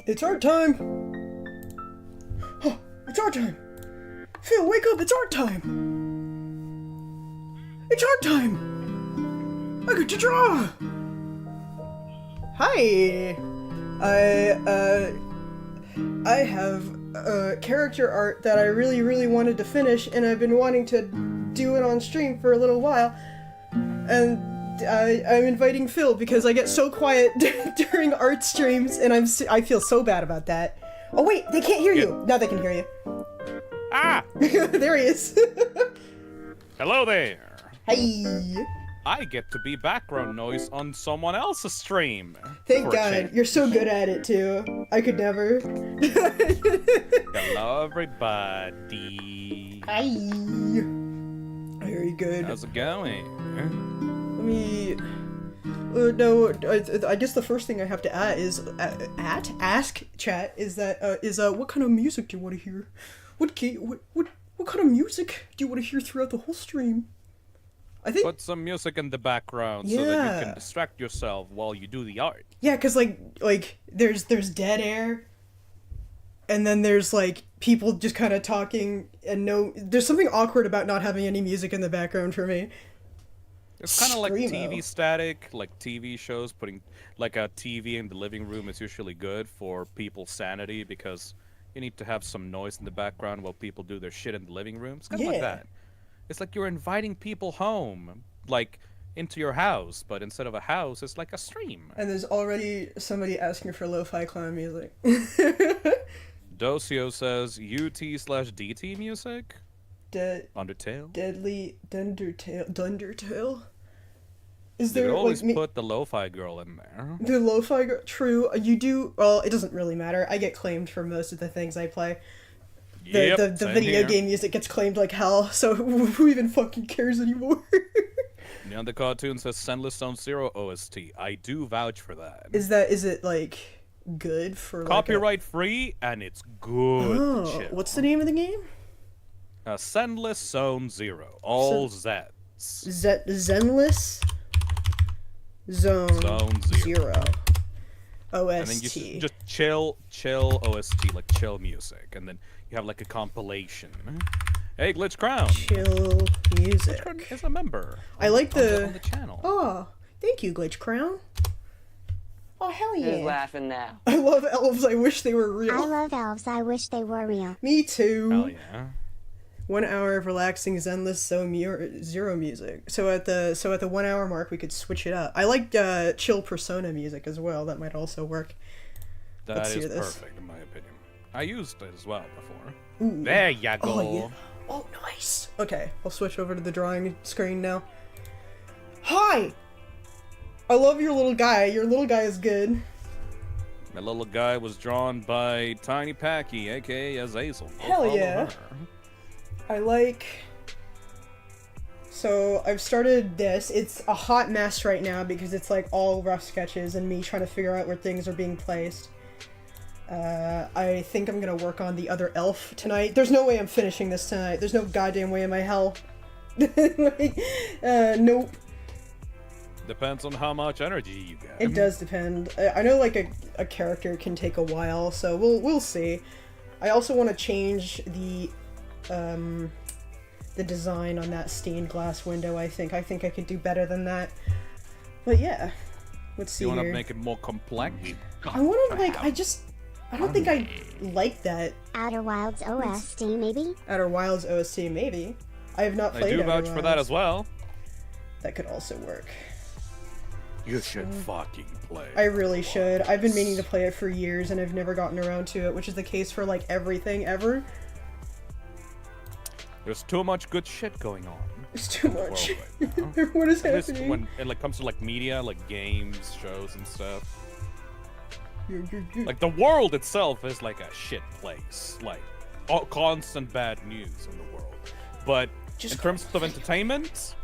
It's our time! Oh, it's our time! Phil, wake up, it's our time! It's our time! I get to draw! Hi! I have character art that I really wanted to finish, and I've been wanting to do it on stream for a little while. And I'm inviting Phil because I get so quiet during art streams, and I feel so bad about that. Oh wait, they can't hear you! Now they can hear you. Ah! There he is. Hello there. Hey. I get to be background noise on someone else's stream. Thank God. You're so good at it too. I could never. Hello everybody. Hi. Very good. How's it going? Let me... no, I guess the first thing I have to ask chat is what kind of music do you want to hear? What kind of music do you want to hear throughout the whole stream? I think... Put some music in the background so that you can distract yourself while you do the art. Yeah, cause like there's dead air, and then there's like people just kind of talking, and there's something awkward about not having any music in the background for me. It's kind of like TV static, like TV shows. Putting like a TV in the living room is usually good for people's sanity because you need to have some noise in the background while people do their shit in the living room. It's kind of like that. It's like you're inviting people home, like into your house, but instead of a house, it's like a stream. And there's already somebody asking for lo-fi clown music. Docio says UT/DT music. Undertale. Deadly Dundertale. Is You there could always like put the lo-fi girl in there. the lo-fi girl? True, you do. Well, it doesn't really matter. I get claimed for most of the things I play. The video game music gets claimed like hell, so who even fucking cares anymore? Neon the Cartoon says Sendless Zone Zero OST. I do vouch for that. Is it like good for copyright free and it's good? Oh, what's the name of the game? Sendless Zone Zero. All Zs. Zenless Zone Zero. OST. And then you just chill OST, like chill music, and then you have like a compilation. Hey, Glitch Crown. Chill music. Glitch Crown is a member. I like on the channel. Oh, thank you, Glitch Crown. Oh, hell yeah. Who's laughing now? I love elves. I wish they were real. I love elves. I wish they were real. Me too. Hell yeah. 1 hour of relaxing Zenless Zero music. So at the 1 hour mark, we could switch it up. I like chill Persona music as well. That might also work. That is perfect in my opinion. I used it as well before. Ooh. There you go. Oh, yeah. Oh, nice. Okay, I'll switch over to the drawing screen now. Hi. I love your little guy. Your little guy is good. My little guy was drawn by Tiny Packy, aka Azazel. Hell yeah. I like... So, I've started this. It's a hot mess right now because it's like all rough sketches and me trying to figure out where things are being placed. I think I'm gonna work on the other elf tonight. There's no way I'm finishing this tonight. There's no goddamn way in my hell. Nope. Depends on how much energy you get. It does depend. I know like a character can take a while, so we'll see. I also want to change the design on that stained glass window. I think I could do better than that. But yeah, let's see. You want here. to make it more complex? I want to like. I don't think I like that. Outer Wilds OST, maybe? Outer Wilds OST, maybe. I have not played I do Outer vouch for that Wilds. as well. That could also work. You should fucking play. I really should. I've been meaning to play it for years and I've never gotten around to it, which is the case for like everything ever. There's too much good shit going on. There's too much. Right now. What is At least happening? when it like comes to like media, like games, shows, and stuff. Like the world itself is like a shit place. Like all constant bad news in the world. But in terms of entertainment,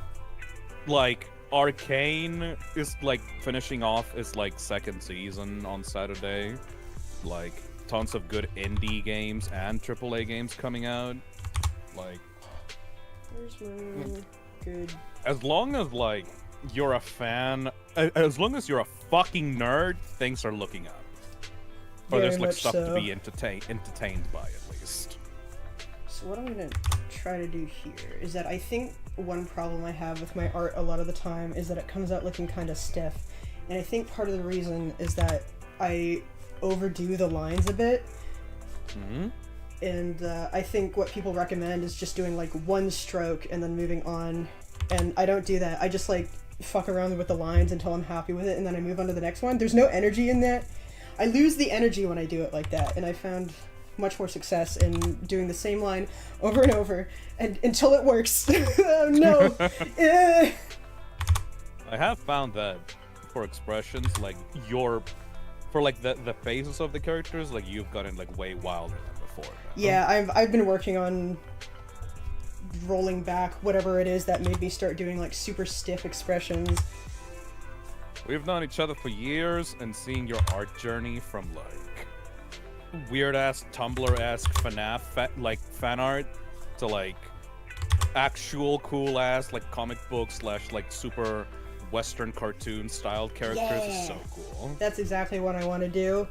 like Arcane is like finishing off its like second season on Saturday. Like tons of good indie games and AAA games coming out. Like, Where's my good? as long as like you're a fan, as long as you're a fucking nerd, things are looking up. Or Very there's like much stuff so. to be entertained by at least. So what I'm gonna try to do here is that I think one problem I have with my art a lot of the time is that it comes out looking kind of stiff. And I think part of the reason is that I overdo the lines a bit. Mm-hmm. And I think what people recommend is just doing like one stroke and then moving on. And I don't do that. I just like fuck around with the lines until I'm happy with it and then I move on to the next one. There's no energy in that. I lose the energy when I do it like that, and I found much more success in doing the same line over and over and until it works. Oh no. I have found that for expressions, like for like the faces of the characters, like you've gotten like way wilder than before. Yeah, I've been working on rolling back whatever it is that made me start doing like super stiff expressions. We've known each other for years, and seeing your art journey from like weird-ass Tumblr-esque FNAF fan art to like actual cool-ass like comic book / like super Western cartoon styled characters is so cool. That's exactly what I want to do.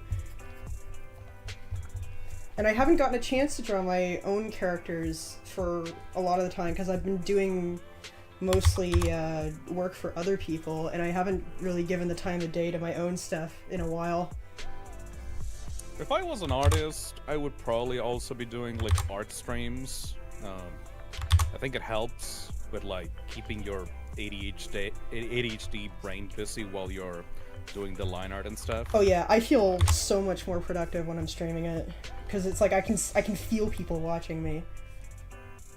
And I haven't gotten a chance to draw my own characters for a lot of the time because I've been doing mostly work for other people, and I haven't really given the time of day to my own stuff in a while. If I was an artist, I would probably also be doing like art streams. I think it helps with like keeping your ADHD brain busy while you're doing the line art and stuff. Oh yeah, I feel so much more productive when I'm streaming it because it's like I can feel people watching me.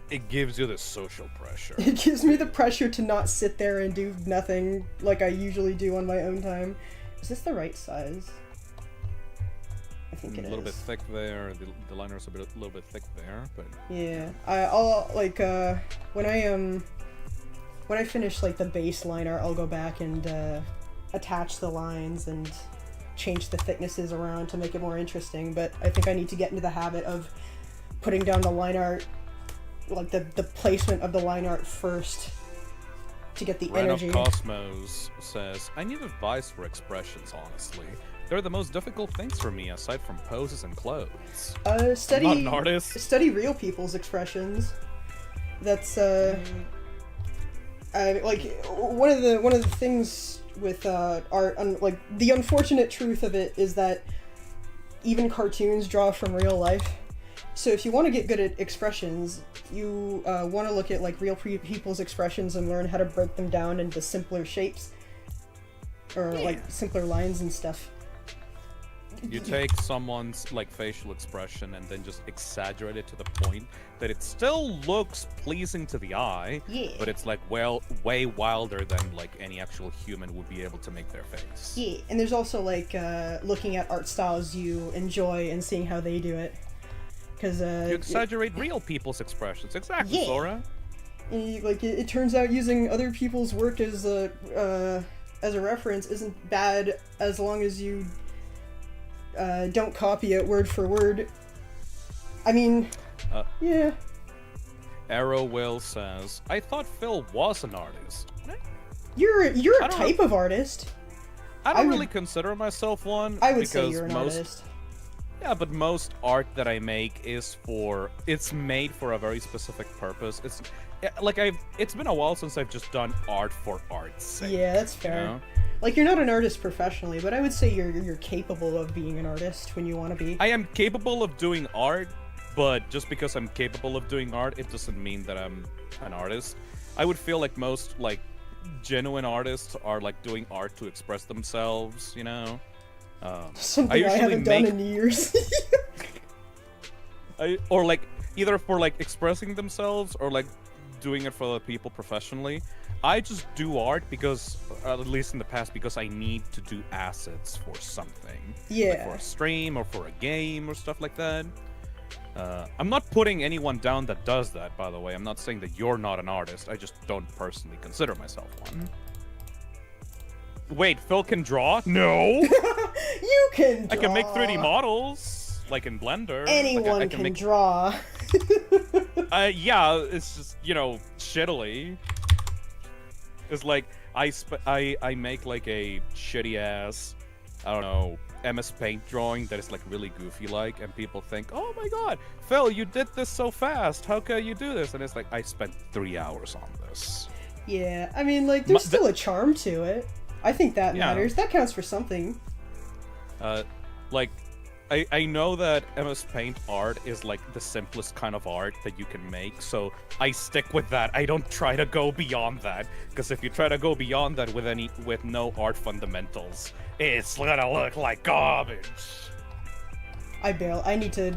It gives you the social pressure. It gives me the pressure to not sit there and do nothing like I usually do on my own time. Is this the right size? I think it is. A little bit thick there. The liner's a little bit thick there, but yeah. I'll like when I finish like the base liner, I'll go back and attach the lines and change the thicknesses around to make it more interesting. But I think I need to get into the habit of putting down the line art, like the placement of the line art first to get the Ren of energy. Cosmos says, I need advice for expressions, honestly. They're the most difficult things for me aside from poses and clothes. Study, I'm not an artist. Study real people's expressions. That's like one of the things with art, like the unfortunate truth of it is that even cartoons draw from real life. So if you want to get good at expressions, you want to look at like real people's expressions and learn how to break them down into simpler shapes or like simpler lines and stuff. You take someone's like facial expression and then just exaggerate it to the point that it still looks pleasing to the eye, but it's like way wilder than like any actual human would be able to make their face. Yeah, and there's also like looking at art styles you enjoy and seeing how they do it. Because you exaggerate real people's expressions, exactly, Sora. Like it turns out using other people's work as a reference isn't bad as long as you don't copy it word for word. I mean, yeah. Arrow Will says, I thought Phil was an artist. You're a type of artist. I don't really consider myself one. I would say you're an artist. Yeah, but most art that I make it's made for a very specific purpose. It's been a while since I've just done art for art's sake. Yeah, that's fair. You know? Like, you're not an artist professionally, but I would say you're capable of being an artist when you want to be. I am capable of doing art, but just because I'm capable of doing art, it doesn't mean that I'm an artist. I would feel like most, like, genuine artists are, like, doing art to express themselves, you know? Something I haven't done in years. Or, like, either for, like, expressing themselves or, like, doing it for other people professionally. I just do art because, at least in the past, because I need to do assets for something. Yeah. Like for a stream or for a game or stuff like that. I'm not putting anyone down that does that, by the way. I'm not saying that you're not an artist. I just don't personally consider myself one. Wait, Phil can draw? No! You can draw! I can make 3D models, like in Blender. Anyone like can draw. Yeah, it's just, you know, shittily. It's like, I make like a shitty ass I don't know, MS Paint drawing that is like really goofy like, and people think, oh my god, Phil, you did this so fast, how can you do this? And it's like, I spent 3 hours on this. Yeah, I mean, like, there's still a charm to it. I think that matters. That counts for something. Like, I know that MS Paint art is like the simplest kind of art that you can make, so I stick with that. I don't try to go beyond that, because if you try to go beyond that with no art fundamentals, it's gonna look like garbage. I need to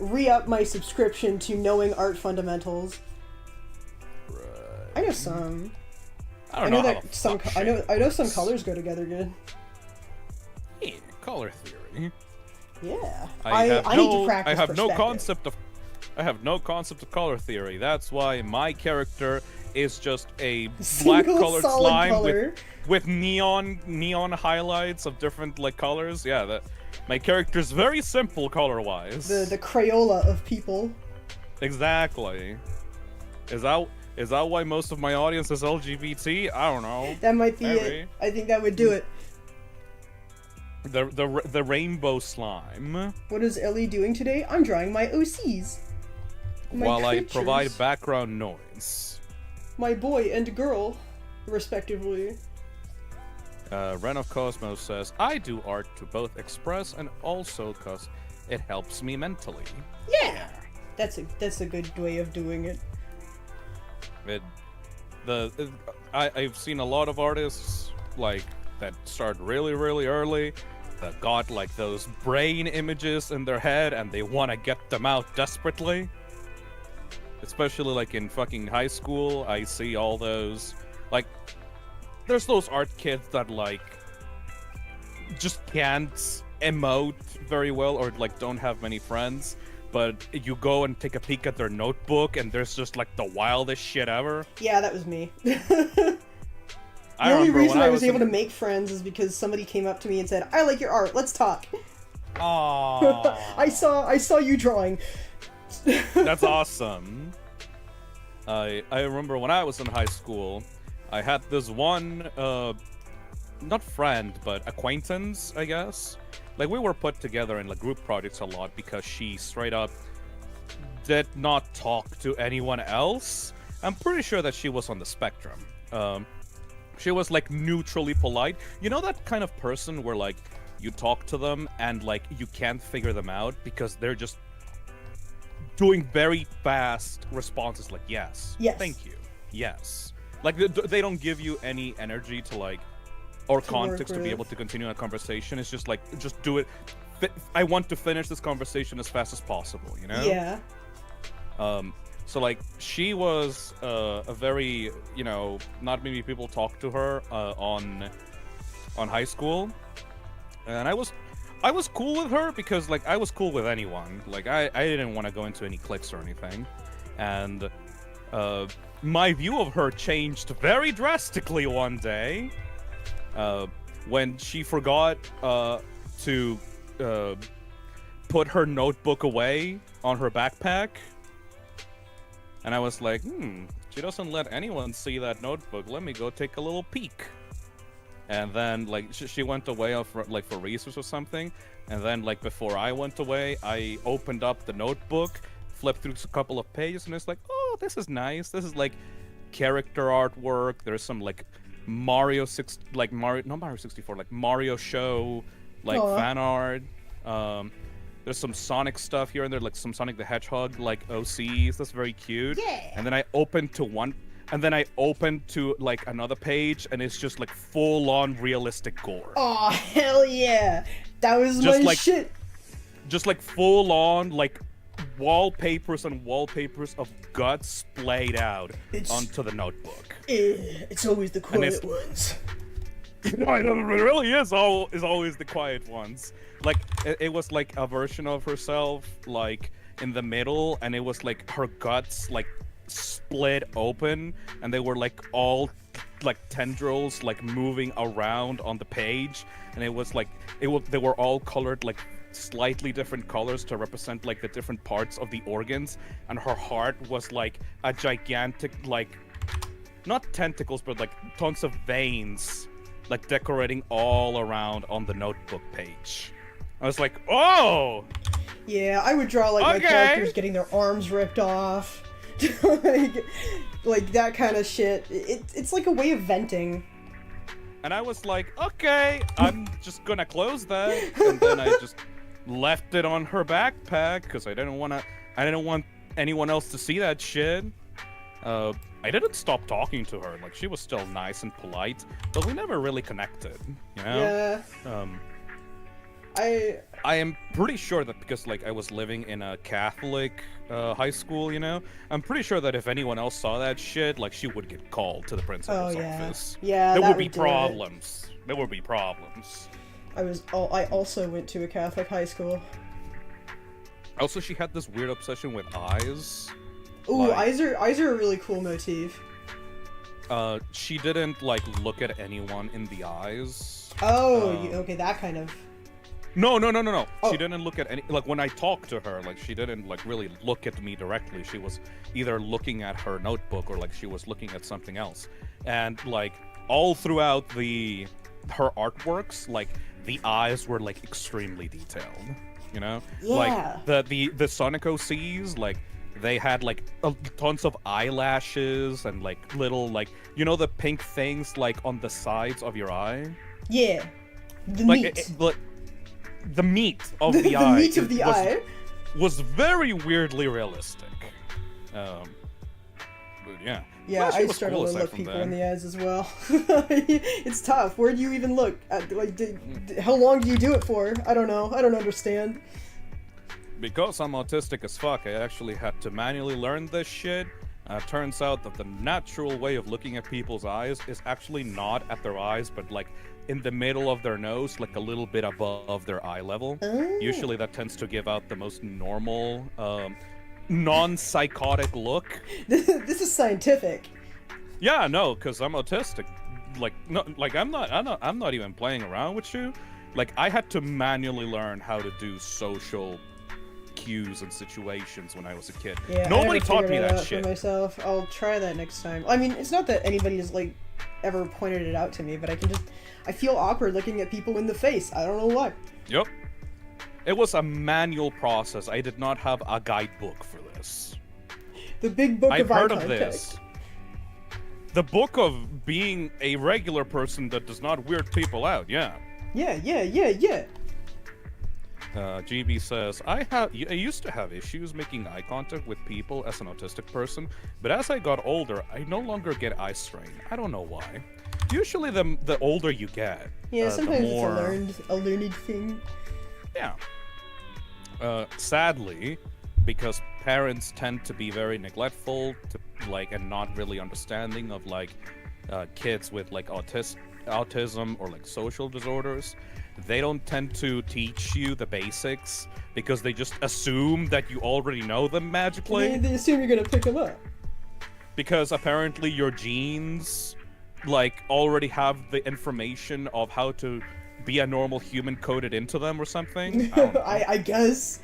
re-up my subscription to knowing art fundamentals. Right. I know some. I know that I know some colors go together good. Yeah, color theory. Yeah. I need to practice I have perspective. I have no concept of color theory. That's why my character is just a Single black-colored solid slime color. with neon highlights of different like colors. Yeah, my character's very simple color-wise. The Crayola of people. Exactly. Is that why most of my audience is LGBT? I don't know. That might be Maybe. it. I think that would do it. The rainbow slime. What is Ellie doing today? I'm drawing my OCs. While I creatures. provide background noise. My boy and girl, respectively. Ren of Cosmos says, I do art to both express and also because it helps me mentally. Yeah! That's a good way of doing it. I've seen a lot of artists like that start really, really early, that got like those brain images in their head and they want to get them out desperately. Especially like in fucking high school, I see all those, like, there's those art kids that like just can't emote very well or like don't have many friends, but you go and take a peek at their notebook and there's just like the wildest shit ever. Yeah, that was me. I The only remember reason when I was able to make friends is because somebody came up to me and said, I like your art, let's talk. Aww. I saw you drawing. That's awesome. I remember when I was in high school, I had this one, not friend, but acquaintance, I guess. Like, we were put together in like group projects a lot because she straight up did not talk to anyone else. I'm pretty sure that she was on the spectrum. She was like neutrally polite. You know that kind of person where like you talk to them and like you can't figure them out because they're just doing very fast responses like yes, thank you, yes. Like they don't give you any energy to like or context to be able to continue a conversation. It's just like just do it. I want to finish this conversation as fast as possible, you know? Yeah. So like she was a very, you know, not many people talked to her on high school, and I was cool with her because like I was cool with anyone. Like I didn't want to go into any cliques or anything, and my view of her changed very drastically one day when she forgot to put her notebook away on her backpack. And I was like, she doesn't let anyone see that notebook. Let me go take a little peek. And then, like, she went away for research or something. And then, like, before I went away, I opened up the notebook, flipped through a couple of pages, and it's like, oh, this is nice. This is, like, character artwork. There's some, like, Mario Show, like, fan art. There's some Sonic stuff here and there, like some Sonic the Hedgehog, like OCs. That's very cute. Yeah. And then I opened to like another page, and it's just like full-on realistic gore. Oh hell yeah! That was just my shit. Just like full-on like wallpapers and wallpapers of guts splayed out onto the notebook. It's always the quiet ones. No, it really is always the quiet ones. Like, it was like a version of herself, like, in the middle, and it was like her guts, like, split open, and they were like all, like, tendrils, like, moving around on the page, and it was like, they were all colored, like, slightly different colors to represent, like, the different parts of the organs, and her heart was like a gigantic, like, not tentacles, but like tons of veins like decorating all around on the notebook page. I was like, oh! Yeah, I would draw like my Okay. characters getting their arms ripped off. like that kind of shit. It's like a way of venting. And I was like, okay, I'm just gonna close that. And then I just left it on her backpack because I didn't want anyone else to see that shit. I didn't stop talking to her. Like, she was still nice and polite, but we never really connected, you know? Yeah. I am pretty sure that because, like, I was living in a Catholic high school, you know? I'm pretty sure that if anyone else saw that shit, like, she would get called to the principal's office. Yeah, there that would be do it. problems. There would be problems. I also went to a Catholic high school. Also, she had this weird obsession with eyes. Ooh, Like- eyes are a really cool motif. She didn't, like, look at anyone in the eyes. Oh, Um, okay, that kind of. No. Oh. She didn't look at any. Like, when I talked to her, like, she didn't, like, really look at me directly. She was either looking at her notebook or, like, she was looking at something else. And, like, all throughout her artworks, like, the eyes were, like, extremely detailed. You know? Yeah. Like, the Sonic OCs, like, they had, like, tons of eyelashes and, like, little, like, you know the pink things, like, on the sides of your eye? Yeah. The Like, meat. the meat of the the eye. meat of the eye. Was very weirdly realistic. But yeah. Yeah, Well, she I was struggle cool to aside look from people that. in the eyes as well. It's tough. Where do you even look? Like, how long do you do it for? I don't know. I don't understand. Because I'm autistic as fuck, I actually had to manually learn this shit. Turns out that the natural way of looking at people's eyes is actually not at their eyes, but like in the middle of their nose, like a little bit above their eye level. Oh. Usually that tends to give out the most normal, non-psychotic look. This is scientific. Yeah, no, because I'm autistic. Like, no, like I'm not even playing around with you. Like, I had to manually learn how to do social cues and situations when I was a kid. Yeah, Nobody I never taught me figured it that out shit. for myself. I'll try that next time. I mean, it's not that anybody has like ever pointed it out to me, but I feel awkward looking at people in the face. I don't know why. Yep. It was a manual process. I did not have a guidebook for this. The big book I've of eye heard of contact. this. The book of being a regular person that does not weird people out, yeah. Yeah. GB says, I used to have issues making eye contact with people as an autistic person, but as I got older, I no longer get eye strain. I don't know why. Usually the older you get, Yeah, the sometimes more... it's a learned thing. Yeah. Sadly, because parents tend to be very neglectful to like and not really understanding of like kids with like autism or like social disorders, they don't tend to teach you the basics because they just assume that you already know them magically. They assume you're gonna pick them up. Because apparently your genes like already have the information of how to be a normal human coded into them or something. I don't know. I guess.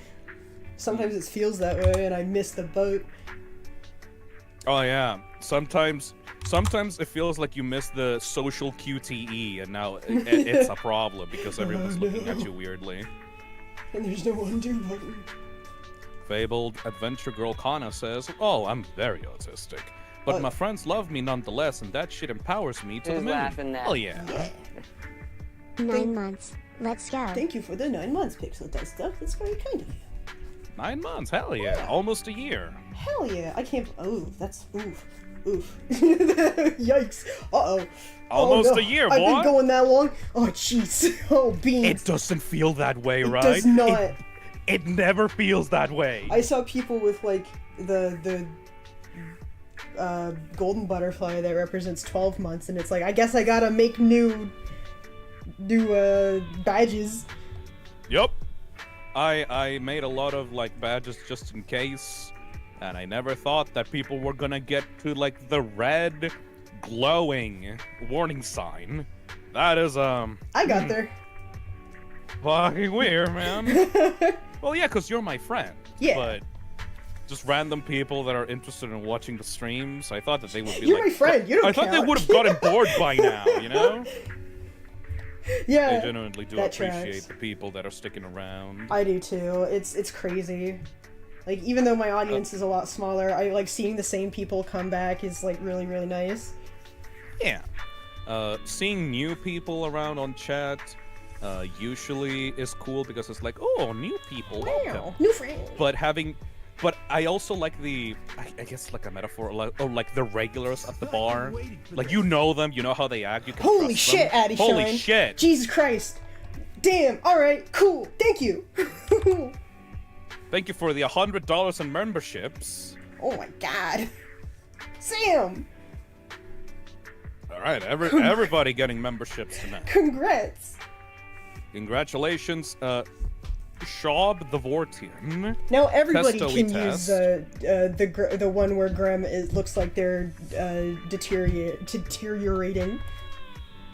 Sometimes it feels that way, and I miss the boat. Oh yeah. Sometimes it feels like you missed the social QTE, and now it's a problem because everyone's looking at you weirdly. And there's no undo button. Fabled Adventure Girl Kana says, "Oh, I'm very autistic, but my friends love me nonetheless, and that shit empowers me to the Who's moon." laughing now? Hell yeah. 9 months. Let's go. Thank you for the 9 months, Pixel Dust Stuff. That's very kind of you. 9 months. Hell yeah. Almost a year. Hell yeah. I can't. Oh, that's. Oof. Yikes. Uh-oh. Almost Oh, no. a year, I've been boy. going that long? Oh, jeez. Oh, beans. It doesn't feel that way, It right? does not. It never feels that way. I saw people with, like, the golden butterfly that represents 12 months, and it's like, I guess I gotta make new badges. Yup. I made a lot of like badges just in case, and I never thought that people were gonna get to like the red glowing warning sign. That is I got there. fucking weird, man. Well, yeah, cause you're my friend. Yeah. But just random people that are interested in watching the streams, I thought that they would be You're like, my friend, you don't I thought they count. would have gotten bored by now, you know? Yeah, I genuinely do that appreciate tracks. the people that are sticking around. I do too. It's crazy. Like, even though my audience is a lot smaller, I like seeing the same people come back is like really, really nice. Yeah. Seeing new people around on chat usually is cool because it's like, oh, new people, welcome. New friends. But I also like I guess like a metaphor, like the regulars at the bar. Like, you know them, you know how they act, you can Holy trust shit, them. Addy Holy Shine. shit! Jesus Christ. Damn, alright, cool, thank you. Thank you for the $100 in memberships. Oh my god. Sam! Alright, everybody getting memberships tonight. Congrats. Congratulations, Shab the Vortian. Now everybody Testo can test. use the one where Grem looks like they're deteriorating.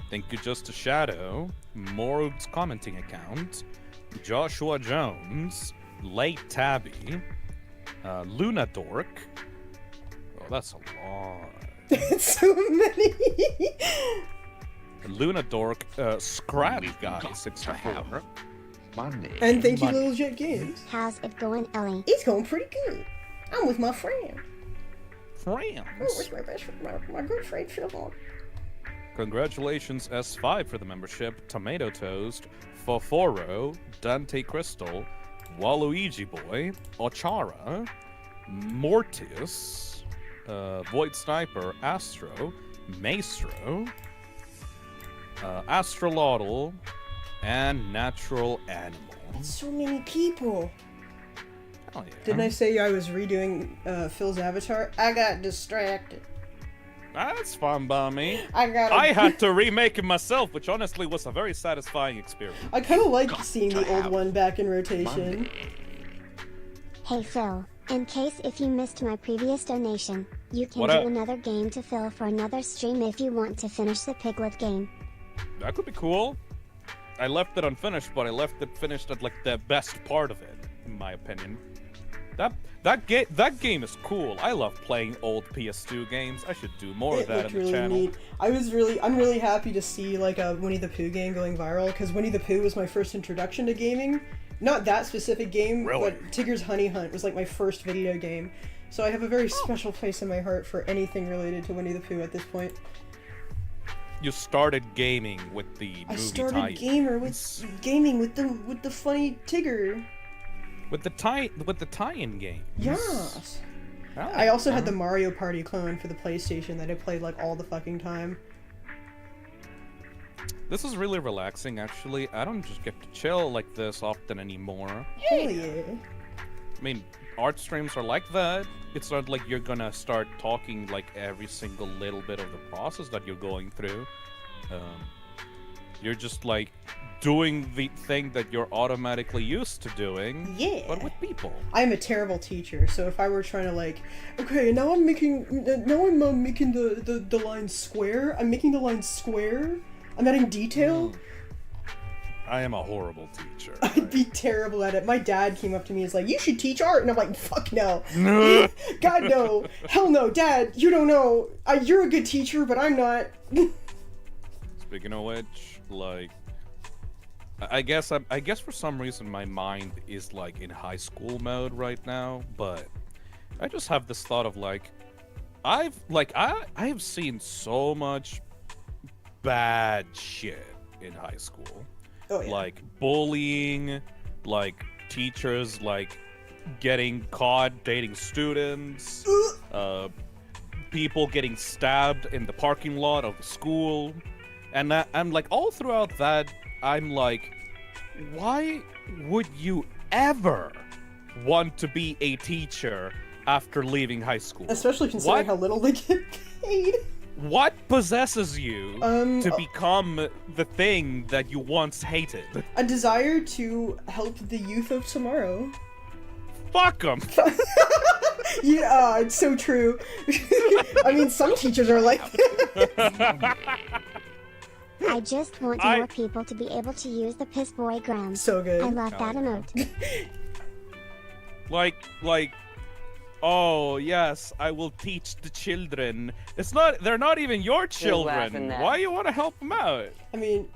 Thank you, Just a Shadow, Morg's commenting account, Joshua Jones, Late Tabby, Luna Dork. Oh, that's a lot. It's so many. Luna Dork, Scratch Guy 64. Money. And thank you, Little Jet Games. How's it going, Ellie? It's going pretty good. I'm with my friend. Friends. Oh, with my best friend, my good friend Phil. Congratulations, S5 for the membership, Tomato Toast, Foforo, Dante Crystal, Waluigi Boy, Ochara, Mortis, Void Sniper, Astro, Maestro, Astrolotl, and Natural Animal. So many people. Oh yeah. Didn't I say I was redoing Phil's avatar? I got distracted. That's fun by me. I had to remake it myself, which honestly was a very satisfying experience. I kind of like seeing the old one back in rotation. Hey Phil, in case if you missed my previous donation, you can What do up? another game to Phil for another stream if you want to finish the Piglet game. That could be cool. I left it unfinished, but I left it finished at like the best part of it, in my opinion. That game is cool. I love playing old PS2 games. I should do more of It that looked in the really channel. neat. I'm really happy to see like a Winnie the Pooh game going viral, because Winnie the Pooh was my first introduction to gaming. Not that specific game, Really? but Tigger's Honey Hunt was like my first video game. So I have a very special place in my heart for anything related to Winnie the Pooh at this point. You started gaming with the movie I started tie-ins. gaming with the funny Tigger. with the tie-in game. Yes. Oh, I also had the Mario Party clone for the PlayStation that I played like all the fucking time. This is really relaxing, actually. I don't just get to chill like this often anymore. Hell yeah. I mean, art streams are like that. It's not like you're gonna start talking like every single little bit of the process that you're going through. You're just like doing the thing that you're automatically used to doing, Yeah. but with people. I'm a terrible teacher, so if I were trying to like, okay, now I'm making the line square. I'm making the line square. I'm adding detail. I am a horrible teacher. I'd be terrible at it. My dad came up to me and was like, "You should teach art," and I'm like, "Fuck no, God no, hell no, Dad, you don't know. You're a good teacher, but I'm not." Speaking of which, like, I guess for some reason my mind is like in high school mode right now, but I just have this thought of like, I've seen so much bad shit in high school. Oh yeah. Like bullying, like teachers like getting caught dating students, people getting stabbed in the parking lot of the school, and I'm like, all throughout that, I'm like, why would you ever want to be a teacher after leaving high school? Especially considering how little they get paid. What possesses you to become the thing that you once hated? A desire to help the youth of tomorrow. Fuck them. Yeah, it's so true. I mean, some teachers are like I just want more people to be able to use the piss boy gram. so good. I love that emote. like, oh yes, I will teach the children. They're not even your children. laughing at. Why you want to help them out? I mean,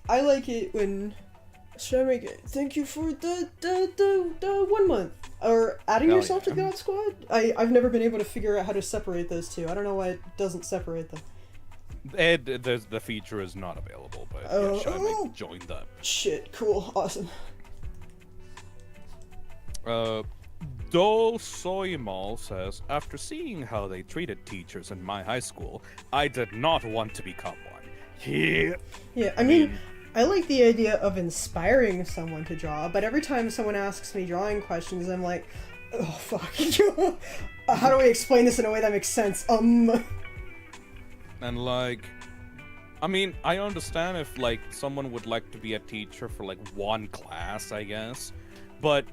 I like it when. Should I make it? Thank you for the 1 month. Or adding yourself to the God Squad? I've never been able to figure out how to separate those two. I don't know why it doesn't separate them. The feature is not available, but yeah, should I like joined up? Shit, cool, awesome. Do Soymal says, after seeing how they treated teachers in my high school, I did not want to become one. Yeah, I mean, I like the idea of inspiring someone to draw, but every time someone asks me drawing questions, I'm like, oh fuck, how do I explain this in a way that makes sense? And like, I mean, I understand if like someone would like to be a teacher for like one class, I guess, but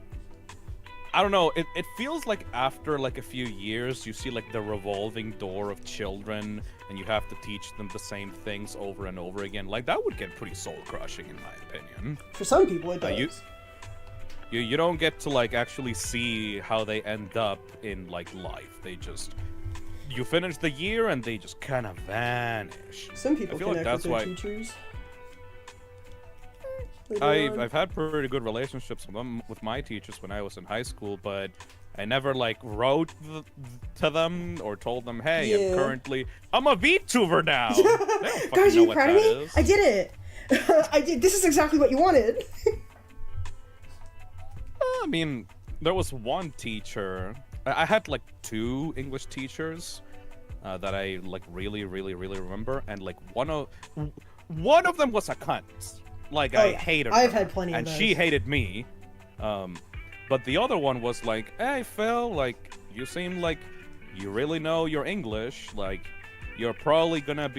I don't know, it feels like after like a few years, you see like the revolving door of children, and you have to teach them the same things over and over again. Like, that would get pretty soul-crushing, in my opinion. For some people, it does. You don't get to like actually see how they end up in like life. They just, you finish the year and they just kind of vanish. Some people connect with their teachers. I've had pretty good relationships with my teachers when I was in high school, but I never like wrote to them or told them, hey, I'm a VTuber now. Guys, are you proud of me? I did it. This is exactly what you wanted. I mean, there was one teacher. I had like 2 English teachers that I like really remember, and like one of them was a cunt. Like, I hated her. I've had plenty of those. And she hated me. But the other one was like, hey, Phil, like, you seem like you really know your English. Like, you're probably gonna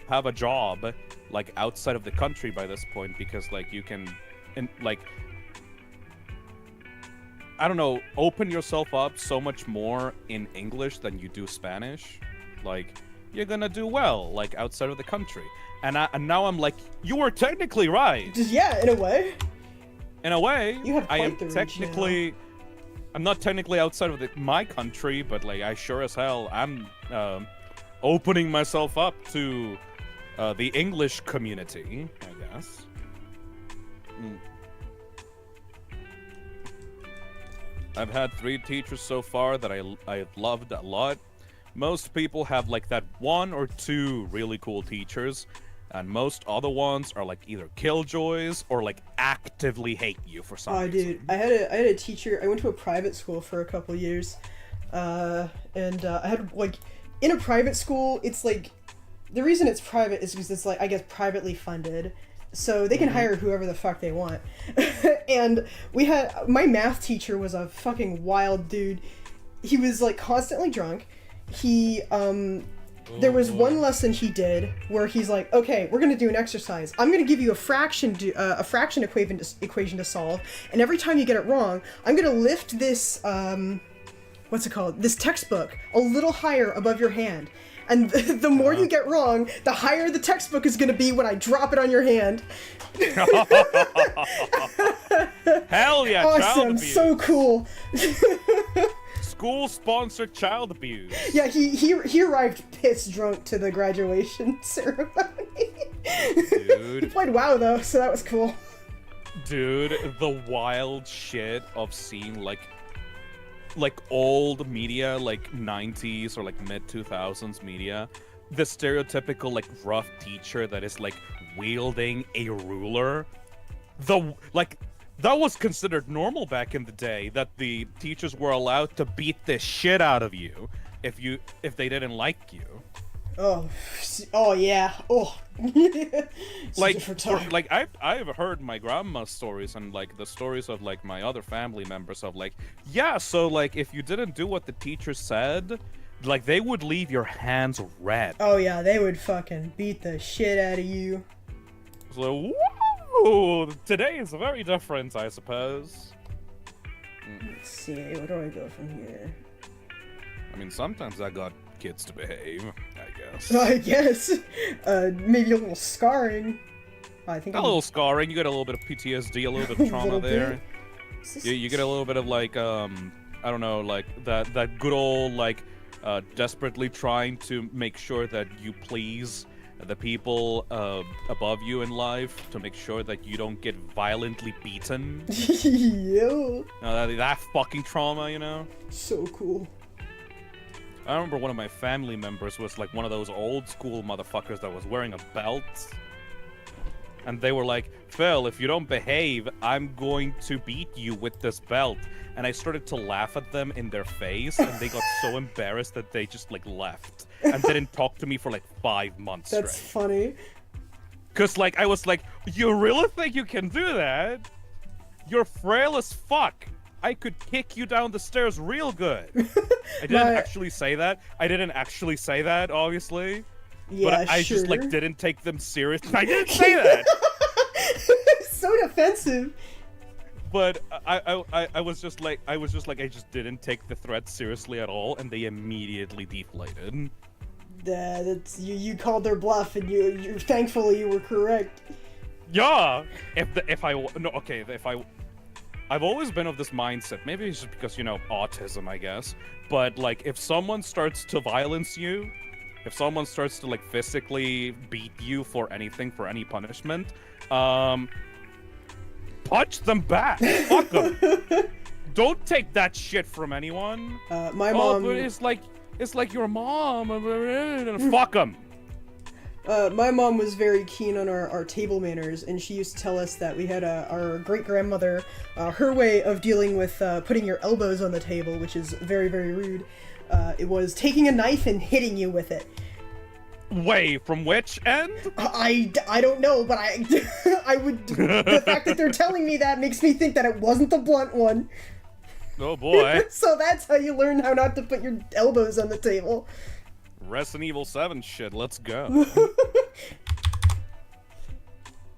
have a job, like, outside of the country by this point, because, like, you can, like, I don't know, open yourself up so much more in English than you do Spanish. Like, you're gonna do well, like, outside of the country. And now I'm like, you were technically right. Yeah, in a way. In a way, you have I am technically, I'm not technically outside of my country, but like I sure as hell am opening myself up to the English community, I guess. I've had 3 teachers so far that I've loved a lot. Most people have like that 1 or 2 really cool teachers, and most other ones are like either killjoys or like actively hate you for some reason. Dude, I had a teacher. I went to a private school for a couple years, and I had like, in a private school, it's like, the reason it's private is because it's like, I guess, privately funded, so they can hire whoever the fuck they want. And my math teacher was a fucking wild dude. He was like constantly drunk. There was one lesson he did where he's like, okay, we're gonna do an exercise. I'm gonna give you a fraction equation to solve, and every time you get it wrong, I'm gonna lift this this textbook a little higher above your hand, and the more you get wrong, the higher the textbook is gonna be when I drop it on your hand. Hell yeah! Awesome, so cool. School-sponsored child abuse. Yeah, he arrived pissed drunk to the graduation ceremony. Dude. He played WoW though, so that was cool. Dude, the wild shit of seeing like old media, like 90s or like mid-2000s media, the stereotypical like rough teacher that is like wielding a ruler. That was considered normal back in the day, that the teachers were allowed to beat the shit out of you if they didn't like you. Oh yeah. Oh. I've heard my grandma's stories and like the stories of like my other family members of like, yeah, so like if you didn't do what the teacher said, like they would leave your hands red. Oh yeah, they would fucking beat the shit out of you. So whoa, today is very different, I suppose. Let's see, where do I go from here? I mean, sometimes I got kids to behave, I guess. I guess. Maybe a little scarring. I think a little scarring. You get a little bit of PTSD, a little bit of trauma there. You get a little bit of like, I don't know, like that good old like, desperately trying to make sure that you please the people above you in life to make sure that you don't get violently beaten. Yo. That fucking trauma, you know? So cool. I remember one of my family members was like one of those old school motherfuckers that was wearing a belt. And they were like, Phil, if you don't behave, I'm going to beat you with this belt. And I started to laugh at them in their face, and they got so embarrassed that they just like left and didn't talk to me for like 5 months That's straight. funny. Cause like I was like, you really think you can do that? You're frail as fuck. I could kick you down the stairs real good. I didn't actually say that. I didn't actually say that, obviously. Yeah, but I sure. just like didn't take them serious. I didn't say that. So defensive. But I was just like I just didn't take the threat seriously at all, and they immediately deflated. That's you called their bluff, and you thankfully you were correct. Yeah. I've always been of this mindset. Maybe it's just because, you know, autism, I guess. But like, if someone starts to violence you, if someone starts to like physically beat you for anything, for any punishment, punch them back. Fuck them. Don't take that shit from anyone. My mom. But it's like your mom. Fuck them. My mom was very keen on our table manners, and she used to tell us that we had our great-grandmother, her way of dealing with putting your elbows on the table, which is very, very rude. It was taking a knife and hitting you with it. Wait, from which end? I don't know, but I would... The fact that they're telling me that makes me think that it wasn't the blunt one. Oh boy. So that's how you learn how not to put your elbows on the table. Resident Evil 7 shit, let's go.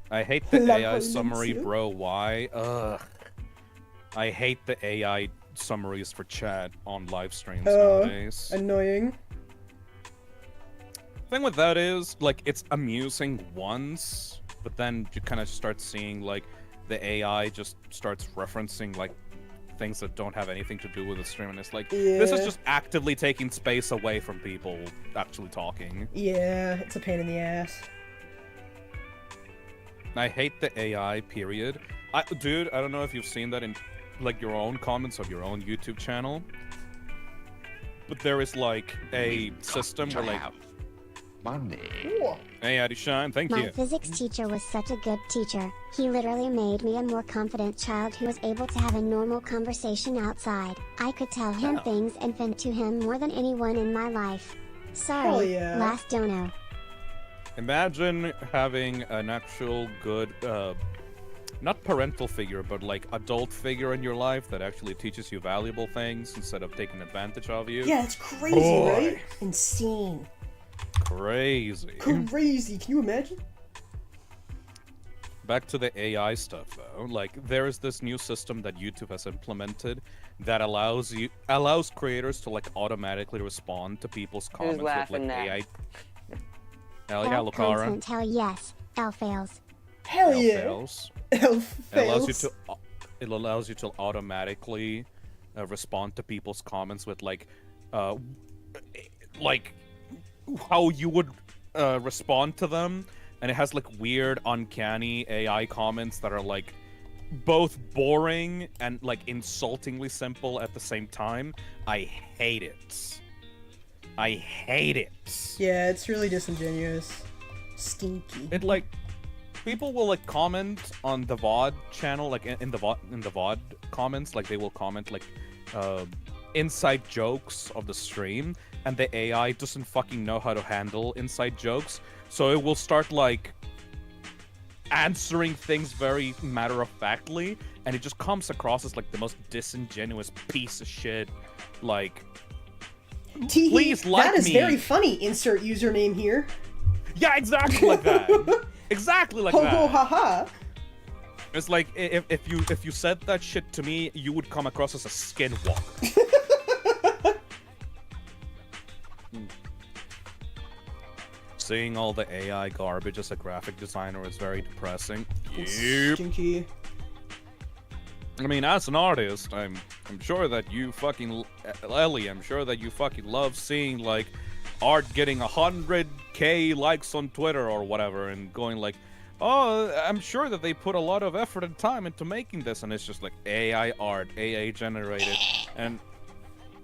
I hate the AI summary, bro. Why? Ugh. I hate the AI summaries for chat on live streams nowadays. Annoying. Thing with that is, like, it's amusing once, but then you kind of start seeing, like, the AI just starts referencing, like, things that don't have anything to do with the stream, and it's like, this is just actively taking space away from people actually talking. Yeah, it's a pain in the ass. I hate the AI, period. Dude, I don't know if you've seen that in, like, your own comments of your own YouTube channel, but there is, like, a system where, like... Money. Hey, Adishine, thank you. My physics teacher was such a good teacher. He literally made me a more confident child who was able to have a normal conversation outside. I could tell him things and vent to him more than anyone in my life. Sorry, last dono. Imagine having an actual good, not parental figure, but like adult figure in your life that actually teaches you valuable things instead of taking advantage of you. Yeah, it's crazy, right? Insane. Crazy. Crazy. Can you imagine? Back to the AI stuff, though. Like, there is this new system that YouTube has implemented that allows creators to like automatically respond to people's comments with like AI. Hell yeah, Lucara. Content, hell yes. L fails. Hell yeah. Fails. L fails. It allows you to automatically respond to people's comments with like how you would respond to them, and it has like weird, uncanny AI comments that are like both boring and like insultingly simple at the same time. I hate it. I hate it. Yeah, it's really disingenuous. Stinky. It like people will like comment on the VOD channel, like in the VOD comments, like they will comment like inside jokes of the stream, and the AI doesn't fucking know how to handle inside jokes, so it will start like answering things very matter-of-factly, and it just comes across as like the most disingenuous piece of shit. Like, please like me. That is very funny. Insert username here. Yeah, exactly like that. Exactly like Ho that. ho ha ha. It's like if you said that shit to me, you would come across as a skinwalker. Seeing all the AI garbage as a graphic designer is very depressing. Yep. Stinky. I mean, as an artist, I'm sure that you fucking Ellie, I'm sure that you fucking love seeing like art getting 100K likes on Twitter or whatever, and going like, oh, I'm sure that they put a lot of effort and time into making this, and it's just like AI art, AI generated, and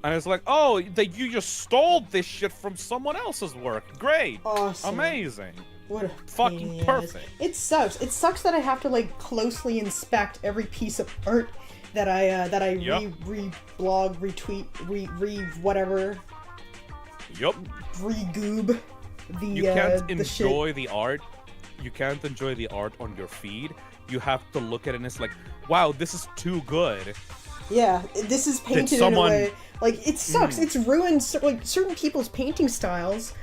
it's like, oh, you just stole this shit from someone else's work. Great, awesome, amazing, what a fucking perfect. It sucks. It sucks that I have to like closely inspect every piece of art that I reblog, retweet, whatever. Yup. Regoob the You can't the enjoy shit. the art. You can't enjoy the art on your feed. You have to look at it and it's like, wow, this is too good. Yeah, this is painted in a way like it sucks. It's ruined. Like certain people's painting styles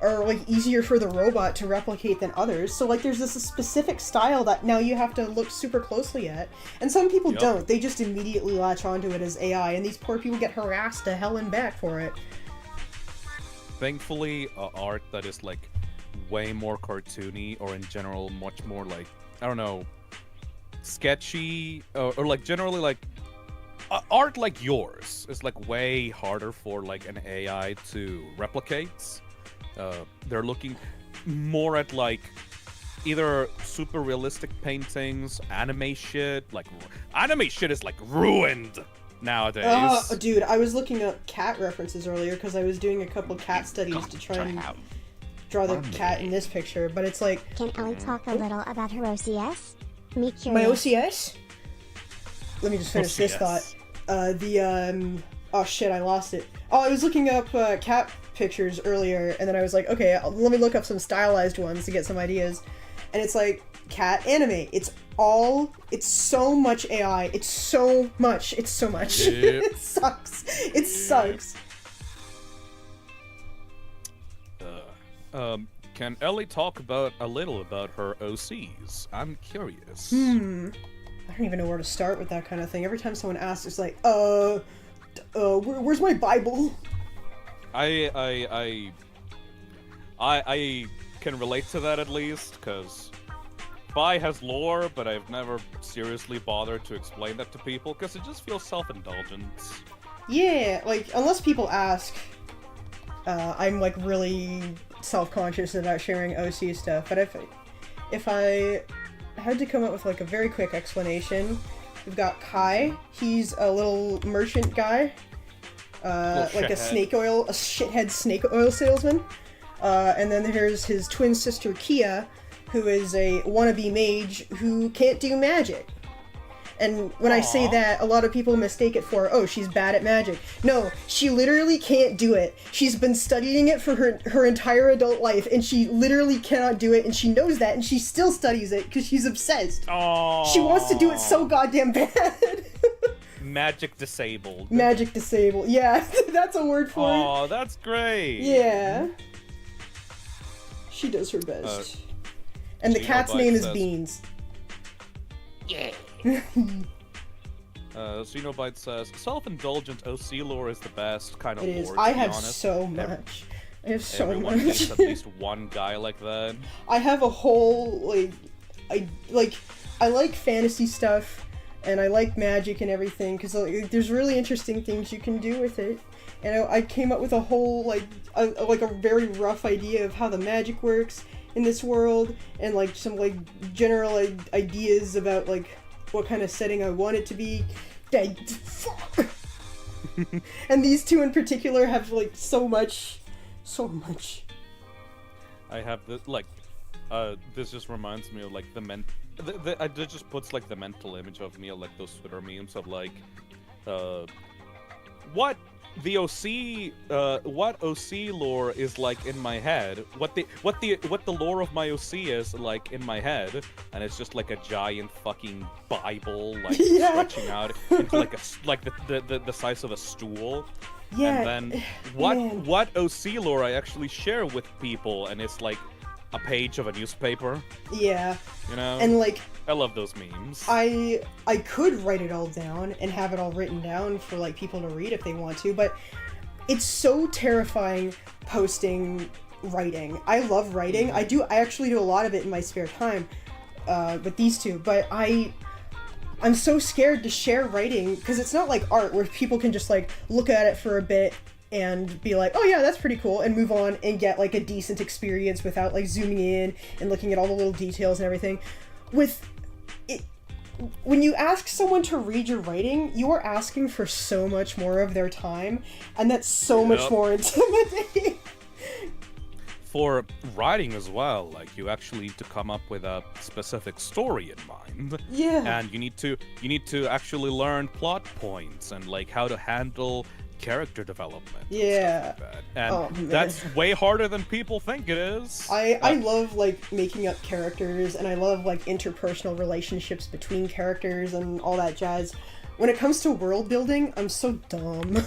are like easier for the robot to replicate than others. So like there's this specific style that now you have to look super closely at, and some people don't. They just immediately latch onto it as AI, and these poor people get harassed to hell and back for it. Thankfully, art that is like way more cartoony, or in general much more like, I don't know, sketchy, or like generally like art like yours is like way harder for like an AI to replicate. They're looking more at like either super realistic paintings, anime shit. Like anime shit is like ruined nowadays. Dude, I was looking up cat references earlier because I was doing a couple cat studies to try and draw the cat in this picture, but it's like... Can Ellie talk a little about her OCS? Me curious. My OCS? Let me just finish this thought. Oh shit, I lost it. Oh, I was looking up cat pictures earlier, and then I was like, okay, let me look up some stylized ones to get some ideas. And it's like, cat anime. It's so much AI. It's so much. Yep. It sucks. It sucks. Can Ellie talk a little about her OCs? I'm curious. I don't even know where to start with that kind of thing. Every time someone asks, it's like, where's my Bible? I can relate to that at least, because Fi has lore, but I've never seriously bothered to explain that to people, because it just feels self-indulgent. Yeah, like, unless people ask, I'm, like, really self-conscious about sharing OC stuff, but if I had to come up with, like, a very quick explanation, we've got Kai. He's a little merchant guy, like a shithead snake oil salesman, and then there's his twin sister Kia, who is a wannabe mage who can't do magic. And when I say that, a lot of people mistake it for, oh, she's bad at magic. No, she literally can't do it. She's been studying it for her entire adult life, and she literally cannot do it, and she knows that, and she still studies it because she's obsessed. Aww. She wants to do it so goddamn bad. Magic disabled. Magic disabled. Yeah, that's a word for it. Oh, that's great. Yeah. She does her best. And the cat's name is Beans. Yeah. Xenobite says, self-indulgent OC lore is the best kind of it is. lore, to I be have honest. so much. I have so Everyone much. thinks at least one guy like that. I have a whole, I like fantasy stuff, and I like magic and everything, because there's really interesting things you can do with it. And I came up with a whole, a very rough idea of how the magic works in this world, and, some, general ideas about, what kind of setting I want it to be. Fuck! And these two in particular have, so much. I have this, this just reminds me of, it just puts, the mental image of me of, those Twitter memes of, what the what OC lore is like in my head, what the lore of my OC is like in my head, and it's just like a giant fucking Bible, stretching out into the size of a stool. Yeah. And then what OC lore I actually share with people, and it's like a page of a newspaper. Yeah. You know? And I love those memes. I could write it all down and have it all written down for people to read if they want to, but it's so terrifying posting writing. I love writing. I actually do a lot of it in my spare time with these two, but I'm so scared to share writing because it's not like art where people can just look at it for a bit and be like, oh yeah, that's pretty cool, and move on and get like a decent experience without like zooming in and looking at all the little details and everything. With it, when you ask someone to read your writing, you are asking for so much more of their time, and that's so much more intimidating. For writing as well, like you actually need to come up with a specific story in mind. Yeah. And you need to actually learn plot points and like how to handle character development. Yeah. And stuff like that. And that's way harder than people think it is. I love like making up characters, and I love like interpersonal relationships between characters and all that jazz. When it comes to world building, I'm so dumb.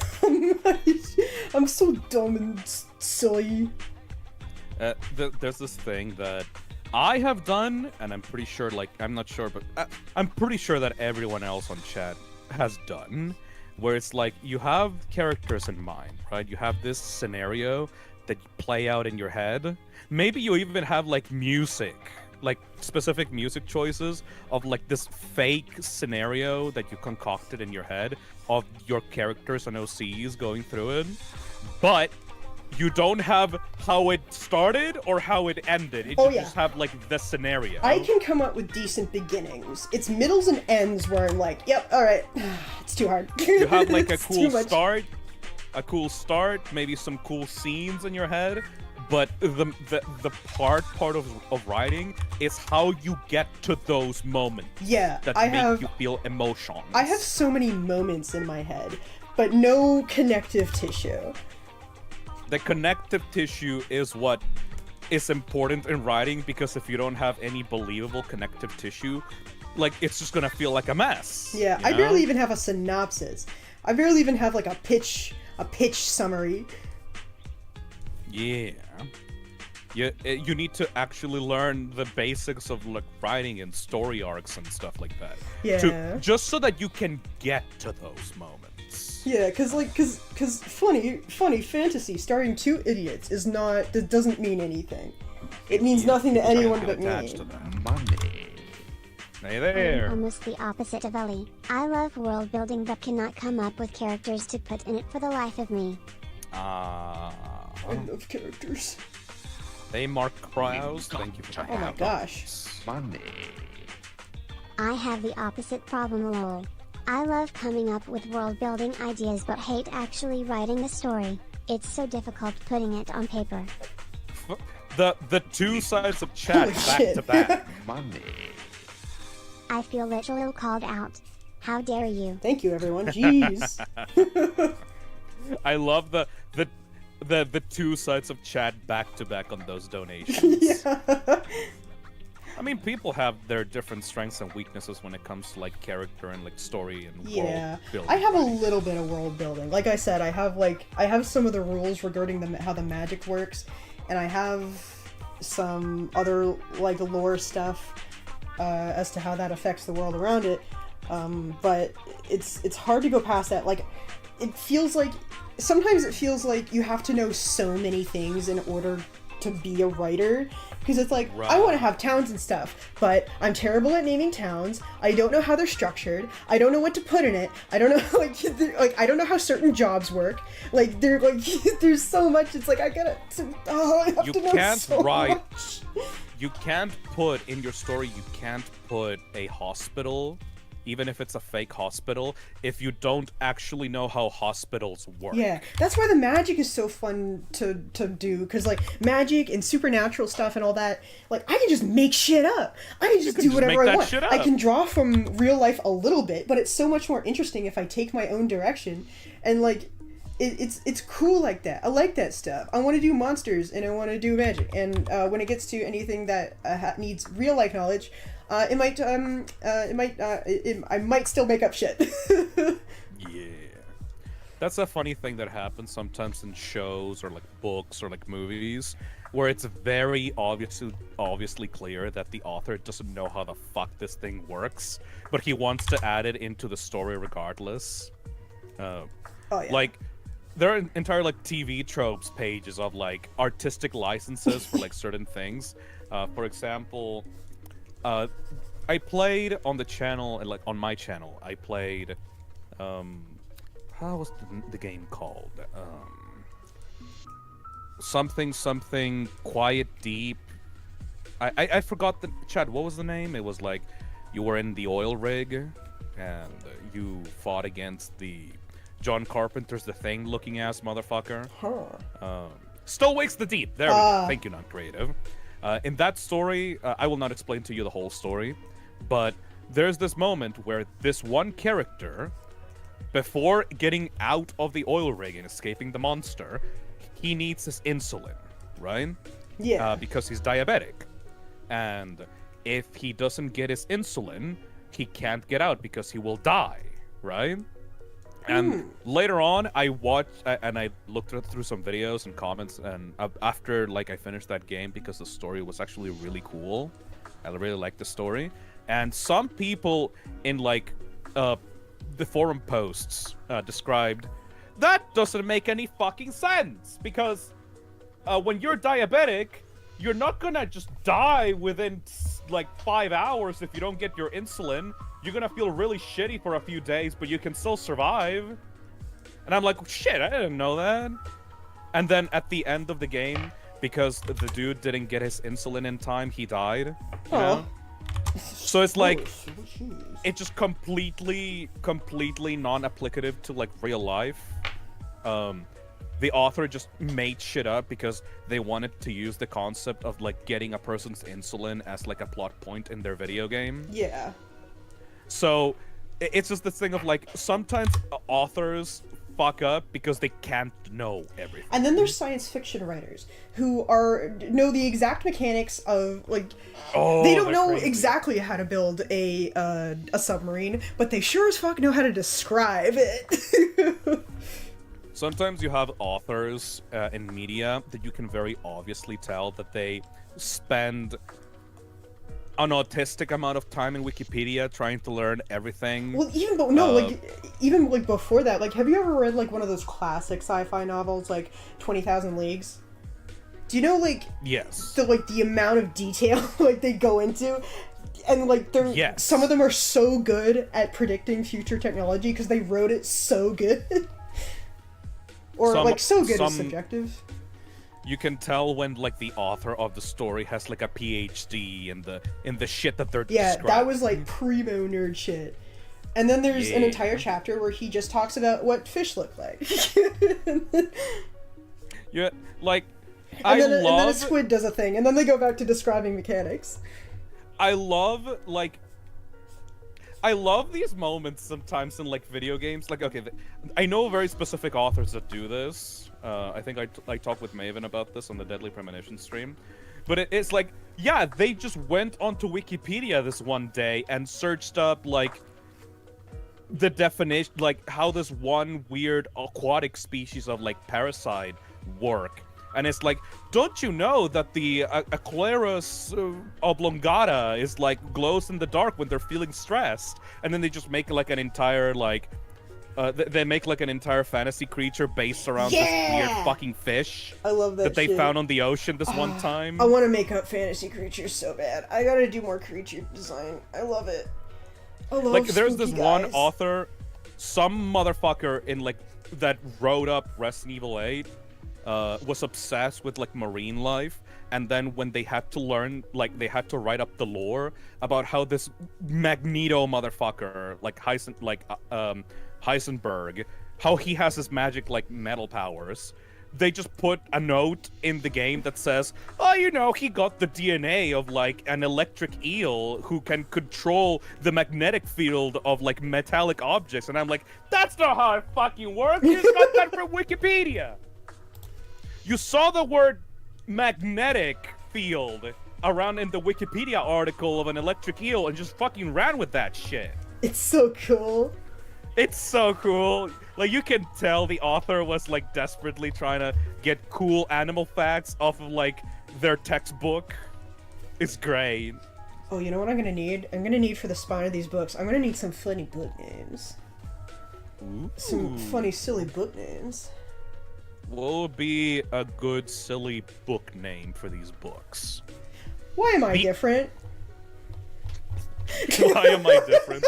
I'm so dumb and silly. There's this thing that I have done, and I'm pretty sure, like, I'm not sure, but I'm pretty sure that everyone else on chat has done, where it's like, you have characters in mind, right? You have this scenario that you play out in your head. Maybe you even have, like, music, like, specific music choices of, like, this fake scenario that you concocted in your head of your characters and OCs going through it. But you don't have how it started or how it ended. You just have, like, the scenario. I can come up with decent beginnings. It's middles and ends where I'm like, yep, alright. It's too hard. You have, like, a cool start, maybe some cool scenes in your head, but the part of writing is how you get to those moments. Yeah, that make you feel emotions. I have so many moments in my head, but no connective tissue. The connective tissue is what is important in writing, because if you don't have any believable connective tissue, like, it's just gonna feel like a mess. Yeah, I barely even have a synopsis. I barely even have like a pitch summary. Yeah. You need to actually learn the basics of, like, writing and story arcs and stuff like that. Yeah. Just so that you can get to those moments. Yeah, cause funny fantasy starring two idiots that doesn't mean anything. It means nothing to anyone but me. Hey there. I'm almost the opposite of Ellie. I love world building but cannot come up with characters to put in it for the life of me. I love characters. Hey, Mark Krause, thank you for Oh my gosh. I have the opposite problem, lol. I love coming up with world building ideas but hate actually writing the story. It's so difficult putting it on paper. The two sides of chat back to back. I feel literally called out. How dare you? Thank you, everyone. Jeez. I love the two sides of chat back to back on those donations. Yeah. I mean, people have their different strengths and weaknesses when it comes to, like, character and, like, story and world building. I have a little bit of world building. Like I said, I have some of the rules regarding how the magic works, and I have some other, like, lore stuff as to how that affects the world around it. But it's hard to go past that. Like, sometimes it feels like you have to know so many things in order to be a writer, because it's like, right. I want to have towns and stuff, but I'm terrible at naming towns. I don't know how they're structured. I don't know what to put in it. I don't know I don't know how certain jobs work. Like, they're like there's so much. It's like I have to know so much. You can't put in your story. You can't put a hospital, even if it's a fake hospital, if you don't actually know how hospitals work. Yeah, that's why the magic is so fun to do, because, like, magic and supernatural stuff and all that, like, I can just make shit up. I can just do whatever I want. I can draw from real life a little bit, but it's so much more interesting if I take my own direction. And, like, it's cool like that. I like that stuff. I want to do monsters and I want to do magic. And when it gets to anything that needs real life knowledge, I might still make up shit. Yeah. That's a funny thing that happens sometimes in shows or, like, books or, like, movies, where it's very obviously clear that the author doesn't know how the fuck this thing works, but he wants to add it into the story regardless. Oh, yeah. Like, there are entire, like, TV tropes pages of, like, artistic licenses for, like, certain things. For example, I played on the channel, and, like, on my channel, I played, how was the game called? something quiet deep. I forgot the Chad. What was the name? It was like you were in the oil rig, and you fought against the John Carpenter's The Thing looking ass motherfucker. Stowaways the Deep. There we go. Thank you, non-creative. In that story, I will not explain to you the whole story, but there's this moment where this one character, before getting out of the oil rig and escaping the monster, he needs his insulin, right? Yeah. Because he's diabetic. And if he doesn't get his insulin, he can't get out because he will die, right? And later on, I watched and I looked through some videos and comments, and after like I finished that game, because the story was actually really cool. I really liked the story. And some people in like the forum posts described that doesn't make any fucking sense, because when you're diabetic, you're not gonna just die within like 5 hours if you don't get your insulin. You're gonna feel really shitty for a few days, but you can still survive. And I'm like, shit, I didn't know that. And then at the end of the game, because the dude didn't get his insulin in time, he died. You know? So it's like, it's just completely non-applicative to like real life. The author just made shit up because they wanted to use the concept of like getting a person's insulin as like a plot point in their video game. Yeah. So it's just this thing of like, sometimes authors fuck up because they can't know everything. And then there's science fiction writers who know the exact mechanics of like they don't know exactly how to build a submarine, but they sure as fuck know how to describe it. Sometimes you have authors in media that you can very obviously tell that they spend an autistic amount of time in Wikipedia trying to learn everything. Well, even before that, like, have you ever read like one of those classic sci-fi novels, like 20,000 Leagues? Do you know like yes, the amount of detail like they go into, and like some of them are so good at predicting future technology because they wrote it so good. Or so good is subjective. You can tell when like the author of the story has like a PhD in the shit that they're describing. That was like primo nerd shit. And then there's an entire chapter where he just talks about what fish look like. Yeah, like and then a squid does a thing, and then they go back to describing mechanics. I love these moments sometimes in like video games. Like, okay, I know very specific authors that do this. I think I talked with Maven about this on the Deadly Premonition stream. But it's like, yeah, they just went onto Wikipedia this one day and searched up like the definition, like how this one weird aquatic species of like parasite work. And it's like, don't you know that the Aquarius oblongata is like glows in the dark when they're feeling stressed? And then they just make like an entire like, they make like an entire fantasy creature based around this weird fucking fish. I love that they found on the ocean this one time. I want to make up fantasy creatures so bad. I gotta do more creature design. I love it. I love like there's this guys. one author, some motherfucker in like that wrote up Resident Evil 8. Was obsessed with like marine life, and then when they had to learn, like they had to write up the lore about how this Magneto motherfucker, like Heisenberg, how he has his magic like metal powers. They just put a note in the game that says, oh, you know, he got the DNA of like an electric eel who can control the magnetic field of like metallic objects. And I'm like, that's not how it fucking works. You just got that from Wikipedia. You saw the word magnetic field around in the Wikipedia article of an electric eel and just fucking ran with that shit. It's so cool. It's so cool. Like, you can tell the author was like desperately trying to get cool animal facts off of like their textbook. It's great. Oh, you know what I'm gonna need? I'm gonna need for the spine of these books, I'm gonna need some funny book names. Ooh. Some funny, silly book names. What would be a good, silly book name for these books? Why am I different? Why am I different?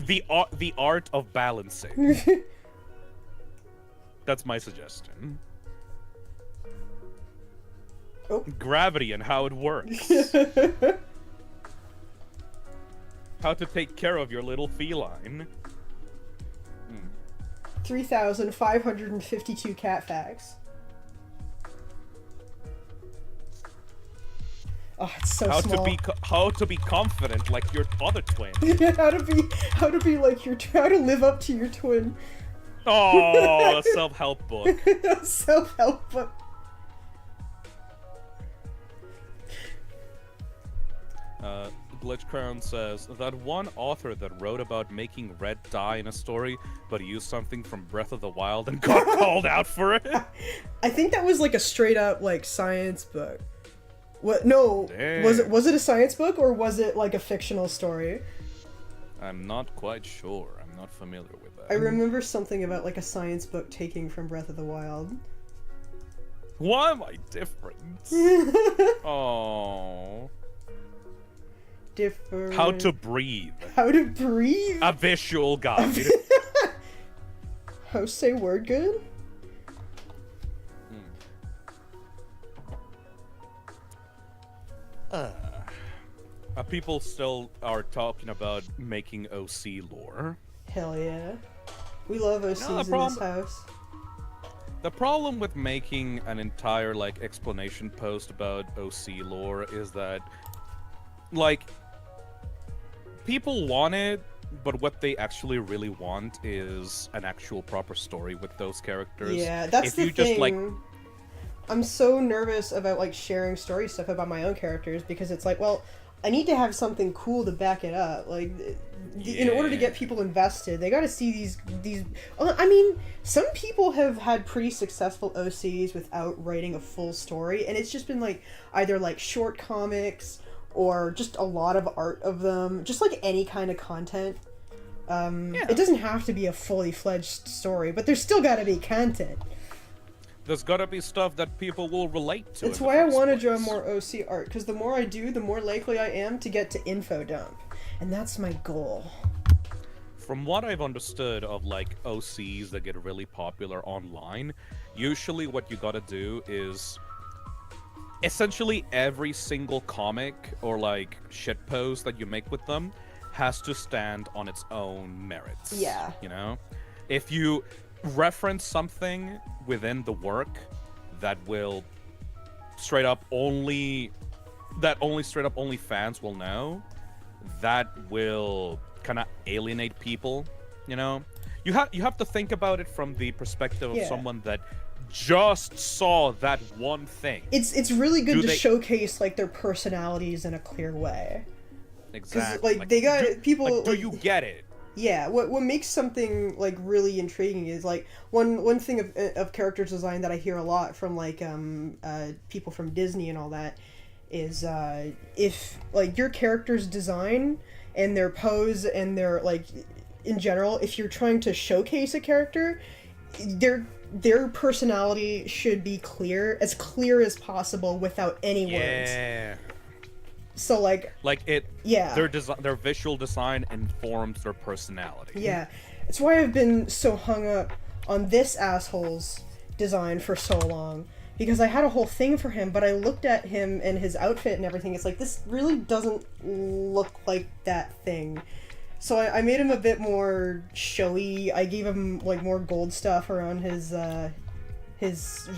The art of balancing. That's my suggestion. Oh. Gravity and how it works. How to take care of your little feline. 3,552 cat facts. Oh, it's so small. How to be confident like your other twin. how to be like how to live up to your twin. Oh, a self-help book. Self-help book. Glitch Crown says that one author that wrote about making red dye in a story, but used something from Breath of the Wild and got called out for it. I think that was like a straight up like science book. What? No, Dang. was it a science book or was it like a fictional story? I'm not quite sure. I'm not familiar with that. I remember something about like a science book taking from Breath of the Wild. Why am I different? Oh. Different. How to breathe. How to breathe? A visual guide. How say word good? People still are talking about making OC lore. Hell yeah. We love OCs in this house. The problem with making an entire, like, explanation post about OC lore is that, like, people want it, but what they actually really want is an actual proper story with those characters. Yeah, that's if the you thing. just, like, I'm so nervous about, like, sharing story stuff about my own characters because it's like, well, I need to have something cool to back it up. Like, in order to get people invested, they gotta see these... I mean, some people have had pretty successful OCs without writing a full story, and it's just been, like, either, like, short comics or just a lot of art of them. Just, like, any kind of content. It doesn't have to be a fully fledged story, but there's still gotta be content. There's gotta be stuff that people will relate to. It's why I want to draw more OC art, because the more I do, the more likely I am to get to info dump. And that's my goal. From what I've understood of, like, OCs that get really popular online, usually what you gotta do is... essentially every single comic or, like, shitpost that you make with them has to stand on its own merits. Yeah. You know? If you reference something within the work that will straight up only fans will know, that will kind of alienate people, you know? You have to think about it from the perspective of someone that just saw that one thing. It's really good to showcase, like, their personalities in a clear way. Exactly. Like, they got people. Like, do you get it? Yeah, what makes something, like, really intriguing is, like, one thing of character design that I hear a lot from, like, people from Disney and all that is, if, like, your character's design and their pose and their, like, in general, if you're trying to showcase a character, their personality should be clear as possible without any words. So, like it, their visual design informs their personality. Yeah, it's why I've been so hung up on this asshole's design for so long, because I had a whole thing for him, but I looked at him and his outfit and everything. It's like, this really doesn't look like that thing. So I made him a bit more showy. I gave him, like, more gold stuff around his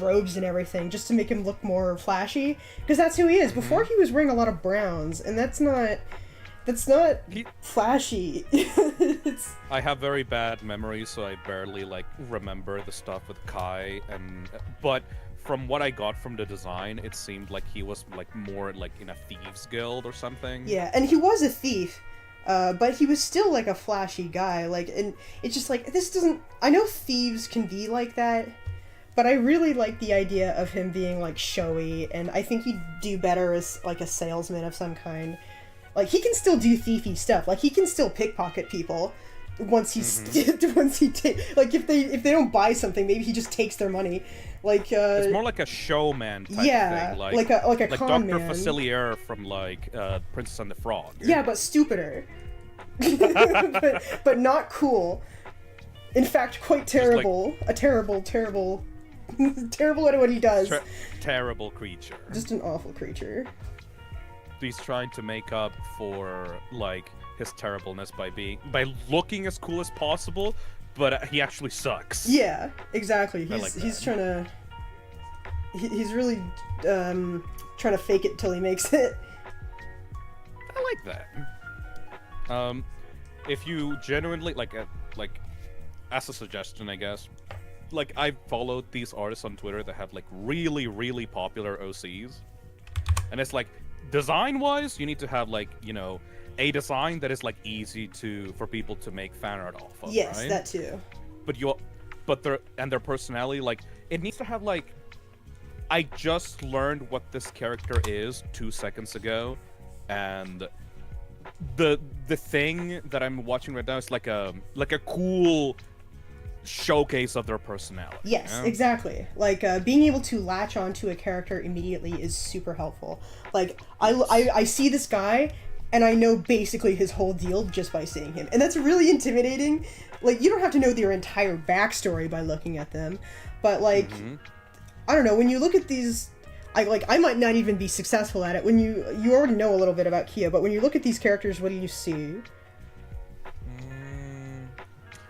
robes and everything, just to make him look more flashy, because that's who he is. Before, he was wearing a lot of browns, and that's not flashy. I have very bad memories, so I barely, like, remember the stuff with Kai, but from what I got from the design, it seemed like he was, like, more, like, in a thieves guild or something. Yeah, and he was a thief. But he was still, like, a flashy guy, like, and it's just like, this doesn't... I know thieves can be like that, but I really like the idea of him being, like, showy, and I think he'd do better as, like, a salesman of some kind. Like, he can still do thiefy stuff. Like, he can still pickpocket people once he's... like, if they don't buy something, maybe he just takes their money. Like, it's more like a showman type thing. Like a like con Dr. man. Facilier from, like, Princess and the Frog. Yeah, but stupider. but not cool. In fact, quite terrible. Like, a terrible Terrible at what he does. Terrible creature. Just an awful creature. He's trying to make up for, like, his terribleness by looking as cool as possible, but he actually sucks. Yeah, exactly. He's trying to... He's really trying to fake it till he makes it. I like that. If you genuinely, like, as a suggestion, I guess, like, I've followed these artists on Twitter that have, like, really, really popular OCs. And it's like, design-wise, you need to have, like, you know, a design that is, like, easy for people to make fan art off of, yes, right? that too. But their personality, like, it needs to have, like, I just learned what this character is 2 seconds ago, and the thing that I'm watching right now is like a cool showcase of their personality. Yes, you know? Exactly. Like, being able to latch onto a character immediately is super helpful. Like, I see this guy, and I know basically his whole deal just by seeing him. And that's really intimidating. Like, you don't have to know their entire backstory by looking at them. But, like, I don't know, when you look at these... I might not even be successful at it. When you already know a little bit about Kia, but when you look at these characters, what do you see?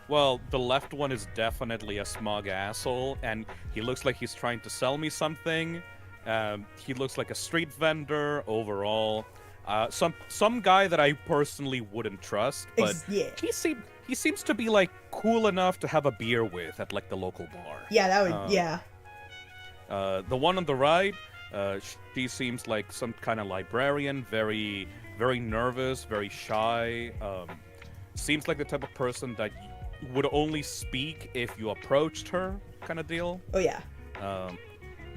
Well, the left one is definitely a smug asshole, and he looks like he's trying to sell me something. He looks like a street vendor overall. Some guy that I personally wouldn't trust, but Yeah. he seems to be, like, cool enough to have a beer with at, like, the local bar. Yeah, that would... yeah. The one on the right, she seems like some kind of librarian, very, very nervous, very shy. Seems like the type of person that would only speak if you approached her, kind of deal. Oh, yeah.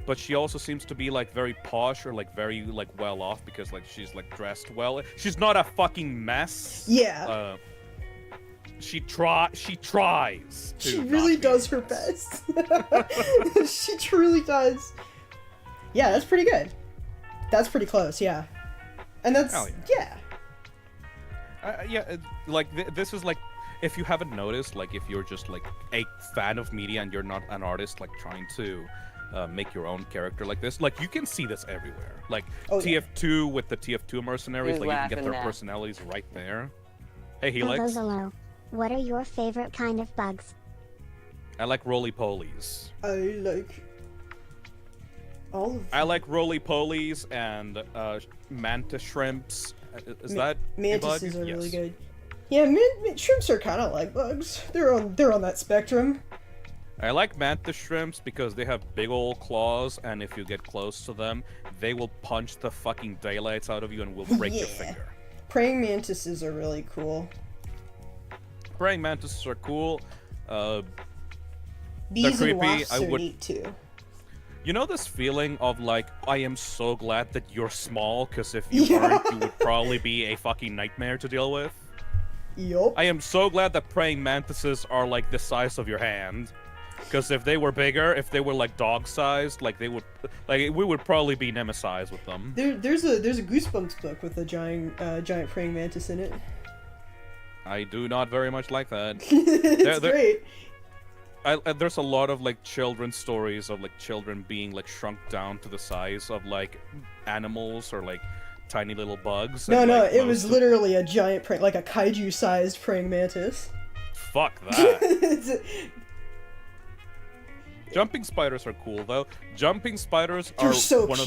But she also seems to be, like, very posh or, like, very, like, well off because, like, she's, like, dressed well. She's not a fucking mess. Yeah. She tries to She really not be does a her mess. best. She truly does. Yeah, that's pretty good. That's pretty close, yeah. And that's... Hell yeah. This is, like, if you haven't noticed, like, if you're just, like, a fan of media and you're not an artist, like, trying to make your own character like this, like, you can see this everywhere. Like, TF2 with the TF2 mercenaries, like, you can get their personalities right there. Hey, Helix. Hello. What are your favorite kind of bugs? I like roly-polies. I like... all of... I like roly-polies and mantis shrimps. Is that mantises a bug? are really good. Yeah, shrimps are kind of like bugs. They're on that spectrum. I like mantis shrimps because they have big old claws, and if you get close to them, they will punch the fucking daylights out of you and will break your finger. Praying mantises are really cool. Praying mantises are cool. Bees they're and creepy. wasps are neat too. You know this feeling of, like, I am so glad that you're small, because if you weren't, you would probably be a fucking nightmare to deal with? Yup. I am so glad that praying mantises are, like, the size of your hand. Because if they were bigger, if they were, like, dog-sized, like, they would... Like, we would probably be nemesis with them. There's a Goosebumps book with a giant praying mantis in it. I do not very much like that. It's great. There's a lot of, like, children's stories of, like, children being, like, shrunk down to the size of, like, animals or, like, tiny little bugs. No, and, like, it was literally a giant like a kaiju-sized praying mantis. Fuck that. Jumping spiders are cool, though. Jumping spiders are one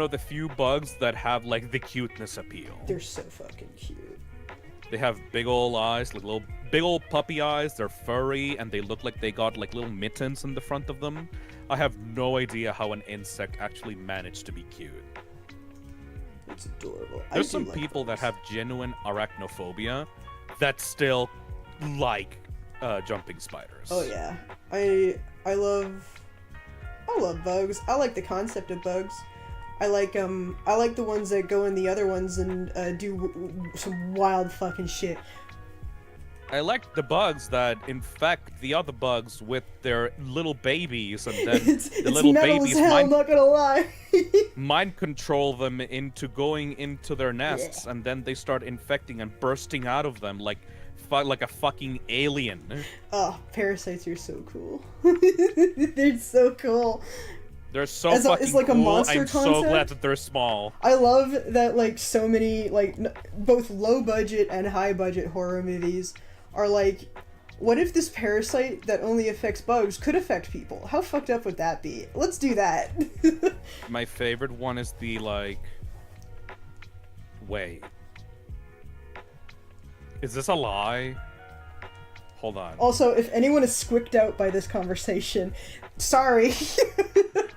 of the few bugs that have, like, the cuteness appeal. They're so fucking cute. They have big old eyes, like big old puppy eyes. They're furry, and they look like they got, like, little mittens in the front of them. I have no idea how an insect actually managed to be cute. It's adorable. There's some people that have genuine arachnophobia that still like jumping spiders. Oh yeah, I love bugs. I like the concept of bugs. I like the ones that go in the other ones and do some wild fucking shit. I like the bugs that infect the other bugs with their little babies, and then the little babies I'm not gonna lie. mind control them into going into their nests, and then they start infecting and bursting out of them like like a fucking alien. Oh, parasites are so cool. They're so cool. They're so fucking it's like cool. A monster I'm concept. so glad that they're small. I love that, like, so many, like, both low budget and high budget horror movies are like, what if this parasite that only affects bugs could affect people? How fucked up would that be? Let's do that. My favorite one is the, like... Wait. Is this a lie? Hold on. Also, if anyone is squicked out by this conversation, sorry.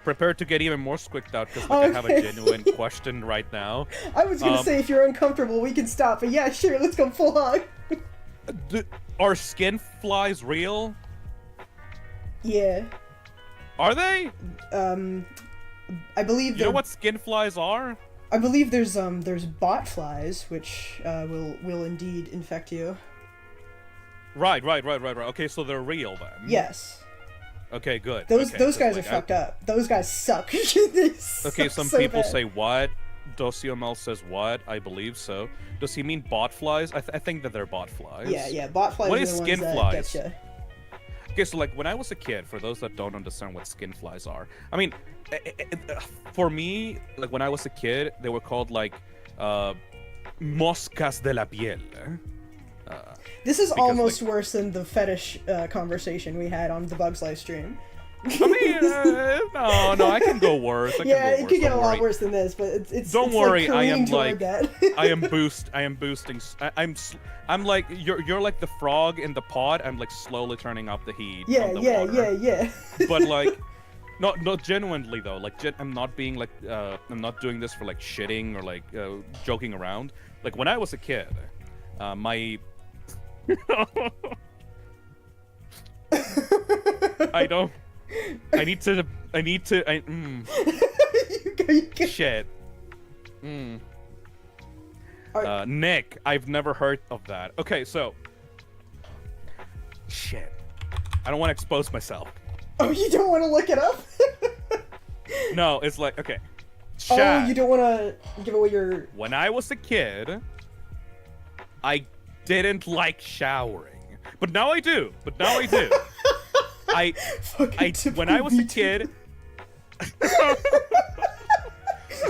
Prepare to get even more squicked out, because like, I have a genuine question right now. I was gonna say, if you're uncomfortable, we can stop, but yeah, sure, let's go full on. Are skin flies real? Yeah. Are they? I believe you know what skin flies are? I believe there's bot flies, which will indeed infect you. Right. Okay, so they're real then. Yes. Okay, good. Those okay, guys are fucked up. Those guys suck. Okay, some so people bad. say what? Dosiomel says what? I believe so. Does he mean bot flies? I think that they're bot flies. Yeah, bot flies What are is the skin ones flies? that get Okay, so like when I was a kid, for those that don't understand what skin flies are, I mean, for me, like when I was a kid, they were called like moscas de la piel. This is because, almost like, worse than the fetish conversation we had on the Bugs live stream. I mean, no, I can go worse. It could get a lot worse than this, but it's Don't it's worry, like I am toward that. I am boosting. I'm like you're like the frog in the pod. I'm like slowly turning up the heat. On the water. But like, not genuinely though. Like, I'm not being like I'm not doing this for like shitting or like joking around. Like when I was a kid, my I need to. Shit. Nick, I've never heard of that. Okay, so. Shit. I don't want to expose myself. Oh, you don't want to look it up? No, it's like, okay. Oh, you don't want to give away your... When I was a kid, I didn't like showering. But now I do. When I was a kid...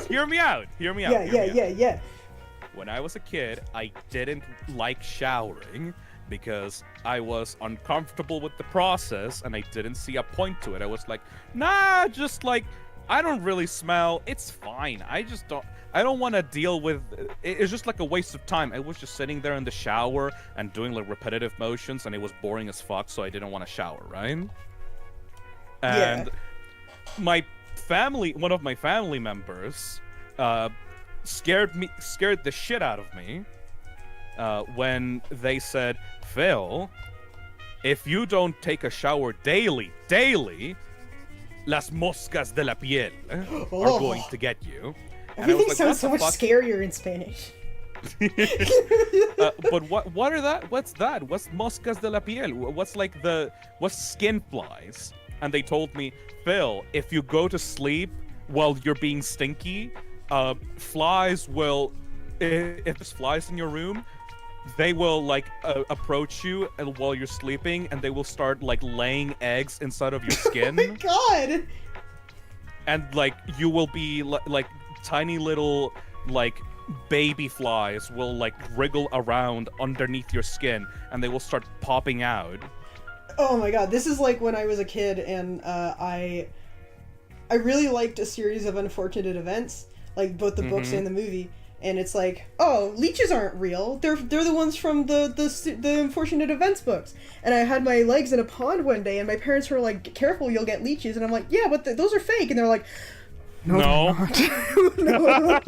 Hear me out. Yeah. When I was a kid, I didn't like showering because I was uncomfortable with the process and I didn't see a point to it. I was like, nah, just like, I don't really smell. It's fine. I don't want to deal with it. It's just like a waste of time. I was just sitting there in the shower and doing like repetitive motions and it was boring as fuck, so I didn't want to shower, right? And one of my family members scared the shit out of me when they said, Phil, if you don't take a shower daily, las moscas de la piel are going to get you. Everything like, sounds so much scarier in Spanish. But what are that? What's that? What's moscas de la piel? What's skin flies? And they told me, Phil, if you go to sleep while you're being stinky, flies will, if there's flies in your room, they will like approach you while you're sleeping, and they will start like laying eggs inside of your skin. Oh my god! And like you will be like tiny little like baby flies will like wriggle around underneath your skin, and they will start popping out. Oh my god, this is like when I was a kid, and I really liked a series of unfortunate events, like both the books and the movie. And it's like, oh, leeches aren't real. They're the ones from the unfortunate events books. And I had my legs in a pond one day, and my parents were like, "Careful, you'll get leeches." And I'm like, "Yeah, but those are fake." And they're like, "No." No.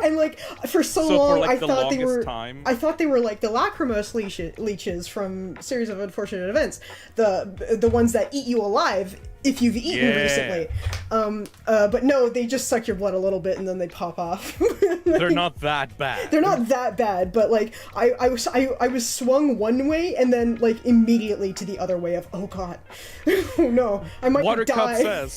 And like for so long, for, like, I thought they were. Time... I thought they were like the lacrimose leeches from series of unfortunate events, the ones that eat you alive if you've eaten recently. But no, they just suck your blood a little bit and then they pop off. They're not that bad. They're not that bad, but like I was swung one way and then like immediately to the other way of, oh god, oh no, I might die.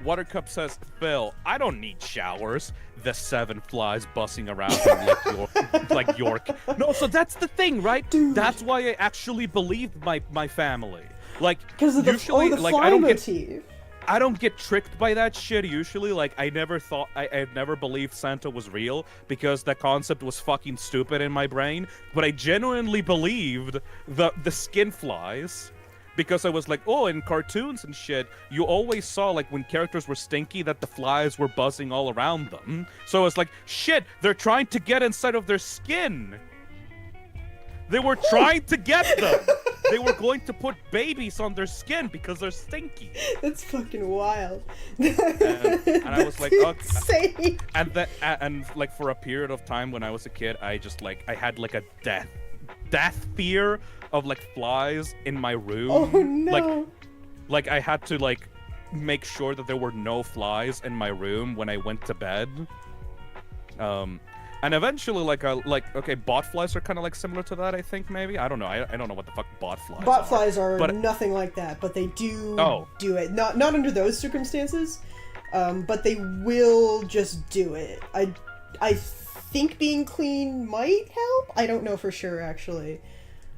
Watercup says, Phil, I don't need showers. The 7 flies buzzing around him like York. No, so that's the thing, right? Dude. That's why I actually believed my family. Like, Because of the fly motif. I don't get tricked by that shit usually. Like, I never believed Santa was real because that concept was fucking stupid in my brain. But I genuinely believed the skin flies because I was like, oh, in cartoons and shit, you always saw, like, when characters were stinky that the flies were buzzing all around them. So I was like, shit, they're trying to get inside of their skin. They were trying to get them. They were going to put babies on their skin because they're stinky. That's fucking wild. And I was like, insane. And like for a period of time when I was a kid, I had like a death fear of like flies in my room. Oh no. Like I had to like make sure that there were no flies in my room when I went to bed. And eventually, okay, bot flies are kind of like similar to that, I think, maybe? I don't know. I don't know what the fuck bot flies are. Bot flies are nothing like that, but they do do it. Not under those circumstances, but they will just do it. I think being clean might help? I don't know for sure, actually.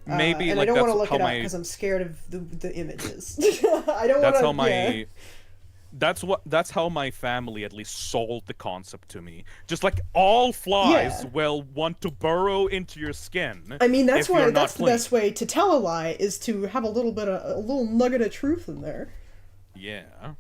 Maybe, and like, I don't want to that's look it how up because I'm scared of the images. I don't want to... That's how my family at least sold the concept to me. Just like all flies will want to burrow into your skin. I mean, that's the best way to tell a lie is to have a little nugget of truth in there. Yeah.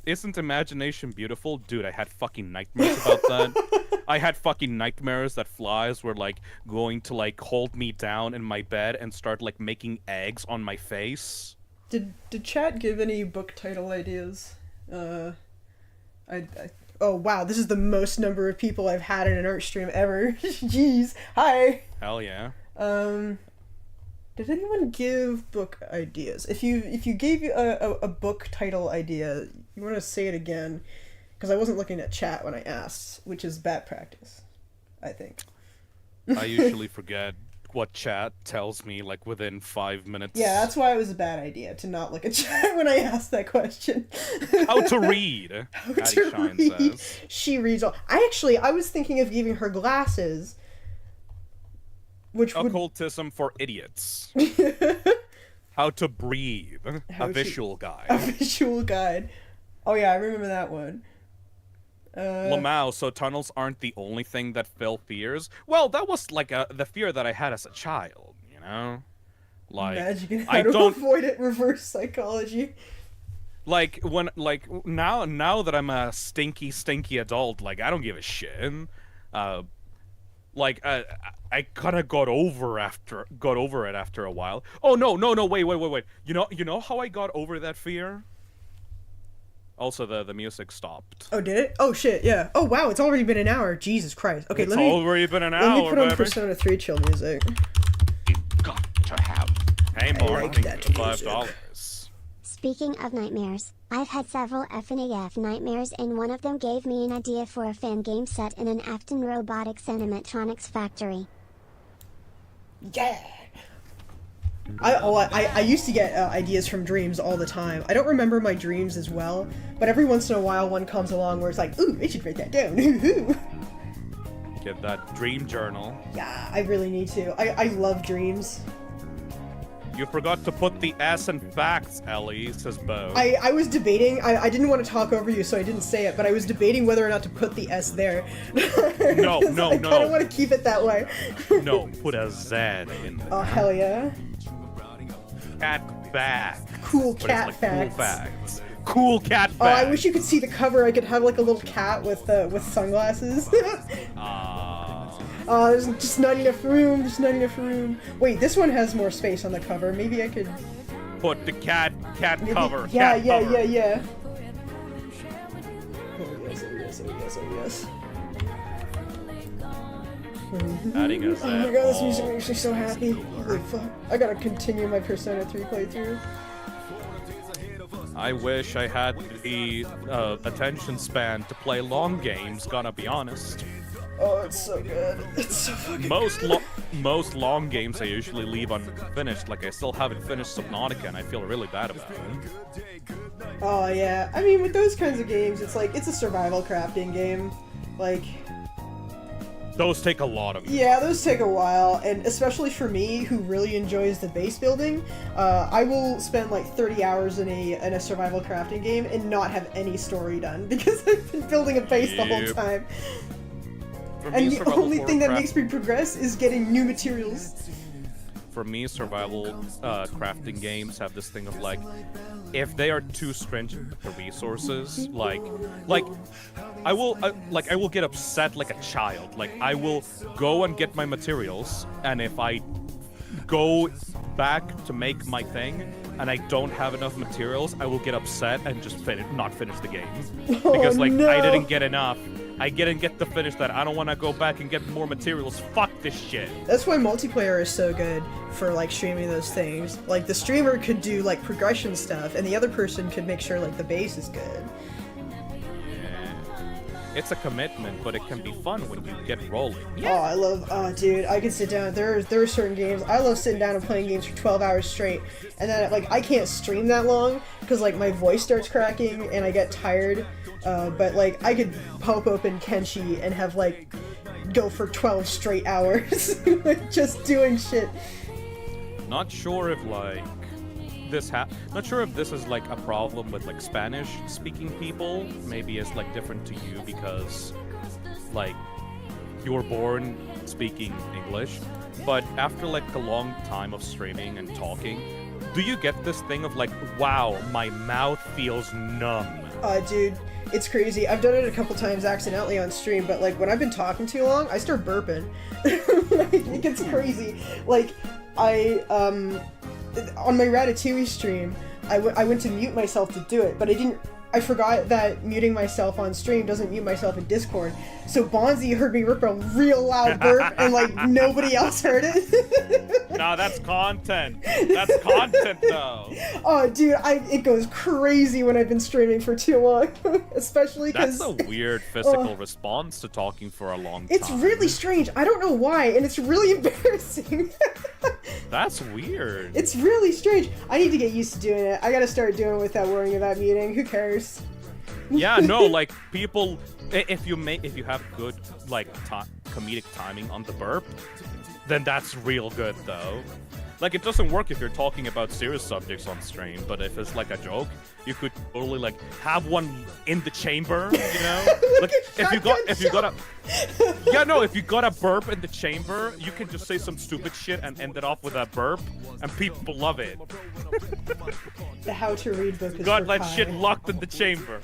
Isn't imagination beautiful? Dude, I had fucking nightmares about that. I had fucking nightmares that flies were like going to like hold me down in my bed and start like making eggs on my face. Did chat give any book title ideas? Oh wow, this is the most number of people I've had in an art stream ever. Jeez, hi. Hell yeah. Did anyone give book ideas? If you gave a book title idea, you want to say it again, because I wasn't looking at chat when I asked, which is bad practice, I think. I usually forget what chat tells me like within 5 minutes. Yeah, that's why it was a bad idea to not look at chat when I asked that question. How to read. How to read. Says. She reads all. I was thinking of giving her glasses, which occultism for idiots. How to breathe. A visual guide. A visual guide. Oh yeah, I remember that one. Lamau, so tunnels aren't the only thing that Phil fears? Well, that was like the fear that I had as a child, you know? Like, magic and how to avoid it, reverse psychology. Like, now that I'm a stinky adult, like, I don't give a shit. Like, I kind of got over it after a while. Oh, no, wait. You know how I got over that fear? Also, the music stopped. Oh, did it? Oh, shit, yeah. Oh, wow, it's already been an hour. Jesus Christ. Okay, it's already been an hour, let me put on Persona 3 chill music. You've got to have. Hey, Mark, thank you for $5. Speaking of nightmares, I've had several FNAF nightmares, and one of them gave me an idea for a fan game set in an Afton robotics animatronics factory. Yeah! I used to get ideas from dreams all the time. I don't remember my dreams as well, but every once in a while one comes along where it's like, ooh, I should write that down. Get that dream journal. Yeah, I really need to. I love dreams. You forgot to put the S in facts, Ellie, says Bo. I was debating. I didn't want to talk over you, so I didn't say it, but I was debating whether or not to put the S there. No. I kind of want to keep it that way. No, put a Z in there. Oh, hell yeah. Cat facts. Cool cat like facts. Cool facts. Cool cat facts. Oh, I wish you could see the cover. I could have like a little cat with sunglasses. There's just not enough room. Wait, this one has more space on the cover. Maybe I could put the cat cover. Yeah. Oh yes. Adding us. Oh my god, this music makes me so happy. Holy fuck. I gotta continue my Persona 3 playthrough. I wish I had the attention span to play long games, gonna be honest. Oh, it's so good. It's so fucking Most long games I usually leave unfinished. Like I still haven't finished Subnautica, and I feel really bad about it. Oh yeah, I mean with those kinds of games, it's like it's a survival crafting game. Like those take a lot of. Yeah, those take a while, and especially for me, who really enjoys the base building, I will spend like 30 hours in a survival crafting game and not have any story done because I've been building a base the whole time. And the only thing that makes me progress is getting new materials. For me, survival crafting games have this thing of like, if they are too stringent with the resources, like I will get upset like a child. Like I will go and get my materials, and if I go back to make my thing and I don't have enough materials, I will get upset and just not finish the game because like no. I didn't get enough. I didn't get to finish that. I don't want to go back and get more materials. Fuck this shit. That's why multiplayer is so good for like streaming those things. Like the streamer could do like progression stuff, and the other person could make sure like the base is good. It's a commitment, but it can be fun when you get rolling. Yeah. Oh, dude, I can sit down. There are certain games. I love sitting down and playing games for 12 hours straight, and then like I can't stream that long because like my voice starts cracking and I get tired. But like I could pop open Kenshi and have like go for 12 straight hours just doing shit. Not sure if like not sure if this is like a problem with like Spanish speaking people. Maybe it's like different to you because like you were born speaking English, but after like a long time of streaming and talking, do you get this thing of like, wow, my mouth feels numb? Dude, it's crazy. I've done it a couple times accidentally on stream, but like when I've been talking too long, I start burping. Like, it gets crazy. Like on my Ratatouille stream, I went to mute myself to do it, but I forgot that muting myself on stream doesn't mute myself in Discord. So Bonzi heard me rip a real loud burp, and like nobody else heard it. Nah, that's content. That's content, though. Oh, dude, it goes crazy when I've been streaming for too long, especially because that's a weird physical response to talking for a long time. It's really strange. I don't know why, and it's really embarrassing. That's weird. It's really strange. I need to get used to doing it. I gotta start doing it without worrying about muting. Who cares? Yeah, no, like people, if you have good like comedic timing on the burp, then that's real good though. Like it doesn't work if you're talking about serious subjects on stream, but if it's like a joke, you could totally like have one in the chamber, you know? Like if you got a burp in the chamber, you can just say some stupid shit and end it off with a burp, and people love it. The How to Read book is got that shit locked in the chamber.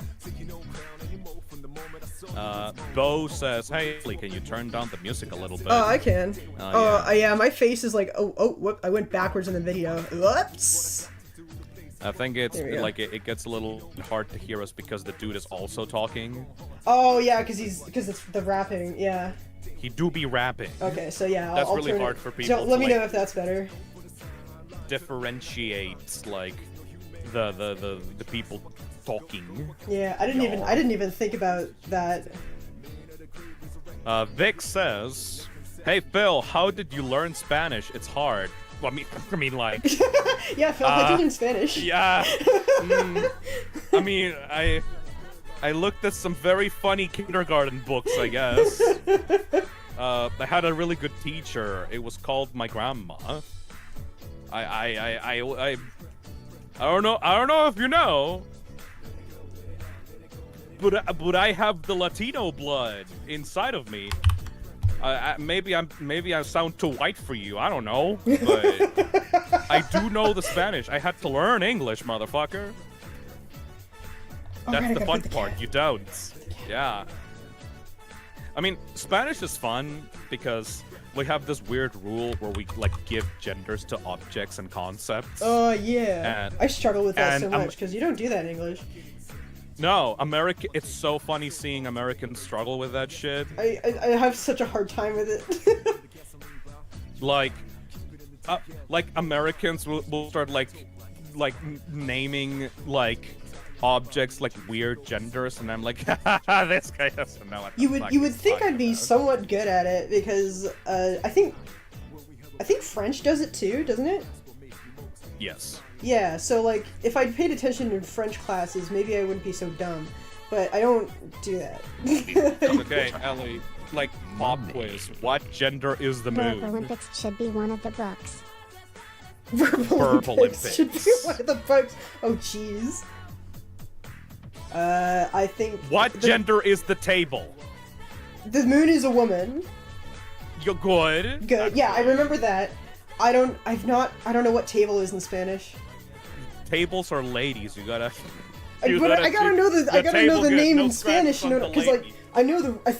Bo says, "Hey, can you turn down the music a little bit?" Oh, I can. Yeah, my face is like, whoop, I went backwards in the video. Whoops. I think it's like it gets a little hard to hear us because the dude is also talking. Oh yeah, because it's the rapping. Yeah. He do be rapping. Okay, so yeah, that's I'll really turn hard it. for people. So let me know if that's better. Differentiates like the people talking. Yeah, I didn't even think about that. Vic says, "Hey Phil, how did you learn Spanish? It's hard." Well, I mean, like. Yeah, Phil, I did in Spanish. Yeah. I mean, I looked at some very funny kindergarten books, I guess. I had a really good teacher. It was called my grandma. I don't know if you know, but I have the Latino blood inside of me. Maybe I sound too white for you. I don't know, but I do know the Spanish. I had to learn English, motherfucker. That's the fun part. You don't. Yeah. I mean, Spanish is fun because we have this weird rule where we like give genders to objects and concepts. Oh yeah. I struggle with that so much because you don't do that in English. No, it's so funny seeing Americans struggle with that shit. I have such a hard time with it. like Americans will start like naming like objects like weird genders, and I'm like, this guy doesn't know what the fuck You would he's think talking I'd be about. somewhat good at it because I think French does it too, doesn't it? Yes. Yeah, so like if I'd paid attention in French classes, maybe I wouldn't be so dumb. But I don't do that. Okay, Ellie, like pop quiz. What gender is the Verb moon? Olympics should be one of the books. Verb Olympics. should be one of the books. Oh jeez. I think What gender is the table? the moon is a woman. You're good. Good. Yeah, I remember that. I don't know what table is in Spanish. Tables are ladies. You gotta. I gotta know the name in Spanish, you know, because like lady. I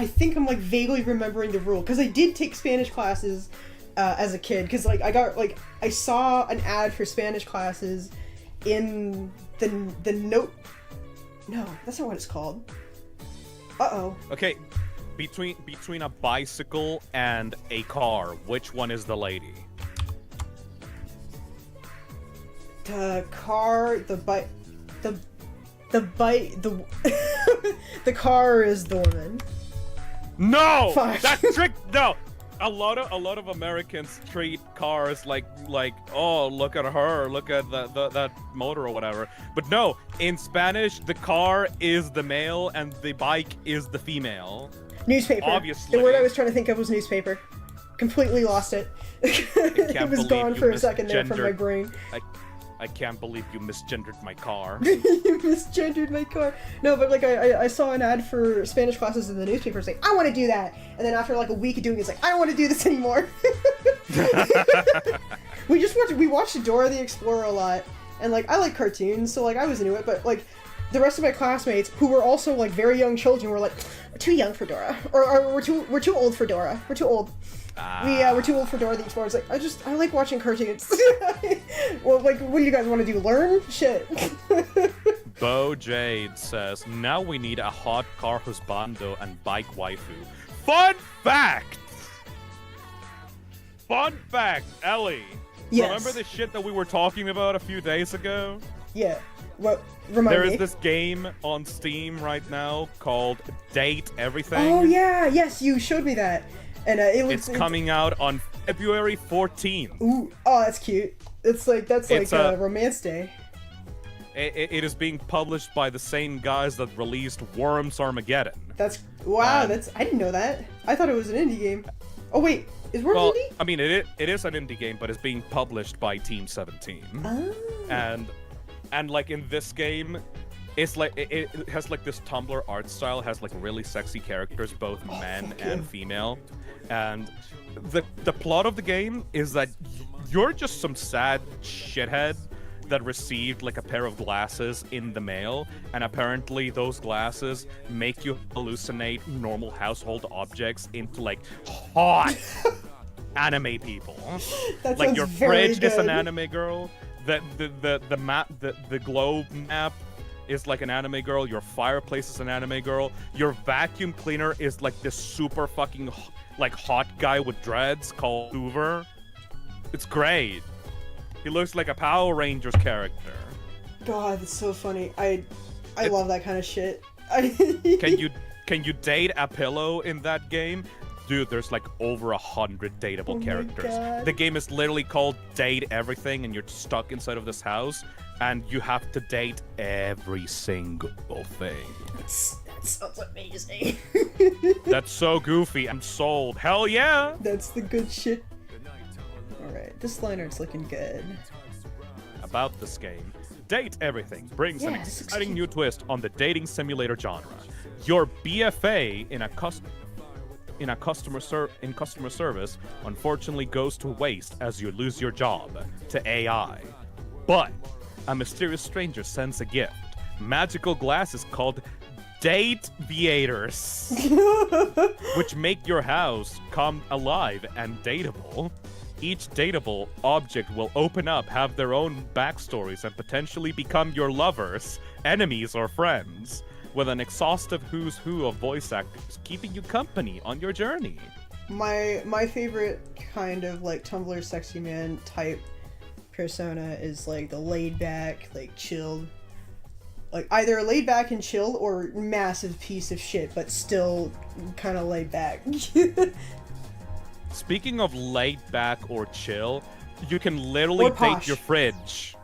think I'm like vaguely remembering the rule because I did take Spanish classes as a kid because like I saw an ad for Spanish classes in the note. No, that's not what it's called. Uh-oh. Okay, between a bicycle and a car, which one is the lady? The car, the car is the woman. No, Fuck. that's trick. No, a lot of Americans treat cars like oh, look at her, look at that motor or whatever. But no, in Spanish, the car is the male and the bike is the female. Newspaper. Obviously. The word I was trying to think of was newspaper. Completely lost it. It was believe gone you for a second there from my misgendered- brain. I can't believe you misgendered my car. You misgendered my car. No, but like I saw an ad for Spanish classes in the newspaper saying, I want to do that. And then after like a week of doing it, it's like, I don't want to do this anymore. We watched Dora the Explorer a lot. And like, I like cartoons, so like I was into it. But like, the rest of my classmates, who were also like very young children, were like, we're too young for Dora. Or we're too old for Dora. We're too old. We're too old for Dora the Explorer. It's like, I like watching cartoons. Well, like, what do you guys want to do? Learn? Shit. Bo Jade says, now we need a hot car husbando and bike waifu. Fun fact! Fun fact, Ellie. Yes. Remember the shit that we were talking about a few days ago? Yeah. What? Remind There me. is this game on Steam right now called Date Everything. Oh yeah, yes, you showed me that. And it looks It's coming out on February 14th. Ooh, oh, that's cute. That's like Romance Day. It is being published by the same guys that released Worms Armageddon. That's wow. And- I didn't know that. I thought it was an indie game. Oh wait, is Worms indie? I mean, it is an indie game, but it's being published by Team 17. Oh. And like in this game, it's like it has like this Tumblr art style, has like really sexy characters, both men and female. And the plot of the game is that you're just some sad shithead that received like a pair of glasses in the mail, and apparently those glasses make you hallucinate normal household objects into like hot anime people. That Like sounds your very fridge is an good. anime girl. The map, the globe map is like an anime girl. Your fireplace is an anime girl. Your vacuum cleaner is like this super fucking like hot guy with dreads called Hoover. It's great. He looks like a Power Rangers character. God, that's so funny. I It- love that kind of shit. Can you date a pillow in that game? Dude, there's like over 100 dateable Oh my characters. God. The game is literally called Date Everything, and you're stuck inside of this house, and you have to date every single thing. That sounds amazing. That's so goofy. I'm sold. Hell yeah! That's the good shit. Alright, this line art's looking good. About this game, Date Everything brings an Yeah, this looks exciting cute. new twist on the dating simulator genre. Your BFA in customer service unfortunately goes to waste as you lose your job to AI. But a mysterious stranger sends a gift. Magical glasses called Date Viators, which make your house come alive and dateable. Each dateable object will open up, have their own backstories, and potentially become your lovers, enemies, or friends, with an exhaustive who's who of voice actors keeping you company on your journey. My favorite kind of like Tumblr sexy man type persona is like the laid back, like chilled Like, either laid back and chill, or massive piece of shit, but still kind of laid back. Speaking of laid back or chill, you can literally take your fridge.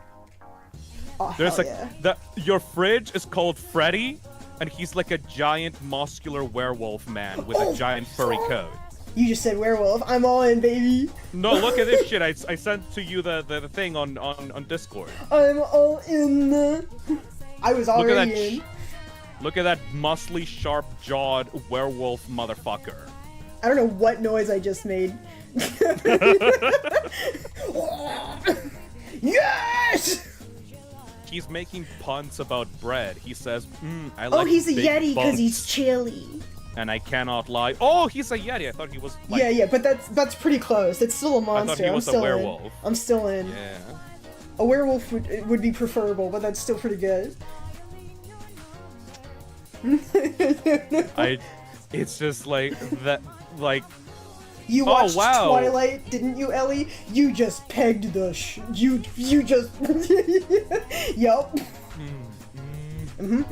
Oh, There's hell like yeah. your fridge is called Freddy, and he's like a giant muscular werewolf man with a giant furry coat. You just said werewolf. I'm all in, baby. No, look at this shit. I sent to you the thing on Discord. I'm all in. I was already in. Look at that muscly, sharp-jawed werewolf motherfucker. I don't know what noise I just made. Yes! He's making puns about bread. He says, I like Oh, he's a big Yeti because butts, he's chilly. and I cannot lie. Oh, he's a Yeti. I thought he was like... Yeah, but that's pretty close. It's still a monster. I thought he was a werewolf. I'm still in. Yeah. A werewolf would be preferable, but that's still pretty good. It's just like that, like... You watched wow. Twilight, didn't you, Ellie? You just pegged the you just... Yup. And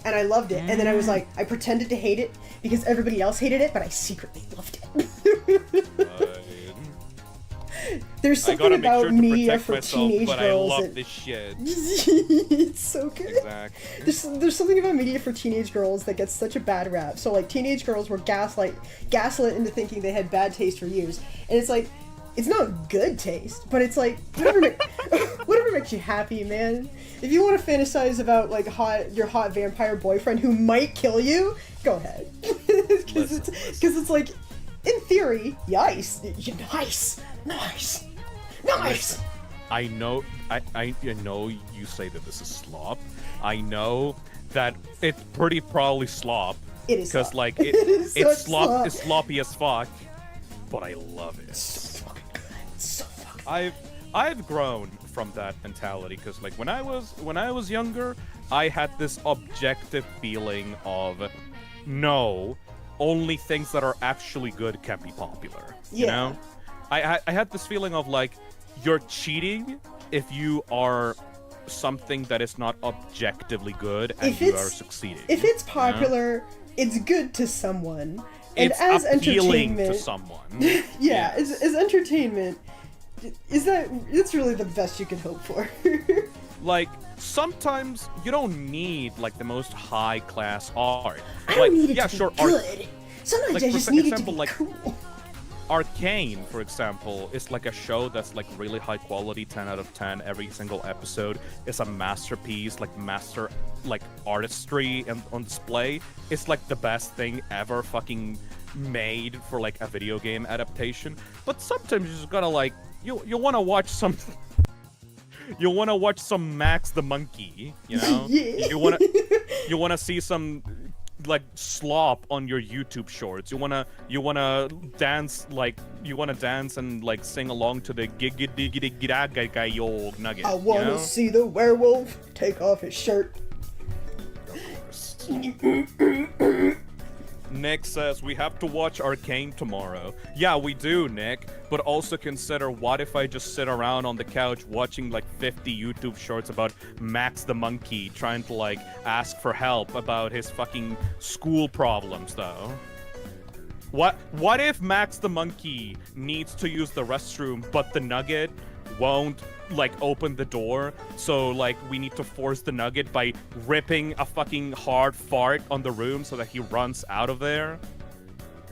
I loved it. And then I was like, I pretended to hate it because everybody else hated it, but I secretly loved it. There's something about media for teenage but girls. I love this shit. It's so good. Exactly. There's something about media for teenage girls that gets such a bad rap. So like teenage girls were gaslit into thinking they had bad taste for years, and it's like, it's not good taste, but it's like whatever makes you happy, man. If you want to fantasize about like your hot vampire boyfriend who might kill you, go ahead. Because it's like, in theory, nice. Nice. I know you say that this is slop. I know that it's pretty probably slop. It is because slop. like It's slop. It's sloppy as fuck, but I love it. It's so fucking good. It's so fucking good. I've grown from that mentality because like when I was younger, I had this objective feeling of no, only things that are actually good can be popular. You know? I had this feeling of like, you're cheating if you are something that is not objectively good and you are succeeding. If it's popular, it's good to someone. And it's as appealing entertainment to someone. yeah, as entertainment, it's really the best you can hope for. Like, sometimes you don't need like the most high class art. I don't need it yeah, to sure, be good. Sometimes like, I just for need example, it to be like, cool. Arcane, for example, is like a show that's like really high quality, 10 out of 10. Every single episode is a masterpiece, like master like artistry and on display. It's like the best thing ever fucking made for like a video game adaptation. But sometimes you just gotta like you want to watch some you want to watch some Max the Monkey, you know? Yeah. You want to see some like slop on your YouTube shorts. You wanna dance and like sing along to the nugget. I wanna see the werewolf take off his shirt. Nick says we have to watch Arcane tomorrow. Yeah, we do, Nick. But also consider, what if I just sit around on the couch watching like 50 YouTube shorts about Max the Monkey trying to like ask for help about his fucking school problems, though? What if Max the Monkey needs to use the restroom, but the Nugget won't like open the door, so like we need to force the Nugget by ripping a fucking hard fart on the room so that he runs out of there,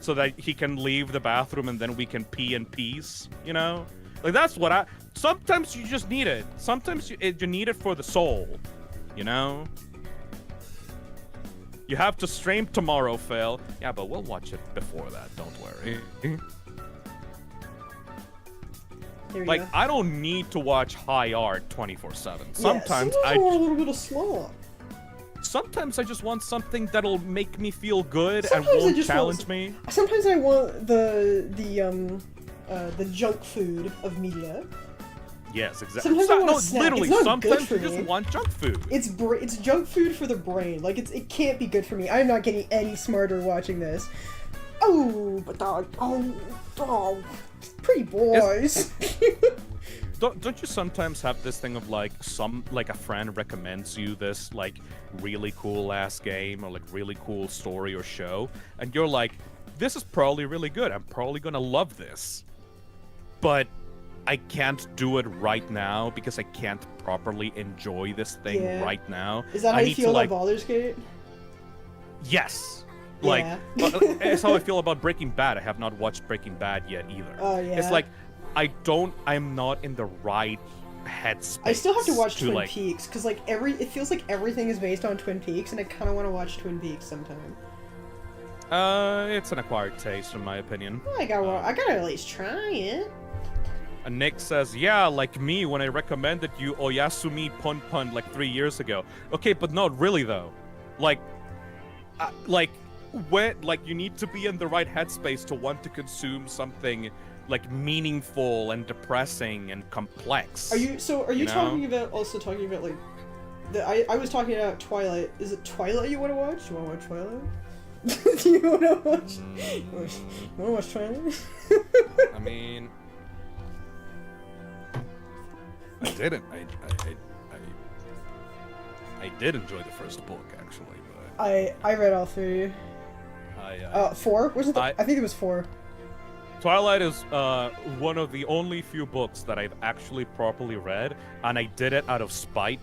so that he can leave the bathroom and then we can pee in peace, you know? Like, that's what sometimes you just need it. Sometimes you need it for the soul, you know? You have to stream tomorrow, Phil. Yeah, but we'll watch it before that, don't worry. Like, I don't need to watch high art 24/7. Sometimes I want a little bit of slop. Sometimes I just want something that'll make me feel good and won't challenge me. Sometimes I want the junk food of media. Yes, exactly. Sometimes I want a snack. Literally, it's not sometimes good for you just me. want junk food. It's junk food for the brain. Like, it can't be good for me. I'm not getting any smarter watching this. Oh, but pretty boys. don't you sometimes have this thing of like a friend recommends you this like really cool ass game or like really cool story or show, and you're like, this is probably really good. I'm probably gonna love this, but I can't do it right now because I can't properly enjoy this thing right now. Is that how you feel about Baldur's Gate? Yes. Like, it's how I feel about Breaking Bad. I have not watched Breaking Bad yet either. Oh, yeah. It's like, I'm not in the right headspace. I still have to watch Twin Peaks, because like it feels like everything is based on Twin Peaks, and I kind of want to watch Twin Peaks sometime. It's an acquired taste, in my opinion. Well, I gotta at least try it. And Nick says, yeah, like me when I recommended you Oyasumi Pun Pun like 3 years ago. Okay, but not really though. Like you need to be in the right headspace to want to consume something like meaningful and depressing and complex. Are you talking about like I was talking about Twilight. Is it Twilight you want to watch? Do you want to watch Twilight? Do you want to watch? You want to watch Twilight? I mean, I didn't. I did enjoy the first book actually, but I read all three. 4? Wasn't I think it was 4. Twilight is one of the only few books that I've actually properly read, and I did it out of spite.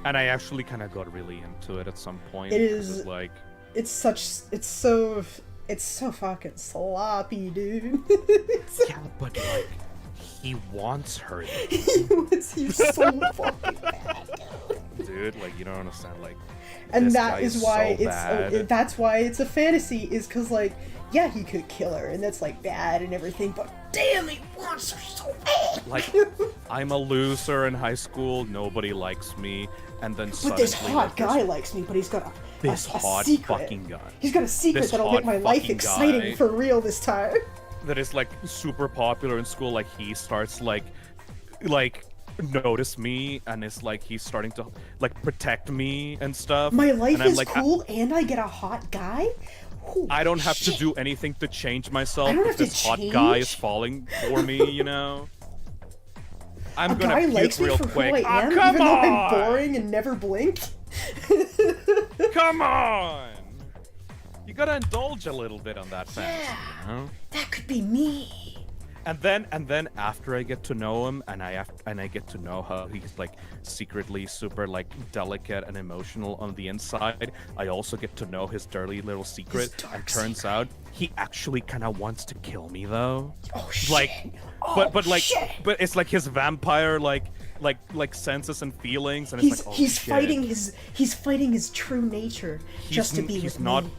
And I actually kind of got really into it at some point. It is like, it's so fucking sloppy, dude. Yeah, but like, he wants her. He's so fucking bad, dude. Like, you don't understand, like. And that is why that's why it's a fantasy, is because like, yeah, he could kill her and that's like bad and everything, but damn, he wants her so bad. Like, I'm a loser in high school, nobody likes me, and then but this hot guy likes me, but he's got a secret. Fucking guy. He's got a secret that'll make my life exciting for real this time. That is like super popular in school. Like, he starts like notice me, and it's like he's starting to like protect me and stuff. My life is like, cool, and I get a hot guy. Holy I don't have to do anything to change myself if this hot guy is falling for me, you know. I'm gonna puke real quick. Who I am, even though I'm boring and never blink. Come on! You gotta indulge a little bit on that fantasy, you know? That could be me. And then after I get to know him, and I get to know how he's like secretly super like delicate and emotional on the inside, I also get to know his dirty little secret. And turns out he actually kind of wants to kill me though. Oh shit! Like, but it's like his vampire like senses and feelings, and it's he's fighting his true nature just to be with me.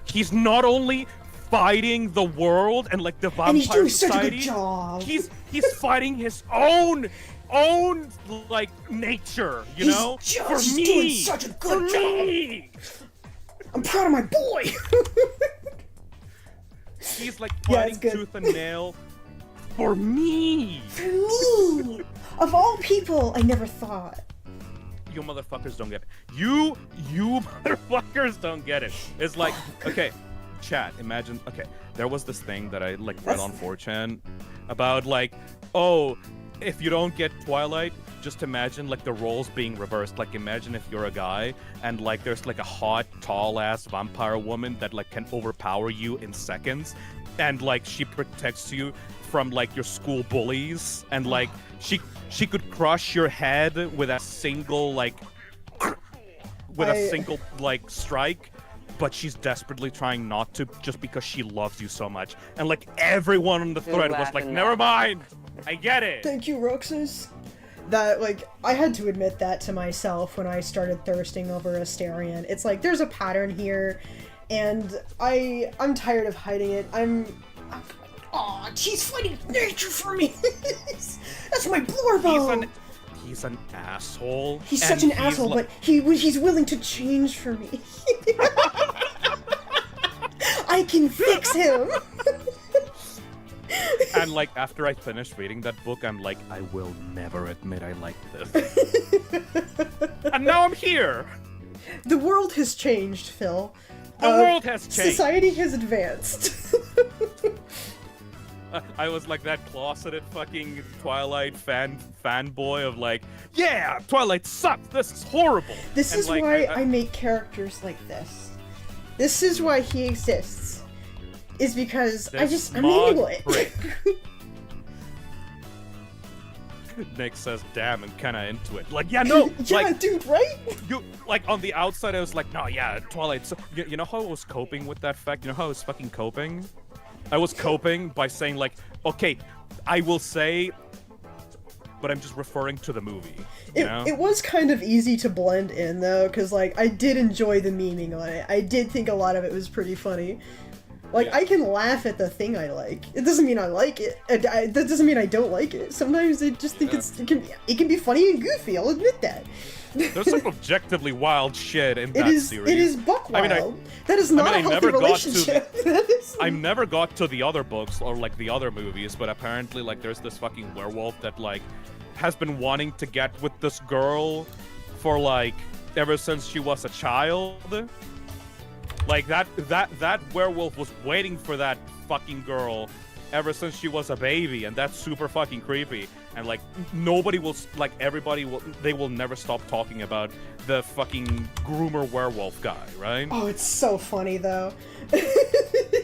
He's not only fighting the world and like the vampire society. And he's doing society. Such a good job. He's fighting his own like nature, you know? He's doing such a good job. I'm proud of my boy. He's like fighting tooth and nail for me. For me. Of all people, I never thought. You motherfuckers don't get it. You motherfuckers don't get it. It's like, okay, chat, imagine, okay, there was this thing that I like read on 4chan about like, oh, if you don't get Twilight, just imagine like the roles being reversed. Like, imagine if you're a guy and like there's like a hot, tall ass vampire woman that like can overpower you in seconds, and like she protects you from like your school bullies, and like she could crush your head with a single like strike, but she's desperately trying not to, just because she loves you so much. And like everyone on the thread was like, never mind, I get it. Thank you, Roxas. That, like, I had to admit that to myself when I started thirsting over Asterion. It's like, there's a pattern here, and I'm tired of hiding it. Aw, she's fighting nature for me. That's my Blorbo. He's an asshole. He's such an asshole, but he's willing to change for me. I can fix him. And like after I finished reading that book, I'm like, I will never admit I like this. And now I'm here. The world has changed, Phil. The world has changed. Society has advanced. I was like that closeted fucking Twilight fanboy of like, yeah, Twilight sucks. This is horrible. This And, is like, why I make characters like this. This is why he exists. Is because I'm into it. Nick says, "Damn, I'm kind of into it." Like, yeah, no, yeah, like, dude, right? you like on the outside, I was like, no, yeah, Twilight. So, you know how I was coping with that fact? You know how I was fucking coping? I was coping by saying like, okay, I will say, but I'm just referring to the movie. You know? It was kind of easy to blend in though, because like I did enjoy the memeing on it. I did think a lot of it was pretty funny. Like, Yeah. I can laugh at the thing I like. It doesn't mean I like it. That doesn't mean I don't like it. Sometimes I just think it can be funny and goofy. I'll admit that. There's some objectively wild shit in that series. It is buck wild. I mean, that is not a healthy never got to relationship. That is... I never got to the other books or like the other movies, but apparently like there's this fucking werewolf that like has been wanting to get with this girl for like ever since she was a child. Like that werewolf was waiting for that fucking girl ever since she was a baby, and that's super fucking creepy. And like nobody will, like everybody will, they will never stop talking about the fucking groomer werewolf guy, right? Oh, it's so funny though.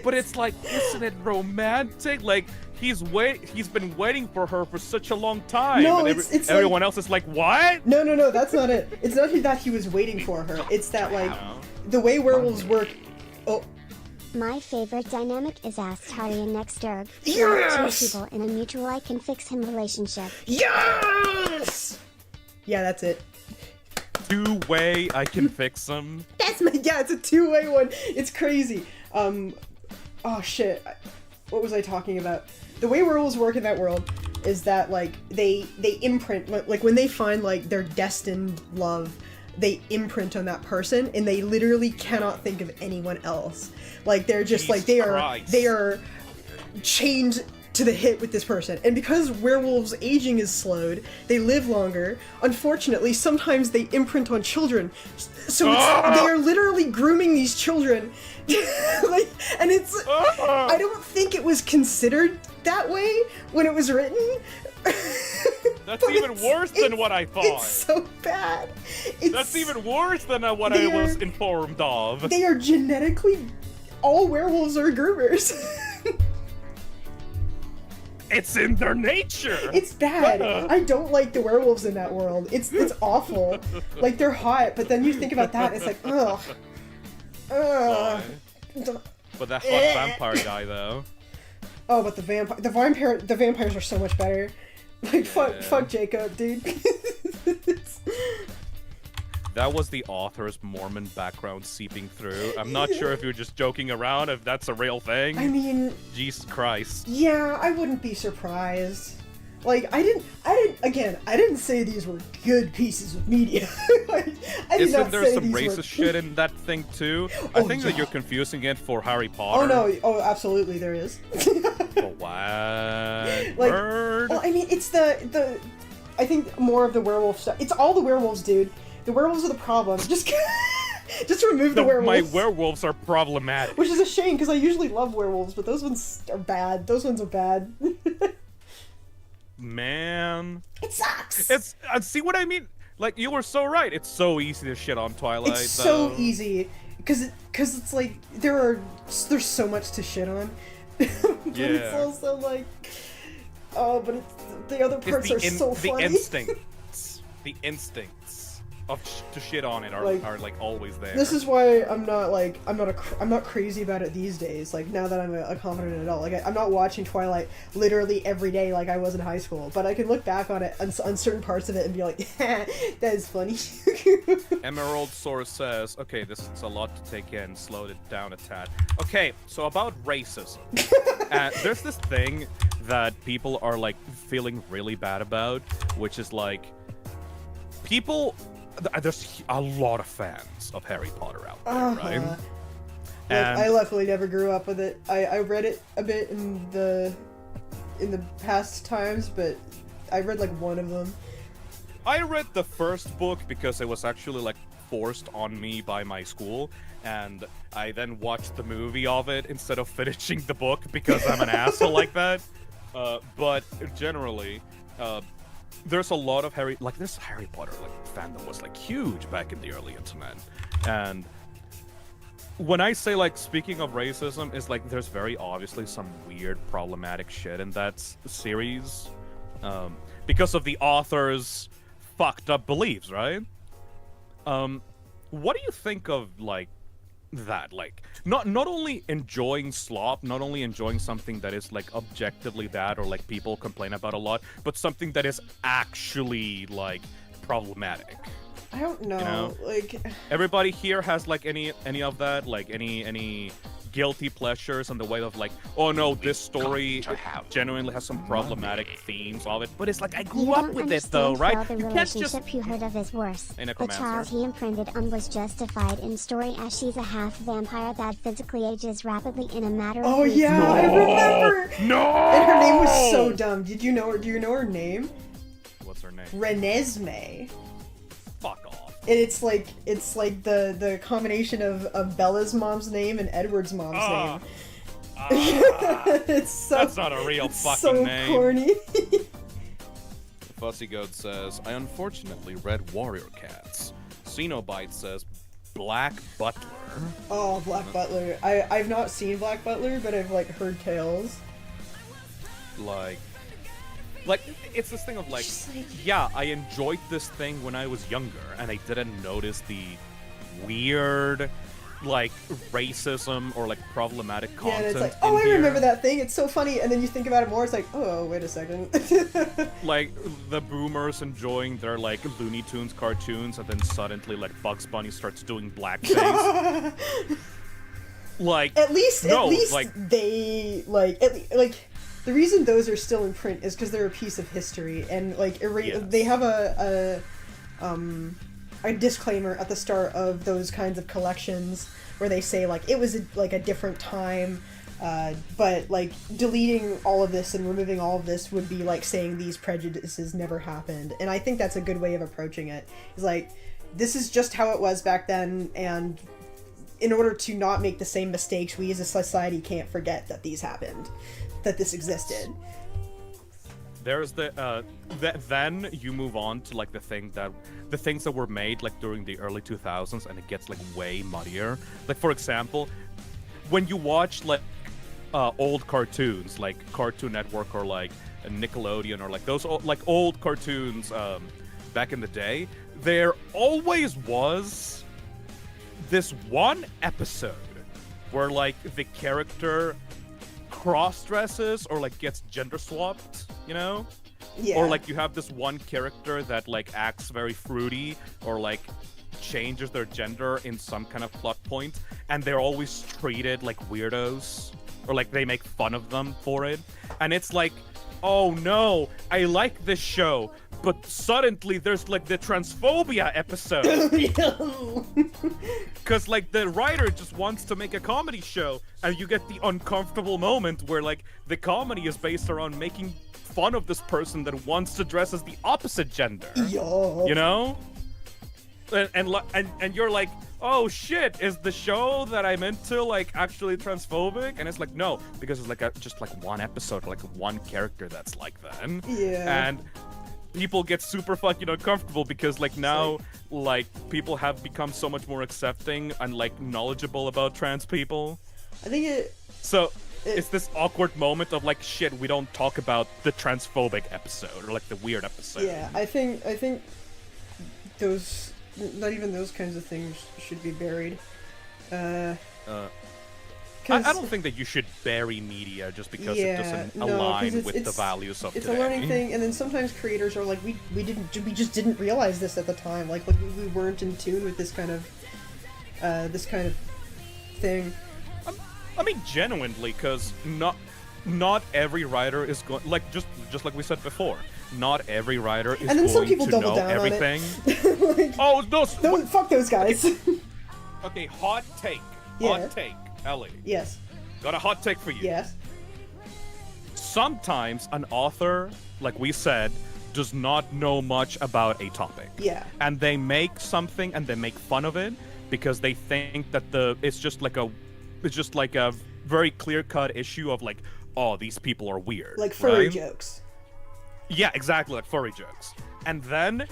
But it's like, isn't it romantic? Like he's been waiting for her for such a long time. No, and it's everyone like... else is like, what? No, that's not it. It's not that he was waiting for her. It's that like the way werewolves work. Oh. My favorite dynamic is Asked Hardy and Nextderg. Yes! Two people in a mutual I can fix him relationship. Yes! Yeah, that's it. Two-way, I can fix them. Yeah, it's a two-way one. It's crazy. Oh shit. What was I talking about? The way werewolves work in that world is that like they imprint, like when they find like their destined love, they imprint on that person and they literally cannot think of anyone else. Like they're just like they are chained to the hip with this person. And because werewolves' aging is slowed, they live longer. Unfortunately, sometimes they imprint on children. So they are literally grooming these children. Like, and it's I don't think it was considered that way when it was written. That's even worse than what I thought. It's so bad. That's even worse than what I was informed of. They are genetically... All werewolves are groomers. It's in their nature. It's bad. I don't like the werewolves in that world. It's awful. Like, they're hot, but then you think about that, it's like, ugh. Ugh. But that hot vampire guy, though. Oh, but the vampires are so much better. Like, fuck Jacob, dude. That was the author's Mormon background seeping through. I'm not sure if you're just joking around, if that's a real thing. I mean... Jesus Christ. Yeah, I wouldn't be surprised. Like, I didn't say these were good pieces of media. Isn't there some racist shit in that thing too? I think that you're confusing it for Harry Potter. Oh no, oh absolutely there is. But what? Like, Word? well, I mean, it's the I think more of the werewolf stuff. It's all the werewolves, dude. The werewolves are the problem. Just remove the werewolves. My werewolves are problematic. Which is a shame, because I usually love werewolves, but those ones are bad. Those ones are bad. Man. It sucks! It's... see what I mean? Like, you were so right. It's so easy to shit on Twilight, It's so easy. Because it's like, there's so much to shit on. But Yeah. it's also like... Oh, but the other parts are so funny. The instincts to shit on it are like always there. This is why I'm not crazy about it these days. Like now that I'm a confident adult, like I'm not watching Twilight literally every day like I was in high school. But I can look back on it on certain parts of it and be like, that is funny. Emerald Source says, okay, this is a lot to take in. Slowed it down a tad. Okay, so about racism. There's this thing that people are like feeling really bad about, which is like there's a lot of fans of Harry Potter out there, right? Like, I luckily never grew up with it. I read it a bit in the past times, but I read like one of them. I read the first book because it was actually like forced on me by my school, and I then watched the movie of it instead of finishing the book because I'm an asshole like that. But generally, there's a lot of this Harry Potter fandom was huge back in the early internet, and when I say speaking of racism, is there's very obviously some weird problematic shit in that series, because of the author's fucked up beliefs, right? What do you think of that? Not only enjoying slop, not only enjoying something that is objectively that, or people complain about a lot, but something that is actually problematic. I don't know. You know? Everybody here has any of that, any guilty pleasures in the way of oh no, this story genuinely has some problematic themes of it, but it's I grew up with it though, right? The relationship you heard of is worse. The child he imprinted on was justified in story as she's a half vampire that physically ages rapidly in a matter of weeks. Yeah, no! I remember. No. And her name was so dumb. Did you know her? Do you know her name? What's her name? Renesmee. Fuck off. And it's the combination of Bella's mom's name and Edward's mom's name. It's so, that's not a real fucking so name. Corny. Fussy Goat says, I unfortunately read Warrior Cats. Cenobite says, Black Butler. Oh, Black Butler. I've not seen Black Butler, but I've heard tales. It's this thing of yeah, I enjoyed this thing when I was younger, and I didn't notice the weird, racism or problematic content. Yeah, and it's oh, I remember that thing. It's so funny, and then you think about it more. It's oh, wait a second. The boomers enjoying their Looney Tunes cartoons, and then suddenly Bugs Bunny starts doing blackface. At least they the reason those are still in print is because they're a piece of history, and yes. They have a disclaimer at the start of those kinds of collections where they say it was a different time, but deleting all of this and removing all of this would be saying these prejudices never happened. And I think that's a good way of approaching it. Is this is just how it was back then, and in order to not make the same mistakes, we as a society can't forget that these happened, that this existed. There's then you move on to the things that were made during the early 2000s, and it gets way muddier. For example, when you watch old cartoons Cartoon Network or Nickelodeon or those old cartoons back in the day, there always was this one episode where the character cross-dresses or gets gender swapped, you know? Yeah. Or you have this one character that acts very fruity or changes their gender in some kind of plot point, and they're always treated like weirdos, or they make fun of them for it. And it's oh no, I like this show, but suddenly there's the transphobia episode. Because the writer just wants to make a comedy show, and you get the uncomfortable moment where the comedy is based around making fun of this person that wants to dress as the opposite gender. Yo. You know? And you're oh shit, is the show that I'm into actually transphobic? And it's no, because it's just one episode, one character that's like that. Yeah. And people get super fucking uncomfortable because now people have become so much more accepting and knowledgeable about trans people. I think it's this awkward moment of shit, we don't talk about the transphobic episode or the weird episode. Yeah, I think those, not even those kinds of things should be buried. I don't think that you should bury media just because it doesn't align with the values of it's today. A learning thing, and then sometimes creators are we just didn't realize this at the time. We weren't in tune with this kind of thing. I mean, genuinely, because not every writer is going just like we said before. Not every writer is and then going some people to double know down everything. On it. Oh no! Fuck those guys. Okay, hot take. Yeah. Hot take, Ellie. Yes. Got a hot take for you. Yes. Sometimes an author, like we said, does not know much about a topic. Yeah. And they make something and they make fun of it, because they think that it's just like a very clear-cut issue of like, oh, these people are weird, like furry right? jokes. Yeah, exactly, like furry jokes. And then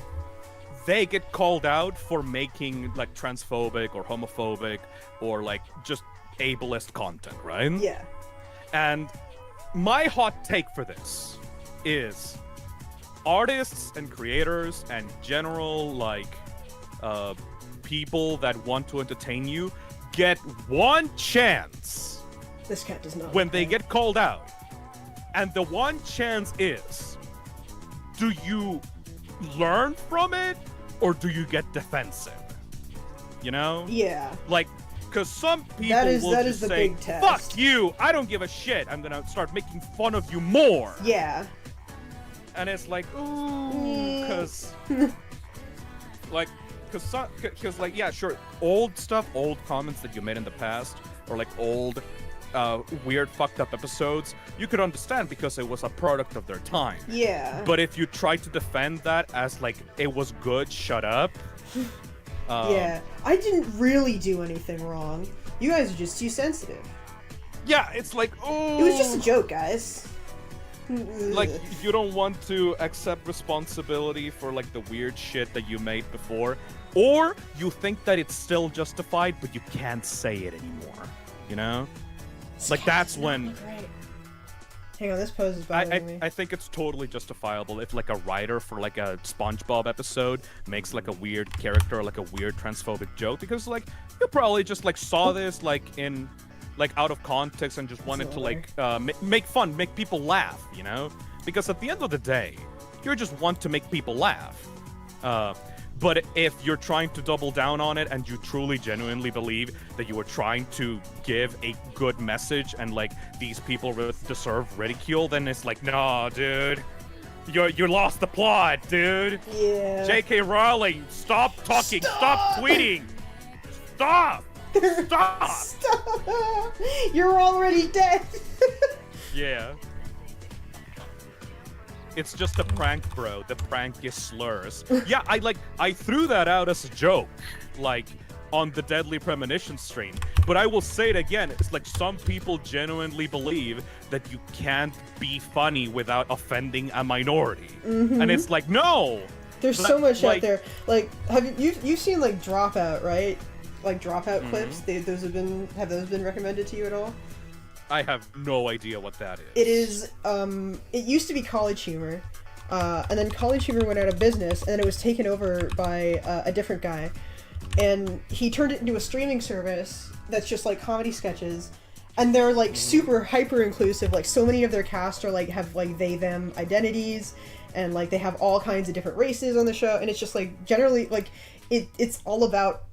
they get called out for making like transphobic or homophobic or like just ableist content, right? Yeah. And my hot take for this is artists and creators and general like people that want to entertain you get one chance This cat does not. when they get called out. And the one chance is, do you learn from it or do you get defensive? You know? Yeah. Like, because some people That is just the say, big test. fuck you, I don't give a shit, I'm gonna start making fun of you more. Yeah. And it's like, ooh, because, like, yeah, sure, old stuff, old comments that you made in the past, or like old, weird, fucked up episodes, you could understand because it was a product of their time. Yeah. But if you try to defend that as like, it was good, shut up. Yeah. I didn't really do anything wrong. You guys are just too sensitive. Yeah, it's like, oh. It was just a joke, guys. Like, you don't want to accept responsibility for like the weird shit that you made before, or you think that it's still justified, but you can't say it anymore. You know? Like, that's when. Hang on, this pose is bothering me. I think it's totally justifiable if like a writer for like a SpongeBob episode makes like a weird character, like a weird transphobic joke, because like you probably just like saw this like in like out of context and just wanted to like make fun, make people laugh, you know? Because at the end of the day, you just want to make people laugh. But if you're trying to double down on it and you truly genuinely believe that you were trying to give a good message and like these people deserve ridicule, then it's like, no, dude, you lost the plot, dude. Yeah. J.K. Rowling, stop talking, stop tweeting, stop. Stop! You're already dead! Yeah. It's just a prank, bro. The prank is slurs. Yeah, I threw that out as a joke, like, on the Deadly Premonition stream. But I will say it again, it's like some people genuinely believe that you can't be funny without offending a minority. Mm-hmm. And it's like, no! There's so much out there. Like, you've seen, like, Dropout, right? Like Dropout clips, have those been recommended to you at all? I have no idea what that is. It is, it used to be College Humor, and then College Humor went out of business, and then it was taken over by a different guy, and he turned it into a streaming service that's just like comedy sketches, and they're like super hyper inclusive. Like so many of their cast are like have like they them identities, and like they have all kinds of different races on the show, and it's just like generally like it's all about.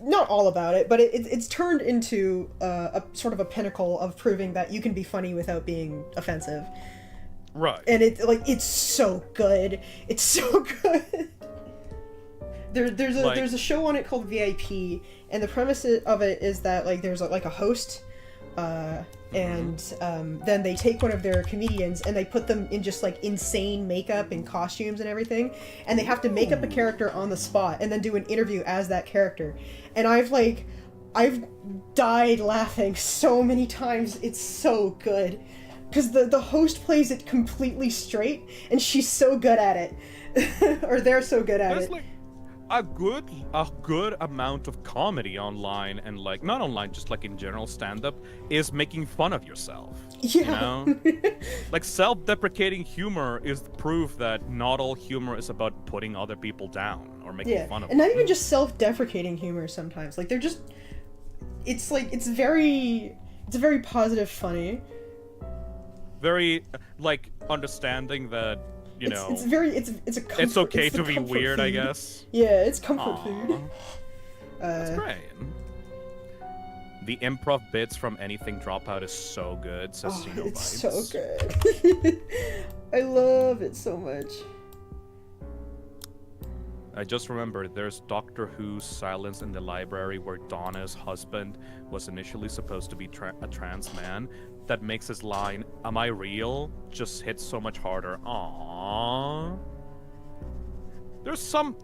Not all about it, but it's turned into a sort of a pinnacle of proving that you can be funny without being offensive. Right. And it's so good. It's so good. There's a show on it called VIP, and the premise of it is that like there's like a host, and then they take one of their comedians and they put them in just like insane makeup and costumes and everything, and they have to make up a character on the spot and then do an interview as that character. And I've died laughing so many times. It's so good because the host plays it completely straight, and she's so good at it, or they're so good at it. Like a good amount of comedy online, and like not online, just like in general stand-up, is making fun of yourself. Yeah. You know? Like self-deprecating humor is the proof that not all humor is about putting other people down or making fun of and them. not even just self-deprecating humor sometimes. Like they're just it's a very positive funny. Very like understanding that you know it's a comfort, it's okay it's to be weird, food. I guess. Yeah, it's comfort food. That's great. The improv bits from Anything Dropout is so good, says Xeno It's Vibes. so good. I love it so much. I just remembered there's Doctor Who's Silence in the Library, where Donna's husband was initially supposed to be a trans man. That makes his line, "Am I real?" just hit so much harder. Aww. There's some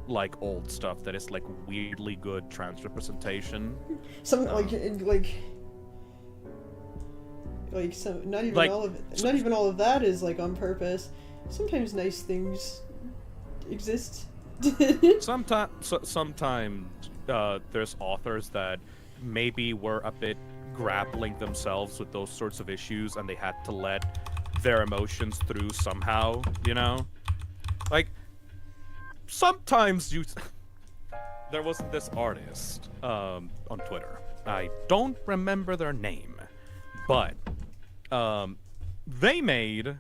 like old stuff that is like weirdly good trans representation. Some like some not even like, all of it, not even all of that is like on purpose. Sometimes nice things exist. Sometimes there's authors that maybe were a bit grappling themselves with those sorts of issues, and they had to let their emotions through somehow, you know? Like, sometimes there was this artist on Twitter. I don't remember their name, but they made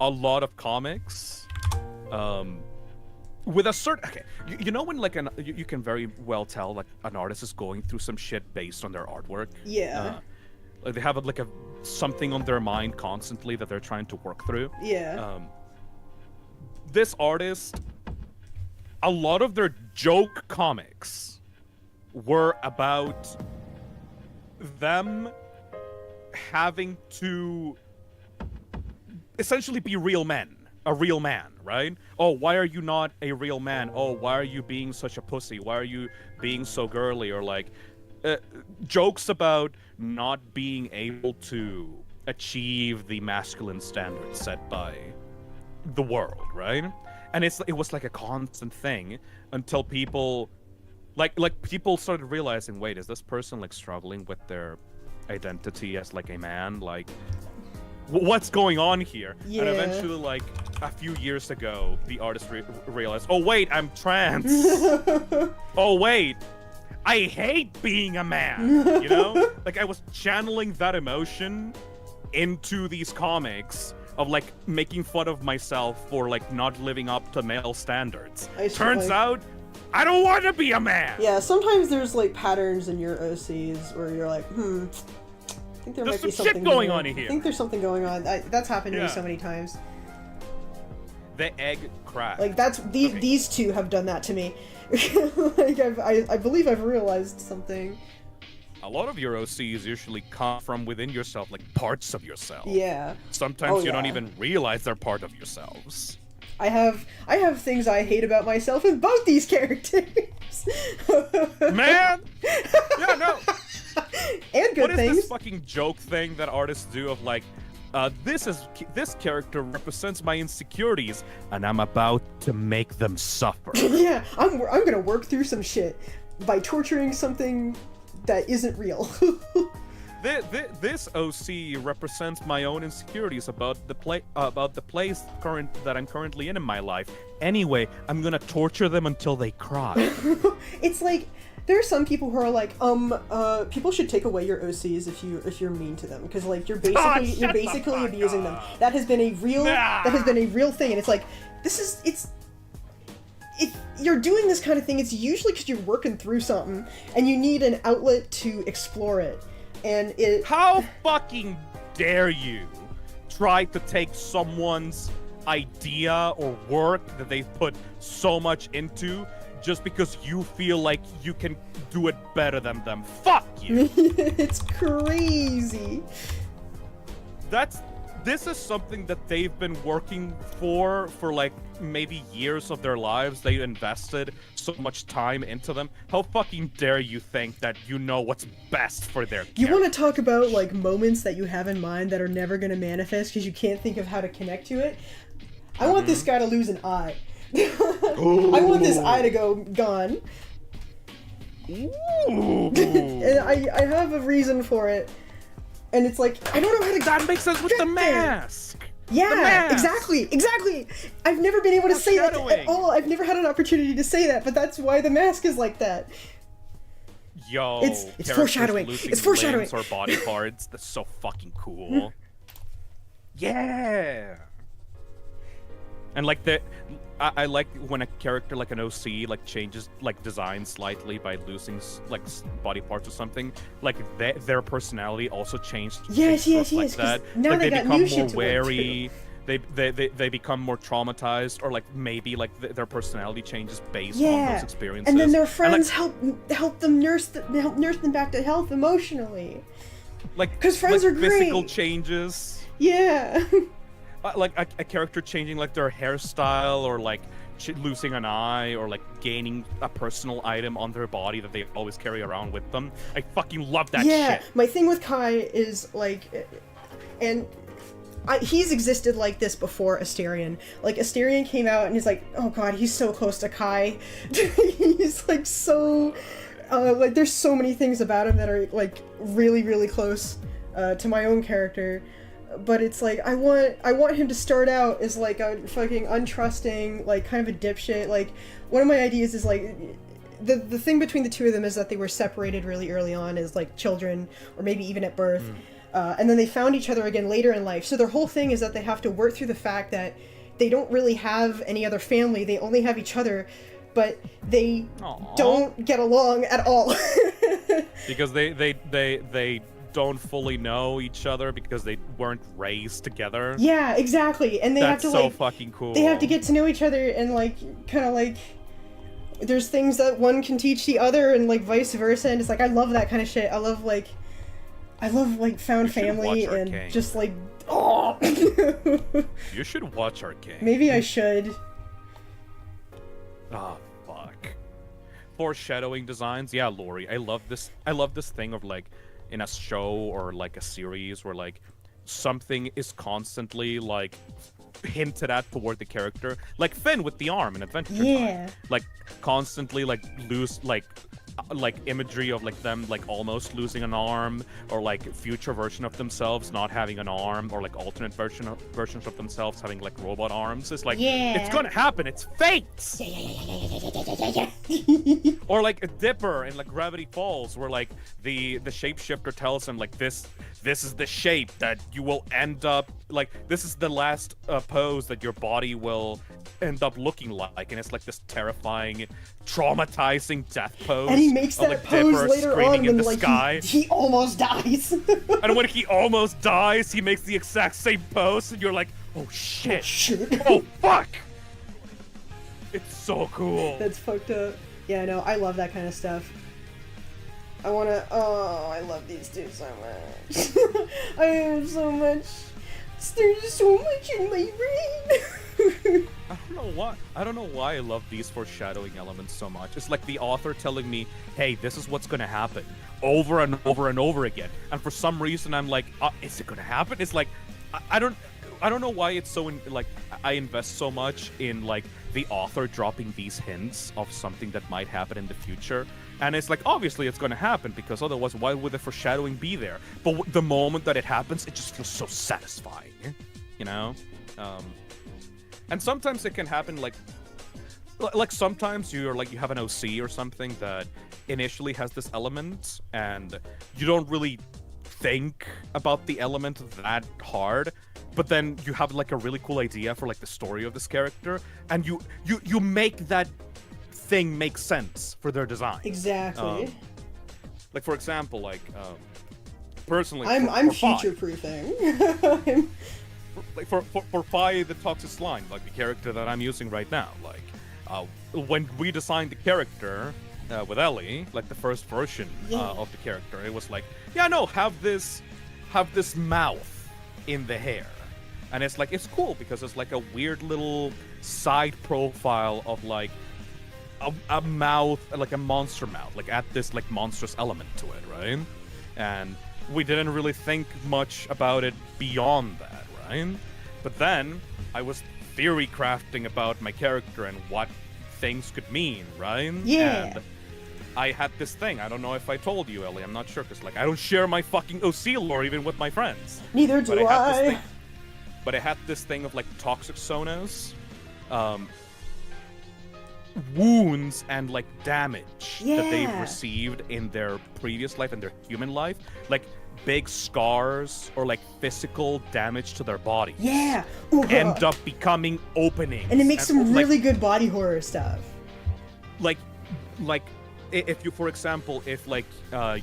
a lot of comics with a certain... Okay, you know when like you can very well tell like an artist is going through some shit based on their artwork? Yeah. Like they have like something on their mind constantly that they're trying to work through. Yeah. This artist, a lot of their joke comics were about them having to essentially be real men. A real man, right? Oh, why are you not a real man? Oh, why are you being such a pussy? Why are you being so girly? Or like jokes about not being able to achieve the masculine standards set by the world, right? And it was like a constant thing until people like people started realizing, wait, is this person like struggling with their identity as like a man? Like, what's going on here? Yeah. And eventually, like a few years ago, the artist realized, oh wait, I'm trans. Oh wait, I hate being a man. You know, like I was channeling that emotion into these comics of like making fun of myself for like not living up to male standards. Turns out, I don't want to be a man. Yeah, sometimes there's like patterns in your OCs where you're like, I think there might be something shit going on here. I think there's something going on. That's happened to me so many times. The egg cracked. Like that's these two have done that to me. Like I believe I've realized something. A lot of your OCs usually come from within yourself, like parts of yourself. Yeah. Sometimes you don't even realize they're part of yourselves. I have things I hate about myself in both these characters. Man! Yeah, no. And good what is things. this fucking joke thing that artists do of like, this character represents my insecurities, and I'm about to make them suffer. Yeah, I'm gonna work through some shit by torturing something that isn't real. This OC represents my own insecurities about the place that I'm currently in my life. Anyway, I'm gonna torture them until they cry. It's like there are some people who are like, people should take away your OCs if you're mean to them, because like you're basically abusing them. That has been a real thing, and it's like if you're doing this kind of thing, it's usually because you're working through something and you need an outlet to explore it. And how fucking dare you try to take someone's idea or work that they've put so much into just because you feel like you can do it better than them. Fuck you. It's crazy. This is something that they've been working for like maybe years of their lives. They invested so much time into them. How fucking dare you think that you know what's best for their character? You want to talk about like moments that you have in mind that are never going to manifest because you can't think of how to connect to it? I want this guy to lose an eye. I want this eye to go gone. And I have a reason for it. And it's like, I don't know how to That makes sense with the mask! Yeah, the mask. Exactly! I've never been able to say that at all. I've never had an opportunity to say that, but that's why the mask is like that. Yo, it's foreshadowing. It's foreshadowing. Or body parts. That's so fucking cool. Yeah! And like I like when a character like an OC like changes like design slightly by losing like body parts or something. Like their personality also changed. Yes. Like that. Now like, they become got new more shit to wary. They become more traumatized, or like maybe like their personality changes based on those experiences. And then their friends help them nurse them back to health emotionally. Like because friends are great. Physical changes. Yeah. Like a character changing like their hairstyle or like losing an eye or like gaining a personal item on their body that they always carry around with them. I fucking love that shit. Yeah, my thing with Kai is like, and he's existed like this before Asterion. Like, Asterion came out and he's like, oh god, he's so close to Kai. He's like so, like there's so many things about him that are like really, really close to my own character. But it's like, I want him to start out as like a fucking untrusting, like kind of a dipshit. Like, one of my ideas is like, the thing between the two of them is that they were separated really early on as like children, or maybe even at birth. And then they found each other again later in life. So their whole thing is that they have to work through the fact that they don't really have any other family. They only have each other, but they don't get along at all. Because they don't fully know each other because they weren't raised together. Yeah, exactly. And they have to, so like, fucking cool. They have to get to know each other and like kind of like there's things that one can teach the other and like vice versa. And it's like, I love that kind of shit. I love like found family and just like, oh. You should watch Arcane. Maybe I should. Ah, fuck. Foreshadowing designs, yeah, Lori. I love this thing of like, in a show or like a series where like something is constantly like hinted at toward the character, like Finn with the arm in Adventure Time. Like constantly like like imagery of like them like almost losing an arm, or like future version of themselves not having an arm, or like alternate versions of themselves having like robot arms. It's like, it's gonna happen, it's fate. Or like a Dipper in like Gravity Falls, where like the shapeshifter tells him like this is the shape that you will end up like, this is the last pose that your body will end up looking like, and it's like this terrifying, traumatizing death pose. And he makes that like pose Dipper later on when like sky. he almost dies. And when he almost dies, he makes the exact same pose, and you're like, oh shit. Oh shit. Oh fuck. It's so cool. That's fucked up. Yeah, no, I love that kind of stuff. I love these two so much. I have so much. There's so much in my brain. I don't know why I love these foreshadowing elements so much. It's like the author telling me, hey, this is what's gonna happen over and over and over again. And for some reason I'm like, is it gonna happen? It's like, I don't know why it's so I invest so much in like the author dropping these hints of something that might happen in the future. And it's like, obviously it's going to happen, because otherwise why would the foreshadowing be there? But the moment that it happens, it just feels so satisfying, you know? And sometimes it can happen like sometimes you're like, you have an OC or something that initially has this element and you don't really think about the element that hard, but then you have like a really cool idea for like the story of this character, and you make that thing make sense for their design. Exactly. Like for example, like personally, I'm future proofing. Like for Fi, the Toxic Slime, like the character that I'm using right now, like when we designed the character with Ellie, like the first version of the character, it was like, yeah, no, have this mouth in the hair, and it's like, it's cool because it's like a weird little side profile of like a mouth, like a monster mouth, like add this like monstrous element to it, right? And we didn't really think much about it beyond that, right? But then I was theory crafting about my character and what things could mean, right? Yeah. And I had this thing. I don't know if I told you, Ellie. I'm not sure, because like I don't share my fucking OC lore even with my friends. Neither do I. But I had this thing of like toxic sonos, wounds and like damage that they've received in their previous life and their human life, like big scars or like physical damage to their body. End up becoming openings. And it makes some really good body horror stuff. Like if you, for example, if like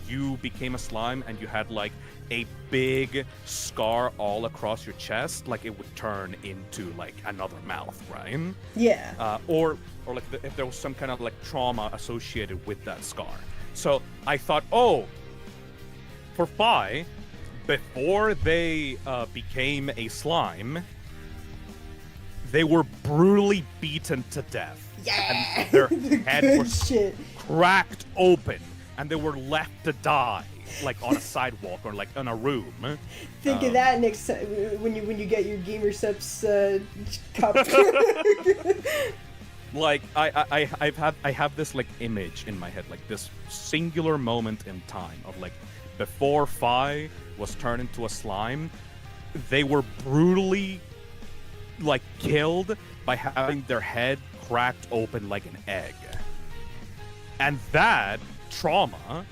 you became a slime and you had like a big scar all across your chest, like it would turn into like another mouth, right? Yeah. Or like if there was some kind of like trauma associated with that scar. So I thought, oh, for Fi, before they became a slime, they were brutally beaten to death. Yeah! And their head Good was shit. cracked open, and they were left to die, like on a sidewalk or like in a room. Think of that next time when you get your GamerSups cup. Like I have this like image in my head, like this singular moment in time of like before Fi was turned into a slime, they were brutally like killed by having their head cracked open like an egg. And that trauma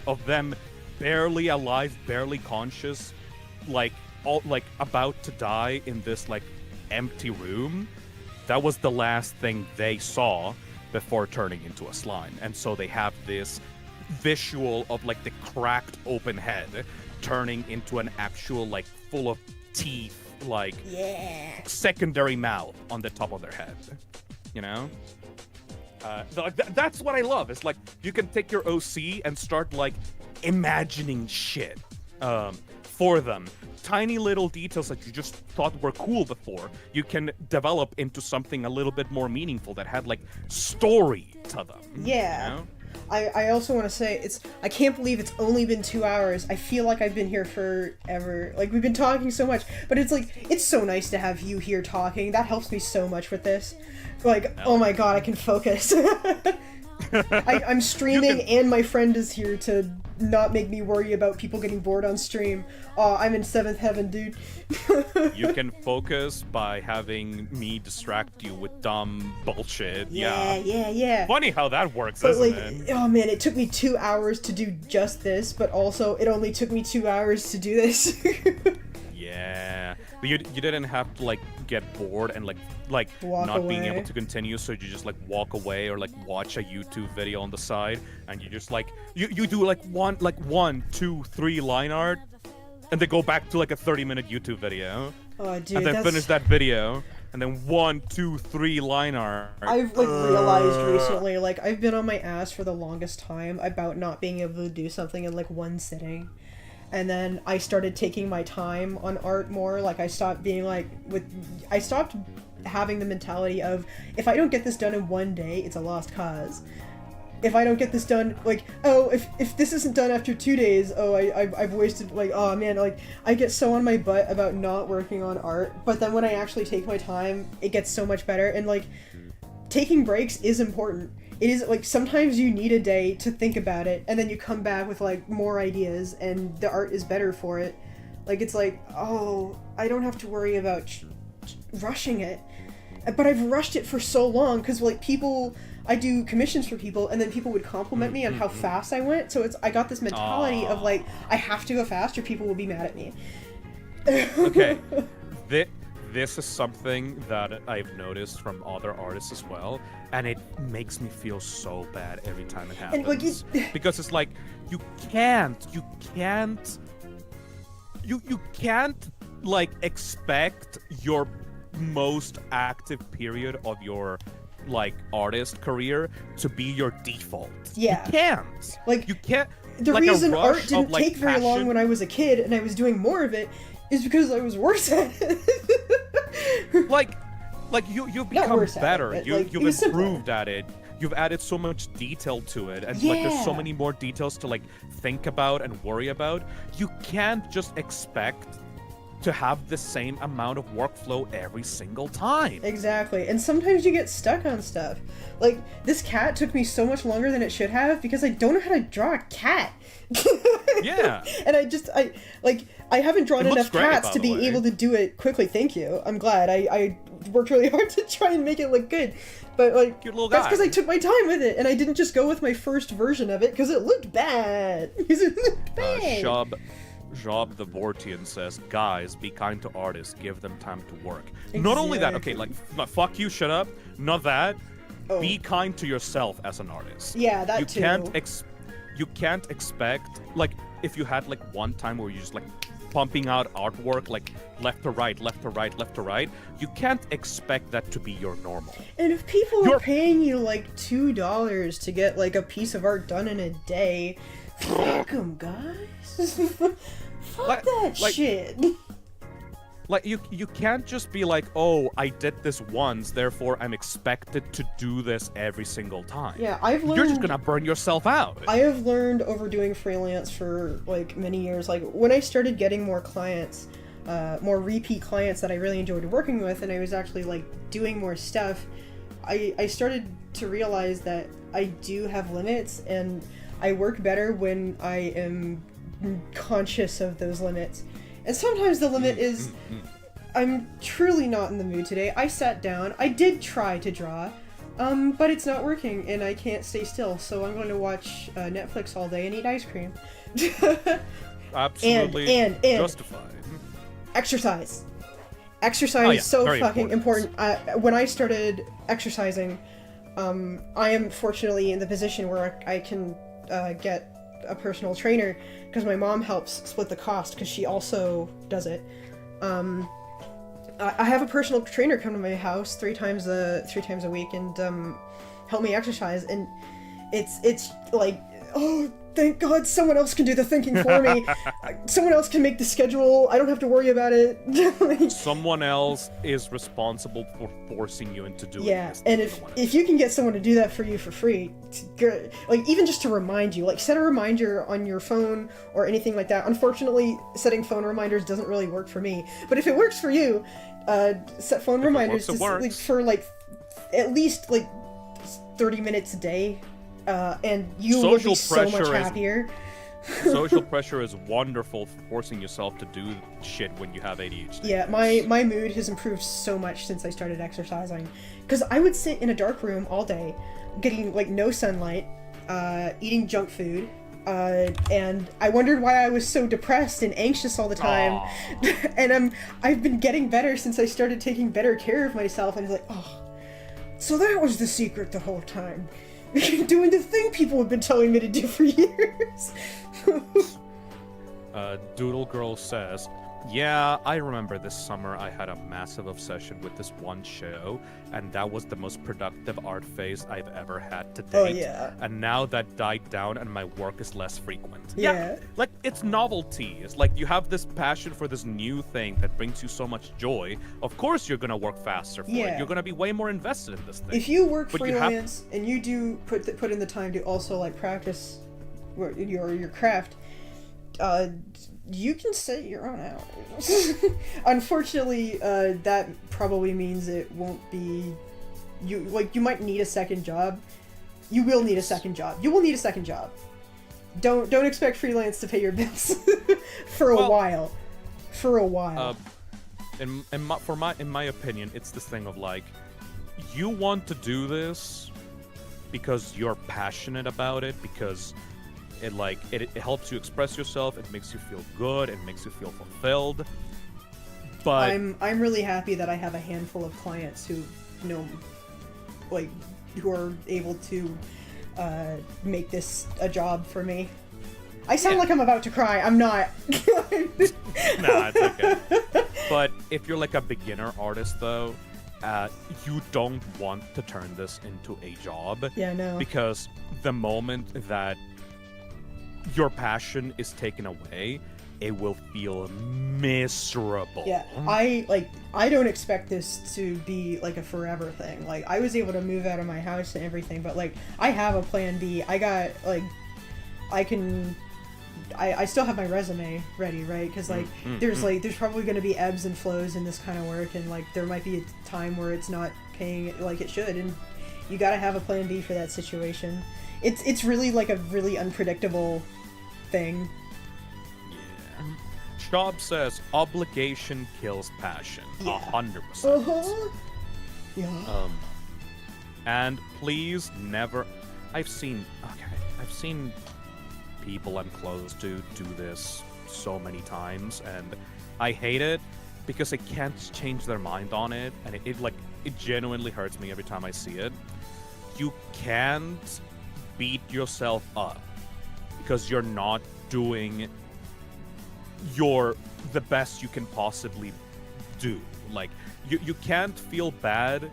of them barely alive, barely conscious, like all like about to die in this like empty room, that was the last thing they saw before turning into a slime. And so they have this visual of like the cracked open head turning into an actual like full of teeth, like secondary mouth on the top of their head, you know? That's what I love. It's like you can take your OC and start like imagining shit for them. Tiny little details that you just thought were cool before, you can develop into something a little bit more meaningful that had like story to them. Yeah. You know? I also want to say, I can't believe it's only been 2 hours. I feel like I've been here forever. Like, we've been talking so much, but it's like, it's so nice to have you here talking. That helps me so much with this. Like, oh my god, I can focus. I'm streaming and my friend is here to not make me worry about people getting bored on stream. Oh, I'm in 7th heaven, dude. You can focus by having me distract you with dumb bullshit. Yeah. Funny how that works, but isn't like, it? oh man, it took me 2 hours to do just this, but also it only took me 2 hours to do this. Yeah. But you didn't have to like get bored and like Walk not being away. able to continue, so you just like walk away or like watch a YouTube video on the side, and you just like you do like one, 2, 3 line art, and then go back to like a 30-minute YouTube video. Oh, dude, and then that's... finish that video, and then 1, 2, 3 line art. I've like realized recently, like I've been on my ass for the longest time about not being able to do something in like one sitting. And then I started taking my time on art more. Like I stopped being like I stopped having the mentality of, if I don't get this done in one day, it's a lost cause. If I don't get this done, like, oh, if this isn't done after 2 days, oh, I've wasted, like, oh man, like, I get so on my butt about not working on art, but then when I actually take my time, it gets so much better, and like, taking breaks is important. It is, like, sometimes you need a day to think about it, and then you come back with, like, more ideas, and the art is better for it. Like, it's like, oh, I don't have to worry about rushing it. But I've rushed it for so long, because, like, I do commissions for people, and then people would compliment me on how fast I went, so I got this mentality of, like, I have to go fast or people will be mad at me. Okay. This is something that I've noticed from other artists as well, and it makes me feel so bad every time it happens. And like because it's like you can't like expect your most active period of your like artist career to be your default. Yeah. You can't. Like, you can't. The like reason art of, didn't like, take very long when I was a kid and I was doing more of it is because I was worse at it. like you've become better. It, You've it was improved simpler. at it. You've added so much detail to it, and like there's so many more details to like think about and worry about. You can't just expect to have the same amount of workflow every single time. Exactly, and sometimes you get stuck on stuff. Like, this cat took me so much longer than it should have because I don't know how to draw a cat. Yeah. And I haven't drawn enough great, cats by to the be way. able to do it quickly, thank you. I'm glad. I worked really hard to try and make it look good. But, like, Cute little that's guy. because I took my time with it, and I didn't just go with my first version of it because it looked bad. Because it looked bad. Job the Vortian says, guys, be kind to artists, give them time to work. Not only that, okay, like, fuck you, shut up, not that, be kind to yourself as an artist. Yeah, that too. You can't expect, like, if you had, like, one time where you're just, like, pumping out artwork, like, left to right, left to right, left to right, you can't expect that to be your normal. And if people are paying you, like, $2 to get, like, a piece of art done in a day, fuck them, guys. Fuck that shit. Like, you can't just be like, oh, I did this once, therefore I'm expected to do this every single time. Yeah, I've learned... You're just gonna burn yourself out. I have learned over doing freelance for, like, many years. Like, when I started getting more clients, more repeat clients that I really enjoyed working with, and I was actually, like, doing more stuff, I started to realize that I do have limits, and I work better when I am conscious of those limits. And sometimes the limit is, I'm truly not in the mood today. I sat down, I did try to draw, but it's not working and I can't stay still, so I'm going to watch Netflix all day and eat ice cream. Absolutely and justified. Exercise. Exercise is so very fucking important. When I started exercising, I am fortunately in the position where I can get a personal trainer, because my mom helps split the cost because she also does it. I have a personal trainer come to my house 3 times a week and help me exercise, and it's like, oh, thank God someone else can do the thinking for me. Someone else can make the schedule. I don't have to worry about it. Someone else is responsible for forcing you into doing this. Yeah, and if you can get someone to do that for you for free, like, even just to remind you, like, set a reminder on your phone or anything like that. Unfortunately, setting phone reminders doesn't really work for me. But if it works for you, set phone reminders for like at least like 30 minutes a day. And you will be so much happier. Social pressure is wonderful for forcing yourself to do shit when you have ADHD. Yeah, my mood has improved so much since I started exercising. Because I would sit in a dark room all day, getting, like, no sunlight, eating junk food, and I wondered why I was so depressed and anxious all the time. And I've been getting better since I started taking better care of myself, and it's like, oh, so that was the secret the whole time. Doing the thing people have been telling me to do for years. Doodle Girl says, yeah, I remember this summer I had a massive obsession with this one show, and that was the most productive art phase I've ever had to date. Oh, yeah. And now that died down and my work is less frequent. Yeah. Like, it's novelty. It's like you have this passion for this new thing that brings you so much joy. Of course you're gonna work faster for it. You're gonna be way more invested in this thing. If you work freelance and you do put in the time to also, like, practice your craft, you can set your own hours. Unfortunately, that probably means it won't be... You might need a second job. You will need a second job. You will need a second job. Don't expect freelance to pay your bills for a while. For a while. In my opinion, it's this thing of, like, you want to do this because you're passionate about it, because it helps you express yourself, it makes you feel good, it makes you feel fulfilled. But I'm really happy that I have a handful of clients who who are able to make this a job for me. I sound like I'm about to cry. I'm not. Nah, it's okay. But if you're like a beginner artist, though, you don't want to turn this into a job. Yeah, no. Because the moment that your passion is taken away, it will feel miserable. Yeah, I don't expect this to be like a forever thing. Like, I was able to move out of my house and everything, but, like, I have a plan B. I got, like, I still have my resume ready, right? Because, like, there's probably going to be ebbs and flows in this kind of work, and, like, there might be a time where it's not paying like it should, and you got to have a plan B for that situation. It's really, like, a really unpredictable thing. Yeah. Schaub says obligation kills passion. 100%. Uh-huh. Yeah. And please never. I've seen people I'm close to do this so many times, and I hate it because they can't change their mind on it, and it genuinely hurts me every time I see it. You can't beat yourself up because you're not doing the best you can possibly do. Like, you can't feel bad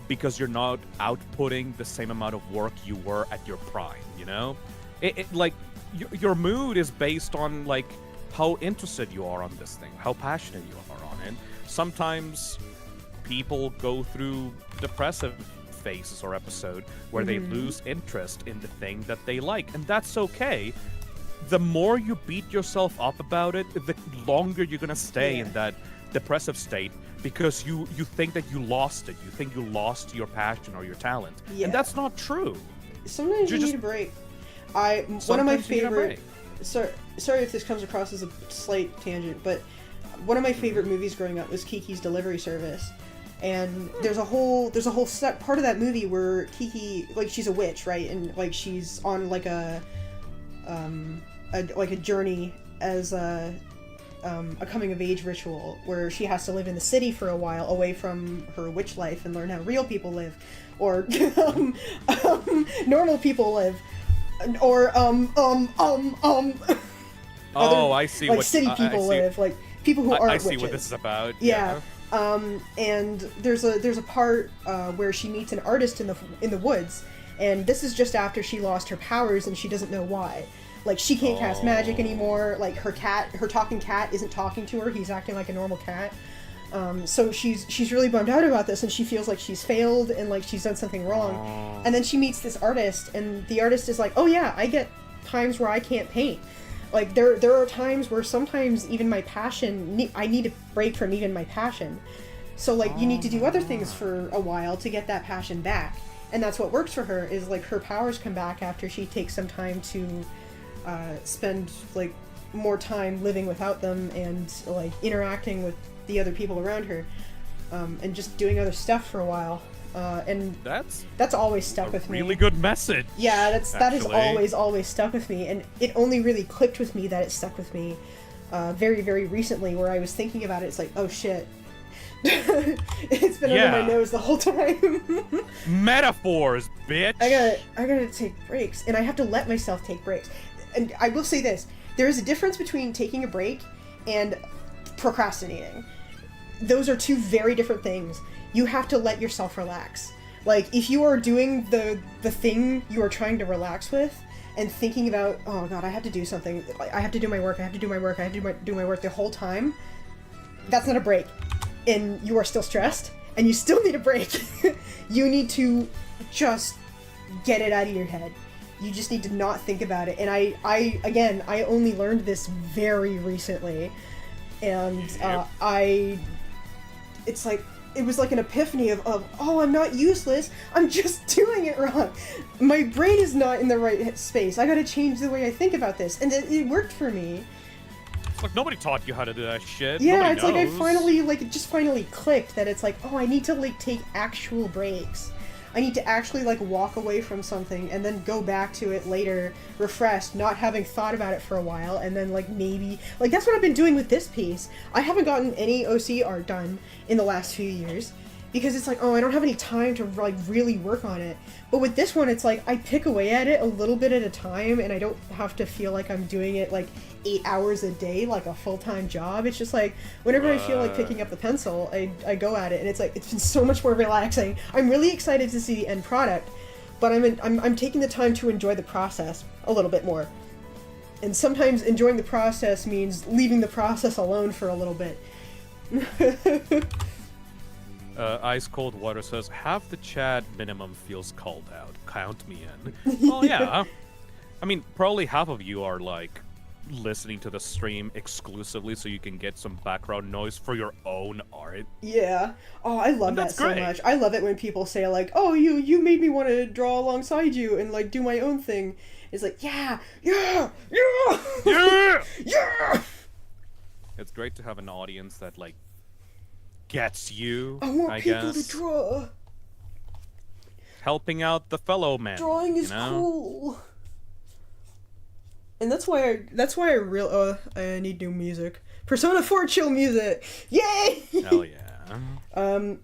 because you're not outputting the same amount of work you were at your prime, you know? Your mood is based on, like, how interested you are on this thing, how passionate you are on it. Sometimes people go through depressive phases or episode where they lose interest in the thing that they like, and that's okay. The more you beat yourself up about it, the longer you're gonna stay in that depressive state, because you think that you lost it. You think you lost your passion or your talent, and that's not true. Sometimes you need a break. One of my favorite. Sorry if this comes across as a slight tangent, but one of my favorite movies growing up was Kiki's Delivery Service. And there's a whole set part of that movie where Kiki, like, she's a witch, right? And like she's on like a journey as a coming of age ritual where she has to live in the city for a while away from her witch life and learn how real people live, or normal people live, or Oh, I see. Like what city people live, like people who aren't witches. I see what this is about. Yeah. And there's a part where she meets an artist in the woods, and this is just after she lost her powers and she doesn't know why. Like, she can't cast magic anymore. Like, her talking cat isn't talking to her. He's acting like a normal cat. So she's really bummed out about this, and she feels like she's failed and like she's done something wrong. And then she meets this artist, and the artist is like, "Oh yeah, I get times where I can't paint. Like, there are times where sometimes even my passion, I need a break from even my passion. So like, you need to do other things for a while to get that passion back." And that's what works for her, is like her powers come back after she takes some time to spend like more time living without them and like interacting with the other people around her, and just doing other stuff for a while. And that's always stuck with me. Really good message. Yeah, that is always stuck with me, and it only really clicked with me that it stuck with me very, very recently, where I was thinking about it. It's like, oh shit, it's been under my nose the whole time. Metaphors, bitch. I gotta take breaks, and I have to let myself take breaks. And I will say this: there is a difference between taking a break and procrastinating. Those are two very different things. You have to let yourself relax. Like, if you are doing the thing you are trying to relax with and thinking about, oh god, I have to do something, I have to do my work, I have to do my work the whole time, that's not a break. And you are still stressed, and you still need a break. You need to just get it out of your head. You just need to not think about it. And I only learned this very recently. And it's like, it was like an epiphany of, oh, I'm not useless, I'm just doing it wrong. My brain is not in the right space. I gotta change the way I think about this. And it worked for me. It's like, nobody taught you how to do that shit. Yeah, nobody it's knows. like I finally, like, it just finally clicked that it's like, oh, I need to, like, take actual breaks. I need to actually, like, walk away from something and then go back to it later, refreshed, not having thought about it for a while, and then, like, maybe... Like, that's what I've been doing with this piece. I haven't gotten any OC art done in the last few years, because it's like, oh, I don't have any time to, like, really work on it. But with this one, it's like, I pick away at it a little bit at a time, and I don't have to feel like I'm doing it, like, 8 hours a day, like a full-time job. It's just like, whenever I feel like picking up the pencil, I go at it, and it's like, it's been so much more relaxing. I'm really excited to see the end product, but I'm taking the time to enjoy the process a little bit more. And sometimes enjoying the process means leaving the process alone for a little bit. Ice Cold Water says, half the chat minimum feels called out. Count me in. Well, yeah. I mean, probably half of you are, like, listening to the stream exclusively so you can get some background noise for your own art. Yeah. Oh, I love that so much. I love it when people say, like, oh, you made me want to draw alongside you and, like, do my own thing. It's like, yeah! It's great to have an audience that, like, gets you, I want people to draw. Helping out the fellow man. Drawing is cool. And that's why I need new music. Persona 4 chill music. Yay! Hell yeah.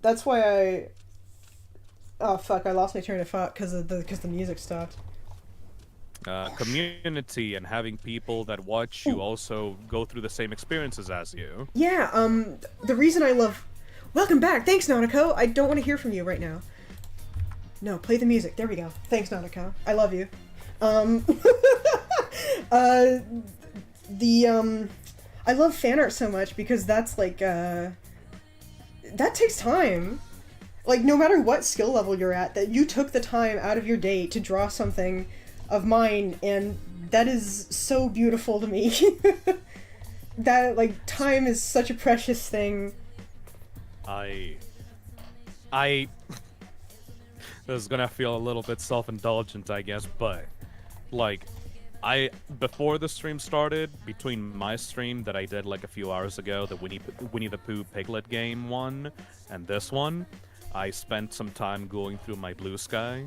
That's why oh fuck, I lost my train of thought because the music stopped. Community and having people that watch you also go through the same experiences as you. Yeah, the reason I love... Welcome back! Thanks, Nautico! I don't want to hear from you right now. No, play the music. There we go. Thanks, Nautico. I love you. I love fan art so much because that's like, that takes time. Like, no matter what skill level you're at, that you took the time out of your day to draw something of mine, and that is so beautiful to me. That, like, time is such a precious thing. This is gonna feel a little bit self-indulgent, I guess, but, like, before the stream started, between my stream that I did, like, a few hours ago, the Winnie the Pooh Piglet game one, and this one, I spent some time going through my Blue Sky,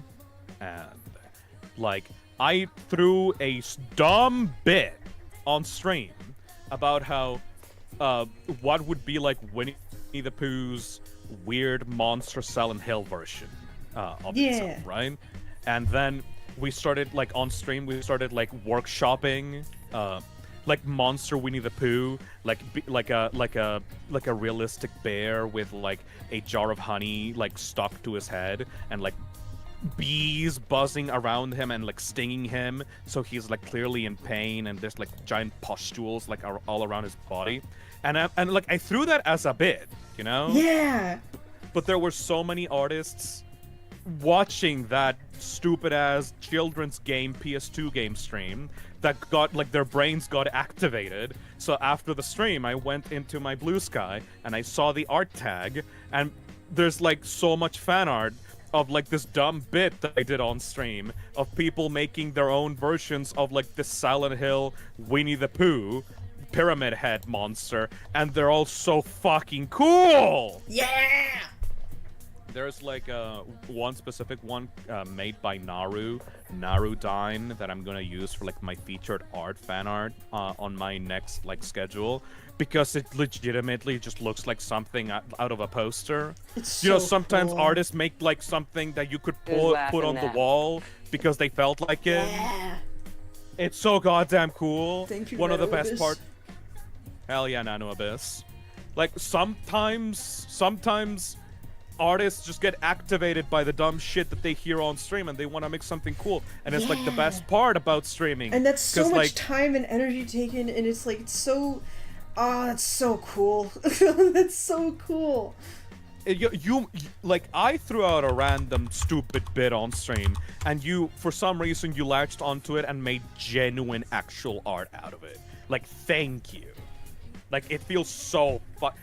and, like, I threw a dumb bit on stream about how, what would be like Winnie the Pooh's weird monster Silent Hill version of itself, right? And then we started, like, on stream, we started, like, workshopping, like, monster Winnie the Pooh, like a realistic bear with, like, a jar of honey, like, stuck to his head, and, like, bees buzzing around him and, like, stinging him, so he's, like, clearly in pain, and there's, like, giant pustules, like, all around his body. And like, I threw that as a bit, you know? Yeah! But there were so many artists watching that stupid-ass children's game, PS2 game stream, that got, like, their brains got activated. So after the stream, I went into my Blue Sky, and I saw the art tag, and there's, like, so much fan art of, like, this dumb bit that I did on stream of people making their own versions of, like, this Silent Hill Winnie the Pooh pyramid head monster, and they're all so fucking cool! Yeah! There's, like, one specific one made by Naru Dine, that I'm gonna use for, like, my featured art fan art on my next, like, schedule, because it legitimately just looks like something out of a poster. It's you know, so sometimes cool. artists make, like, something that you could put on the wall because they felt like it. Yeah! It's so goddamn cool. Thank you, One of the Nano best Abyss. parts. Hell yeah, Nano Abyss. Like, sometimes artists just get activated by the dumb shit that they hear on stream, and they want to make something cool, and it's like the best part about streaming. And that's so much like, time and energy taken, and it's like, it's so, that's so cool. That's so cool. you like, I threw out a random stupid bit on stream, and you, for some reason, you latched onto it and made genuine actual art out of it. Like, thank you. Like, it feels so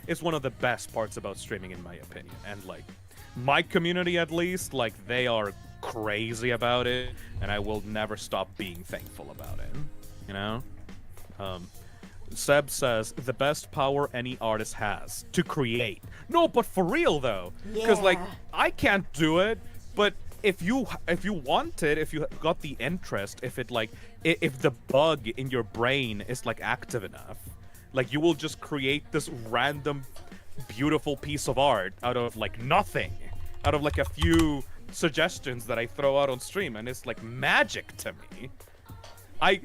it's one of the best parts about streaming, in my opinion. And, like, my community, at least, like, they are crazy about it, and I will never stop being thankful about it. You know? Seb says, the best power any artist has, to create. No, but for real, though. Because, like, I can't do it, but if you want it, if you got the interest, if the bug in your brain is, like, active enough, like, you will just create this random beautiful piece of art out of, like, nothing. Out of, like, a few suggestions that I throw out on stream, and it's, like, magic to me. I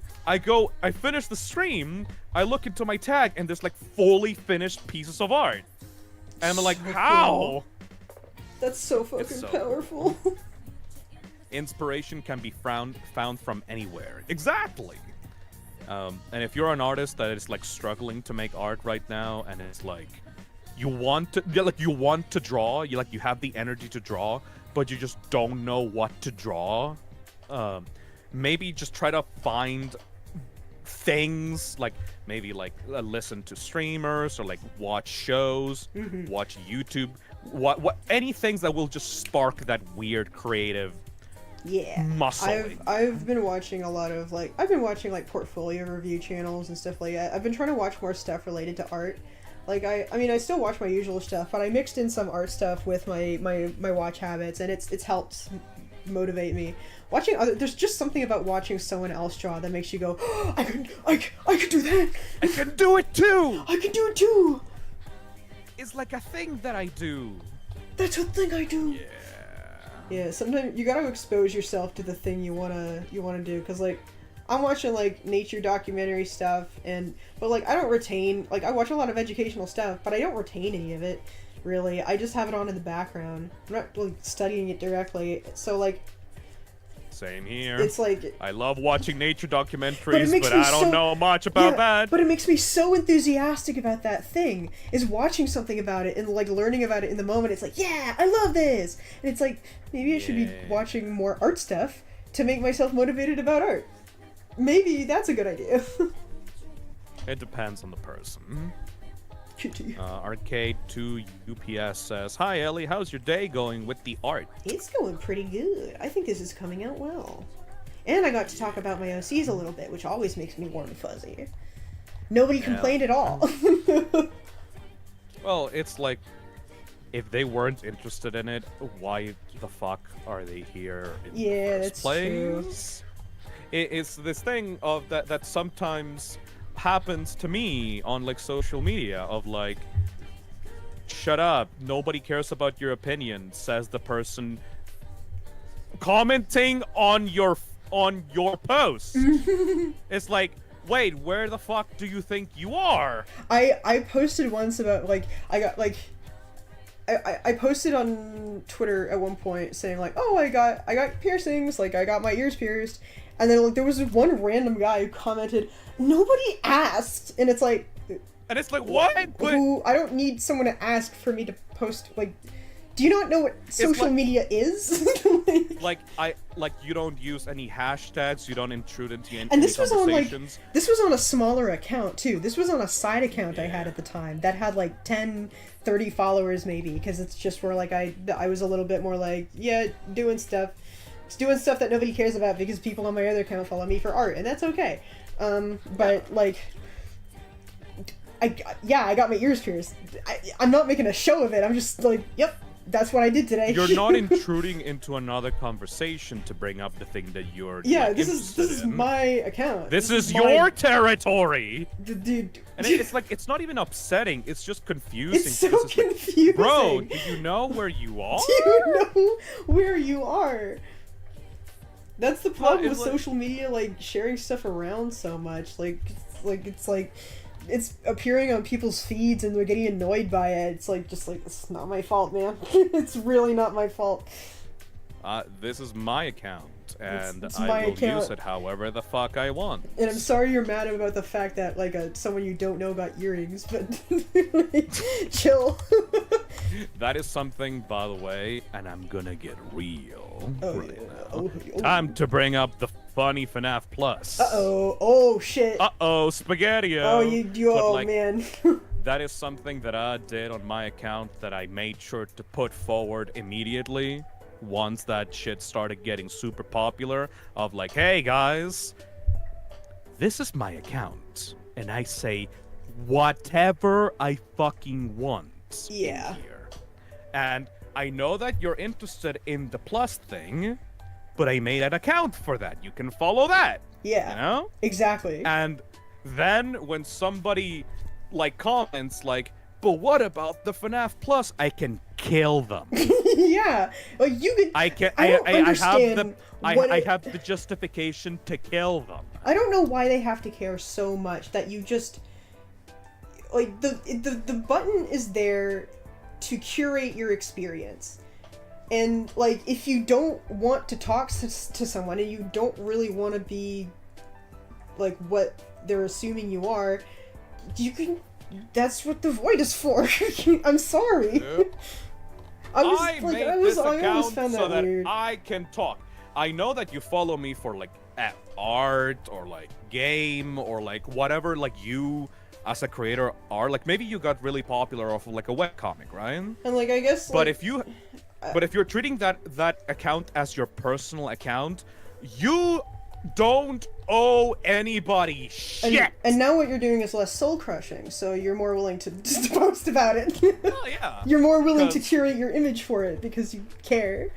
finish the stream, I look into my tag, and there's, like, fully finished pieces of art. And I'm like, So how? cool. That's so fucking so powerful. Inspiration can be found from anywhere. Exactly. And if you're an artist that is, like, struggling to make art right now, and it's like, you want to draw, you have the energy to draw, but you just don't know what to draw, maybe just try to find things, like, maybe, like, listen to streamers, or, like, watch shows, watch YouTube, any things that will just spark that weird creative muscle. I've been watching a lot of, like, I've been watching, like, portfolio review channels and stuff like that. I've been trying to watch more stuff related to art. Like, I mean, I still watch my usual stuff, but I mixed in some art stuff with my watch habits, and it's helped motivate me. Watching there's just something about watching someone else draw that makes you go, oh, I can do that. I can do it too. I can do it too. It's like a thing that I do. That's a thing I do. Yeah. Yeah, sometimes you gotta expose yourself to the thing you wanna do, cause, like, I'm watching, like, nature documentary stuff, but, like, I don't retain, like, I watch a lot of educational stuff, but I don't retain any of it, really. I just have it on in the background. I'm not, like, studying it directly, so, like, Same here. It's like I love watching nature documentaries, makes but me I don't so- know much about yeah, that. But it makes me so enthusiastic about that thing. Is watching something about it and like learning about it in the moment. It's like, yeah, I love this. And it's like maybe I should be watching more art stuff to make myself motivated about art. Maybe that's a good idea. It depends on the person. Kitty. Arcade2 UPS says, "Hi Ellie, how's your day going with the art?" It's going pretty good. I think this is coming out well. And I got to talk about my OCs a little bit, which always makes me warm and fuzzy. Nobody complained at all. Well, it's like, if they weren't interested in it, why the fuck are they here in the first that's place? It's this thing of that sometimes happens to me on like social media of like, shut up, nobody cares about your opinion, says the person commenting on your post. It's like, wait, where the fuck do you think you are? I posted once about like I posted on Twitter at one point saying like, oh, I got piercings, like I got my ears pierced, and then like there was one random guy who commented, nobody asked, and it's like, what? Who, I don't need someone to ask for me to post, like, do you not know what social media is? like you don't use any hashtags, you don't intrude into any and this was on like, conversations. this was on a smaller account too. This was on a side account I had at the time that had like 10, 30 followers maybe, because it's just where like I was a little bit more like, yeah, doing stuff that nobody cares about because people on my other account follow me for art, and that's okay. But like, I got my ears pierced. I'm not making a show of it. I'm just like, yep, that's what I did today. You're not intruding into another conversation to bring up the thing that you're like, this is my account. This is your territory. Dude. And it's like, it's not even upsetting, it's just confusing. It's so because confusing. Like, bro, do you know where you are? Do you know where you are? That's the problem with like, social media, like sharing stuff around so much. It's appearing on people's feeds and they're getting annoyed by it. It's like, it's not my fault, man. It's really not my fault. This is my account, and it's I my will account. use it however the fuck I want. And I'm sorry you're mad about the fact that, like, someone you don't know got earrings, but chill. That is something, by the way, and I'm gonna get real right now. Oh. Time to bring up the funny FNAF Plus. Uh-oh. Oh, shit. Uh-oh, Spaghetti-O. Oh, like, man. that is something that I did on my account that I made sure to put forward immediately once that shit started getting super popular, of like, hey guys, this is my account, and I say whatever I fucking want in here. And I know that you're interested in the Plus thing, but I made an account for that. You can follow that. Yeah. You know? Exactly. And then when somebody like comments like, but what about the FNAF Plus? I can kill them. Yeah. Like you can I have the justification to kill them. I don't know why they have to care so much that you just like the button is there to curate your experience. And like if you don't want to talk to someone and you don't really want to be like what they're assuming you are, you can. That's what the void is for. I'm sorry. Yep. I always found that weird. I can talk. I know that you follow me for like art or like game or like whatever like you as a creator are. Like maybe you got really popular off of like a webcomic, right? And like I guess but if you're treating that account as your personal account, you don't owe anybody shit. And now what you're doing is less soul crushing, so you're more willing to just post about it. Oh yeah. You're more willing to curate your image for it because you care.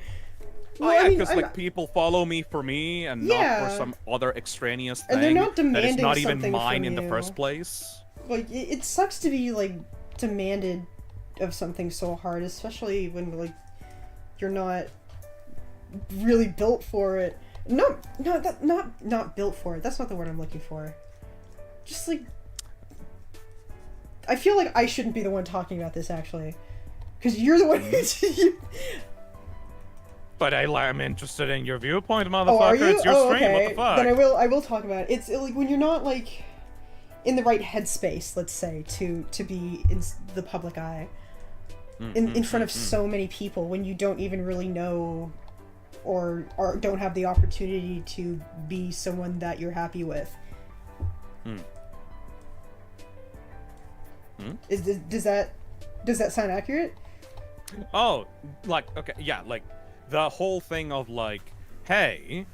Well, yeah, because like people follow me for me and not for some other extraneous thing and they're not demanding that is not even something mine from in the you. first place. Like it sucks to be like demanded of something so hard, especially when like you're not really built for it. Not built for it. That's not the word I'm looking for. Just like I feel like I shouldn't be the one talking about this actually, because you're the one who. But I'm interested in your viewpoint, motherfucker. Oh, are you? It's your stream. Okay. What the fuck? Then I will talk about it. It's like when you're not like in the right headspace, let's say, to be in the public eye, in front of so many people, when you don't even really know or don't have the opportunity to be someone that you're happy with. Does that sound accurate? Oh, like, okay, yeah, like, the whole thing of, like, hey,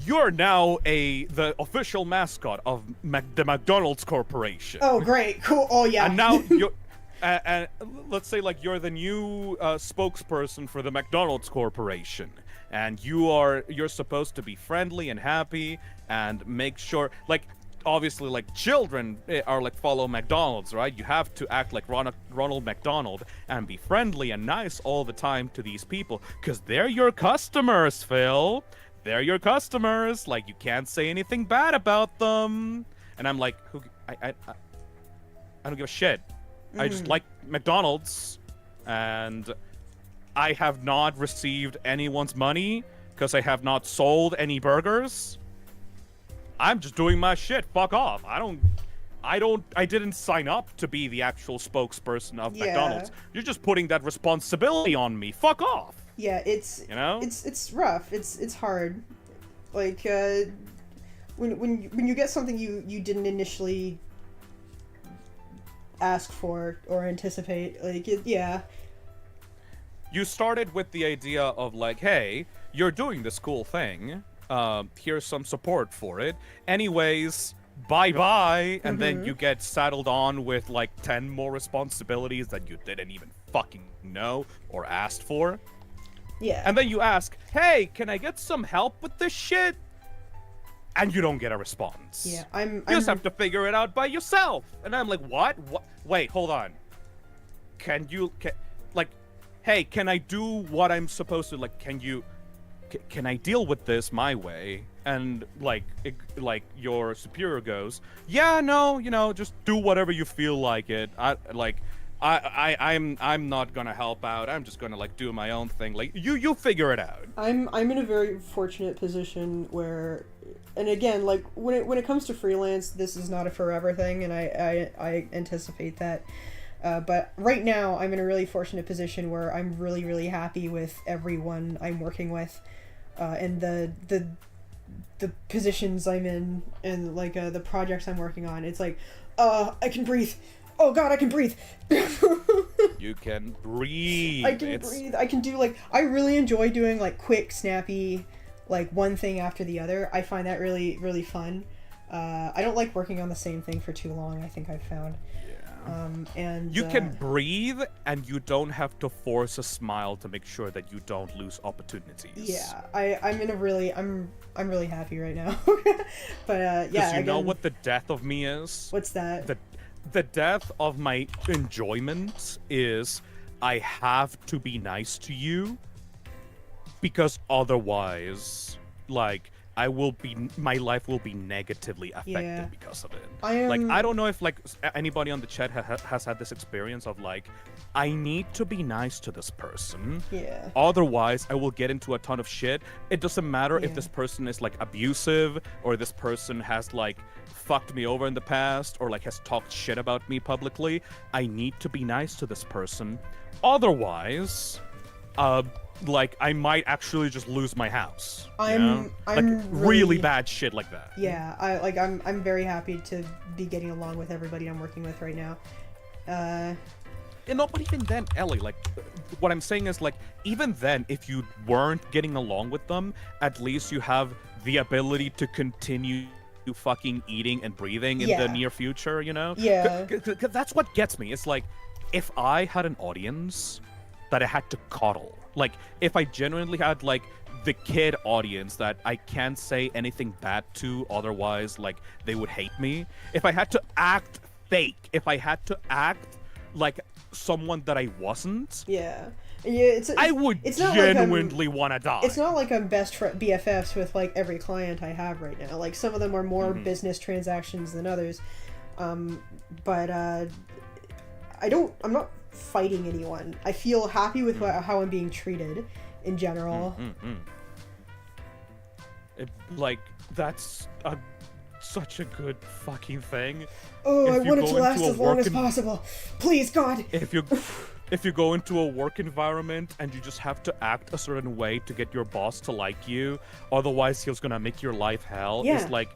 you're now the official mascot of the McDonald's Corporation. Oh, great, cool, oh, yeah. And now you're, and let's say, like, you're the new spokesperson for the McDonald's Corporation. And you're supposed to be friendly and happy and make sure, like, obviously, like, children are like follow McDonald's, right? You have to act like Ronald McDonald and be friendly and nice all the time to these people because they're your customers, Phil. They're your customers. Like, you can't say anything bad about them. And I'm like, I don't give a shit. I just like McDonald's, and I have not received anyone's money because I have not sold any burgers. I'm just doing my shit. Fuck off. I didn't sign up to be the actual spokesperson of McDonald's. You're just putting that responsibility on me. Fuck off. Yeah, it's, you know? It's rough. It's hard. Like, when you get something you didn't initially ask for or anticipate, like, yeah. You started with the idea of, like, hey, you're doing this cool thing. Here's some support for it. Anyways, bye-bye. And then you get saddled on with, like, 10 more responsibilities that you didn't even fucking know or asked for. Yeah. And then you ask, hey, can I get some help with this shit? And you don't get a response. Yeah, You just have to figure it out by yourself. And I'm like, what? Wait, hold on. Like, hey, can I do what I'm supposed to? Like, can I deal with this my way? And like your superior goes, yeah, no, just do whatever you feel like it. I'm not gonna help out. I'm just gonna like do my own thing. Like you figure it out. I'm in a very fortunate position where, and again, like when it comes to freelance, this is not a forever thing, and I anticipate that. But right now, I'm in a really fortunate position where I'm really, really happy with everyone I'm working with. And the positions I'm in and like the projects I'm working on. It's like, I can breathe. Oh God, I can breathe. You can breathe. I can breathe. I can do like, I really enjoy doing like quick, snappy, like one thing after the other. I find that really, really fun. I don't like working on the same thing for too long, I think I've found. And you can breathe, and you don't have to force a smile to make sure that you don't lose opportunities. Yeah, I'm really happy right now. But yeah, because you know what the death of me is? What's that? The death of my enjoyment is I have to be nice to you, because otherwise, like, my life will be negatively affected because of it. I don't know if like anybody on the chat has had this experience of like, I need to be nice to this person. Yeah. Otherwise, I will get into a ton of shit. It doesn't matter if this person is like abusive or this person has like fucked me over in the past or like has talked shit about me publicly. I need to be nice to this person. Otherwise, like I might actually just lose my house. I'm really bad shit like that. Yeah, I'm very happy to be getting along with everybody I'm working with right now. And not, but even then, Ellie, like, what I'm saying is, like, even then, if you weren't getting along with them, at least you have the ability to continue fucking eating and breathing in the near future, you know? Yeah. Cause that's what gets me. It's like, if I had an audience that I had to coddle, like, if I genuinely had, like, the kid audience that I can't say anything bad to, otherwise, like, they would hate me. If I had to act fake, if I had to act like someone that I wasn't, I would genuinely want to die. It's not like I'm BFFs with like every client I have right now. Like some of them are more business transactions than others, but I'm not fighting anyone. I feel happy with how I'm being treated in general. That's such a good fucking thing. Oh, If I you want it go to last into a as long as work possible. Please, God. If you go into a work environment and you just have to act a certain way to get your boss to like you, otherwise he's gonna make your life hell. Yeah. It's like,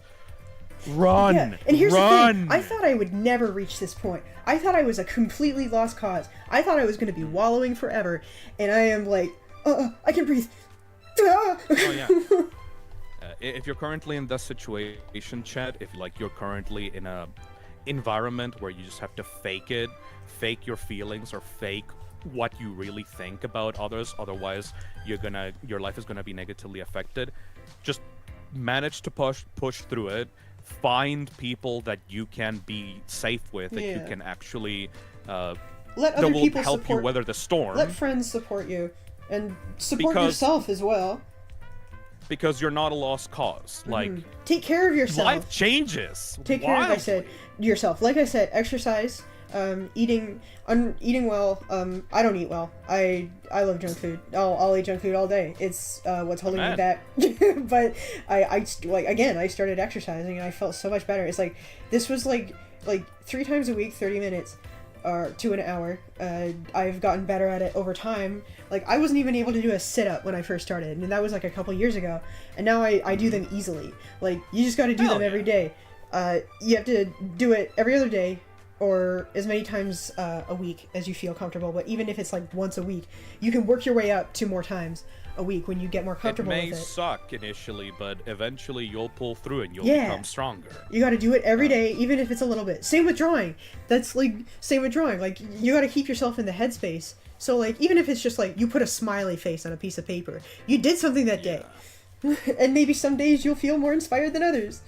run. Yeah, and here's run. the thing. I thought I would never reach this point. I thought I was a completely lost cause. I thought I was going to be wallowing forever, and I am like, I can breathe. Oh yeah. If you're currently in that situation, Chad, if you're currently in a environment where you just have to fake it, fake your feelings, or fake what you really think about others, otherwise your life is gonna be negatively affected. Just manage to push through it. Find people that you can be safe with, that you can actually let other people help you weather the storm. Let friends support you, and support yourself as well. Because you're not a lost cause. Like, take care of yourself. Life changes. Take care, like I said, yourself. Like I said, exercise, eating well. I don't eat well. I love junk food. I'll eat junk food all day. It's what's holding me back. But I started exercising and I felt so much better. It's like this was like 3 times a week, 30 minutes. Or to an hour. I've gotten better at it over time. Like, I wasn't even able to do a sit-up when I first started, and that was like a couple years ago. And now I do them easily. Like, you just gotta do them every day. You have to do it every other day, or as many times a week as you feel comfortable. But even if it's like once a week, you can work your way up to more times a week when you get more comfortable with it. It may suck initially, but eventually you'll pull through and you'll become stronger. You gotta do it every day, even if it's a little bit. Same with drawing. That's like, same with drawing. Like, you gotta keep yourself in the headspace. So, like, even if it's just like, you put a smiley face on a piece of paper, you did something that day. And maybe some days you'll feel more inspired than others.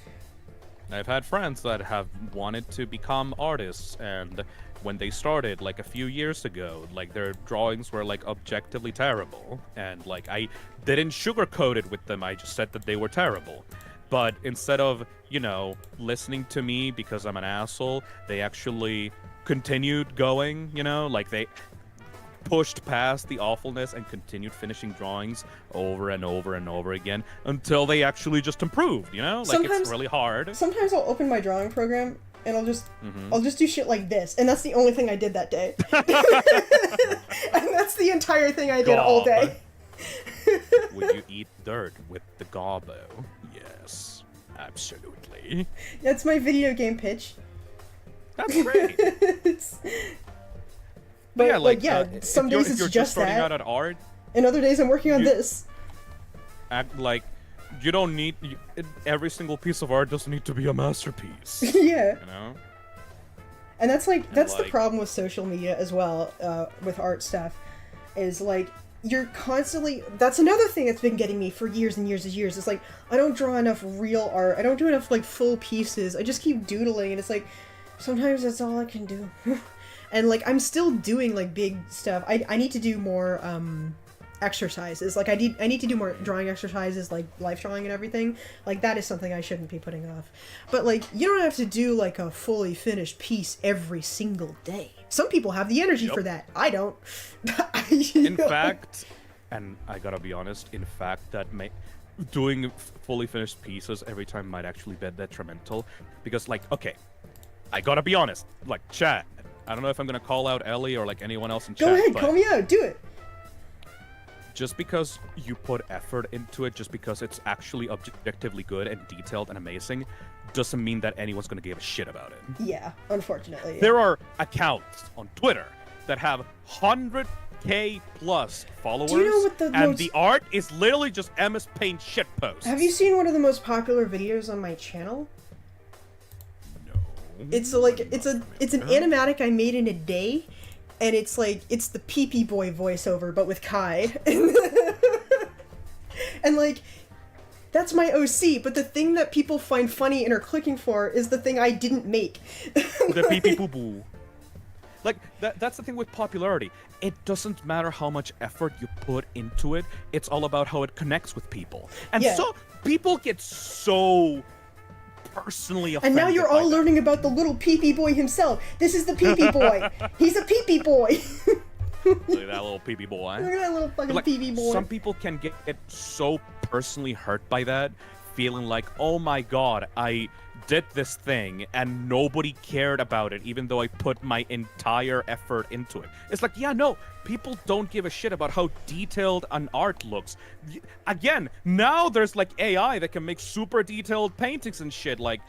I've had friends that have wanted to become artists, and when they started, like, a few years ago, like, their drawings were, like, objectively terrible. And, like, I didn't sugarcoat it with them, I just said that they were terrible. But instead of, listening to me because I'm an asshole, they actually continued going, like, they pushed past the awfulness and continued finishing drawings over and over and over again until they actually just improved, Like, sometimes, it's really hard. Sometimes I'll open my drawing program and I'll just do shit like this, and that's the only thing I did that day. And that's the entire thing I did all day. Would you eat dirt with the gobbo? Yes, absolutely. That's my video game pitch. That's great. But yeah, some days it's just starting that. Out at art, and other days I'm working on this. Act like you don't need every single piece of art doesn't need to be a masterpiece. Yeah. And that's the problem with social media as well, with art stuff, is like you're constantly. That's another thing that's been getting me for years and years and years. It's like I don't draw enough real art. I don't do enough like full pieces. I just keep doodling, and it's like sometimes that's all I can do. And like I'm still doing like big stuff. I need to do more exercises. Like I need to do more drawing exercises, like life drawing and everything. Like that is something I shouldn't be putting off. But like you don't have to do like a fully finished piece every single day. Some people have the energy for that. I don't. In fact, and I gotta be honest, doing fully finished pieces every time might actually be detrimental. Because like, okay, I gotta be honest, like chat. I don't know if I'm gonna call out Ellie or like anyone else in chat. Go ahead, call me out. Do it. Just because you put effort into it, just because it's actually objectively good and detailed and amazing, doesn't mean that anyone's gonna give a shit about it. Yeah, unfortunately. Yeah. There are accounts on Twitter that have 100K plus followers, Do you know what the art is literally just MS Paint shitposts. Have you seen one of the most popular videos on my channel? It's like it's an animatic I made in a day, and it's like it's the pee-pee boy voiceover but with Kai. And like that's my OC, but the thing that people find funny and are clicking for is the thing I didn't make. The pee-pee boo-boo. Like that's the thing with popularity. It doesn't matter how much effort you put into it. It's all about how it connects with people. And so people get so personally offended. And now you're all by that. learning about the little pee-pee boy himself. This is the pee-pee boy. He's a pee-pee boy. Look at that little pee-pee boy. Look at that little fucking Like, pee-pee boy. some people can get so personally hurt by that, feeling like, oh my god, I did this thing and nobody cared about it, even though I put my entire effort into it. It's like, yeah, no, people don't give a shit about how detailed an art looks. Again, now there's like AI that can make super detailed paintings and shit. Like,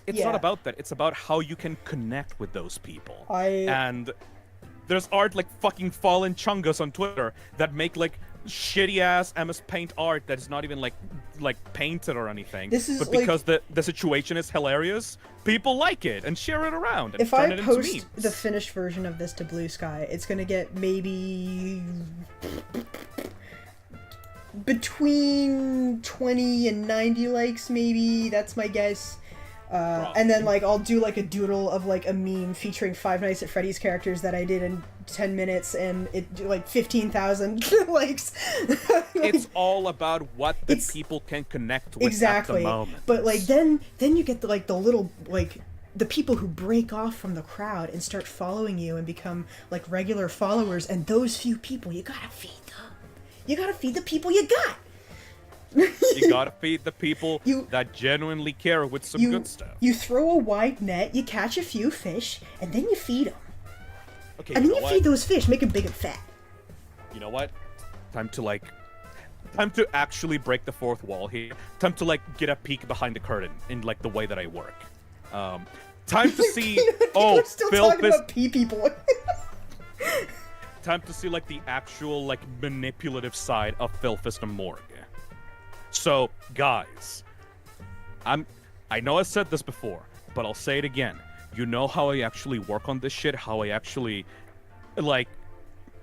it's not Yeah. about that. It's about how you can connect with those people. I- And there's art like fucking Fallen Chungus on Twitter that make like shitty ass MS Paint art that is not even like painted or anything. This is, but like- because the situation is hilarious, people like it and share it around and If turn I it into post memes. the finished version of this to Blue Sky, it's gonna get maybe between 20 and 90 likes, maybe. That's my guess. And then, like, I'll do, like, a doodle of, like, a meme featuring Five Nights at Freddy's characters that I did in 10 minutes, and it, like, 15,000 likes. It's all about what the It's- people can connect with Exactly. at the moment. But, like, then you get, the little, like, the people who break off from the crowd and start following you and become, like, regular followers, and those few people, you gotta feed them. You gotta feed the people you got. You gotta feed the people You- that genuinely care with some good stuff. You throw a wide net, you catch a few fish, and then you feed them. Okay, And you then know you what? feed those fish, make them big and fat. You know what? Time to actually break the fourth wall here. Time to like get a peek behind the curtain in like the way that I work. Time to see. People are still Phil talking about pee-pee boy. Time to see like the actual like manipulative side of Phil Fist and Morg. So, guys, I know I said this before, but I'll say it again. You know how I actually work on this shit, how I actually like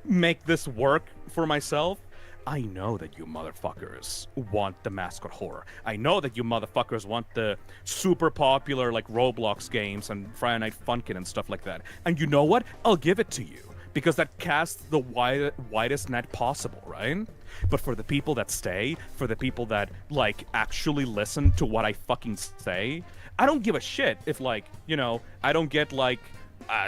make this work for myself? I know that you motherfuckers want the mascot horror. I know that you motherfuckers want the super popular like Roblox games and Friday Night Funkin' and stuff like that. And you know what? I'll give it to you. Because that casts the widest net possible, right? But for the people that stay, for the people that, like, actually listen to what I fucking say, I don't give a shit if, like, you know, I don't get, like,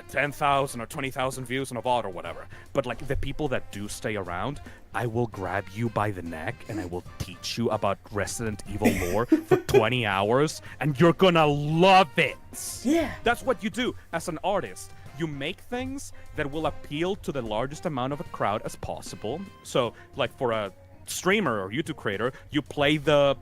10,000 or 20,000 views on a VOD or whatever. But, like, the people that do stay around, I will grab you by the neck and I will teach you about Resident Evil lore for 20 hours, and you're gonna love it! Yeah. That's what you do as an artist. You make things that will appeal to the largest amount of a crowd as possible. So, like for a streamer or YouTube creator, you play the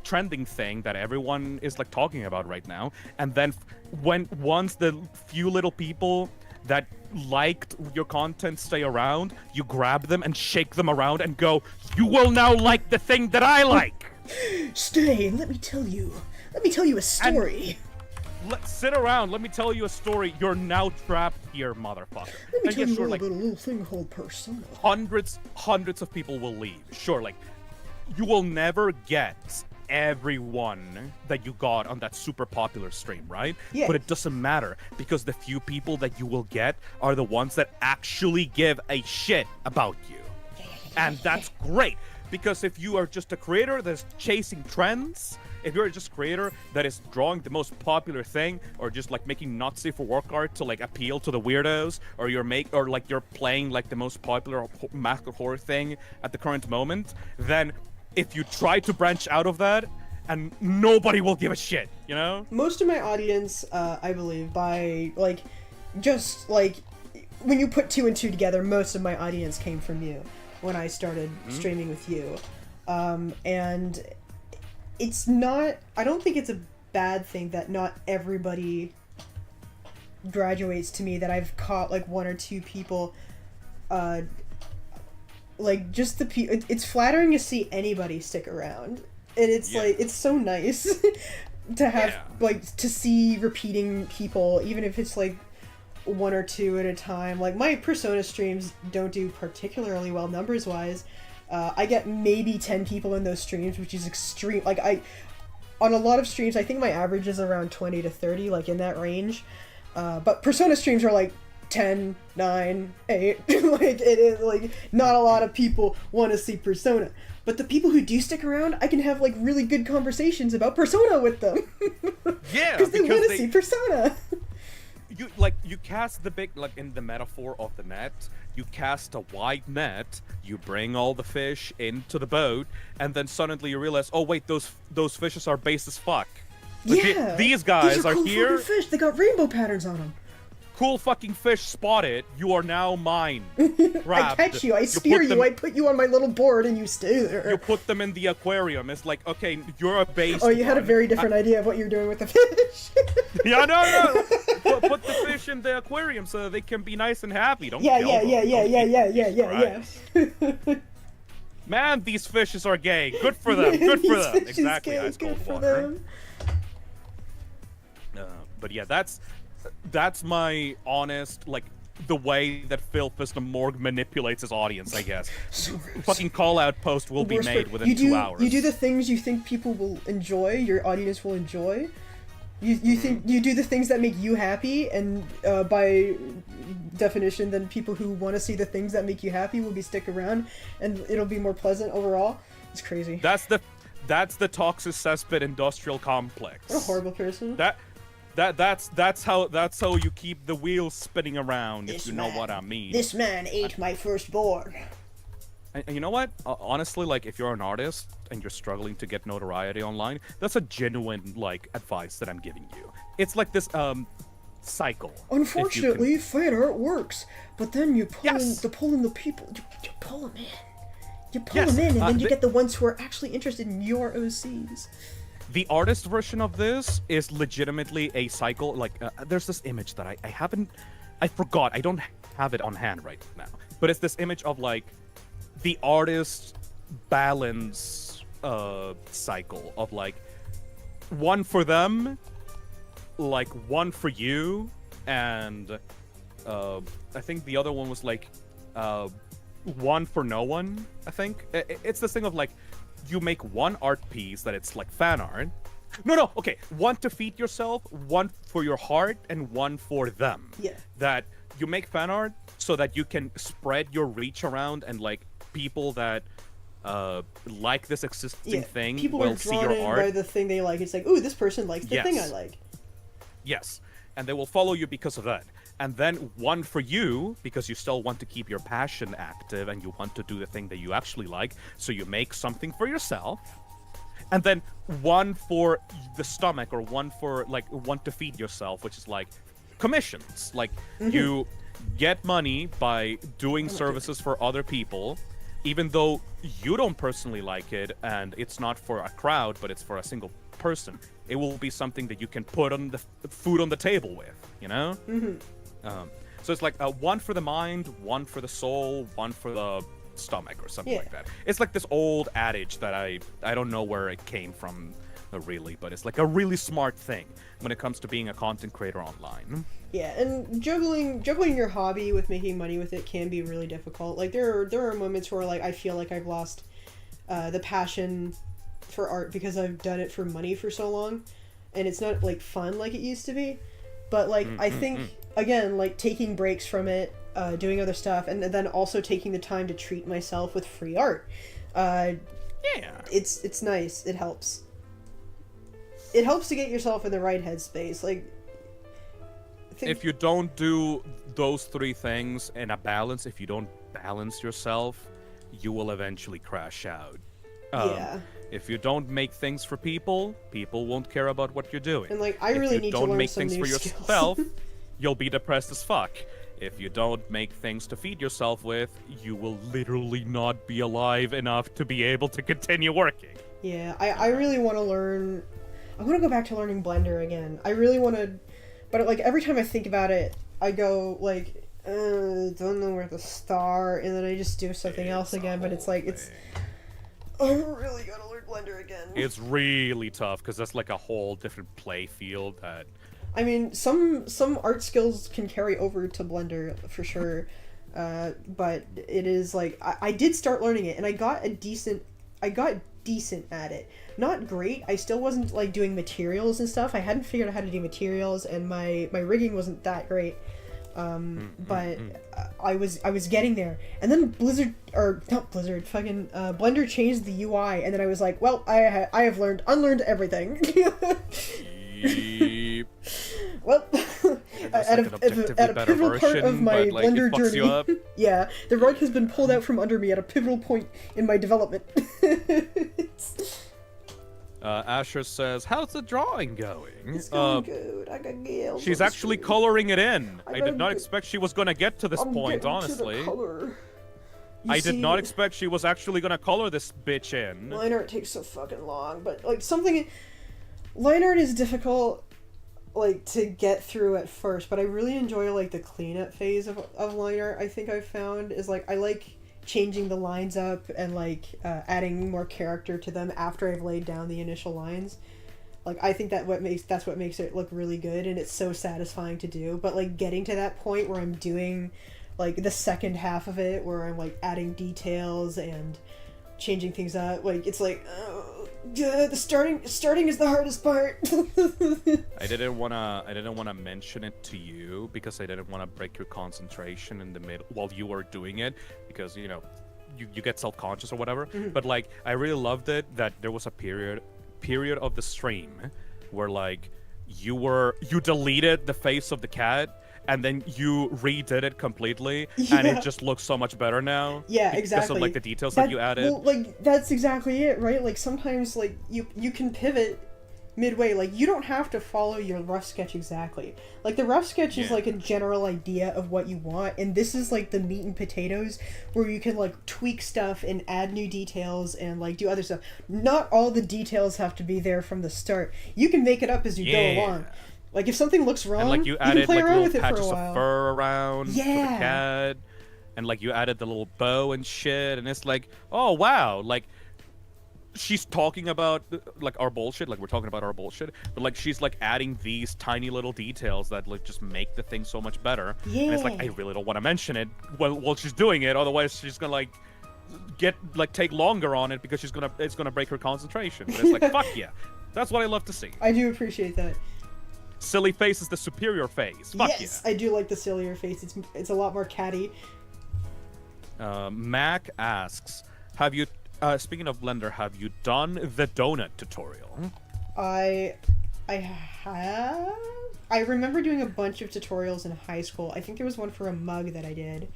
trending thing that everyone is like talking about right now, and then once the few little people that liked your content stay around, you grab them and shake them around and go, "You will now like the thing that I like." Stay and let me tell you a story. Let's sit around. Let me tell you a story. You're now trapped here, motherfucker. Let me And tell yeah, you sure, all like, about a little thing called persona. hundreds of people will leave. Sure, like, you will never get everyone that you got on that super popular stream, right? Yeah. But it doesn't matter, because the few people that you will get are the ones that actually give a shit about you. And that's great, because if you are just a creator that's chasing trends, if you're just a creator that is drawing the most popular thing, or just like making not safe for work art to like appeal to the weirdos, or you're playing like the most popular mascot horror thing at the current moment, then if you try to branch out of that, and nobody will give a shit, you know? Most of my audience, I believe, by like just like when you put two and two together, most of my audience came from you when I started streaming with you. And it's not, I don't think it's a bad thing that not everybody graduates to me, that I've caught like one or two people, like just it's flattering to see anybody stick around. And it's like, it's so nice to have, like, to see repeating people, even if it's like one or two at a time. Like my Persona streams don't do particularly well numbers wise. I get maybe 10 people in those streams, which is extreme. Like on a lot of streams, I think my average is around 20 to 30, like in that range. But Persona streams are like 10, 9, 8. Like, it is, like, not a lot of people want to see Persona. But the people who do stick around, I can have, like, really good conversations about Persona with them. Yeah, because they want to see Persona. You cast the big, like, in the metaphor of the net, you cast a wide net, you bring all the fish into the boat, and then suddenly you realize, oh wait, those fishes are base as fuck. Like, Yeah, these guys are cool here. Fish. They got rainbow patterns on them. Cool fucking fish spotted. You are now mine. I catch you. I spear you. I put you on my little board, and you stay there. You put them in the aquarium. It's like, okay, you're a base. Oh, you had a very different idea of what you're doing with the fish. Yeah, no. Put the fish in the aquarium so that they can be nice and happy. Don't kill them. Yeah. Man, these fishes are gay. Good for them. Good for them. Exactly. Gay, Ice cold good for water. them. But yeah, that's my honest, like, the way that Phil Fistamorg manipulates his audience, I guess. Fucking call-out post will be made within 2 hours. You do the things you think people will enjoy, your audience will enjoy. You think you do the things that make you happy, and by definition, then people who want to see the things that make you happy will be stick around, and it'll be more pleasant overall. It's crazy. That's the toxic cesspit industrial complex. What a horrible person. That's how you keep the wheels spinning around, if you know what I mean. This man ate my firstborn. And you know what? Honestly, like, if you're an artist and you're struggling to get notoriety online, that's a genuine, like, advice that I'm giving you. It's like this cycle. Unfortunately, fan art works, but then you pull in the people. You pull them in. You pull them in, and then you get the ones who are actually interested in your OCs. The artist version of this is legitimately a cycle. Like, there's this image that I forgot. I don't have it on hand right now. But it's this image of, like, the artist balance cycle of, like, one for them, like, one for you, and I think the other one was, like, one for no one, I think. It's this thing of, like, you make one art piece that it's like fan art. No, okay. One to feed yourself, one for your heart, and one for them. Yeah. That you make fan art so that you can spread your reach around, and, like, people that like this existing thing people will are see drawn your in art. by the thing they like. It's like, ooh, this person likes the thing I like. Yes. And they will follow you because of that. And then one for you, because you still want to keep your passion active and you want to do the thing that you actually like, so you make something for yourself. And then one for the stomach, or one for, like, one to feed yourself, which is like commissions. Like, you get money by doing services for other people, even though you don't personally like it, and it's not for a crowd, but it's for a single person. It will be something that you can put on the food on the table with, you know? So it's like one for the mind, one for the soul, one for the stomach, or something like that. It's like this old adage that I don't know where it came from, really, but it's like a really smart thing when it comes to being a content creator online. Yeah, and juggling your hobby with making money with it can be really difficult. Like, there are moments where, like, I feel like I've lost the passion for art because I've done it for money for so long, and it's not, like, fun like it used to be. But, like, I think, again, like, taking breaks from it, doing other stuff, and then also taking the time to treat myself with free art. It's nice. It helps. It helps to get yourself in the right headspace. Like, if you don't do those three things in a balance, if you don't balance yourself, you will eventually crash out. If you don't make things for people, people won't care about what you're doing. And, like, I really need to learn some new skills. If you don't make things for yourself, you'll be depressed as fuck. If you don't make things to feed yourself with, you will literally not be alive enough to be able to continue working. Yeah, I really want to learn... I want to go back to learning Blender again. I really want to... But, like, every time I think about it, I go, like, don't know where to start, and then I just do something else again, but it's like, I really gotta learn Blender again. It's really tough, because that's, like, a whole different play field that... I mean, some art skills can carry over to Blender, for sure, but it is, like, I did start learning it, and I got decent at it. Not great. I still wasn't, like, doing materials and stuff. I hadn't figured out how to do materials, and my rigging wasn't that great. but I was getting there, and then Blender changed the UI, and then I was like, well, I have unlearned everything. Well, at a pivotal part of my Blender journey, yeah, the rug has been pulled out from under me at a pivotal point in my development. Asher says, "How's the drawing going?" It's going good. I got Gale. She's actually coloring it in. I did not expect she was gonna get to this point, honestly. I did not expect she was actually gonna color this bitch in. Line art takes so fucking long, but like line art is difficult, like, to get through at first, but I really enjoy like the cleanup phase of line art. I think I've found is like I like changing the lines up and like adding more character to them after I've laid down the initial lines. Like, I think that's what makes it look really good, and it's so satisfying to do. But like getting to that point where I'm doing like the second half of it, where I'm like adding details and changing things up, like it's like the starting is the hardest part. I didn't wanna mention it to you because I didn't want to break your concentration in the middle while you were doing it, because you get self-conscious or whatever. But like I really loved it that there was a period of the stream where like you deleted the face of the cat and then you redid it completely, and it just looks so much better now. Yeah, because exactly. of like the details that you added. Well, like that's exactly it, right? Like sometimes like you can pivot midway. Like you don't have to follow your rough sketch exactly. Like the rough sketch is like a general idea of what you want, and this is like the meat and potatoes where you can like tweak stuff and add new details and like do other stuff. Not all the details have to be there from the start. You can make it up as you go along. Like if something looks wrong, and like you can added play like around little with it for a patches of while. fur around for the Yeah. cat, and like you added the little bow and shit, and it's like, oh wow, like she's talking about like our bullshit, like we're talking about our bullshit, but like she's like adding these tiny little details that like just make the thing so much better. Yeah. And it's like I really don't want to mention it while she's doing it, otherwise she's gonna like take longer on it because it's gonna break her concentration. But it's like fuck yeah, that's what I love to see. I do appreciate that. Silly face is the superior face. Fuck yes, yeah. I do like the sillier face. It's a lot more catty. Mac asks, have you, speaking of Blender, have you done the donut tutorial? I have. I remember doing a bunch of tutorials in high school. I think there was one for a mug that I did.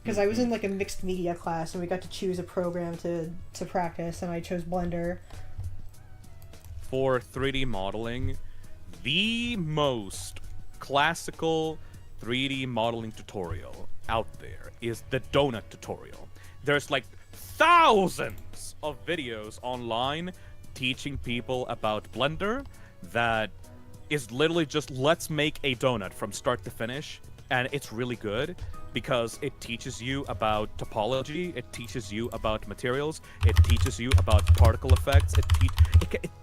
Because I was in like a mixed media class and we got to choose a program to practice, and I chose Blender. For 3D modeling, the most classical 3D modeling tutorial out there is the donut tutorial. There's like thousands of videos online teaching people about Blender that is literally just let's make a donut from start to finish, and it's really good because it teaches you about topology, it teaches you about materials, it teaches you about particle effects, it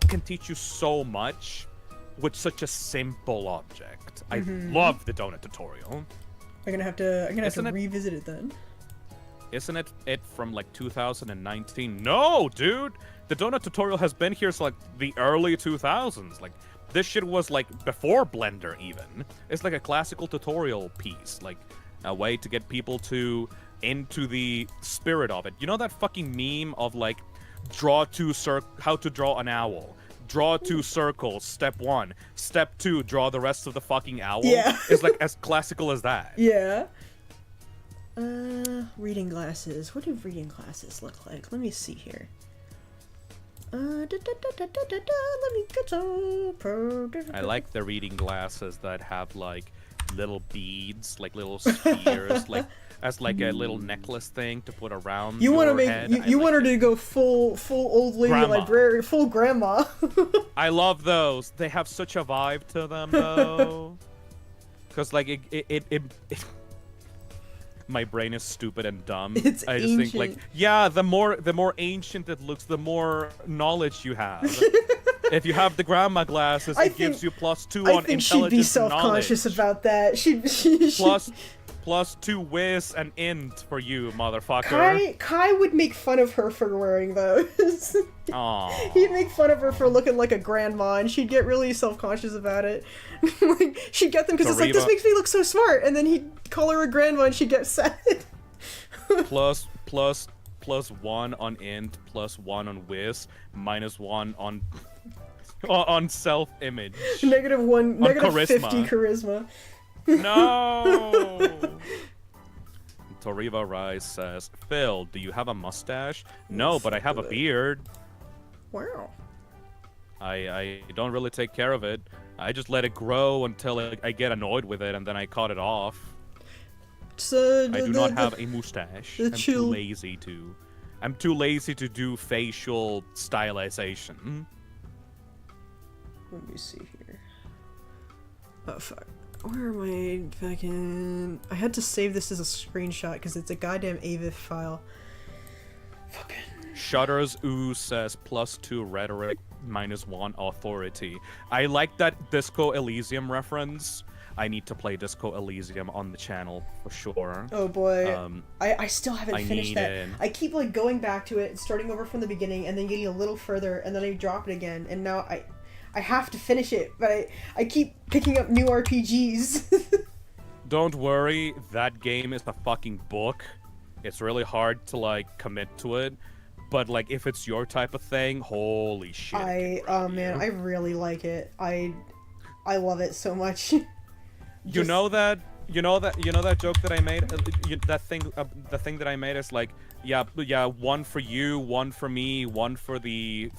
can teach you so much with such a simple object. I love the donut tutorial. I'm gonna have to revisit it then. Isn't it from like 2019? No, dude! The donut tutorial has been here since like the early 2000s. Like, this shit was like before Blender even. It's like a classical tutorial piece, like a way to get people into the spirit of it. You know that fucking meme of like how to draw an owl? Draw 2 circles, step 1. Step 2, draw the rest of the fucking owl. Yeah. It's like as classical as that. Yeah. Reading glasses. What do reading glasses look like? Let me see here. Let me get some. I like the reading glasses that have like little beads, like little spheres, like as like a little necklace thing to put around. You want to your make head. you want her to go full old lady Grandma. librarian, full grandma. I love those. They have such a vibe to them though. Because like it my brain is stupid and dumb. It's I just ancient. think like, yeah, the more ancient it looks, the more knowledge you have. If you have the grandma glasses, it gives you +2 on I think she'd be intelligence and self-conscious knowledge. about that. +2 whiz and int for you, motherfucker. Kai would make fun of her for wearing those. Aww. He'd make fun of her for looking like a grandma, and she'd get really self-conscious about it. Like, she'd get them because it's like, this makes me look so smart, and then he'd call her a grandma and she'd get sad. plus 1 on int, +1 on whiz, -1 on self-image. -1, charisma. -50 charisma. No! Toriva Rise says, Phil, do you have a mustache? No, but I have a beard. Wow. I don't really take care of it. I just let it grow until I get annoyed with it, and then I cut it off. So, I do not have a mustache. I'm chill. too lazy to do facial stylization. Let me see here. Oh, fuck. Where am I fucking... I had to save this as a screenshot because it's a goddamn AVIF file. Fucking... Shutters Ooh says +2 rhetoric, -1 authority. I like that Disco Elysium reference. I need to play Disco Elysium on the channel for sure. Oh boy. I still haven't finished that. it. I keep like going back to it, starting over from the beginning, and then getting a little further, and then I drop it again, and now I have to finish it, but I keep picking up new RPGs. Don't worry, that game is a fucking book. It's really hard to like commit to it, but like if it's your type of thing, holy shit. Oh man, I really like it. I love it so much. You know that joke that I made. The thing that I made is like, yeah, one for you, one for me, one for the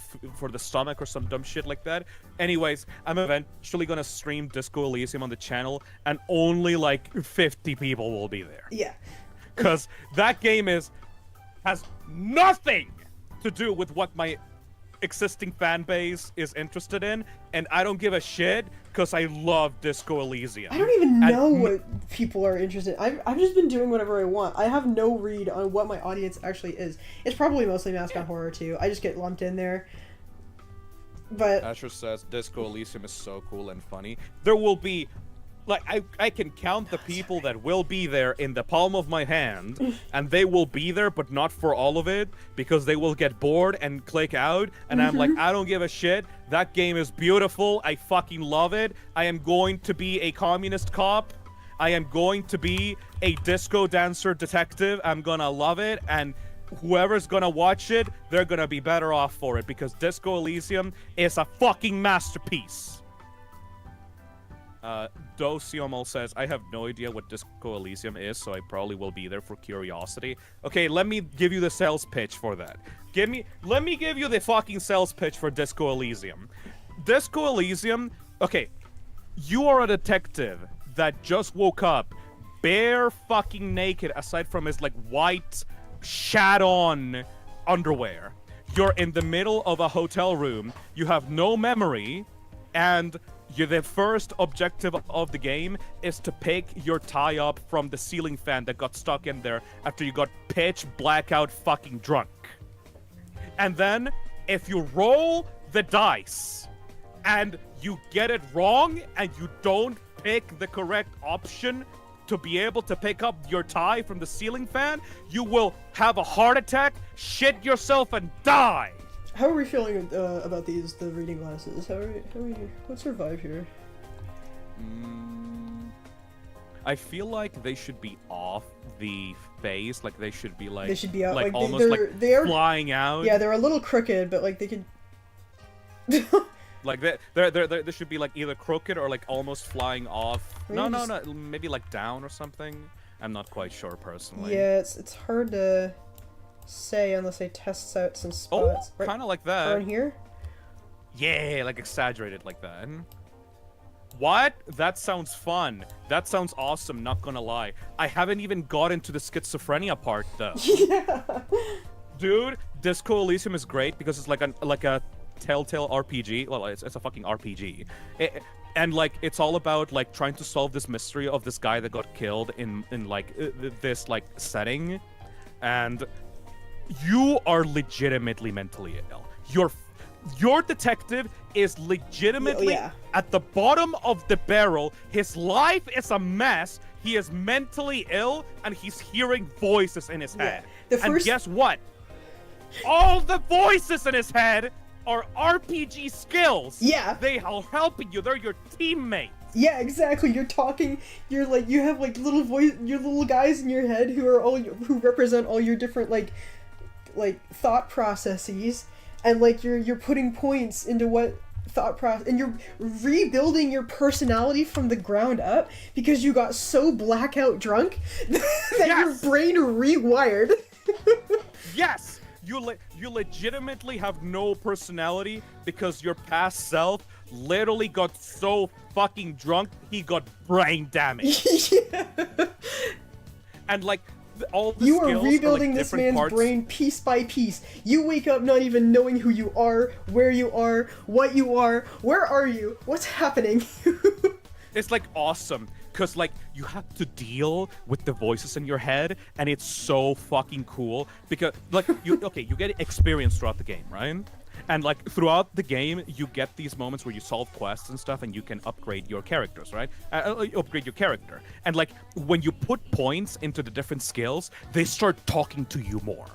stomach or some dumb shit like that. Anyways, I'm eventually gonna stream Disco Elysium on the channel, and only like 50 people will be there. Yeah. Cause that game has nothing to do with what my existing fan base is interested in, and I don't give a shit because I love Disco Elysium. I don't even know what people are interested in. I've just been doing whatever I want. I have no read on what my audience actually is. It's probably mostly mascot horror too. I just get lumped in there. But Asher says Disco Elysium is so cool and funny. There will be like I can count the people that will be there in the palm of my hand, and they will be there, but not for all of it, because they will get bored and click out, and I'm like, I don't give a shit. That game is beautiful. I fucking love it. I am going to be a communist cop. I am going to be a disco dancer detective. I'm gonna love it, and whoever's gonna watch it, they're gonna be better off for it, because Disco Elysium is a fucking masterpiece. Dosiomal says, I have no idea what Disco Elysium is, so I probably will be there for curiosity. Okay, let me give you the sales pitch for that. Let me give you the fucking sales pitch for Disco Elysium. Disco Elysium, okay, you are a detective that just woke up bare fucking naked, aside from his like white shat-on underwear. You're in the middle of a hotel room, you have no memory, and the first objective of the game is to pick your tie up from the ceiling fan that got stuck in there after you got pitch blackout fucking drunk. And then, if you roll the dice and you get it wrong and you don't pick the correct option to be able to pick up your tie from the ceiling fan, you will have a heart attack, shit yourself, and die. how are we feeling about the reading glasses? How are we? What's our vibe here? I feel like they should be off the face, like they should be like out, like almost they're flying out. Yeah, they're a little crooked, but like they could. Like they should be like either crooked or like almost flying off. Maybe No, maybe like down or something. I'm not quite sure personally. Yeah, it's hard to say unless I test out some spots. Oh, kind of like that. Around here? Yeah, like exaggerated like that. What? That sounds fun. That sounds awesome, not gonna lie. I haven't even got into the schizophrenia part though. Yeah. Dude, Disco Elysium is great because it's like a Telltale RPG. Well, it's a fucking RPG. And like it's all about like trying to solve this mystery of this guy that got killed in like this like setting, and you are legitimately mentally ill. Your detective is legitimately at the bottom of the barrel. His life is a mess. he is mentally ill and he's hearing voices in his head. The And first- guess what? All the voices in his head are RPG skills. Yeah. They are helping you. They're your teammates. Yeah, exactly. You're talking. You're like you have like little your little guys in your head who are who represent all your different like thought processes, and like you're putting points into what thought process, and you're rebuilding your personality from the ground up because you got so blackout drunk that your brain rewired. Yes. You legitimately have no personality because your past self literally got so fucking drunk he got brain damage. Yeah. And like all the You are skills rebuilding are, like, this different man's parts. brain piece by piece. You wake up not even knowing who you are, where you are, what you are, where are you, what's happening. It's like awesome because like you have to deal with the voices in your head, and it's so fucking cool because like you get experience throughout the game, right? And like throughout the game, you get these moments where you solve quests and stuff, and you can upgrade your characters, right? Upgrade your character, and like when you put points into the different skills, they start talking to you more.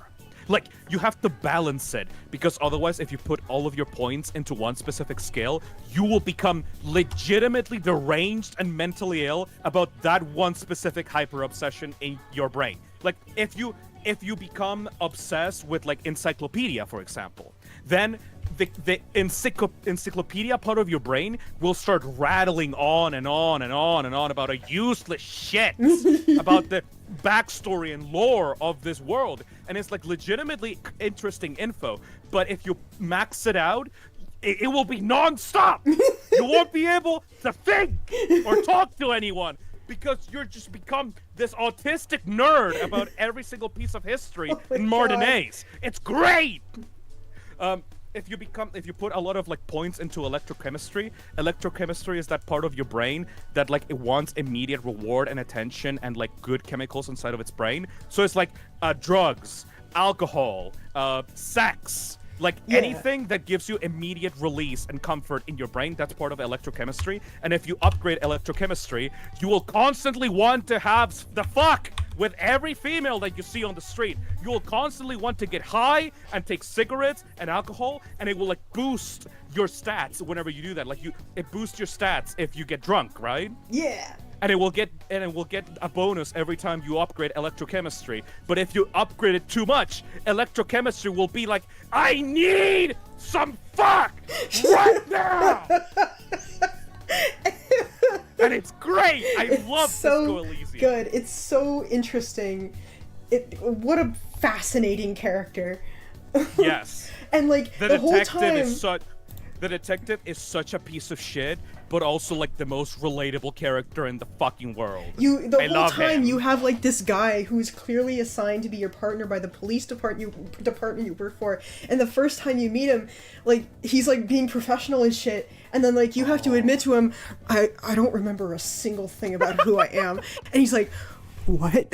Like, you have to balance it, because otherwise, if you put all of your points into one specific skill, you will become legitimately deranged and mentally ill about that one specific hyper-obsession in your brain. Like, if you become obsessed with, like, encyclopedia, for example, then the encyclopedia part of your brain will start rattling on and on and on and on about a useless shit about the backstory and lore of this world, and it's like legitimately interesting info. But if you max it out, it will be non-stop. You won't be able to think or talk to anyone because you're just become this autistic nerd about every single piece of history in Martinez. It's great. If you put a lot of like points into electrochemistry is that part of your brain that like it wants immediate reward and attention and like good chemicals inside of its brain. So it's like drugs, alcohol, sex, like anything that gives you immediate release and comfort in your brain. That's part of electrochemistry. And if you upgrade electrochemistry, you will constantly want to have the fuck with every female that you see on the street. You will constantly want to get high and take cigarettes and alcohol, and it will like boost your stats whenever you do that. Like it boosts your stats if you get drunk, right? Yeah. And it will get a bonus every time you upgrade electrochemistry. But if you upgrade it too much, electrochemistry will be like, I need some fuck right now. And it's great. I love Disco Elysium. Good. It's so interesting. What a fascinating character. Yes. And like the whole time, the detective is such a piece of shit, but also like the most relatable character in the fucking world. The whole time you have like this guy who's clearly assigned to be your partner by the police department you work for, and the first time you meet him, like he's like being professional and shit, and then like you have to admit to him, I don't remember a single thing about who I am, and he's like, what?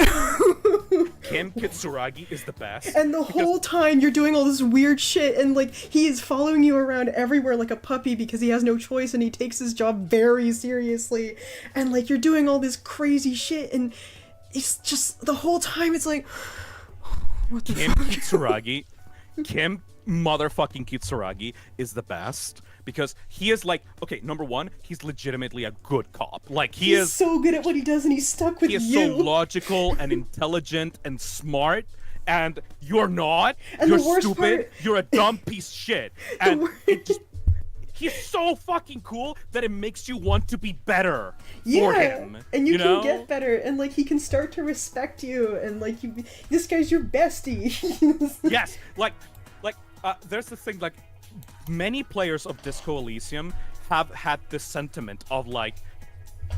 Kim Kitsuragi is the best. And the whole time you're doing all this weird shit, and like he is following you around everywhere like a puppy because he has no choice and he takes his job very seriously, and like you're doing all this crazy shit, and it's just the whole time it's like, what the Kim fuck? Kitsuragi, Kim motherfucking Kitsuragi is the best. Because he is like, okay, number one, he's legitimately a good cop. Like he's so good at what he does, and he's stuck with you. He is so logical and intelligent and smart, and you're not. And you're the worst stupid. part... You're a dumb piece of shit. And he's so fucking cool that it makes you want to be better for him. And you can know? get better, and like he can start to respect you, and like this guy's your bestie. Yes, there's the thing, like, many players of Disco Elysium have had this sentiment of like,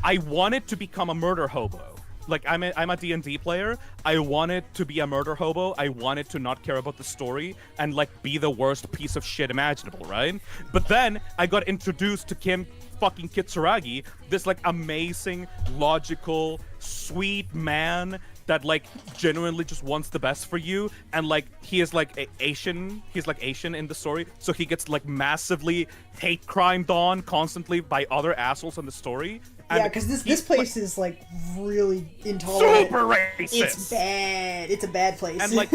I wanted to become a murder hobo. Like I'm a D&D player. I wanted to be a murder hobo. I wanted to not care about the story and like be the worst piece of shit imaginable, right? But then I got introduced to Kim fucking Kitsuragi, this like amazing, logical, sweet man that like genuinely just wants the best for you, and like he is like Asian. He's like Asian in the story, so he gets like massively hate crimed on constantly by other assholes in the story. Yeah, because this place is like really intolerant. Super racist. It's bad. It's a bad place. And like,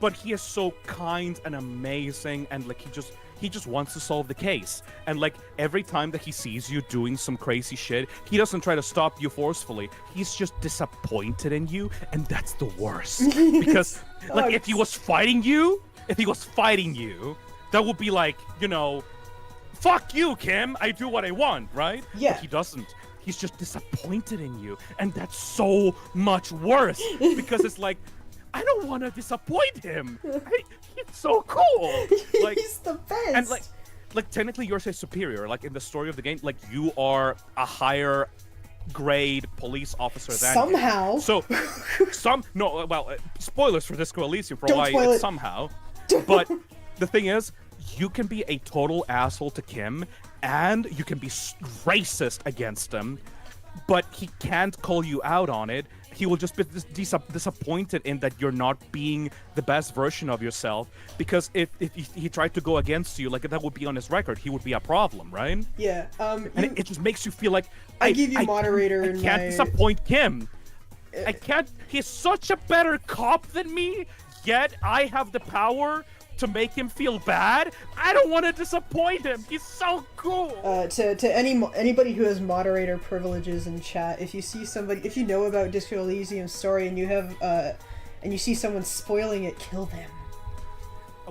but he is so kind and amazing, and like he just wants to solve the case. And like every time that he sees you doing some crazy shit, he doesn't try to stop you forcefully. He's just disappointed in you, and that's the worst. Because like if he was fighting you, that would be like, you know, fuck you, Kim. I do what I want, right? Yeah. But he doesn't. He's just disappointed in you, and that's so much worse because it's like, I don't want to disappoint him. He's so cool. Like, he's the best. And like technically you're his superior. Like in the story of the game, like you are a higher grade police officer than somehow. Him. So spoilers for Disco Elysium for Don't why spoil it's it. somehow. But the thing is, you can be a total asshole to Kim, and you can be racist against him, but he can't call you out on it. He will just be disappointed in that you're not being the best version of yourself, because if he tried to go against you, like that would be on his record. He would be a problem, right? Yeah. And it just makes you feel like I give you moderator. I can't disappoint Kim. I can't. He's such a better cop than me, yet I have the power to make him feel bad. I don't want to disappoint him. He's so cool. To anybody who has moderator privileges in chat, if you see somebody, if you know about Disco Elysium's story and you have and you see someone spoiling it, kill them.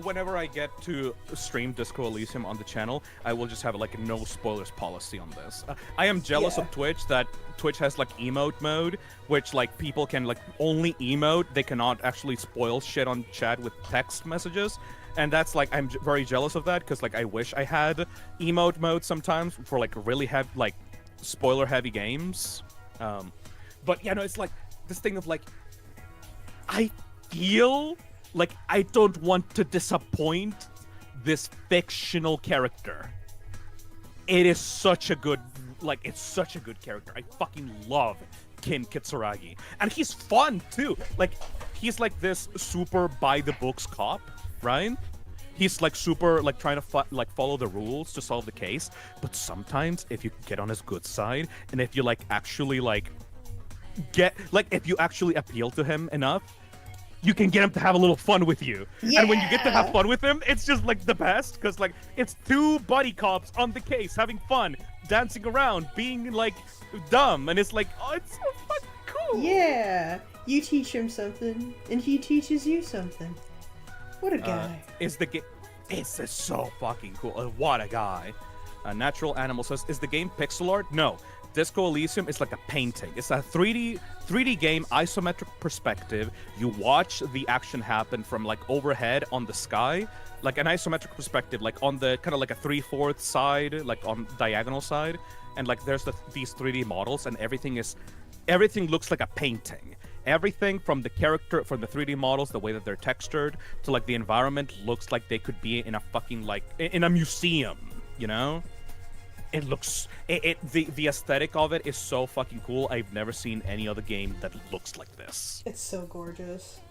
Whenever I get to stream Disco Elysium on the channel, I will just have like a no spoilers policy on this. I am jealous of Twitch that Twitch has like emote mode, which like people can like only emote. They cannot actually spoil shit on chat with text messages. And that's like, I'm very jealous of that, because like I wish I had emote mode sometimes for like really heavy, like spoiler heavy games. But yeah, no, it's like this thing of like, I feel like I don't want to disappoint this fictional character. It is such a good, like, it's such a good character. I fucking love Kim Kitsuragi. And he's fun, too. Like, he's like this super by-the-books cop, right? He's like super, like, trying to like follow the rules to solve the case. But sometimes, if you get on his good side, and if you, like, actually, like, if you actually appeal to him enough, you can get him to have a little fun with you. Yeah. And when you get to have fun with him, it's just like the best, because like it's two buddy cops on the case having fun, dancing around, being like dumb, and it's like, oh, it's so fucking cool. Yeah, you teach him something and he teaches you something. What a guy. It's just so fucking cool. What a guy. Natural Animal says, is the game pixel art? No. Disco Elysium is like a painting. It's a 3D game, isometric perspective. You watch the action happen from like overhead on the sky, like an isometric perspective, like on the kind of like a 3/4 side, like on diagonal side, and like there's these 3D models, and everything looks like a painting. Everything from the character, from the 3D models, the way that they're textured, to like the environment looks like they could be in a fucking like in a museum, you know? It looks the aesthetic of it is so fucking cool. I've never seen any other game that looks like this. It's so gorgeous.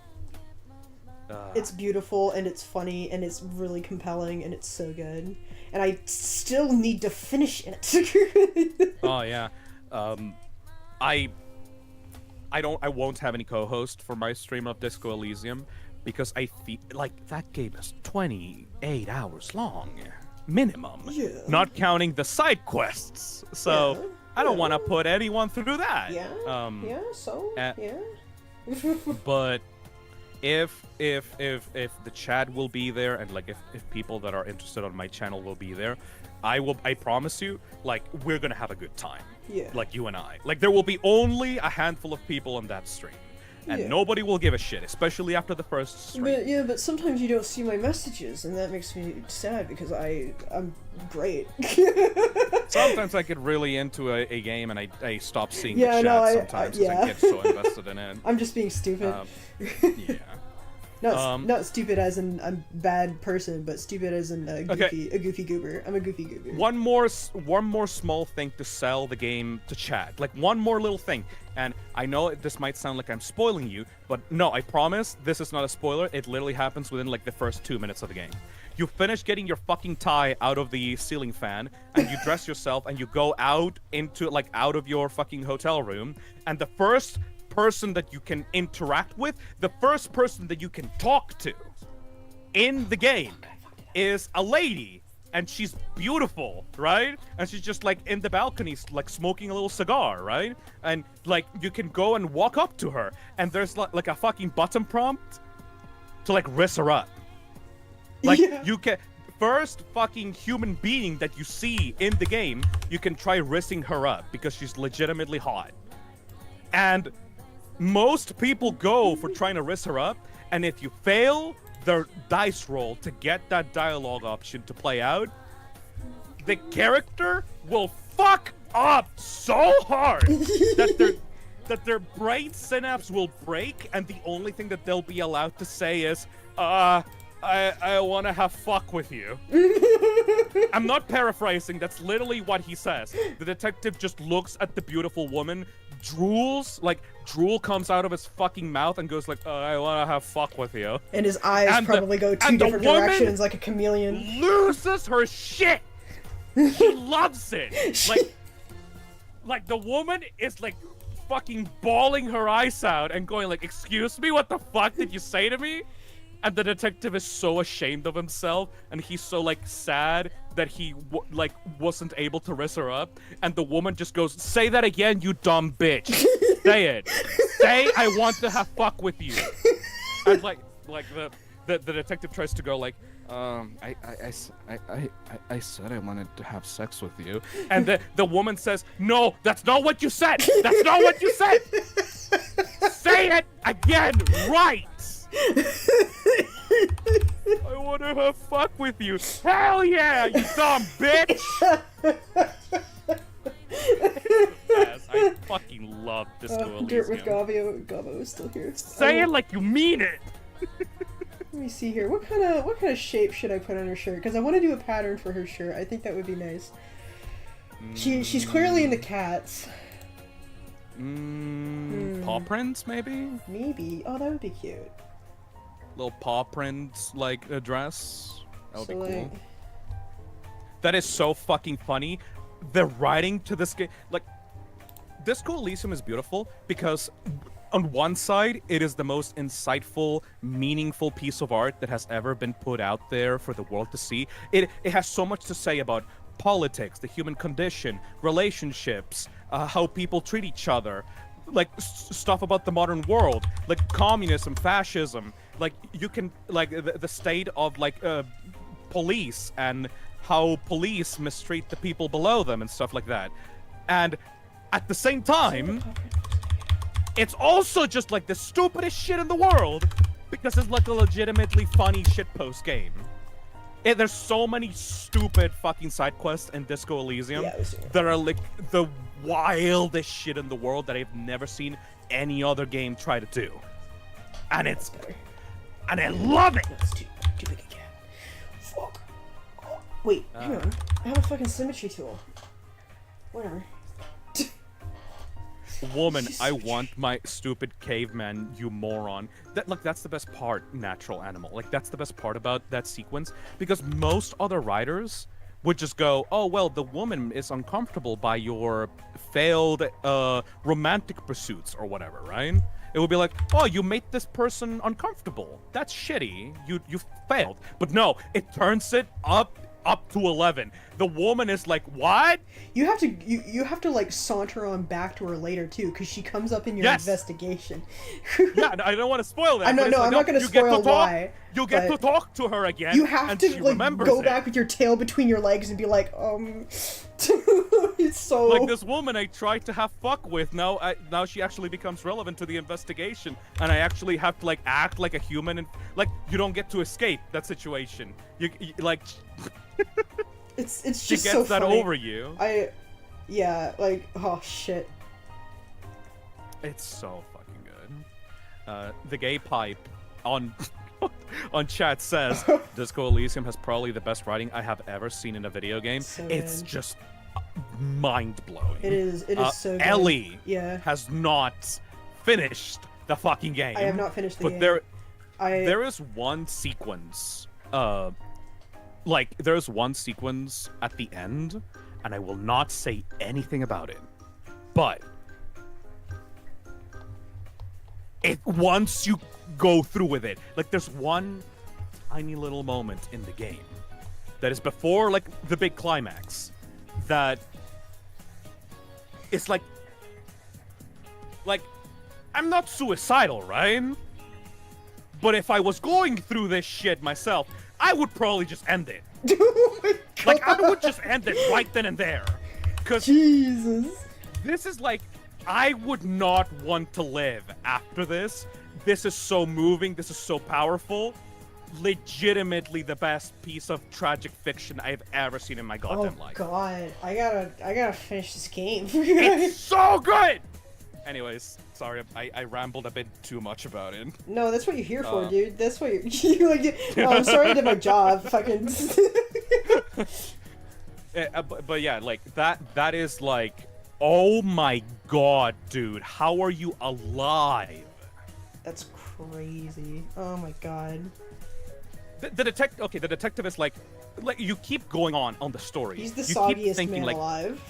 It's beautiful, and it's funny, and it's really compelling, and it's so good. And I still need to finish it. Oh yeah. I won't have any co-host for my stream of Disco Elysium, because I feel like that game is 28 hours long. Minimum. Yeah. Not counting the side quests. So I don't want to put anyone through that. Yeah. But if the chat will be there, and like if people that are interested on my channel will be there, I promise you, like, we're gonna have a good time. Yeah. Like you and I. Like there will be only a handful of people on that stream. And nobody will give a shit, especially after the first stream. But sometimes you don't see my messages, and that makes me sad, because I'm great. Sometimes I get really into a game, and I stop seeing the chat sometimes, because I get so invested in it. I'm just being stupid. Yeah. Not stupid as in a bad person, but stupid as in a goofy goober. I'm a goofy goober. One more small thing to sell the game to chat. Like one more little thing. And I know this might sound like I'm spoiling you, but no, I promise this is not a spoiler. It literally happens within like the first 2 minutes of the game. You finish getting your fucking tie out of the ceiling fan, and you dress yourself, and you go out into out of your fucking hotel room, and the first person that you can interact with, the first person that you can talk to in the game is a lady, and she's beautiful, right? And she's just like in the balcony, like smoking a little cigar, right? And like you can go and walk up to her, and there's like a fucking button prompt to like riss her up. Like you can first fucking human being that you see in the game, you can try rissing her up because she's legitimately hot. And most people go for trying to riss her up, and if you fail their dice roll to get that dialogue option to play out, the character will fuck up so hard that their brain synapse will break, and the only thing that they'll be allowed to say is, I want to have fuck with you. I'm not paraphrasing, that's literally what he says. The detective just looks at the beautiful woman, drools, like drool comes out of his fucking mouth and goes like, I want to have fuck with you. And his eyes probably go two different directions like a chameleon. Loses her shit. She loves it. Like the woman is like fucking bawling her eyes out and going like, excuse me, what the fuck did you say to me? And the detective is so ashamed of himself, and he's so like sad that he wasn't able to riss her up. And the woman just goes, "Say that again, you dumb bitch. Say it. Say I want to have fuck with you." And like the detective tries to go like, I said I wanted to have sex with you. And the woman says, "No, that's not what you said. That's not what you said. Say it again, right." I want to have fuck with you. Hell yeah, you dumb bitch! Yes, I fucking love Disco Elysium. Dirt with Gavo is still here. Say it like you mean it! Let me see here. What kind of shape should I put on her shirt? Because I want to do a pattern for her shirt. I think that would be nice. She's clearly into cats. Paw prints, maybe? Maybe. Oh, that would be cute. Little paw print, like, a dress. That would be cool. Like... That is so fucking funny. The writing to this game, like, Disco Elysium is beautiful because on one side, it is the most insightful, meaningful piece of art that has ever been put out there for the world to see. It has so much to say about politics, the human condition, relationships, how people treat each other, like stuff about the modern world, like communism, fascism, like you can like the state of like police and how police mistreat the people below them and stuff like that. And at the same time, it's also just like the stupidest shit in the world because it's like a legitimately funny shitpost game. There's so many stupid fucking side quests in Disco Elysium that are like the wildest shit in the world that I've never seen any other game try to do. And it's... And I love it! That's too big again. Fuck. Oh, wait, hang on. I have a fucking symmetry tool. Whatever. Woman, I want my stupid caveman, you moron. That's the best part, natural animal. Like, that's the best part about that sequence. Because most other writers would just go, oh, well, the woman is uncomfortable by your failed romantic pursuits or whatever, right? It would be like, oh, you made this person uncomfortable. That's shitty. You failed. But no, it turns it up to 11. The woman is like, what? You have to like saunter on back to her later too, because she comes up in your investigation. Yeah, I don't want to spoil that. I'm not going to spoil why. You get to talk to her again. You have to like go back with your tail between your legs and be like, it's so like this woman I tried to have fuck with. Now she actually becomes relevant to the investigation, and I actually have to like act like a human, and like you don't get to escape that situation. You like. It's just she gets so that funny. over you. Yeah, like, oh shit. It's so fucking good. The gay pipe on chat says Disco Elysium has probably the best writing I have ever seen in a video game. So it's good. just mind-blowing. It is so good. Ellie Yeah. has not finished the fucking game. I have not finished the game. But there is one sequence, there's one sequence at the end, and I will not say anything about it, but once you go through with it, like there's one tiny little moment in the game that is before like the big climax that it's like I'm not suicidal, right? But if I was going through this shit myself, I would probably just end it. Oh my God. Like I would just end it right then and there. Cause Jesus. this is like, I would not want to live after this. This is so moving. This is so powerful. Legitimately the best piece of tragic fiction I've ever seen in my goddamn life. Oh God, I gotta finish this game. It's so good! Anyways, sorry, I rambled a bit too much about it. No, that's what you're here for, dude. That's what you're like. Oh, I'm sorry I did my job. Fucking. But yeah, like that is like, oh my God, dude, how are you alive? That's crazy. Oh my God. The detective is like you keep going on the story. He's the you keep soggiest thinking, man like, alive.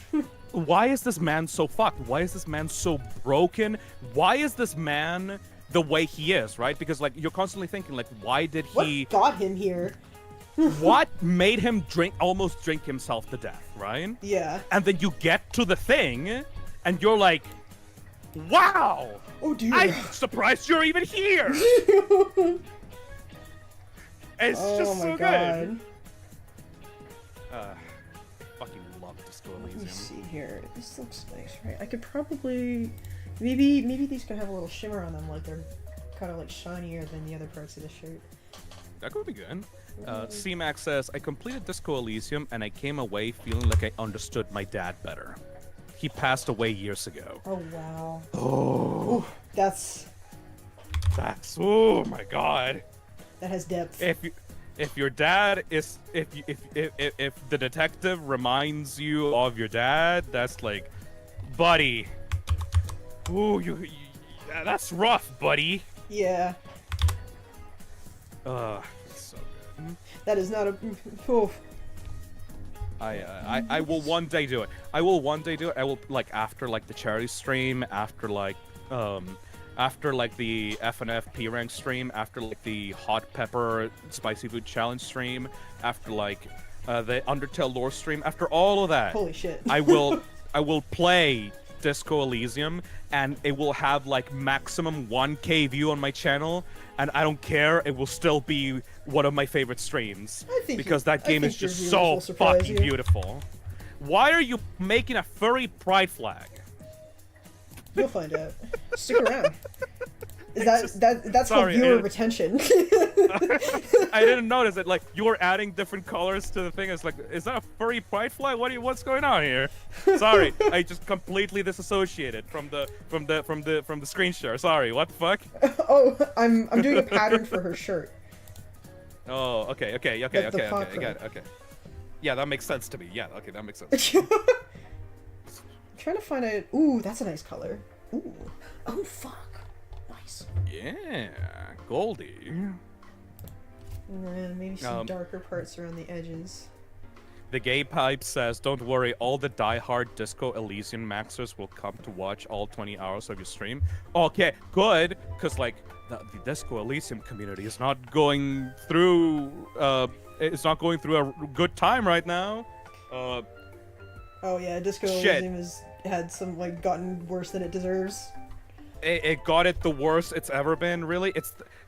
why is this man so fucked? Why is this man so broken? Why is this man the way he is, right? Because like you're constantly thinking like, why did he? What got him here? What made him almost drink himself to death, right? Yeah. And then you get to the thing, and you're like, wow! Oh dear. I'm surprised you're even here! It's just so good. Fucking love Disco Elysium. Let me see here. This looks nice, right? I could probably, maybe these could have a little shimmer on them, like they're kind of like shinier than the other parts of the shirt. That could be good. C-Max says, I completed Disco Elysium and I came away feeling like I understood my dad better. He passed away years ago. Oh wow. Oh. Ooh, that's oh my God. that has depth. If your dad is if the detective reminds you of your dad, that's like, buddy. Ooh, that's rough, buddy. Yeah. It's so good. That is not a. Oh. I will one day do it. I will one day do it. I will like after like the charity stream, after like the FNF P rank stream, after like the hot pepper spicy food challenge stream, after like the Undertale lore stream, after all of that. Holy shit. I will play Disco Elysium and it will have like maximum 1K view on my channel, and I don't care, it will still be one of my favorite streams because that game is just so fucking beautiful. Why are you making a furry pride flag? You'll find out. Stick around. That's called viewer retention. I didn't notice it. Like you were adding different colors to the thing. It's like, is that a furry pride flag? What's going on here? Sorry, I just completely disassociated from the screen share. Sorry, what the fuck? Oh, I'm doing a pattern for her shirt. Oh, okay. I got it. Okay. Yeah, that makes sense to me. Yeah, okay, that makes sense. I'm trying to find a. Ooh, that's a nice color. Ooh. Oh fuck. Nice. Yeah, Goldie. And then maybe some darker parts around the edges. The gay pipe says, don't worry, all the diehard Disco Elysium maxers will come to watch all 20 hours of your stream. Okay, good, because like the Disco Elysium community is not going through a good time right now. Oh yeah, Disco Elysium has had some like gotten worse than it deserves. It got it the worst it's ever been, really.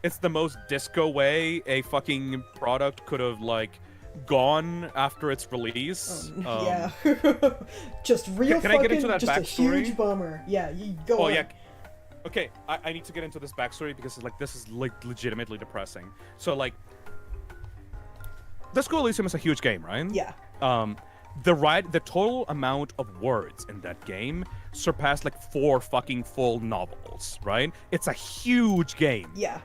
It's the most disco way a fucking product could have like gone after its release. Yeah. Just real can fucking, I get into that just backstory? a huge bummer. Yeah, you go on. Yeah. Okay, I need to get into this backstory because like this is like legitimately depressing. So like, Disco Elysium is a huge game, right? Yeah. The total amount of words in that game surpassed like 4 fucking full novels, right? It's a huge game. Yeah.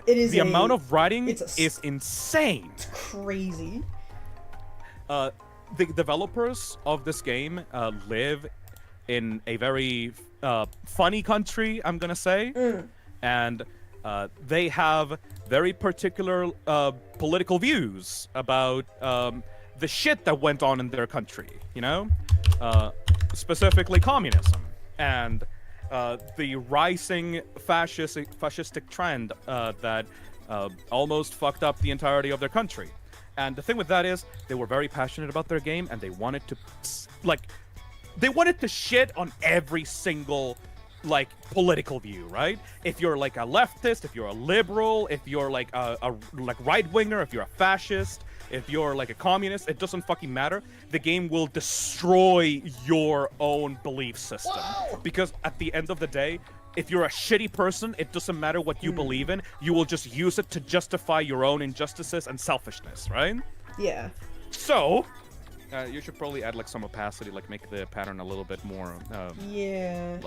is the amount of writing it's is insane. It's crazy. The developers of this game live in a very funny country, I'm gonna say, and they have very particular political views about the shit that went on in their country, you know, specifically communism and the rising fascistic trend that almost fucked up the entirety of their country. And the thing with that is, they were very passionate about their game, and they wanted to, they wanted to shit on every single, political view, right? If you're, a leftist, if you're a liberal, if you're, a right-winger, if you're a fascist, if you're, a communist, it doesn't fucking matter. The game will destroy your own belief system. Whoa! Because at the end of the day, if you're a shitty person, it doesn't matter what you believe in. You will just use it to justify your own injustices and selfishness, right? Yeah. So, you should probably add, some opacity, make the pattern a little bit more, yeah.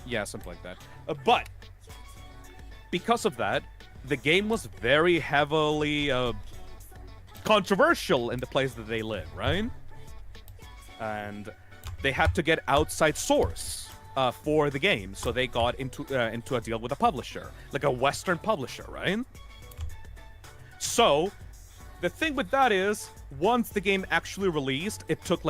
Yeah, something like that. But, because of that, the game was very heavily, controversial in the place that they live, right? And they had to get outside source for the game, so they got into a deal with a publisher, a Western publisher, right? So the thing with that is, once the game actually released, it took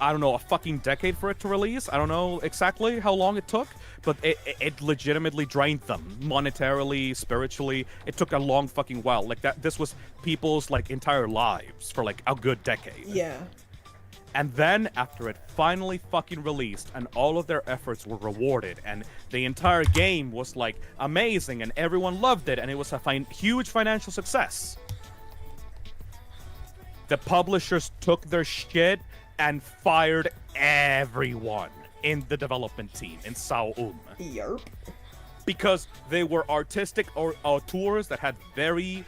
I don't know, a fucking decade for it to release. I don't know exactly how long it took, but it legitimately drained them monetarily, spiritually. It took a long fucking while. This was people's entire lives for a good decade. Yeah. And then, after it finally fucking released, and all of their efforts were rewarded, and the entire game was, amazing, and everyone loved it, and it was a huge financial success, the publishers took their shit and fired everyone in the development team in Sao. Yarp. Because they were artistic auteurs that had very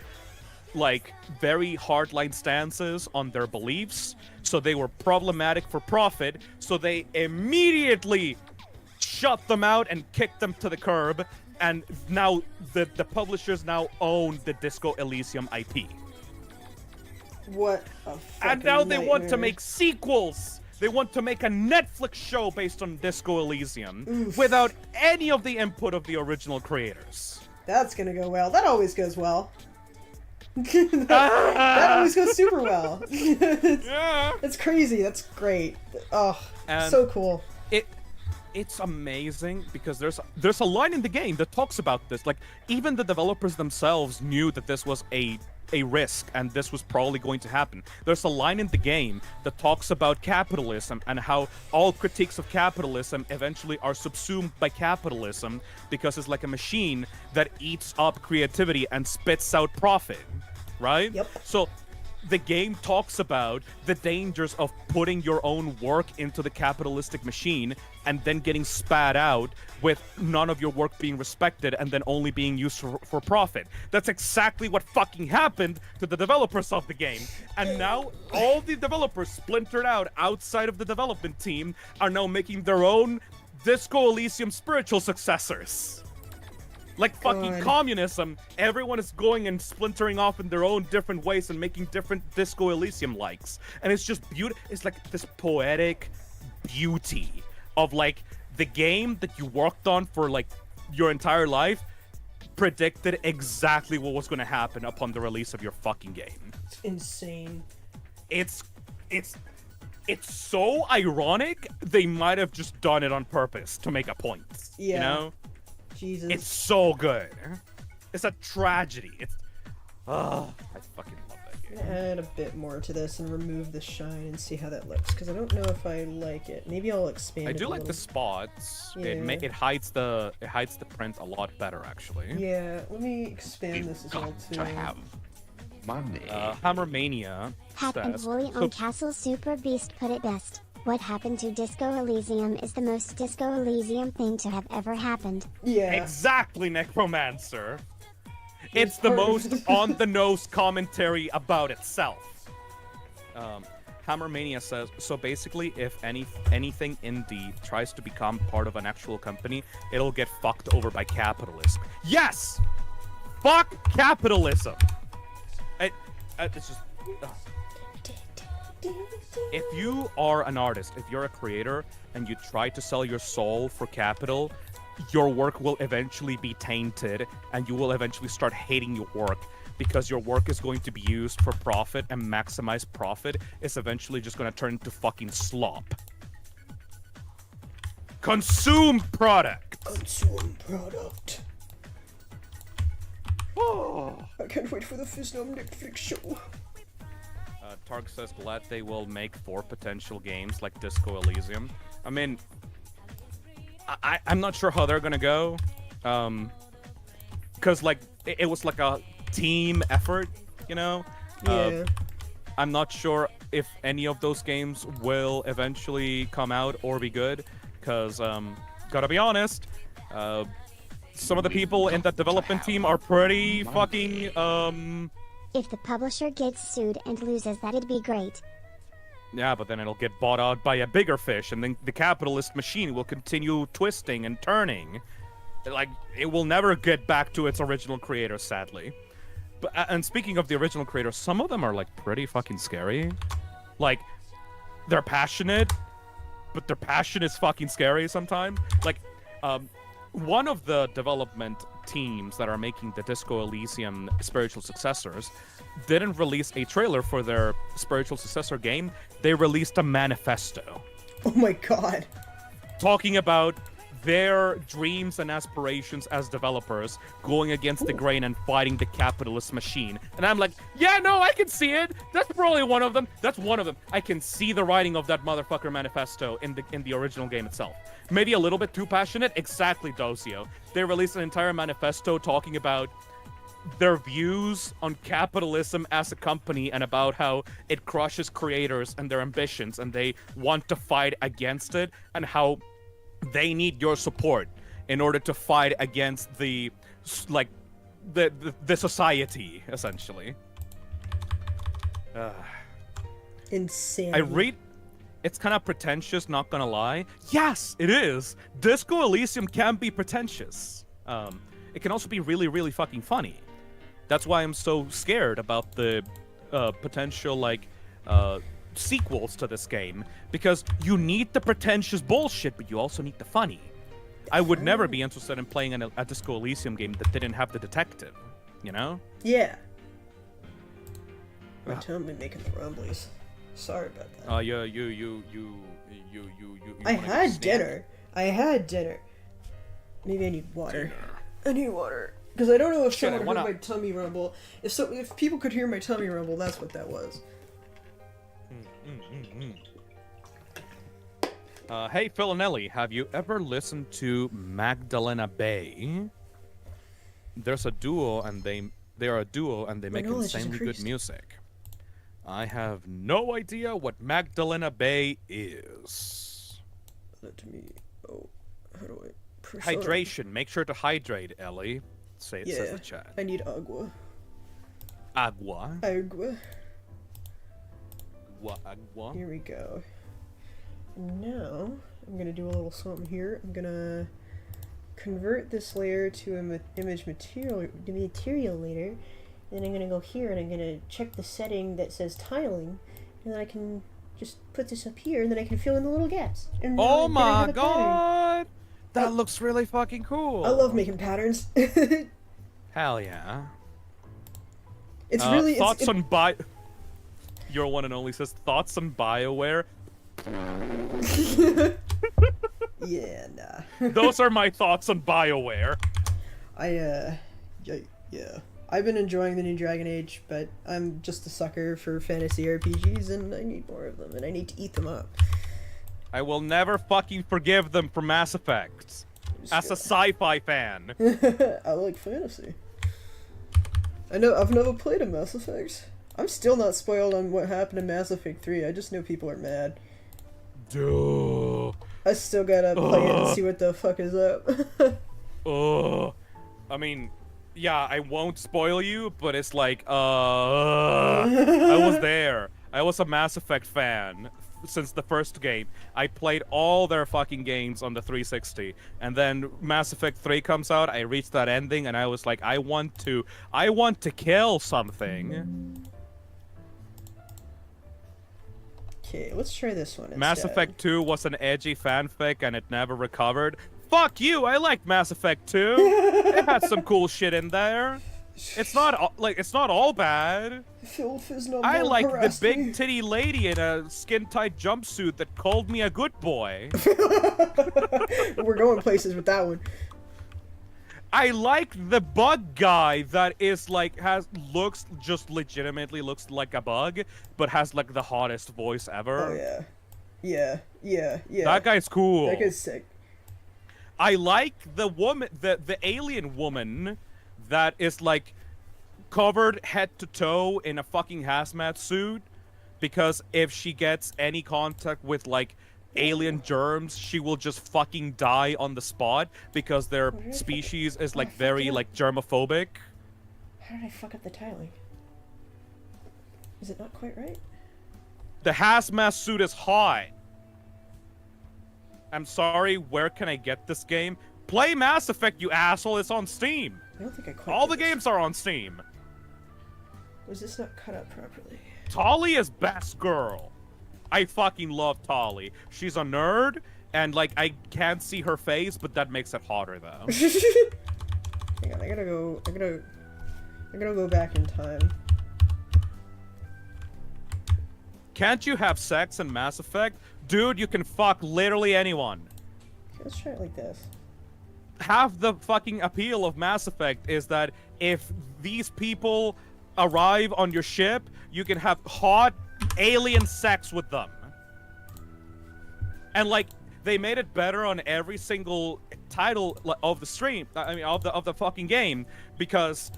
hardline stances on their beliefs, so they were problematic for profit, so they immediately shut them out and kicked them to the curb, and now the publishers now own the Disco Elysium IP. What a fucking And now they want to nightmare. make sequels! They want to make a Netflix show based on Disco Elysium without any of the input of the original creators. That's gonna go well. That always goes well. that always goes super well. It's crazy. That's great. Oh, And so cool. It's amazing because there's a line in the game that talks about this. Even the developers themselves knew that this was a risk and this was probably going to happen. There's a line in the game that talks about capitalism and how all critiques of capitalism eventually are subsumed by capitalism because it's like a machine that eats up creativity and spits out profit, right? Yep. So the game talks about the dangers of putting your own work into the capitalistic machine and then getting spat out with none of your work being respected and then only being used for profit. That's exactly what fucking happened to the developers of the game. And now all the developers splintered out outside of the development team are now making their own Disco Elysium spiritual successors. Fucking God. communism, everyone is going and splintering off in their own different ways and making different Disco Elysium likes. And it's just beautiful. It's this poetic beauty of the game that you worked on for your entire life predicted exactly what was going to happen upon the release of your fucking game. It's insane. It's so ironic. They might have just done it on purpose to make a point. Yeah. You know? Jesus. It's so good. It's a tragedy. I fucking love that I'm game. gonna add a bit more to this and remove the shine and see how that looks, because I don't know if I like it. Maybe I'll expand I it do a like the little. spots. Yeah. It hides the print a lot better actually. Yeah, let me expand this as well too. To have money. Hammermania Happen says, Wooly on Castle Super Beast put it best. What happened to Disco Elysium is the most Disco Elysium thing to have ever happened. Yeah. Exactly, Necromancer. It's the most on-the-nose commentary about itself. Hammermania says, so basically, if anything indie tries to become part of an actual company, it'll get fucked over by capitalism. Yes! Fuck capitalism. It's just. If you are an artist, if you're a creator, and you try to sell your soul for capital, your work will eventually be tainted, and you will eventually start hating your work, because your work is going to be used for profit, and maximize profit is eventually just going to turn into fucking slop. Consume product! Consume product. Oh. I can't wait for the Fiznum Netflix show. Targ says glad they will make 4 potential games like Disco Elysium. I mean, I'm not sure how they're gonna go, because like it was like a team effort, you know. Yeah. I'm not sure if any of those games will eventually come out or be good, because gotta be honest, some of the people in that development team are pretty fucking If the publisher gets sued and loses that, it'd be great. Yeah, but then it'll get bought out by a bigger fish, and then the capitalist machine will continue twisting and turning. Like, it will never get back to its original creator, sadly. But and speaking of the original creator, some of them are, like, pretty fucking scary. Like, they're passionate, but their passion is fucking scary sometimes. Like, one of the development teams that are making the Disco Elysium spiritual successors didn't release a trailer for their spiritual successor game. They released a manifesto. Oh my god. Talking about their dreams and aspirations as developers, going against the grain and fighting the capitalist machine. And I'm like, yeah, no, I can see it. That's probably one of them. That's one of them. I can see the writing of that motherfucker manifesto in the original game itself. Maybe a little bit too passionate. Exactly, Docio. They released an entire manifesto talking about their views on capitalism as a company and about how it crushes creators and their ambitions, and they want to fight against it, and how they need your support in order to fight against the society, essentially. Insane. It's kind of pretentious, not gonna lie. Yes, it is. Disco Elysium can be pretentious. It can also be really, really fucking funny. That's why I'm so scared about the potential, like, sequels to this game. Because you need the pretentious bullshit, but you also need the funny. I would never be interested in playing a Disco Elysium game that didn't have the detective, you know? Yeah. My tummy making the rumblies. Sorry about that. You I had dinner. Maybe I need water. I need water. Because I don't know if someone heard my tummy rumble. If people could hear my tummy rumble, that's what that was. Hey, Phil and Ellie, have you ever listened to Magdalena Bay? There's a duo, and they are a duo, and they make insanely good music. I have no idea what Magdalena Bay is. Let me. Oh, how do I? Hydration. Make sure to hydrate, Ellie. Says the chat. I need agua. Agua. Agua. Agua. Here we go. Now I'm gonna do a little something here. I'm gonna convert this layer to an image material layer. Then I'm gonna go here and I'm gonna check the setting that says tiling, and then I can just put this up here, and then I can fill in the little gaps. And oh my god! That looks really fucking cool. I love making patterns. Hell yeah. It's really thoughts on Your one and only says thoughts on BioWare. Yeah, nah. Those are my thoughts on BioWare. Yeah. I've been enjoying the new Dragon Age, but I'm just a sucker for fantasy RPGs, and I need more of them, and I need to eat them up. I will never fucking forgive them for Mass Effect. As a sci-fi fan. I like fantasy. I've never played a Mass Effect. I'm still not spoiled on what happened in Mass Effect 3. I just know people are mad. Dude. I still gotta play it and see what the fuck is up. I mean, yeah, I won't spoil you, but it's like, I was there. I was a Mass Effect fan since the first game. I played all their fucking games on the 360, and then Mass Effect 3 comes out. I reached that ending, and I was like, I want to kill something. Okay, let's try this one instead. Mass Effect 2 was an edgy fanfic, and it never recovered. Fuck you! I liked Mass Effect 2. It had some cool shit in there. It's not all bad. I like the big titty lady in a skin-tight jumpsuit that called me a good boy. We're going places with that one. I like the bug guy that is like legitimately looks like a bug, but has like the hottest voice ever. Oh yeah. Yeah. That guy's cool. That guy's sick. I like the woman, the alien woman that is like covered head to toe in a fucking hazmat suit, because if she gets any contact with like alien germs, she will just fucking die on the spot because their species is like very like germophobic. How did I fuck up the tiling? Is it not quite right? The hazmat suit is hot. I'm sorry, where can I get this game? Play Mass Effect, you asshole, it's on Steam. I don't think I quite All the did this. games are on Steam. Was this not cut out properly? Tali is best girl. I fucking love Tali. She's a nerd, and like I can't see her face, but that makes it hotter though. Hang on, I gotta go back in time. Can't you have sex in Mass Effect? Dude, you can fuck literally anyone. Okay, let's try it like this. Half the fucking appeal of Mass Effect is that if these people arrive on your ship, you can have hot alien sex with them. And like they made it better on every single title of the stream, I mean of the fucking game, because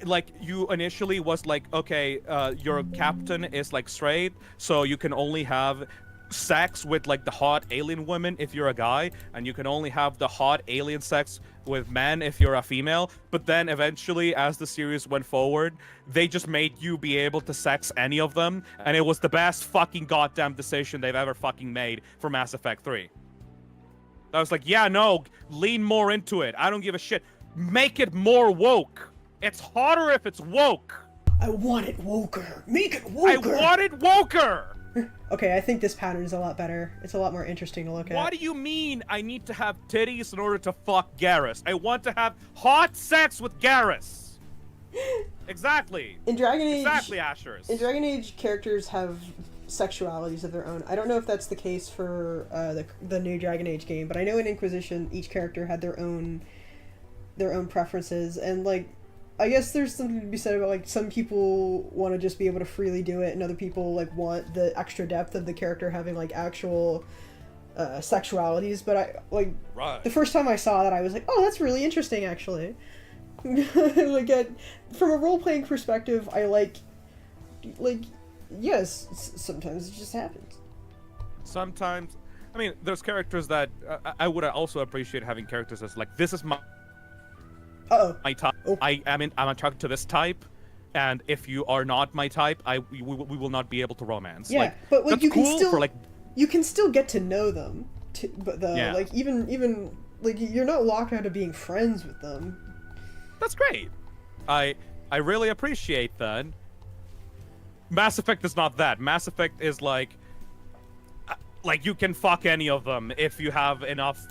like you initially was like, okay, your captain is like straight, so you can only have sex with like the hot alien women if you're a guy, and you can only have the hot alien sex with men if you're a female. But then eventually, as the series went forward, they just made you be able to sex any of them, and it was the best fucking goddamn decision they've ever fucking made for Mass Effect 3. I was like, yeah, no, lean more into it. I don't give a shit. Make it more woke. It's hotter if it's woke. I want it woker. Make it woker. I want it woker. Okay, I think this pattern is a lot better. It's a lot more interesting to look at. What do you mean I need to have titties in order to fuck Garrus? I want to have hot sex with Garrus. Exactly. In Dragon Age, exactly, Ashers. In Dragon Age, characters have sexualities of their own. I don't know if that's the case for the new Dragon Age game, but I know in Inquisition, each character had their own preferences, and like, I guess there's something to be said about like some people want to just be able to freely do it, and other people like want the extra depth of the character having like actual sexualities. But I like the first time I saw that, I was like, oh, that's really interesting actually. Like from a role-playing perspective, I like yes, sometimes it just happens. Sometimes, I mean, there's characters that I would also appreciate having characters that's like, this is my my type. Oh. I'm attracted to this type, and if you are not my type, we will not be able to romance. Yeah, like, but like that's you can cool still for, like, you can still get to know them. But Yeah. like even like you're not locked out of being friends with them. That's great. I really appreciate that. Mass Effect is not that. Mass Effect is like you can fuck any of them if you have enough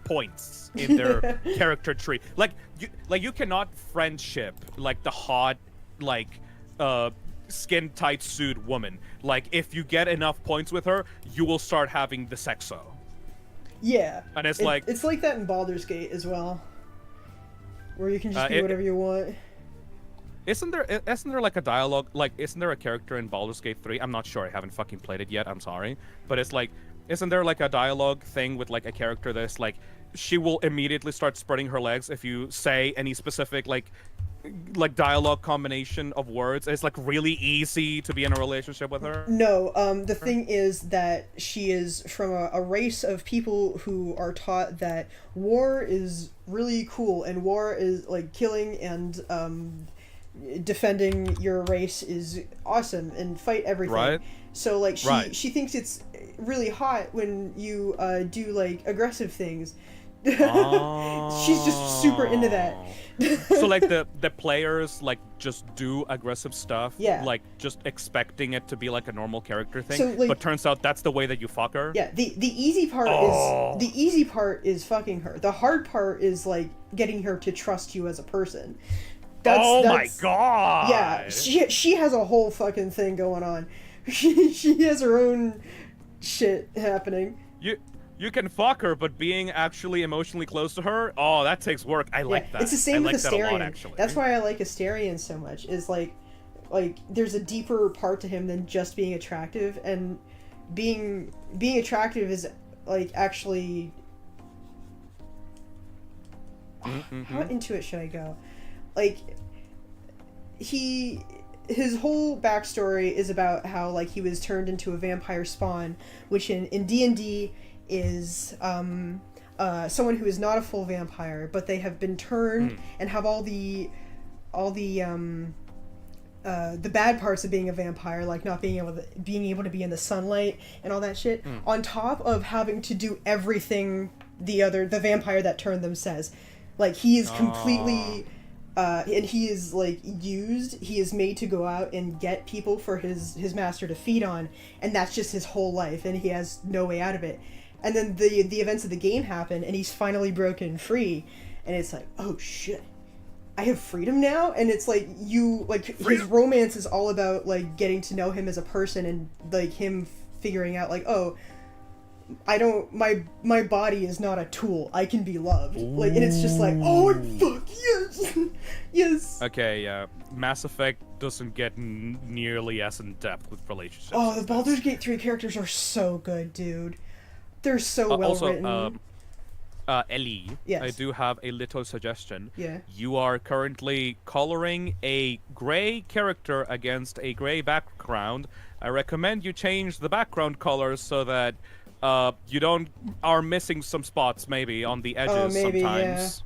points in their character tree. Like you cannot friendship like the hot skin tight suit woman. Like if you get enough points with her, you will start having the sexo. Yeah. And it's like that in Baldur's Gate as well, where you can just do whatever you want. Isn't there like a dialogue, like isn't there a character in Baldur's Gate 3? I'm not sure, I haven't fucking played it yet, I'm sorry. But it's like, isn't there like a dialogue thing with like a character that's like, she will immediately start spreading her legs if you say any specific like dialogue combination of words? It's like really easy to be in a relationship with her? No, the thing is that she is from a race of people who are taught that war is really cool, and war is like killing, and defending your race is awesome and fight everything. Right. So like she thinks it's really hot when you do like aggressive things. She's just super into that. So like the players like just do aggressive stuff, Yeah. like just expecting it to be like a normal character thing, So, like- but turns out that's the way that you fuck her. Yeah, the easy part is fucking her. The hard part is like getting her to trust you as a person. My god. Yeah, she has a whole fucking thing going on. She has her own shit happening. You can fuck her, but being actually emotionally close to her, that takes work. I like that. It's the same I with like that a lot, Asterion. actually. That's why I like Asterion so much. Is like there's a deeper part to him than just being attractive, and being attractive is like actually. How into it should I go? Like his whole backstory is about how like he was turned into a vampire spawn, which in D&D is someone who is not a full vampire, but they have been turned and have all the bad parts of being a vampire, like not being able to be in the sunlight and all that shit, on top of having to do everything the vampire that turned them says. Like he is completely and he is like used. He is made to go out and get people for his master to feed on, and that's just his whole life, and he has no way out of it. And then the events of the game happen, and he's finally broken free, and it's like, oh shit, I have freedom now. And it's like his romance is all about like getting to know him as a person, and like him figuring out like, oh, I don't, my body is not a tool. I can be loved. Like, and it's just like, oh fuck yes, yes. Okay, yeah. Mass Effect doesn't get nearly as in depth with relationships. Oh, the Baldur's Gate 3 characters are so good, dude. They're so well written. Ellie, Yes. I do have a little suggestion. Yeah. You are currently coloring a gray character against a gray background. I recommend you change the background colors so that you are missing some spots maybe on the edges maybe, sometimes.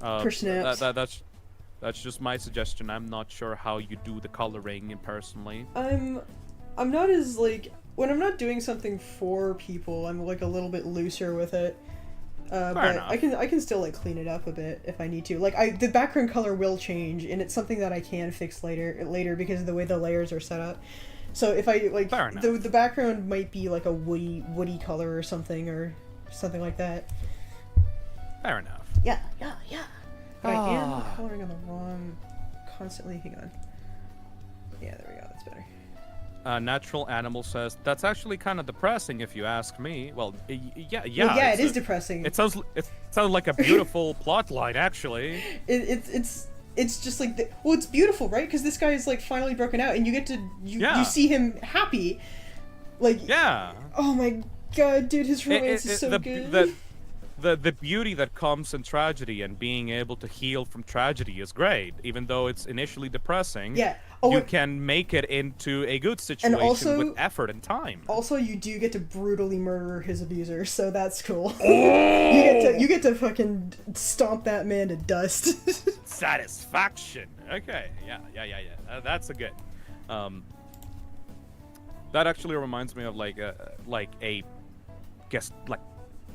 For snaps. That's just my suggestion. I'm not sure how you do the coloring personally. I'm not as like, when I'm not doing something for people, I'm like a little bit looser with it. But enough. I can still like clean it up a bit if I need to. Like the background color will change, and it's something that I can fix later because of the way the layers are set up. So if I like the background might be like a woody color or something like that. Fair enough. Yeah. But I am coloring on the wrong constantly. Hang on. Yeah, there we go. That's better. Natural Animal says that's actually kind of depressing if you ask me. Well, yeah. Well, yeah, it is depressing. It sounds like a beautiful plot line actually. It's just like it's beautiful, right? Because this guy is like finally broken out, and you get to you see him happy, like Oh my god, dude, his romance is so good. The beauty that comes in tragedy and being able to heal from tragedy is great, even though it's initially depressing. Yeah. You can make it into a good situation with effort and time. Also, you do get to brutally murder his abuser, so that's cool. You get to fucking stomp that man to dust. Satisfaction. Okay. Yeah. That's a good. That actually reminds me of like a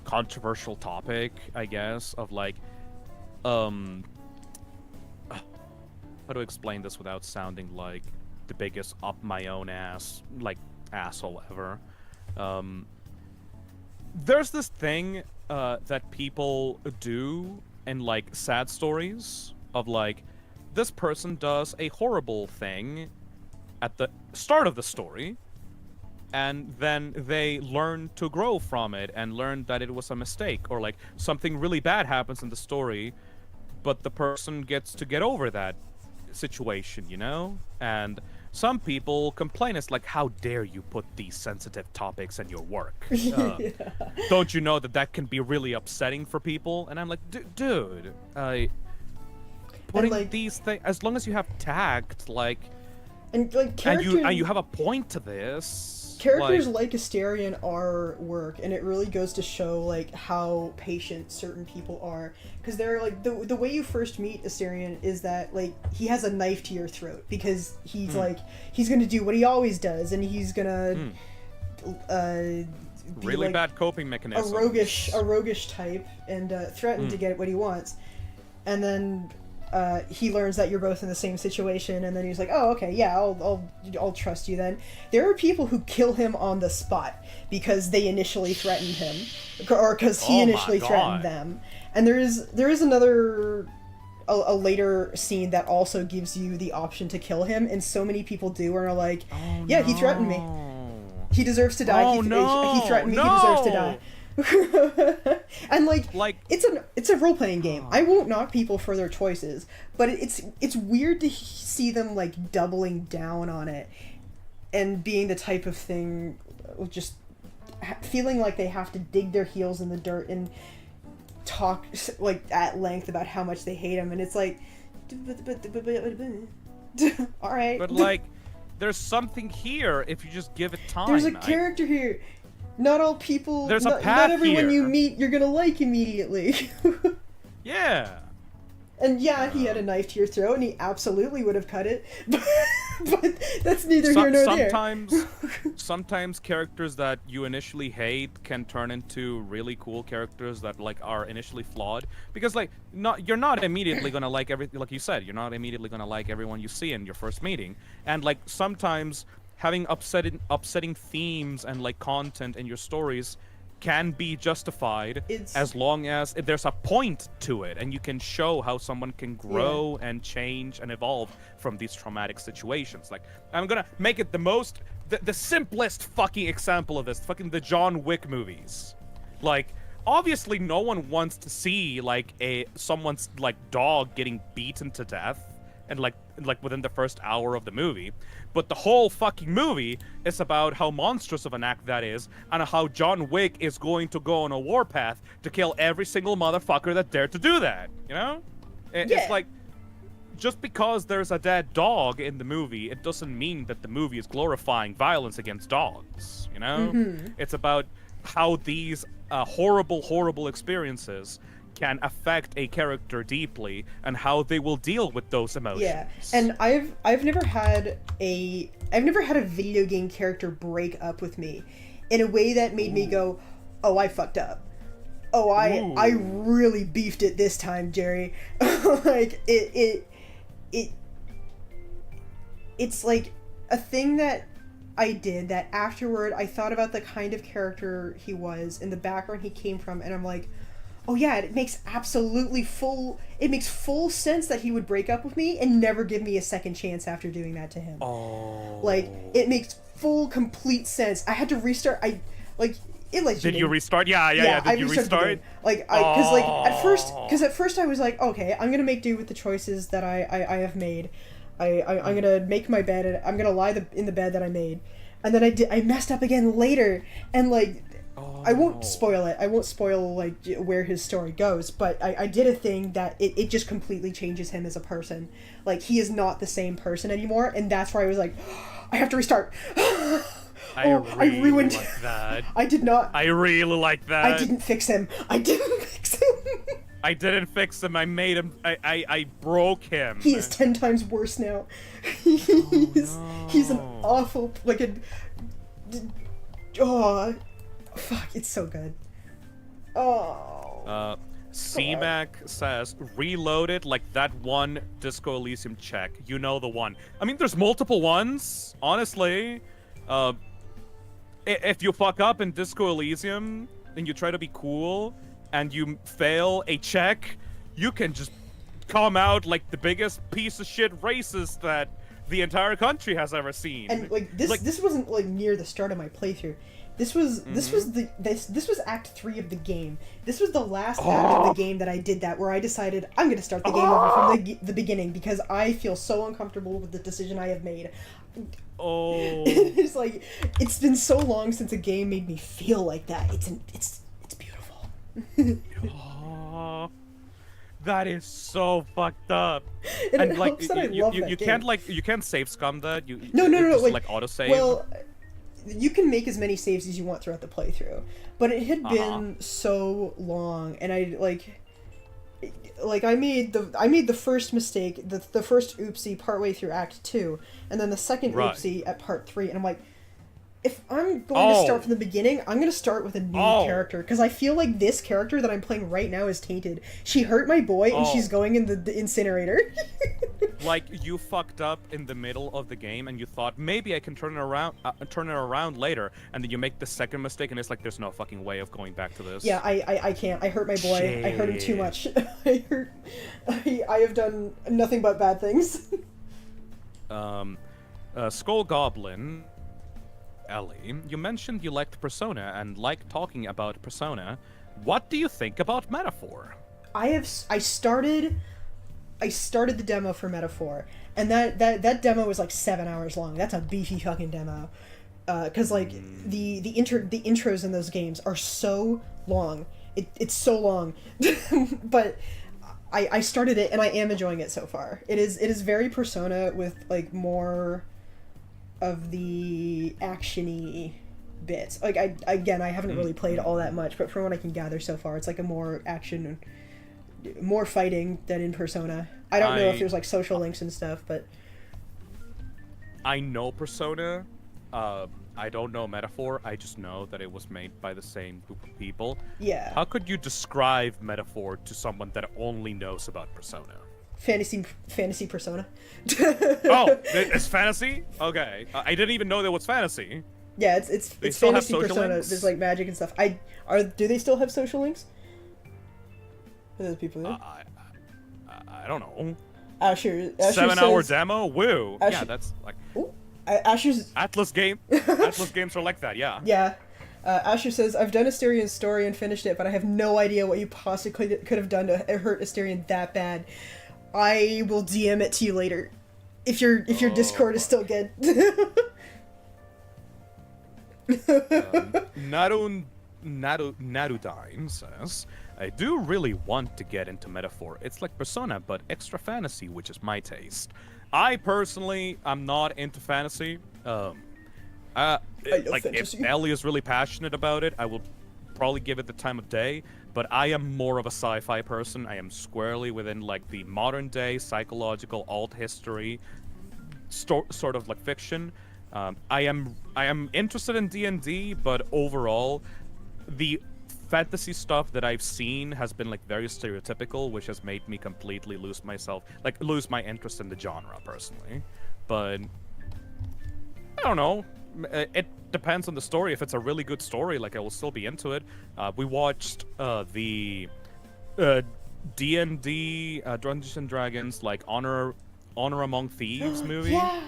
controversial topic, I guess, of like how to explain this without sounding like the biggest up my own ass asshole ever. There's this thing that people do in like sad stories of like this person does a horrible thing at the start of the story, and then they learn to grow from it and learn that it was a mistake, or like something really bad happens in the story, but the person gets to get over that situation, you know? And some people complain, it's like, how dare you put these sensitive topics in your work? Don't you know that can be really upsetting for people? And I'm like, dude, putting these things, as long as you have tact, and you have a point to this. characters like Asterion are work, and it really goes to show like how patient certain people are, because they're like the way you first meet Asterion is that like he has a knife to your throat because he's like he's gonna do what he always does, and he's gonna be really like bad coping mechanism. A roguish type, and threaten to get what he wants, and then he learns that you're both in the same situation, and then he's like, "Oh, okay, yeah, I'll trust you then." There are people who kill him on the spot because they initially threatened him, or because he initially threatened them. And there is another a later scene that also gives you the option to kill him, and so many people do, and are like, "Yeah, he threatened me. He deserves to die. He threatened me. He deserves to die." And like it's a role-playing game. I won't knock people for their choices, but it's weird to see them like doubling down on it and being the type of thing, just feeling like they have to dig their heels in the dirt and talk like at length about how much they hate him, and it's like all right, but like there's something here if you just give it time. There's a character here. Not all people, there's a path not everyone here. you meet you're gonna like immediately. Yeah. And yeah, he had a knife to your throat, and he absolutely would have cut it, but that's neither here nor there. Sometimes characters that you initially hate can turn into really cool characters that like are initially flawed, because like you're not immediately gonna like everything, like you said, you're not immediately gonna like everyone you see in your first meeting, and like sometimes having upsetting themes and like content in your stories can be justified as long as there's a point to it, and you can show how someone can grow and change and evolve from these traumatic situations. Like, I'm gonna make it the simplest fucking example of this, fucking the John Wick movies. Like, obviously no one wants to see like someone's like dog getting beaten to death and like within the first hour of the movie. But the whole fucking movie is about how monstrous of an act that is, and how John Wick is going to go on a warpath to kill every single motherfucker that dared to do that, you know? It's like, just because there's a dead dog in the movie, it doesn't mean that the movie is glorifying violence against dogs, you know? It's about how these horrible experiences can affect a character deeply, and how they will deal with those emotions. Yeah, and I've never had a video game character break up with me in a way that made me go, "Oh, I fucked up. Oh, I really beefed it this time, Jerry." Like it's like a thing that I did that afterward I thought about the kind of character he was and the background he came from, and I'm like, oh yeah, it makes full sense that he would break up with me and never give me a second chance after doing that to him. Oh. Like, it makes complete sense. I had to restart. Did you restart? Yeah. Did you restart? At first I was like, okay, I'm gonna make do with the choices that I have made. I'm gonna make my bed, and I'm gonna lie in the bed that I made, and then I messed up again later, and like. I won't spoil it. I won't spoil like where his story goes, but I did a thing that it just completely changes him as a person. Like, he is not the same person anymore, and that's where I was like, I have to restart. I ruined like that. I did not. I really like that. I didn't fix him. I didn't fix him. I made him. I broke him. He is 10 times worse now. He's an awful fuck, it's so good. Oh. C-Mac says, reload it like that one Disco Elysium check. You know the one. I mean, there's multiple ones, honestly. If you fuck up in Disco Elysium and you try to be cool and you fail a check, you can just come out like the biggest piece of shit racist that the entire country has ever seen. And this wasn't like near the start of my playthrough. This was Act 3 of the game. This was the last act of the game that I did that, where I decided I'm going to start the game over from the beginning because I feel so uncomfortable with the decision I have made. It's like, it's been so long since a game made me feel like that. It's beautiful. That is so fucked up. And like, you can't you can't save scum that. No. Like autosave. Well, you can make as many saves as you want throughout the playthrough, but it had been so long, and I made the first mistake, the first oopsie partway through Act 2, and then the second oopsie at Part 3, and I'm like, if I'm going to start from the beginning, I'm going to start with a new character, because I feel like this character that I'm playing right now is tainted. She hurt my boy, and she's going in the incinerator. Like, you fucked up in the middle of the game, and you thought, maybe I can turn it around later, and then you make the second mistake, and it's like, there's no fucking way of going back to this. Yeah, I can't. I hurt my boy. Shit. I hurt him too much. I have done nothing but bad things. Skull Goblin... Ellie, you mentioned you liked Persona and liked talking about Persona. What do you think about Metaphor? I started the demo for Metaphor, and that demo was like 7 hours long. That's a beefy fucking demo. Cause like the intros in those games are so long. It's so long. But I started it and I am enjoying it so far. It is very Persona with like more of the action-y bits. Like, I haven't really played all that much, but from what I can gather so far, it's like a more action, more fighting than in Persona. I don't know if there's like social links and stuff, but... I know Persona. I don't know Metaphor. I just know that it was made by the same group of people. Yeah. How could you describe Metaphor to someone that only knows about Persona? Fantasy Persona. Oh, it's fantasy? Okay. I didn't even know there was fantasy. Yeah, it's fantasy Persona. Links? There's like magic and stuff. Do they still have social links? Are those people there? I don't know. Asher 7-hour demo? Woo. Asher, yeah, that's like... Ooh, Asher's... Atlas games are like that, yeah. Yeah. Asher says, I've done Asterian's story and finished it, but I have no idea what you possibly could have done to hurt Asterian that bad. I will DM it to you later. If your Discord is still good. Narudine says, I do really want to get into Metaphor. It's like Persona, but extra fantasy, which is my taste. I personally am not into fantasy. If Ellie is really passionate about it, I will probably give it the time of day. But I am more of a sci-fi person. I am squarely within like the modern day psychological alt history sort of like fiction. I am interested in D&D, but overall, the fantasy stuff that I've seen has been like very stereotypical, which has made me completely lose my interest in the genre personally. But I don't know. It depends on the story. If it's a really good story, like I will still be into it. We watched the D&D Dungeons and Dragons like Honor Among Thieves movie. Yeah.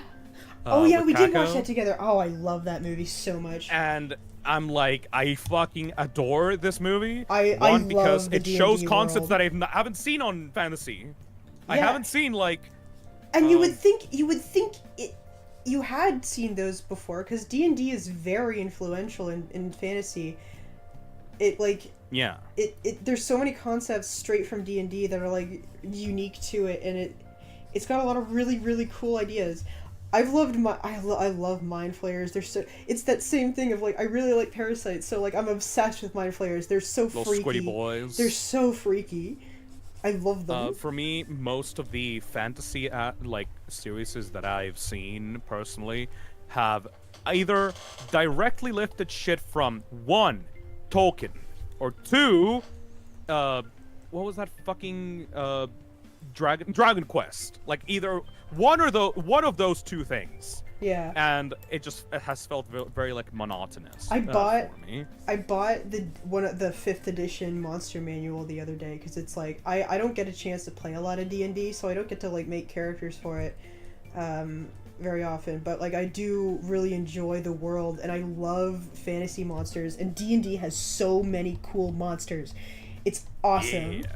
Oh yeah, we did watch that together. Oh, I love that movie so much. And I'm like, I fucking adore this movie. One, because it shows concepts that I haven't seen on fantasy. Yeah. I haven't seen like. And you would think you had seen those before, because D&D is very influential in fantasy. There's so many concepts straight from D&D that are like unique to it, and it's got a lot of really, really cool ideas. I love mind flayers. It's that same thing of like, I really like parasites, so like I'm obsessed with mind flayers. They're so freaky. Little squiddy boys. They're so freaky. I love them. For me, most of the fantasy series that I've seen personally have either directly lifted shit from 1, Tolkien, or 2, what was that fucking Dragon Quest? Like either one of those two things. Yeah. And it has felt very like monotonous. I bought the 5th edition monster manual the other day, because it's like I don't get a chance to play a lot of D&D, so I don't get to like make characters for it very often, but like I do really enjoy the world, and I love fantasy monsters, and D&D has so many cool monsters. It's awesome. Yeah.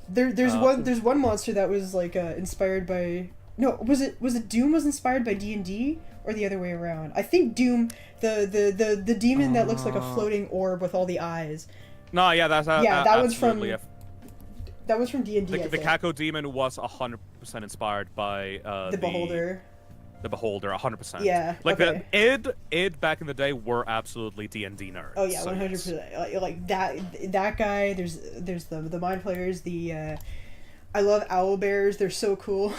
There's one monster that was like inspired by. No, was it Doom was inspired by D&D, or the other way around? I think Doom, the demon that looks like a floating orb with all the eyes. No, yeah, that was from D&D. The Kako demon was 100% inspired by the Beholder. the Beholder, 100%. Yeah, Like okay. the id back in the day were absolutely D&D nerds. Oh yeah, so 100%. Like that guy. There's the mind players. I love owl bears. They're so cool.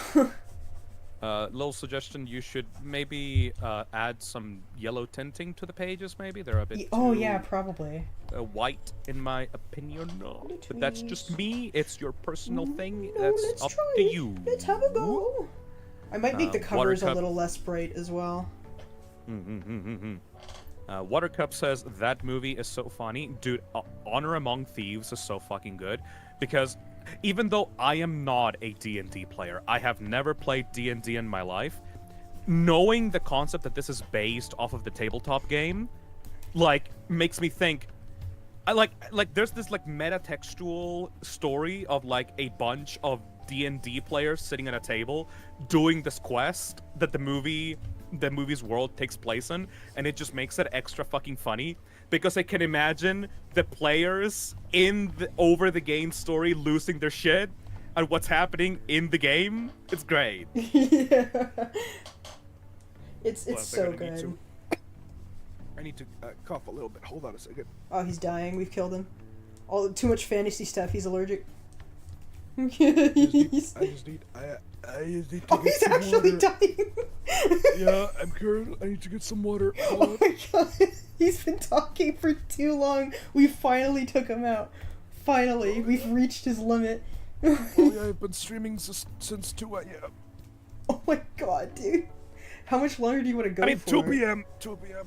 Little suggestion: you should maybe add some yellow tinting to the pages. Maybe they're a bit. Oh too, yeah, probably. White, in my opinion. No, but that's just me. It's your personal thing. No, That's let's up try to it. you. Let's have a go. I might make the covers a Watercup- little less bright as well. Watercup says that movie is so funny, dude. Honor Among Thieves is so fucking good because even though I am not a D&D player, I have never played D&D in my life. Knowing the concept that this is based off of the tabletop game, like, makes me think. I like there's this like meta-textual story of like a bunch of D&D players sitting at a table doing this quest that the movie's world takes place in, and it just makes it extra fucking funny because I can imagine the players over the game story losing their shit and what's happening in the game. It's great. Yeah. It's Well, I think so I need good. I need to cough a little bit. Hold on a second. Oh, he's dying. We've killed him. Too much fantasy stuff. He's allergic. I just need to Oh, get he's some actually water. dying. Yeah, I'm cured. I need to get some water. Oh my god. He's been talking for too long. We finally took him out. Finally. We've reached his limit. Oh yeah, I've been streaming since 2 a.m. Oh my god, dude. How much longer do you want to go I mean, for? 2 p.m. 2 p.m.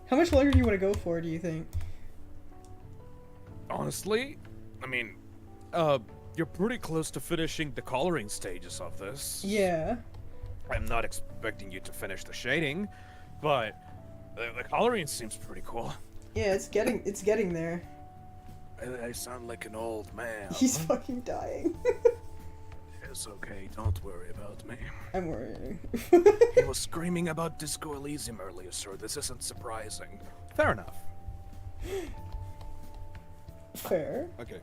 How much longer do you want to go for, do you think? Honestly, I mean, you're pretty close to finishing the coloring stages of this. Yeah. I'm not expecting you to finish the shading, but the coloring seems pretty cool. Yeah, it's getting there. I sound like an old man. He's fucking dying. It's okay. Don't worry about me. I'm worrying. He was screaming about Disco Elysium earlier, sir. This isn't surprising. Fair enough. Fair. Okay,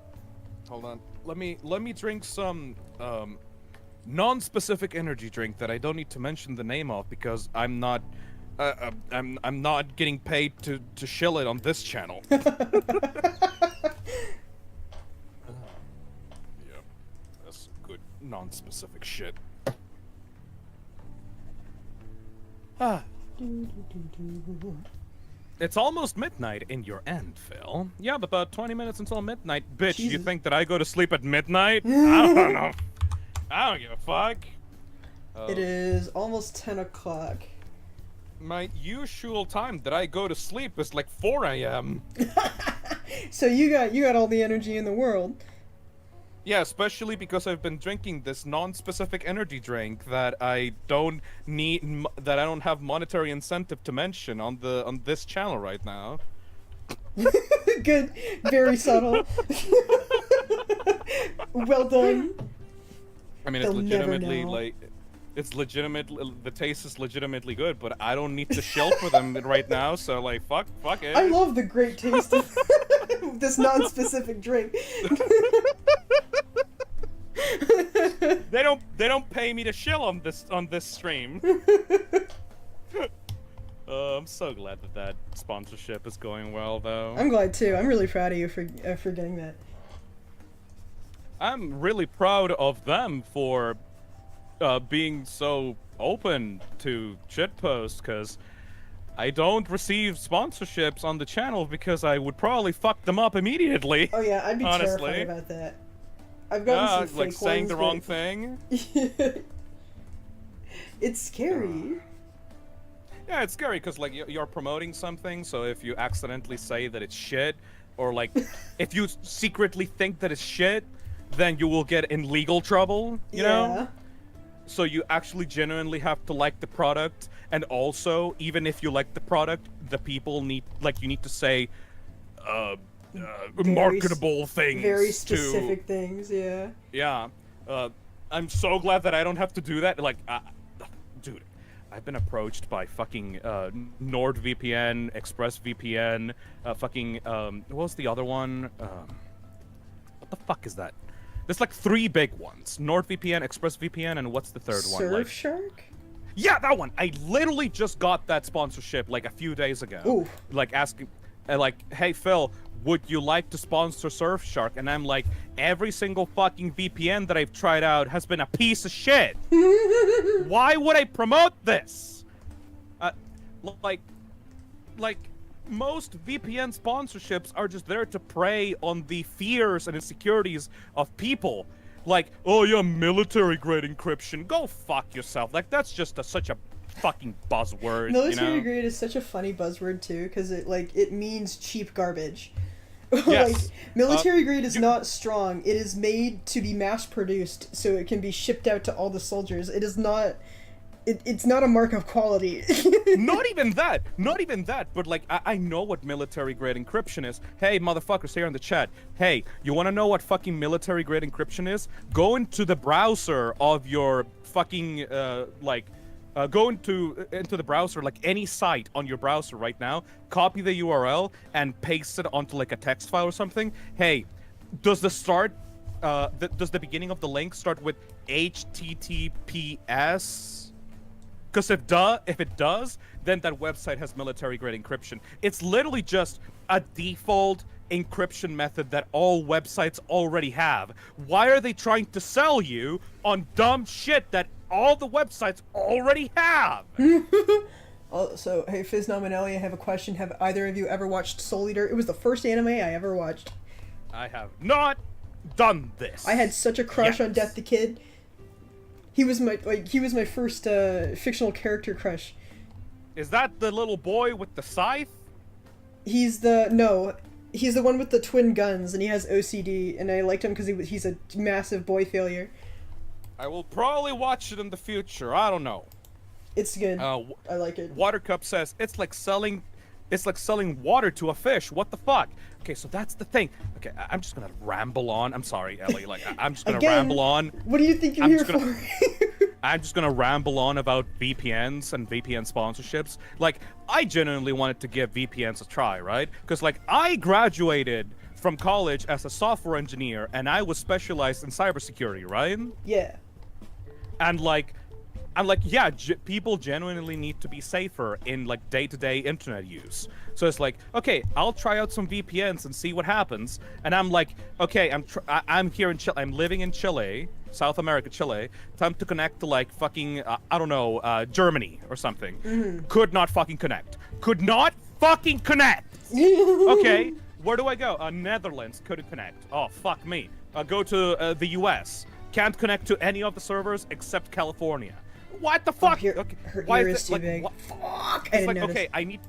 hold on. Let me drink some non-specific energy drink that I don't need to mention the name of because I'm not getting paid to shill it on this channel. Yeah, that's good non-specific shit. Ah. It's almost midnight in your end, Phil. Yeah, but about 20 minutes until midnight. Bitch, you Jesus. think that I go to sleep at midnight? I don't know. I don't give a fuck. It is almost 10 o'clock. My usual time that I go to sleep is like 4 a.m. So you got all the energy in the world. Yeah, especially because I've been drinking this non-specific energy drink that I don't have monetary incentive to mention on this channel right now. Good. Very subtle. Well done. I mean, They'll it's never legitimately know. like, it's legitimate. The taste is legitimately good, but I don't need to shell for them right now. So like, fuck it. I love the great taste of this non-specific drink. They don't pay me to shill on this stream. I'm so glad that sponsorship is going well, though. I'm glad too. I'm really proud of you for getting that. I'm really proud of them for being so open to shitposts, because I don't receive sponsorships on the channel because I would probably fuck them up immediately. Oh yeah, I'd be honestly. terrified about that. I've gotten some like fake saying ones, the wrong but- thing. It's scary. Yeah, it's scary because like you're promoting something, so if you accidentally say that it's shit, or like if you secretly think that it's shit, then you will get in legal trouble, you know? So you actually genuinely have to like the product, and also even if you like the product, the people need you need to say marketable things. Very specific things, yeah. Yeah. I'm so glad that I don't have to do that. Like, dude, I've been approached by fucking NordVPN, ExpressVPN, fucking what was the other one? What the fuck is that? There's like 3 big ones: NordVPN, ExpressVPN, and what's the third one? Like, Surfshark? Yeah, that one. I literally just got that sponsorship like a few days ago. Ooh. Like asking, like, hey Phil, would you like to sponsor Surfshark? And I'm like, every single fucking VPN that I've tried out has been a piece of shit. Why would I promote this? Like most VPN sponsorships are just there to prey on the fears and insecurities of people. Like, oh yeah, military grade encryption. Go fuck yourself. Like, that's just such a fucking buzzword. Military you know? grade is such a funny buzzword too, because it means cheap garbage. Yes. Like, military grade is not strong. It is made to be mass produced so it can be shipped out to all the soldiers. It is not. It's not a mark of quality. Not even that, but like, I know what military grade encryption is. Hey, motherfuckers here in the chat. Hey, you wanna know what fucking military grade encryption is? Go into the browser of your fucking, go into the browser, like any site on your browser right now, copy the URL, and paste it onto like a text file or something. Hey, does the beginning of the link start with HTTPS? Because if it does, then that website has military grade encryption. It's literally just a default encryption method that all websites already have. Why are they trying to sell you on dumb shit that all the websites already have? So, hey, Fizz Nominelli, I have a question. Have either of you ever watched Soul Eater? It was the first anime I ever watched. I have not done this. I had such a crush on Death the Kid. He was my first fictional character crush. Is that the little boy with the scythe? He's the one with the twin guns, and he has OCD, and I liked him because he's a massive boy failure. I will probably watch it in the future. I don't know. It's good. I like it. Watercup says it's like selling water to a fish. What the fuck? Okay, so that's the thing. Okay, I'm just gonna ramble on. I'm sorry, Ellie. Like, I'm just gonna ramble on. What do you think you're here for? I'm just gonna ramble on about VPNs and VPN sponsorships. Like, I genuinely wanted to give VPNs a try, right? Because, like, I graduated from college as a software engineer, and I was specialized in cybersecurity, right? Yeah. And, like, yeah, people genuinely need to be safer in, like, day-to-day internet use. So it's like, okay, I'll try out some VPNs and see what happens. And I'm like, okay, I'm here in Chile. I'm living in Chile, South America, Chile. Time to connect to, like, fucking, I don't know, Germany or something. Mm-hmm. Could not fucking connect. Could not fucking connect! Okay, where do I go? Netherlands, couldn't connect. Oh, fuck me. Go to the US. Can't connect to any of the servers except California. What the fuck? Her ear is too big. Fuck! It's like, okay, I need...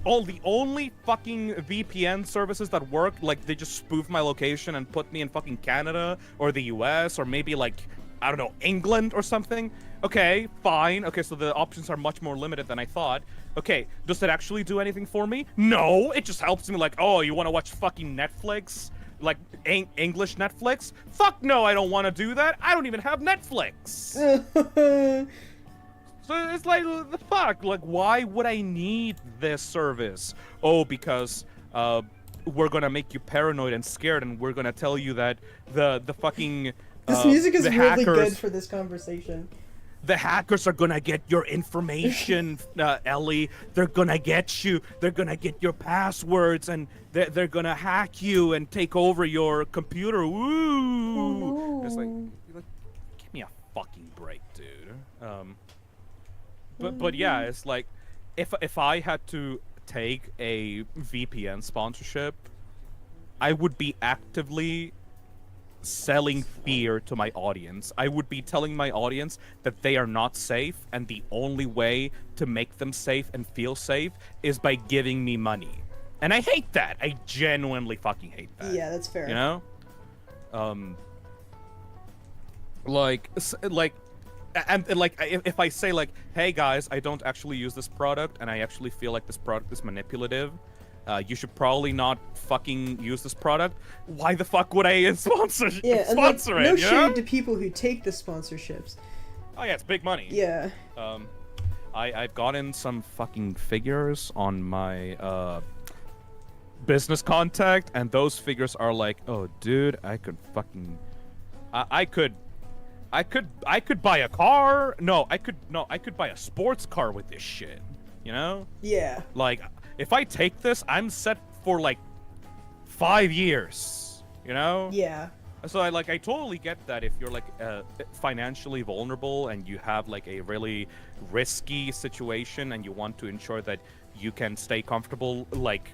the only fucking VPN services that work, like, they just spoof my location and put me in fucking Canada or the US or maybe, like, I don't know, England or something. Okay, fine. Okay, so the options are much more limited than I thought. Okay, does that actually do anything for me? No, it just helps me, like, oh, you want to watch fucking Netflix? Like, English Netflix? Fuck no, I don't want to do that. I don't even have Netflix. So it's like, the fuck? Like, why would I need this service? Oh, because we're gonna make you paranoid and scared, and we're gonna tell you that the fucking this music is really hackers, good for this conversation. The hackers are gonna get your information, Ellie. They're gonna get you. They're gonna get your passwords, and they're gonna hack you and take over your computer. Woo! It's like, give me a fucking break, dude. But yeah, it's like, if I had to take a VPN sponsorship, I would be actively selling fear to my audience. I would be telling my audience that they are not safe, and the only way to make them safe and feel safe is by giving me money. And I hate that. I genuinely fucking hate that. Yeah, that's fair. You know? And like, if I say, like, hey guys, I don't actually use this product, and I actually feel like this product is manipulative, you should probably not fucking use this product. Why the fuck would I sponsor it? No shade to people who take the sponsorships. Oh yeah, it's big money. Yeah. I've gotten some fucking figures on my business contact, and those figures are like, oh dude, I could fucking, I could buy a car. I could buy a sports car with this shit. You know? Yeah. Like, if I take this, I'm set for like 5 years. You know? Yeah. So I totally get that if you're like financially vulnerable and you have like a really risky situation and you want to ensure that you can stay comfortable, like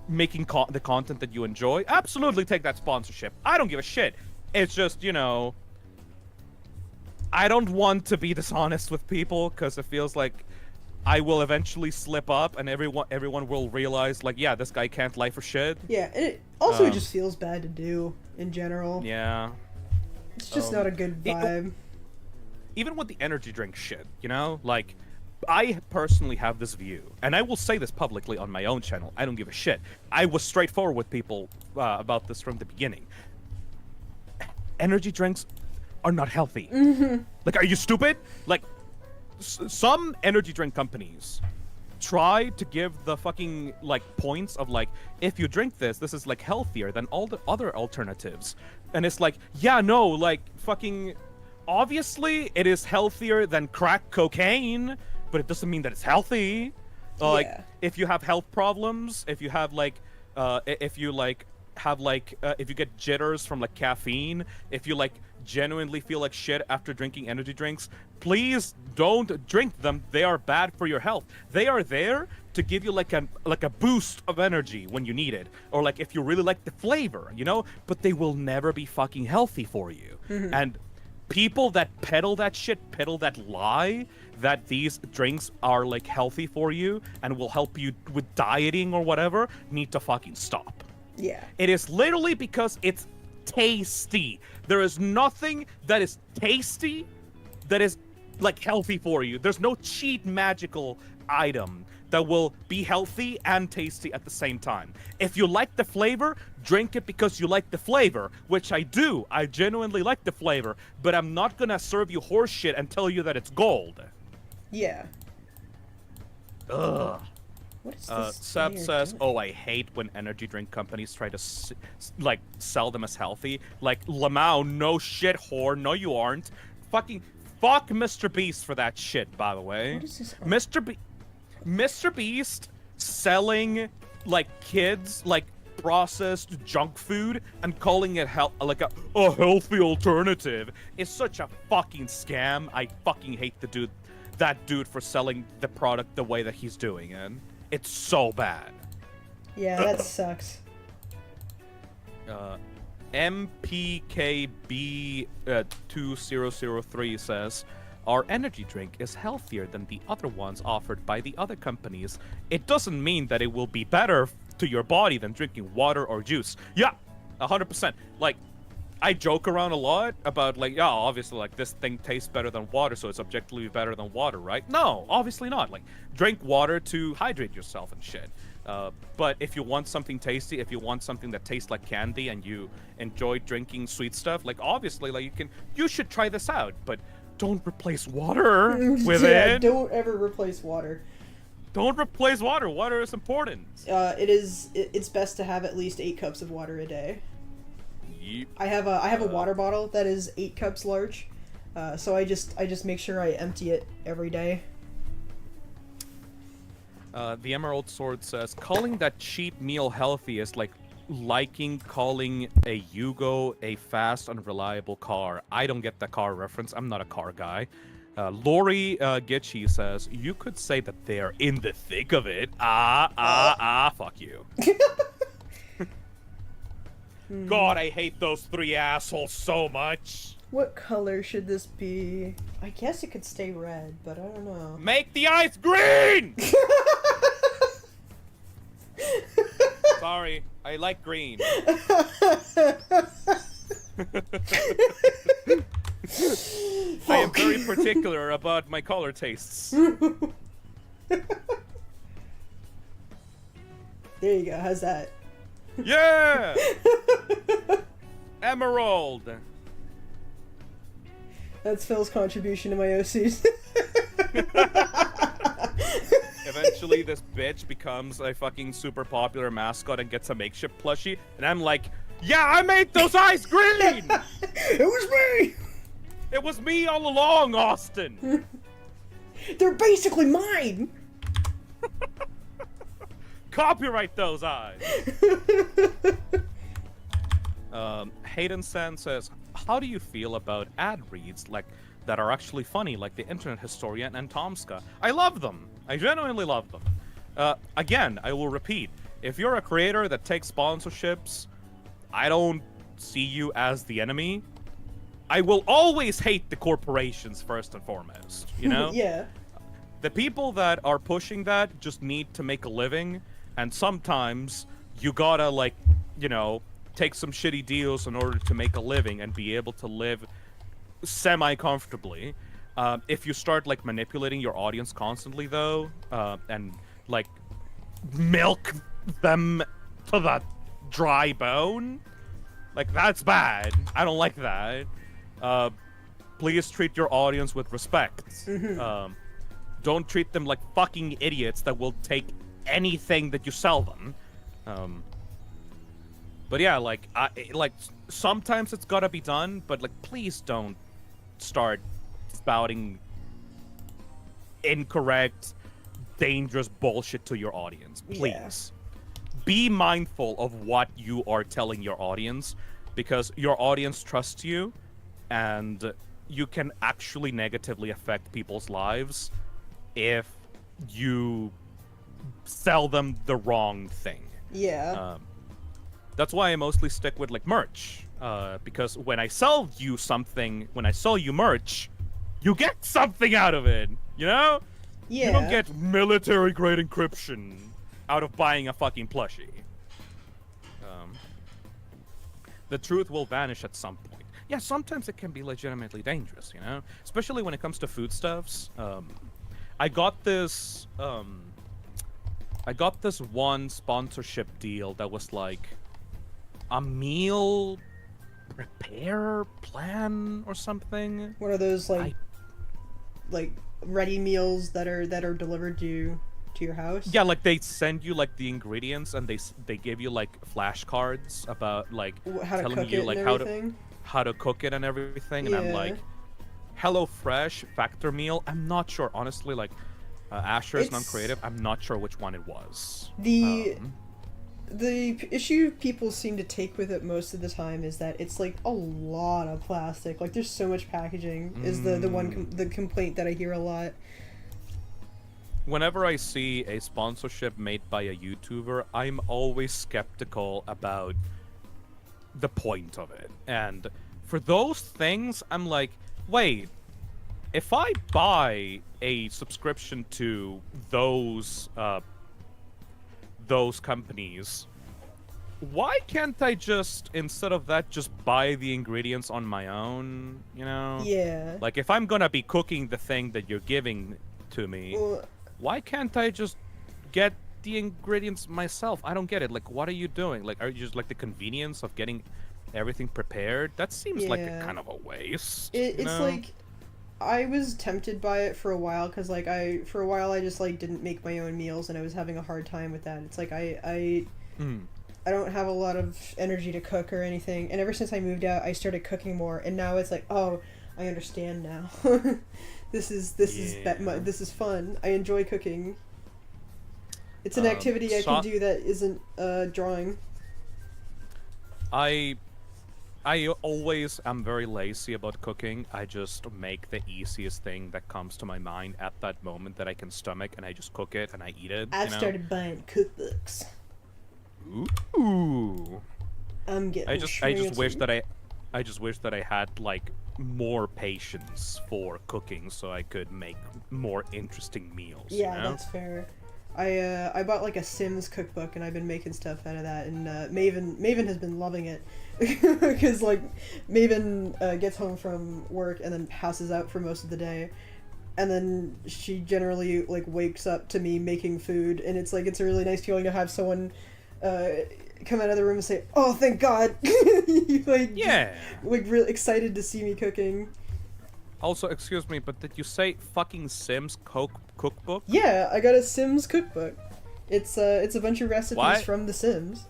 making the content that you enjoy, absolutely take that sponsorship. I don't give a shit. It's just, you know, I don't want to be dishonest with people because it feels like I will eventually slip up and everyone will realize, like, yeah, this guy can't lie for shit. Yeah, and it also just feels bad to do in general. Yeah. It's just not a good vibe. Even with the energy drink shit, you know? Like, I personally have this view, and I will say this publicly on my own channel. I don't give a shit. I was straightforward with people about this from the beginning. Energy drinks are not healthy. Mm-hmm. Like, are you stupid? Like, some energy drink companies try to give the fucking, like, points of, like, if you drink this is, like, healthier than all the other alternatives. And it's like, yeah, no, like, fucking... Obviously, it is healthier than crack cocaine, but it doesn't mean that it's healthy. Like, if you have health problems, if you have, like, if you get jitters from, like, caffeine, if you, like, genuinely feel like shit after drinking energy drinks, please don't drink them. They are bad for your health. They are there to give you, like a boost of energy when you need it, or, like, if you really like the flavor, you know? But they will never be fucking healthy for you. Mm-hmm. And people that peddle that lie that these drinks are, like, healthy for you and will help you with dieting or whatever need to fucking stop. Yeah. It is literally because it's tasty. There is nothing that is tasty that is, like, healthy for you. There's no cheap magical item that will be healthy and tasty at the same time. If you like the flavor, drink it because you like the flavor, which I do. I genuinely like the flavor, but I'm not gonna serve you horse shit and tell you that it's gold. Yeah. Ugh. What is this? Seb says, "Oh, I hate when energy drink companies try to like sell them as healthy. Like, Lamau, no shit, whore. No, you aren't. Fucking fuck Mr. Beast for that shit. By the way, What is this? Mr. Beast selling, like, kids, like, processed junk food and calling it like a healthy alternative is such a fucking scam. I fucking hate that dude for selling the product the way that he's doing it. It's so bad." Yeah, that sucks. MPKB2003 says, "Our energy drink is healthier than the other ones offered by the other companies. It doesn't mean that it will be better to your body than drinking water or juice." Yeah, 100%. Like, I joke around a lot about, like, yeah, obviously, like, this thing tastes better than water, so it's objectively better than water, right? No, obviously not. Like, drink water to hydrate yourself and shit. But if you want something tasty, if you want something that tastes like candy and you enjoy drinking sweet stuff, like, obviously, like, you should try this out, but don't replace water with it. Don't ever replace water. Don't replace water. Water is important. It's best to have at least 8 cups of water a day. Yep. I have a water bottle that is 8 cups large, so I just make sure I empty it every day. The Emerald Sword says, "Calling that cheap meal healthy is like calling a Yugo a fast, unreliable car." I don't get the car reference. I'm not a car guy. Lori Gitchy says, "You could say that they're in the thick of it." Fuck you. God, I hate those 3 assholes so much. What color should this be? I guess it could stay red, but I don't know. Make the ice green! Sorry, I like green. I am very particular about my color tastes. There you go, how's that? Yeah! Emerald! That's Phil's contribution to my OCs. Eventually, this bitch becomes a fucking super popular mascot and gets a makeshift plushie, and I'm like, yeah, I made those eyes green! It was me! It was me all along, Austin! They're basically mine! Copyright those eyes! Hayden San says, how do you feel about ad reads like that are actually funny, like the Internet Historian and Tomska? I love them. I genuinely love them. Again, I will repeat, if you're a creator that takes sponsorships, I don't see you as the enemy. I will always hate the corporations first and foremost, you know? Yeah. The people that are pushing that just need to make a living, and sometimes you gotta, like, you know, take some shitty deals in order to make a living and be able to live semi-comfortably. If you start, like, manipulating your audience constantly, though, and, like, milk them to the dry bone, like, that's bad. I don't like that. Please treat your audience with respect. Don't treat them like fucking idiots that will take anything that you sell them. But yeah, like, sometimes it's gotta be done, but, like, please don't start spouting incorrect, dangerous bullshit to your audience. Please. Yeah. Be mindful of what you are telling your audience, because your audience trusts you, and you can actually negatively affect people's lives if you sell them the wrong thing. Yeah. That's why I mostly stick with, like, merch. Because when I sell you something, when I sell you merch, you get something out of it, you know? Yeah. You don't get military-grade encryption out of buying a fucking plushie. The truth will vanish at some point. Yeah, sometimes it can be legitimately dangerous, you know? Especially when it comes to foodstuffs. I got this one sponsorship deal that was like a meal repair plan or something. What are those, like ready meals that are delivered to your house? Yeah, like they send you like the ingredients, and they give you like flashcards about like how to telling cook you it like and how to cook it and everything. Yeah. And I'm like, HelloFresh Factor meal. I'm not sure, honestly. Like, Asher is non-creative. I'm not sure which one it was. The issue people seem to take with it most of the time is that it's like a lot of plastic. Like, there's so much packaging. Is the complaint that I hear a lot. Whenever I see a sponsorship made by a YouTuber, I'm always skeptical about the point of it. And for those things, I'm like, wait, if I buy a subscription to those companies, why can't I just, instead of that, just buy the ingredients on my own, you know? Yeah. Like, if I'm gonna be cooking the thing that you're giving to me, why can't I just get the ingredients myself? I don't get it. Like, what are you doing? Like, are you just, like, the convenience of getting everything prepared? That seems like a kind of a waste. It's like, I was tempted by it for a while, because, like, for a while I just, like, didn't make my own meals, and I was having a hard time with that. It's like, I don't have a lot of energy to cook or anything, and ever since I moved out, I started cooking more, and now it's like, oh, I understand now. This is fun. I enjoy cooking. It's an activity I can do that isn't drawing. I always am very lazy about cooking. I just make the easiest thing that comes to my mind at that moment that I can stomach, and I just cook it and I eat it. I've started buying cookbooks. Ooh. I'm getting I just wish that I had like more patience for cooking so I could make more interesting meals. Yeah, you know? that's fair. I bought like a Sims cookbook, and I've been making stuff out of that, and Maven has been loving it. Because like Maven gets home from work and then passes out for most of the day, and then she generally like wakes up to me making food, and it's a really nice feeling to have someone come out of the room and say, "Oh, thank God!" Like, yeah, like really excited to see me cooking. Also, excuse me, but did you say fucking Sims cookbook? Yeah, I got a Sims cookbook. It's a bunch of recipes from The Sims.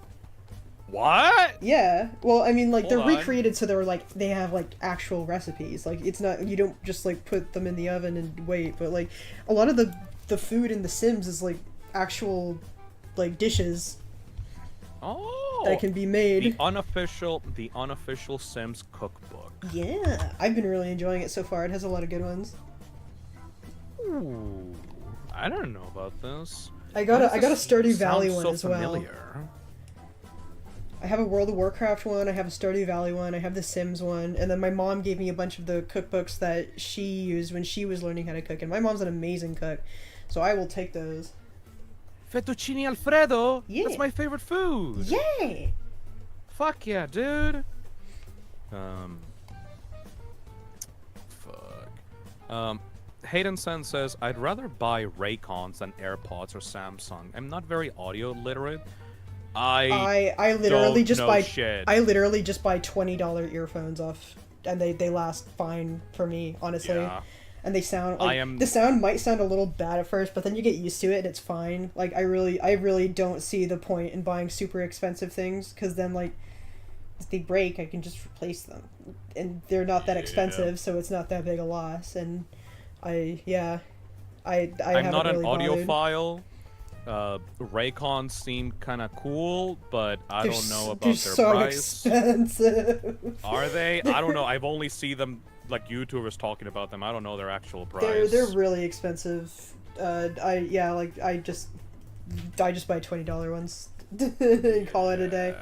What? Yeah. Well, I mean, like, they're Hold on. recreated so they're, like, they have, like, actual recipes. Like, it's not, you don't just, like, put them in the oven and wait, but, like, a lot of the food in The Sims is, like, actual, like, dishes Oh. that can be made. The unofficial Sims cookbook. Yeah. I've been really enjoying it so far. It has a lot of good ones. Ooh. I don't know about this. I got a Stardew Sounds Valley one so as well. familiar. I have a World of Warcraft one, I have a Stardew Valley one, I have the Sims one, and then my mom gave me a bunch of the cookbooks that she used when she was learning how to cook, and my mom's an amazing cook, so I will take those. Fettuccine Alfredo? Yeah. That's my favorite food. Yay! Fuck yeah, dude. Hayden Sen says, I'd rather buy Raycons than AirPods or Samsung. I'm not very audio literate. I literally don't just know buy shit. I literally just buy $20 earphones off, and they last fine for me, honestly. Yeah. And they sound like the sound might sound a little bad at first, but then you get used to it and it's fine. Like I really don't see the point in buying super expensive things, because then like if they break, I can just replace them, and they're not that expensive, so it's not that big a loss. And I'm not an really bothered. audiophile. Raycons seem kind of cool, but I don't know about They're their so price. expensive. Are they? I don't know. I've only seen them like YouTubers talking about them. I don't know their actual price. They're really expensive. I just buy $20 ones and call it a day.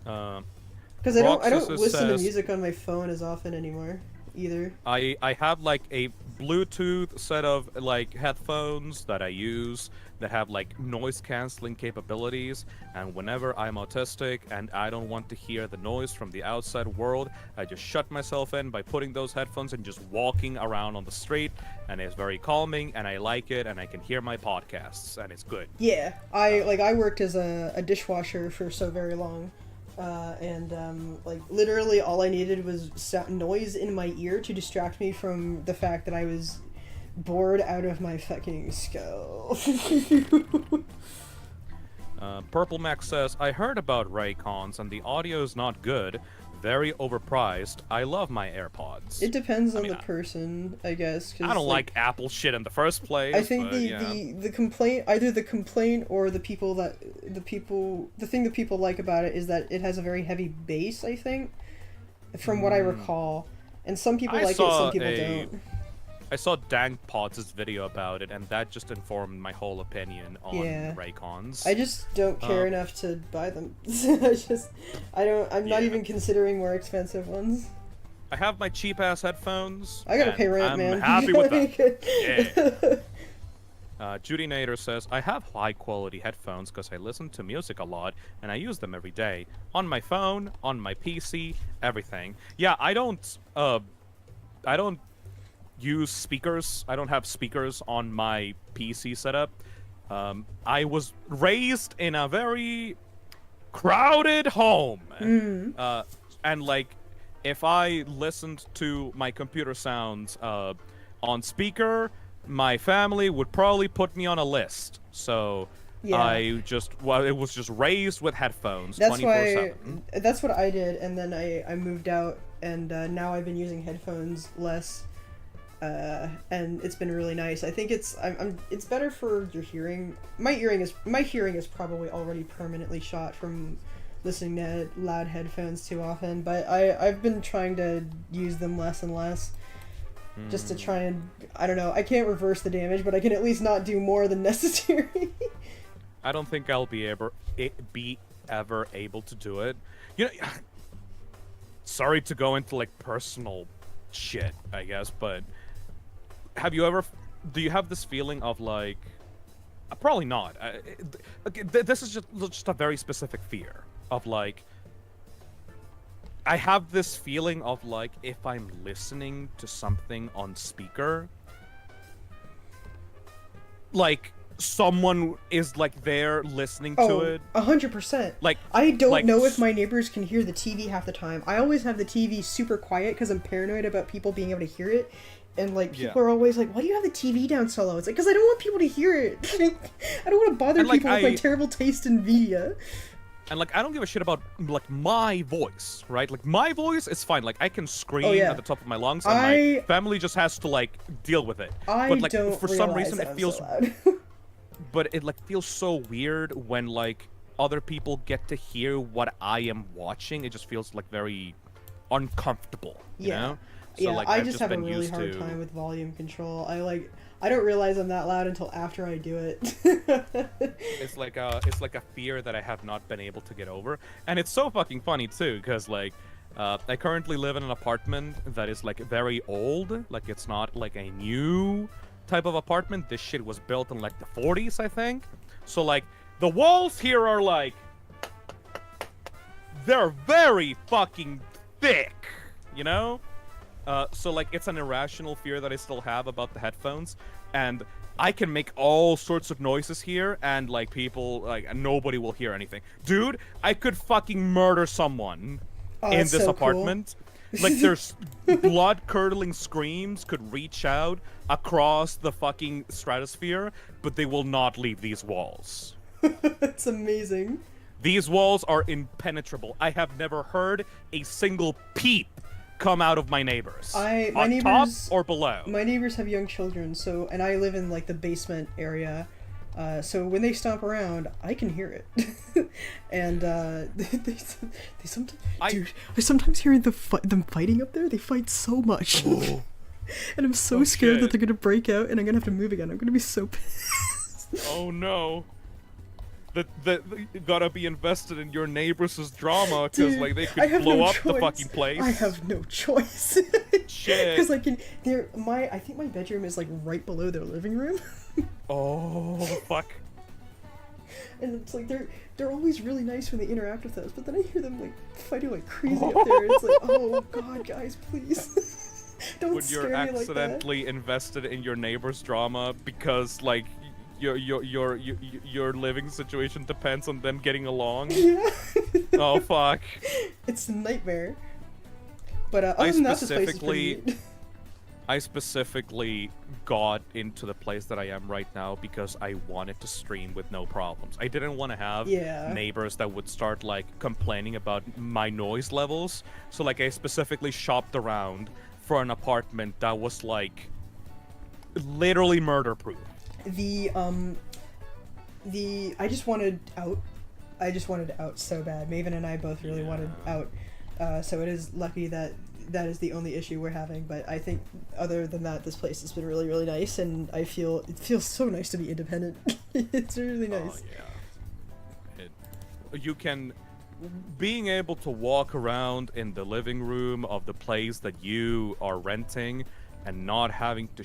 Because I don't listen to music on my phone as often anymore either. I have like a Bluetooth set of like headphones that I use that have like noise canceling capabilities, and whenever I'm autistic and I don't want to hear the noise from the outside world, I just shut myself in by putting those headphones and just walking around on the street, and it's very calming and I like it, and I can hear my podcasts and it's good. Yeah, I worked as a dishwasher for so very long. Like literally all I needed was noise in my ear to distract me from the fact that I was bored out of my fucking skull. Purple Max says, I heard about Raycons and the audio is not good. Very overpriced. I love my AirPods. It depends on the person, I guess. 'Cause, I don't like Apple shit in the first place. I think but, the complaint, either the complaint or the thing that people like about it is that it has a very heavy bass, I think, from what I recall. And some people like it, some people don't. I saw Dank Potts' video about it, and that just informed my whole opinion on Raycons. I just don't care enough to buy them. I'm not even considering more expensive ones. I have my cheap ass headphones. I gotta pay rent, I'm man. happy with that. Yeah. Judy Nader says, I have high quality headphones because I listen to music a lot and I use them every day. On my phone, on my PC, everything. Yeah, I don't use speakers. I don't have speakers on my PC setup. I was raised in a very crowded home. And like, if I listened to my computer sounds on speaker, my family would probably put me on a list. So it was just raised with headphones 24/7. That's what I did, and then I moved out, and now I've been using headphones less. And it's been really nice. I think it's better for your hearing. My hearing is probably already permanently shot from listening to loud headphones too often, but I've been trying to use them less and less, just to try and, I don't know, I can't reverse the damage, but I can at least not do more than necessary. I don't think I'll be ever able to do it. You know, sorry to go into like personal shit, I guess, but do you have this feeling of like, probably not. This is just a very specific fear of like, I have this feeling of like, if I'm listening to something on speaker, like someone is like there listening to it. 100%. Like, I don't know if my neighbors can hear the TV half the time. I always have the TV super quiet because I'm paranoid about people being able to hear it. And, like, people are always like, why do you have the TV down so low? It's like, because I don't want people to hear it. I don't want to bother people with my terrible taste in media. And like I don't give a shit about like my voice, right? Like my voice is fine. Like I can scream yeah. at the top of my lungs, and my family just has to like deal with it. But like don't for some reason realize it feels, so loud. but it like feels so weird when like other people get to hear what I am watching. It just feels like very uncomfortable. You know? So, like, I I've just have a been really used hard to... time with volume control. I don't realize I'm that loud until after I do it. It's like a fear that I have not been able to get over, and it's so fucking funny too, because like, I currently live in an apartment that is like very old. Like it's not like a new type of apartment. This shit was built in like the 40s, I think. So like the walls here are like, they're very fucking thick, you know? So like it's an irrational fear that I still have about the headphones, and I can make all sorts of noises here, and like people, like nobody will hear anything. Dude, I could fucking murder someone in this so apartment. Cool. Like there's blood-curdling screams could reach out across the fucking stratosphere, but they will not leave these walls. It's amazing. These walls are impenetrable. I have never heard a single peep come out of my neighbors. My on neighbors top or below. My neighbors have young children, and I live in like the basement area. So when they stomp around, I can hear it. And they sometimes, dude, I sometimes hear them fighting up there. They fight so much. Oh. And I'm so scared shit. that they're gonna break out, and I'm gonna have to move again. I'm gonna be so pissed. Oh no. That you gotta be invested in your neighbors' drama, because like they could blow up the fucking place. I have no choice. Shit. Because like I think my bedroom is like right below their living room. Oh fuck. And it's like they're always really nice when they interact with us, but then I hear them like fighting like crazy up there. It's like, oh god, guys, please. Don't When scare you're me like that. accidentally invested in your neighbor's drama because like your living situation depends on them getting along. Yeah. Oh fuck. It's a nightmare. But other than that, this place is pretty neat. I specifically got into the place that I am right now because I wanted to stream with no problems. I didn't want to have neighbors that would start like complaining about my noise levels. So like I specifically shopped around for an apartment that was like literally murder proof. I just wanted out. I just wanted out so bad. Maven and I both really wanted out. So it is lucky that is the only issue we're having. But I think other than that, this place has been really, really nice, and it feels so nice to be independent. It's really nice. Oh yeah. Being able to walk around in the living room of the place that you are renting and not having to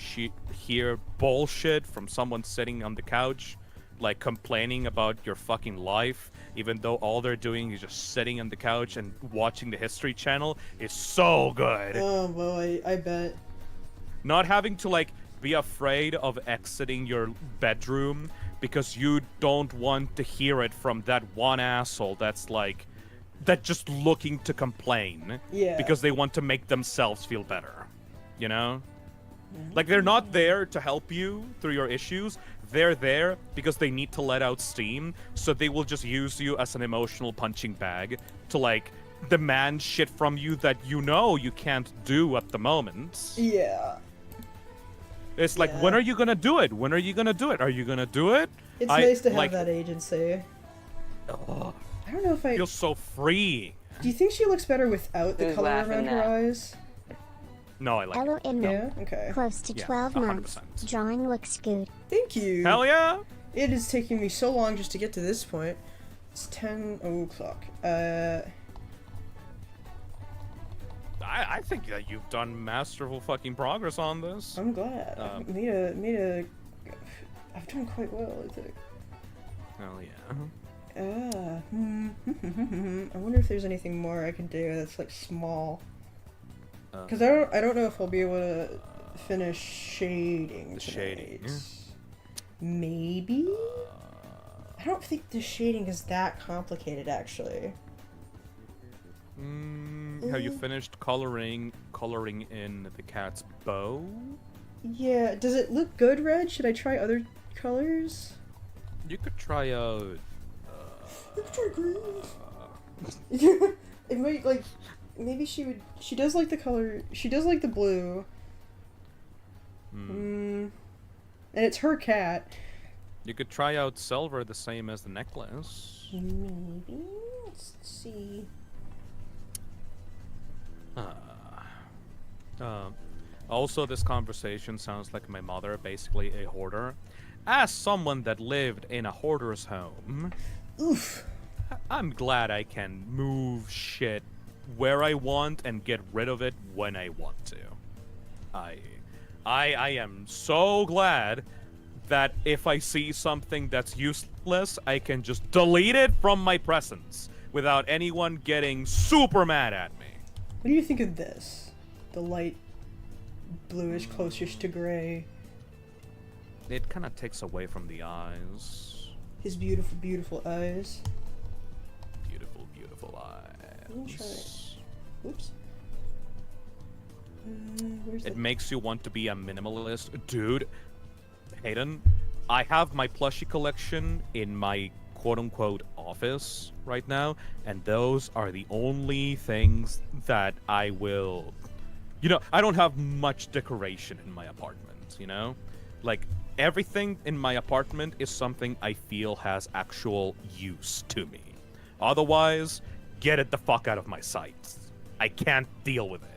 hear bullshit from someone sitting on the couch, like complaining about your fucking life, even though all they're doing is just sitting on the couch and watching the History Channel, is so good. Oh boy, I bet. Not having to like be afraid of exiting your bedroom because you don't want to hear it from that one asshole that's just looking to complain. Yeah. Because they want to make themselves feel better. You know? Like, they're not there to help you through your issues. They're there because they need to let out steam, so they will just use you as an emotional punching bag to, like, demand shit from you that you know you can't do at the moment. Yeah. It's like, when are you gonna do it? When are you gonna do it? Are you gonna do it? It's nice to have that agency. Ugh, I don't know if I... feels so freeing. Do you think she looks better without the color around her eyes? No, I like it. Yeah? Okay. Close to 12 months. 100%. Drawing looks good. Thank you. Hell yeah! It is taking me so long just to get to this point. It's 10 o'clock. I think that you've done masterful fucking progress on this. I'm glad. I've done quite well, I think. Hell yeah. I wonder if there's anything more I can do that's like small. Because I don't know if I'll be able to finish shading The tonight. shading. Maybe? I don't think the shading is that complicated, actually. Have you finished coloring in the cat's bow? Yeah, does it look good, Red? Should I try other colors? You could try out Extra green. It might, like, maybe she does like the color, she does like the blue. And it's her cat. You could try out silver the same as the necklace. Maybe. Let's see. Also, this conversation sounds like my mother, basically a hoarder. As someone that lived in a hoarder's home, Oof. I'm glad I can move shit where I want and get rid of it when I want to. I am so glad that if I see something that's useless, I can just delete it from my presence without anyone getting super mad at me. What do you think of this? The light bluish, closest to gray. It kind of takes away from the eyes. His beautiful, beautiful eyes. Beautiful, beautiful eyes. Let me try it. Whoops. Where's It the... makes you want to be a minimalist. Dude, Hayden, I have my plushie collection in my quote-unquote office right now, and those are the only things that I will... You know, I don't have much decoration in my apartment, you know? Like, everything in my apartment is something I feel has actual use to me. Otherwise, get it the fuck out of my sight. I can't deal with it.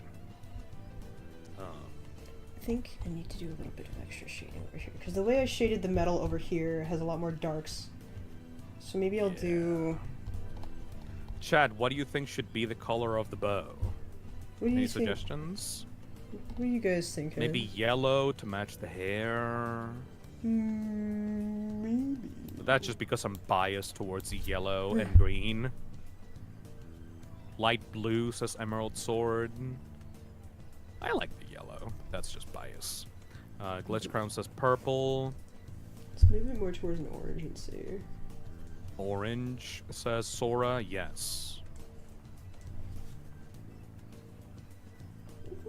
I think I need to do a little bit of extra shading over here, because the way I shaded the metal over here has a lot more darks. So maybe I'll do... Chad, what do you think should be the color of the bow? What do Any you think? suggestions? What do you guys think? Maybe yellow to match the hair. Maybe. But that's just because I'm biased towards the yellow and green. Light blue says Emerald Sword. I like the yellow. That's just bias. Glitch Crown says purple. Let's move it more towards an orange and see. Orange says Sora. Yes.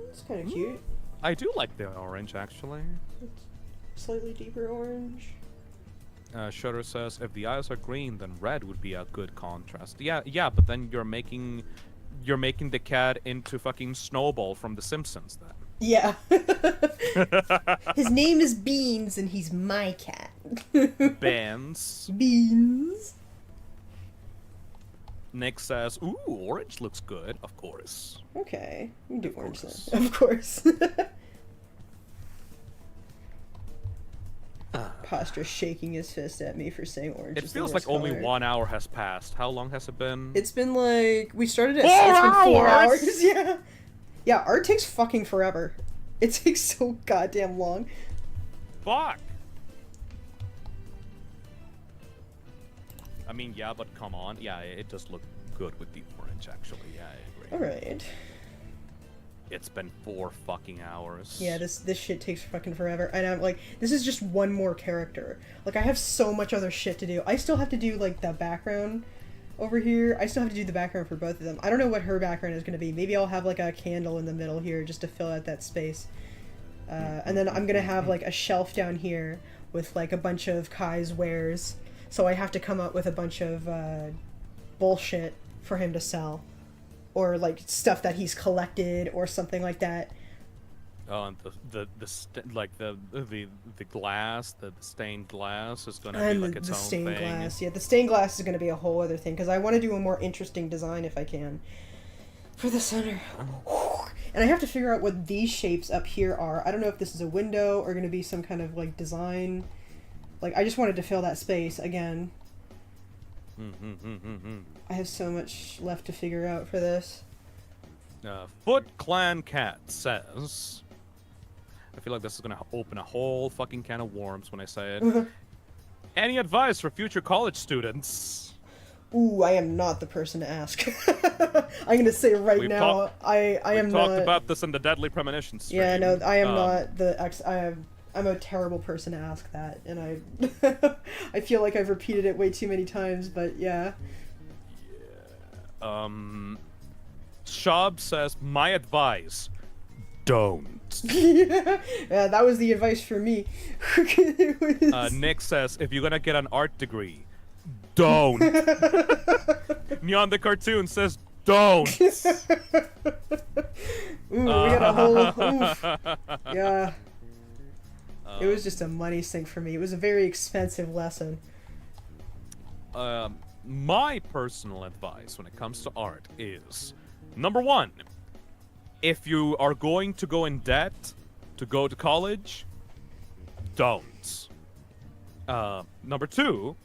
It's kind of cute. I do like the orange, actually. It's slightly deeper orange. Shutter says, if the eyes are green, then red would be a good contrast. Yeah, but then you're making the cat into fucking Snowball from The Simpsons, then. Yeah. His name is Beans, and he's my cat. Bands. Beans. Nick says, ooh, orange looks good, of course. Okay, we can do Of orange course. then. Of course. Posture shaking his fist at me for saying orange. It is the feels worst like only color. 1 hour has passed. How long has it been? It's been like we started at 4 it's been 4 hours! hours. Yeah. Yeah, art takes fucking forever. It takes so goddamn long. Fuck! I mean, yeah, but come on. Yeah, it does look good with the orange, actually. Yeah, I agree. Alright. It's been 4 fucking hours. Yeah, this shit takes fucking forever. And I'm like, this is just one more character. Like, I have so much other shit to do. I still have to do, like, the background over here. I still have to do the background for both of them. I don't know what her background is going to be. Maybe I'll have, like, a candle in the middle here just to fill out that space. And then I'm going to have, like, a shelf down here with, like, a bunch of Kai's wares. So I have to come up with a bunch of bullshit for him to sell. Or, like, stuff that he's collected or something like that. Oh, and the glass, the stained glass is gonna And be like its the own stained thing. glass. Yeah, the stained glass is going to be a whole other thing. Because I want to do a more interesting design if I can. For the center. And I have to figure out what these shapes up here are. I don't know if this is a window or going to be some kind of, like, design. Like, I just wanted to fill that space again. I have so much left to figure out for this. Foot Clan Cat says, I feel like this is gonna open a whole fucking can of worms when I say it. Any advice for future college students? Ooh, I am not the person to ask. I'm gonna say right now, I am not. We talked about this in the Deadly Premonition stream. Yeah, no, I am not the I'm a terrible person to ask that, and I I feel like I've repeated it way too many times, but yeah. Shab says, my advice, don't. Yeah, that was the advice for me. Nick says, if you're gonna get an art degree, don't. Neon the cartoon says don't. Ooh, we got a whole. Oof. Yeah. It was just a money sink for me. It was a very expensive lesson. My personal advice when it comes to art is, number one, if you are going to go in debt to go to college, don't. Number two,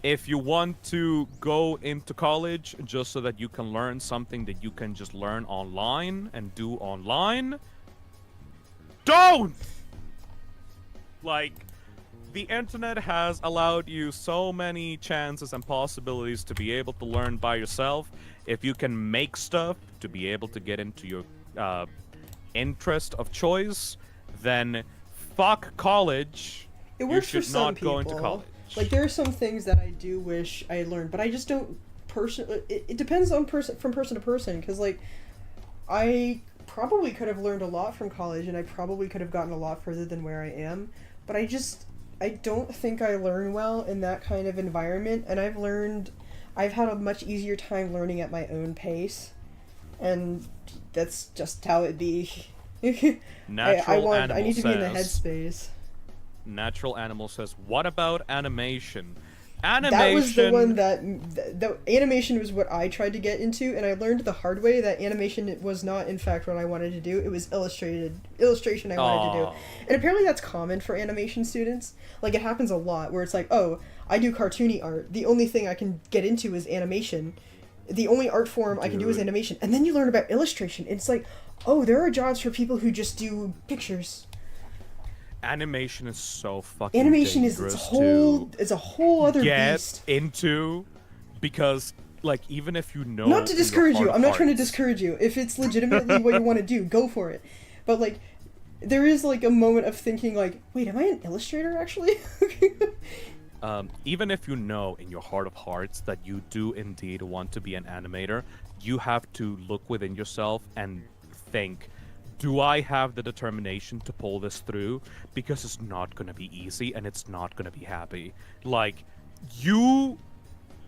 if you want to go into college just so that you can learn something that you can just learn online and do online, don't! Like, the internet has allowed you so many chances and possibilities to be able to learn by yourself. If you can make stuff to be able to get into your interest of choice, then fuck college. It works you for should some not people. go into college. Like, there are some things that I do wish I learned, but I just don't it depends on from person to person, because, like, I probably could have learned a lot from college, and I probably could have gotten a lot further than where I am, but I don't think I learn well in that kind of environment, and I've had a much easier time learning at my own pace, and that's just how it be. I need to be in the headspace. Natural Animal says, what about animation? That was the one the animation was what I tried to get into, and I learned the hard way that animation was not, in fact, what I wanted to do. It was illustration I wanted to do. And apparently that's common for animation students. Like, it happens a lot, where it's like, oh, I do cartoony art. The only thing I can get into is animation. The only art form I can do is animation. And then you learn about illustration. It's like, oh, there are jobs for people who just do pictures. Animation is so fucking Animation is dangerous it's a whole other get beast. Into, because, like, even if you know, not to discourage you, I'm not trying to hearts- discourage you. If it's legitimately what you want to do, go for it. But, like, there is, like, a moment of thinking, like, wait, am I an illustrator actually? Even if you know in your heart of hearts that you do indeed want to be an animator, you have to look within yourself and think, do I have the determination to pull this through? Because it's not going to be easy and it's not going to be happy. Like, you,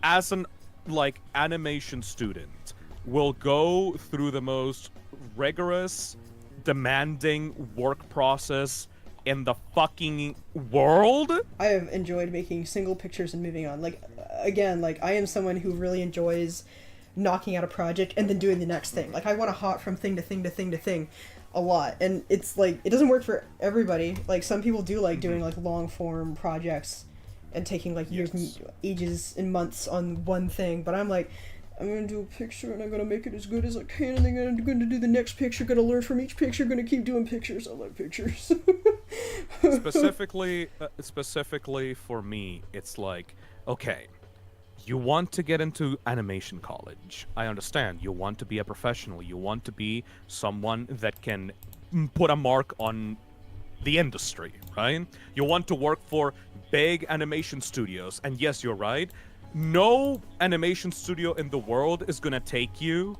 as an, like, animation student, will go through the most rigorous, demanding work process in the fucking world. I have enjoyed making single pictures and moving on. Like, again, like, I am someone who really enjoys knocking out a project and then doing the next thing. Like, I want to hop from thing to thing to thing to thing a lot, and it's like, it doesn't work for everybody. Like, some people do like doing like long form projects and taking like years and ages and months on one thing, but I'm like, I'm gonna do a picture and I'm gonna make it as good as I can, and then I'm gonna do the next picture, gonna learn from each picture, gonna keep doing pictures. I like pictures. Specifically for me, it's like, okay, you want to get into animation college. I understand. You want to be a professional. You want to be someone that can put a mark on the industry, right? You want to work for big animation studios. And yes, you're right. No animation studio in the world is going to take you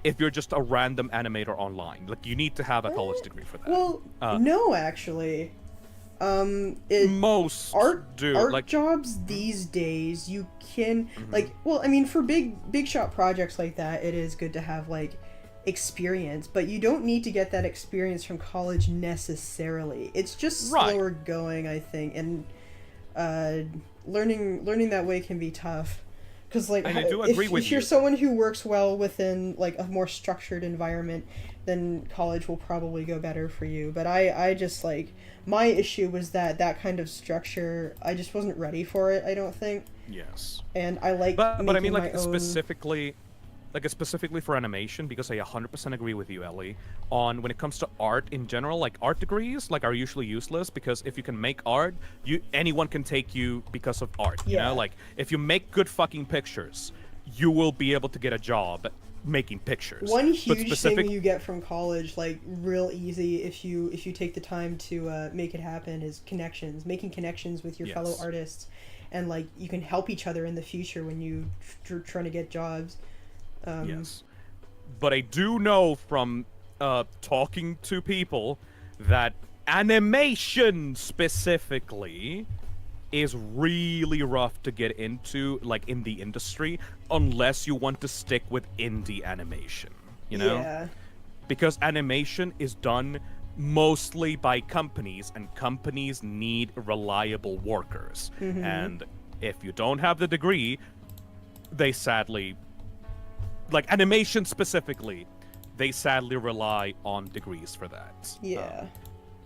if you're just a random animator online. Like, you need to have a college degree for that. Well, no, actually. Most art like jobs these days, you can like, well, I mean, for big shot projects like that, it is good to have like experience, but you don't need to get that experience from college necessarily. It's just slower going, I think, and learning that way can be tough. Because, like, and I do agree with if you're someone who works well within like a more structured environment, then college will probably go better for you. But I just, like, my issue was that kind of structure, I just wasn't ready for it, I don't think. Yes. And I like but I mean, like, my own... specifically for animation, because I 100% agree with you, Ellie, on when it comes to art in general. Like, art degrees like are usually useless, because if you can make art, anyone can take you because of art. You know, like, if you make good fucking pictures, you will be able to get a job making pictures. One huge thing you get from college, like, real easy, if you take the time to make it happen, is connections. Making connections with your fellow artists, and, like, you can help each other in the future when you trying to get jobs. Yes, but I do know from talking to people that animation specifically is really rough to get into, like, in the industry, unless you want to stick with indie animation, you know? Yeah. Because animation is done mostly by companies, and companies need reliable workers. And if you don't have the degree, they sadly, like animation specifically, they sadly rely on degrees for that. Yeah.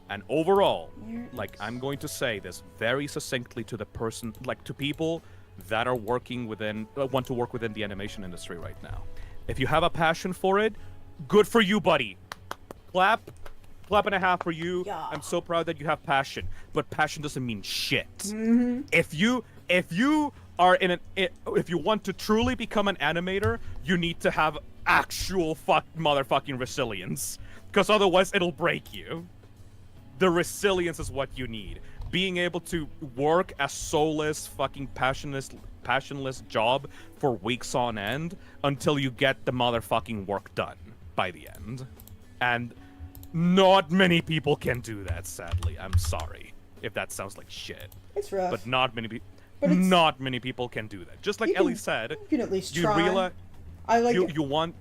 And overall, like, I'm going to say this very succinctly to the person, like, to people that are working within, want to work within the animation industry right now. If you have a passion for it, good for you, buddy. Clap and a half for you. Yeah. I'm so proud that you have passion, but passion doesn't mean shit. If you are if you want to truly become an animator, you need to have actual motherfucking resilience, because otherwise it'll break you. The resilience is what you need. Being able to work a soulless, fucking passionless job for weeks on end until you get the motherfucking work done by the end. And not many people can do that, sadly. I'm sorry if that sounds like shit. It's rough. But not many people. But it's- Not many people can do that. Just like Ellie said, You can at least you try. realize I like. you want.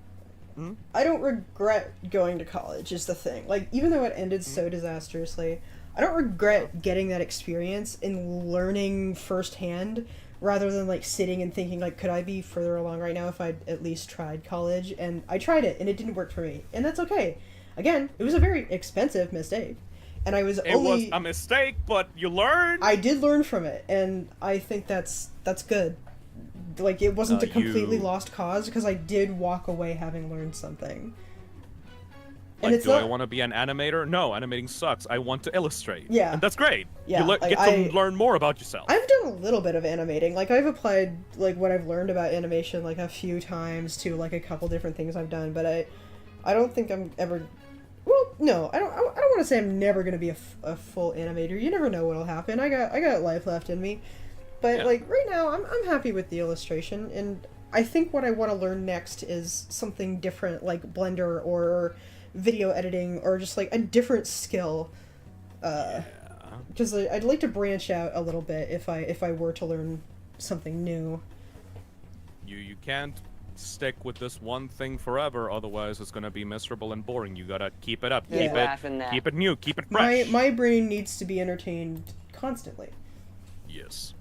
I don't regret going to college. Is the thing. Like, even though it ended so disastrously, I don't regret getting that experience and learning firsthand, rather than like sitting and thinking like, could I be further along right now if I'd at least tried college? And I tried it, and it didn't work for me, and that's okay. Again, it was a very expensive mistake, and I was It was a mistake, but you learned. I did learn from it, and I think that's good. Like, it wasn't a completely lost cause, because I did walk away having learned something. Like, do I want to be an animator? No, animating sucks. I want to illustrate. Yeah. And that's great. Yeah, You get to learn more about yourself. I've done a little bit of animating. Like, I've applied, like, what I've learned about animation, like, a few times to, like, a couple different things I've done, but I don't think I'm ever... Well, no, I don't want to say I'm never going to be a full animator. You never know what'll happen. I got life left in me. But, like, right now, I'm happy with the illustration, and I think what I want to learn next is something different, like Blender or video editing, or just, like, a different skill. Because I'd like to branch out a little bit if I were to learn something new. You can't stick with this one thing forever, otherwise it's gonna be miserable and boring. You gotta keep it up. Yeah. Keep it new, keep it fresh. My brain needs to be entertained constantly. Yes.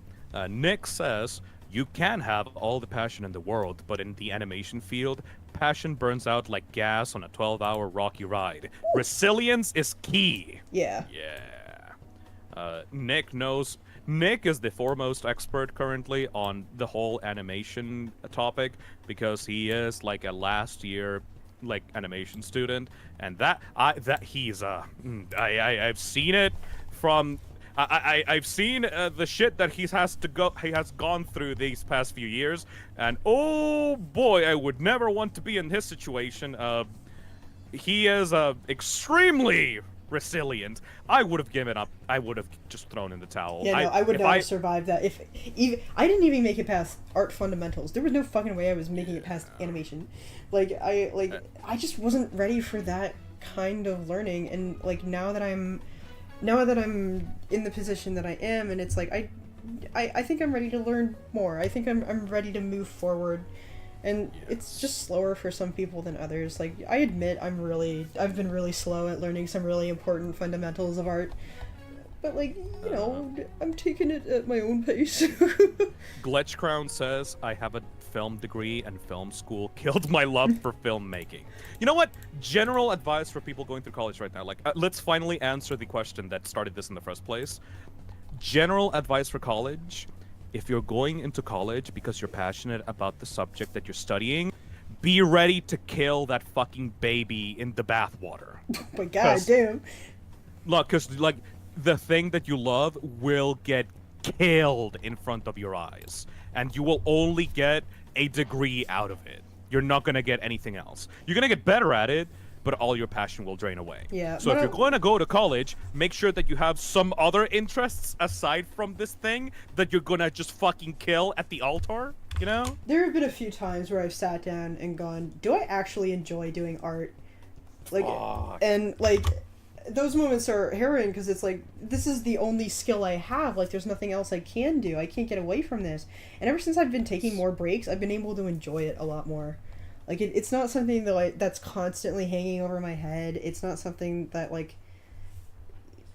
Nick says, you can have all the passion in the world, but in the animation field, passion burns out like gas on a 12-hour rocky ride. Resilience is key. Yeah. Yeah. Nick is the foremost expert currently on the whole animation topic, because he is like a last year like animation student, and I've seen it from I've seen the shit that he has gone through these past few years, and oh boy, I would never want to be in his situation. He is extremely resilient. I would have given up. I would have just thrown in the towel. Yeah, no, I would not have survived that. I didn't even make it past art fundamentals. There was no fucking way I was making it past animation. I just wasn't ready for that kind of learning. And like now that I'm in the position that I am, and it's like I think I'm ready to learn more. I think I'm ready to move forward. And it's just slower for some people than others. Like, I admit I've been really slow at learning some really important fundamentals of art. But, like, you know, I'm taking it at my own pace. Glitchcrown says, I have a film degree and film school killed my love for filmmaking. You know what? General advice for people going through college right now. Like, let's finally answer the question that started this in the first place. General advice for college. If you're going into college because you're passionate about the subject that you're studying, be ready to kill that fucking baby in the bathwater. But goddamn. Look, because, like, the thing that you love will get killed in front of your eyes. And you will only get a degree out of it. You're not going to get anything else. You're going to get better at it, but all your passion will drain away. Yeah. So if you're going to go to college, make sure that you have some other interests aside from this thing that you're going to just fucking kill at the altar, you know? There have been a few times where I've sat down and gone, do I actually enjoy doing art? Like, Fuck. and like, those moments are harrowing because it's like, this is the only skill I have. Like, there's nothing else I can do. I can't get away from this. And ever since I've been taking more breaks, I've been able to enjoy it a lot more. Like, it's not something that that's constantly hanging over my head. It's not something that, like,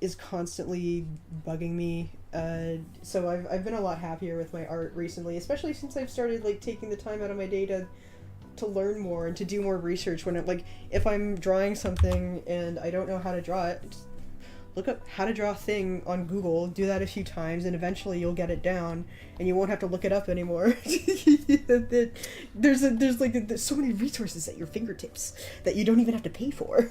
is constantly bugging me. So I've been a lot happier with my art recently, especially since I've started, like, taking the time out of my day to learn more and to do more research. When if I'm drawing something and I don't know how to draw it, just look up how to draw a thing on Google, do that a few times, and eventually you'll get it down and you won't have to look it up anymore. There's so many resources at your fingertips that you don't even have to pay for.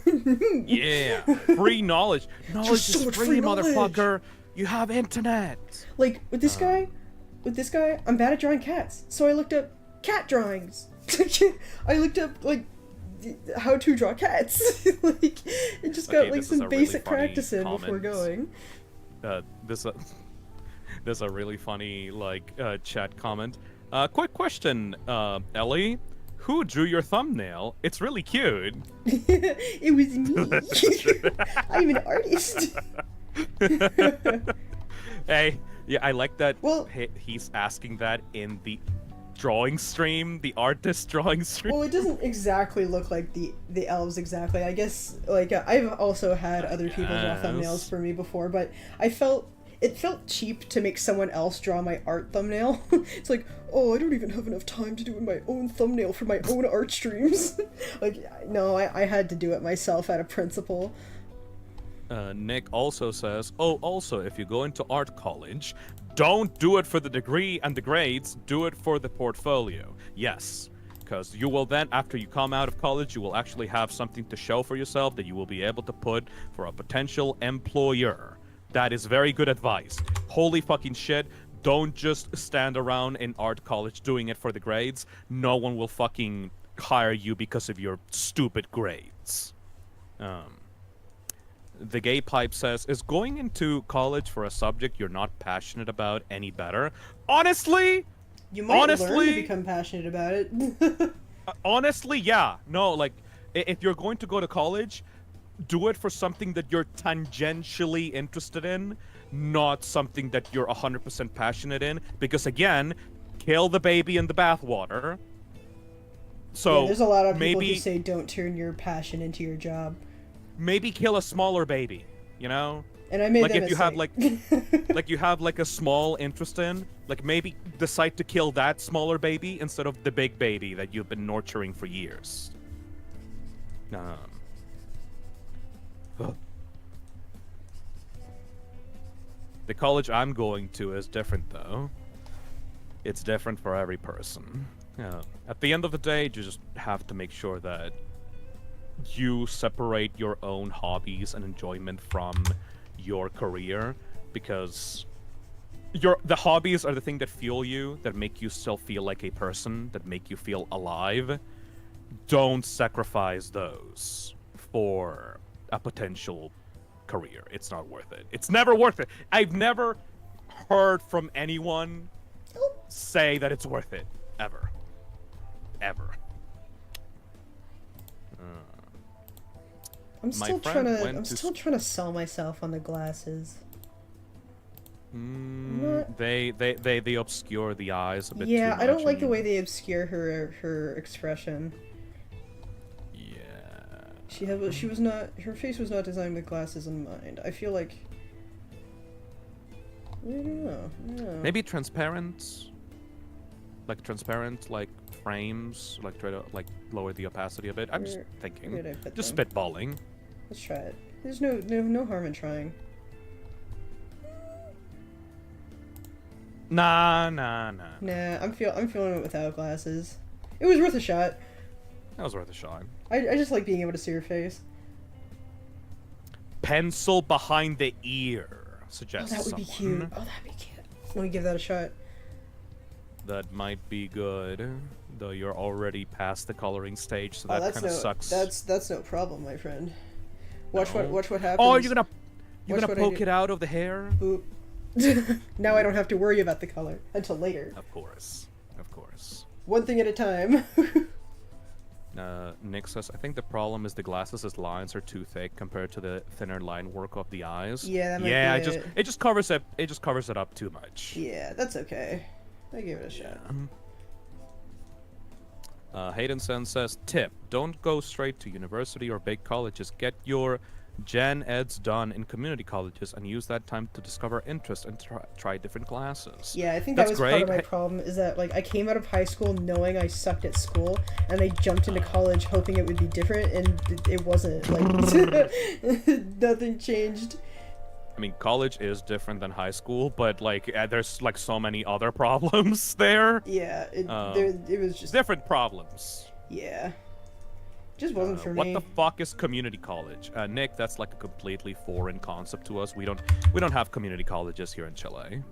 Yeah, free knowledge. Knowledge so is much free, free knowledge. motherfucker. You have internet. Like, with this guy, I'm bad at drawing cats, so I looked up cat drawings. I looked up, like, how to draw cats. Like, and just got, like, some basic practice in before going. There's a really funny, like, chat comment. Quick question, Ellie. Who drew your thumbnail? It's really cute. It was me. I'm an artist. Hey, yeah, I like that. Well, he's asking that in the drawing stream, the artist drawing stream. well, it doesn't exactly look like the elves exactly. I guess, like, I've also had other people draw thumbnails for me before, but it felt cheap to make someone else draw my art thumbnail. It's like, oh, I don't even have enough time to do my own thumbnail for my own art streams. Like, no, I had to do it myself out of principle. Nick also says, oh, also, if you go into art college, don't do it for the degree and the grades, do it for the portfolio. Yes, because you will then, after you come out of college, you will actually have something to show for yourself that you will be able to put for a potential employer. That is very good advice. Holy fucking shit. Don't just stand around in art college doing it for the grades. No one will fucking hire you because of your stupid grades. The gay pipe says, is going into college for a subject you're not passionate about any better? Honestly, you might learn to become passionate about it. Honestly, yeah. No, like, if you're going to go to college, do it for something that you're tangentially interested in, not something that you're 100% passionate in. Because again, kill the baby in the bathwater. So yeah, there's a lot of people who say don't turn your passion into your job. Maybe kill a smaller baby, you know? And I made like that if you mistake. have like you have like a small interest in, like maybe decide to kill that smaller baby instead of the big baby that you've been nurturing for years. The college I'm going to is different though. It's different for every person. At the end of the day, you just have to make sure that you separate your own hobbies and enjoyment from your career, because the hobbies are the thing that fuel you, that make you still feel like a person, that make you feel alive. Don't sacrifice those for a potential career. It's not worth it. It's never worth it. I've never heard from anyone say that it's worth it. Ever. I'm still trying to sell myself on the glasses. They obscure the eyes a bit too Yeah, much. I don't like the way they obscure her expression. Yeah. Her face was not designed with glasses in mind. I feel like, I don't know. Yeah. Maybe transparent, like frames, like try to like lower the opacity a bit. I'm just thinking, just spitballing. Let's try it. There's no harm in trying. Nah. Nah, I'm feeling it without glasses. It was worth a shot. That was worth a shot. I just like being able to see her face. Pencil behind the ear, suggests that would be cute. Oh, that'd be cute. Let me give that a shot. That might be good, though you're already past the coloring stage, so that kind of sucks. That's no problem, my friend. Watch what happens. Oh, you're gonna poke it out of the hair? Oop. Now I don't have to worry about the color until later. Of course. One thing at a time. Nick says, I think the problem is the glasses' lines are too thick compared to the thinner line work of the eyes. Yeah, that might be it just covers it up too much. Yeah, that's okay. I give it a shot. Hayden Sen says, tip, don't go straight to university or big colleges. Get your Gen Eds done in community colleges and use that time to discover interest and try different classes. Yeah, I think That's that was great. part of my problem, is that like I came out of high school knowing I sucked at school, and I jumped into college hoping it would be different, and it wasn't. Like nothing changed. I mean, college is different than high school, but like there's like so many other problems there. Yeah, it was just different problems. Yeah. Just wasn't for what me. What the fuck is community college? Nick, that's like a completely foreign concept to us. We don't have community colleges here in Chile.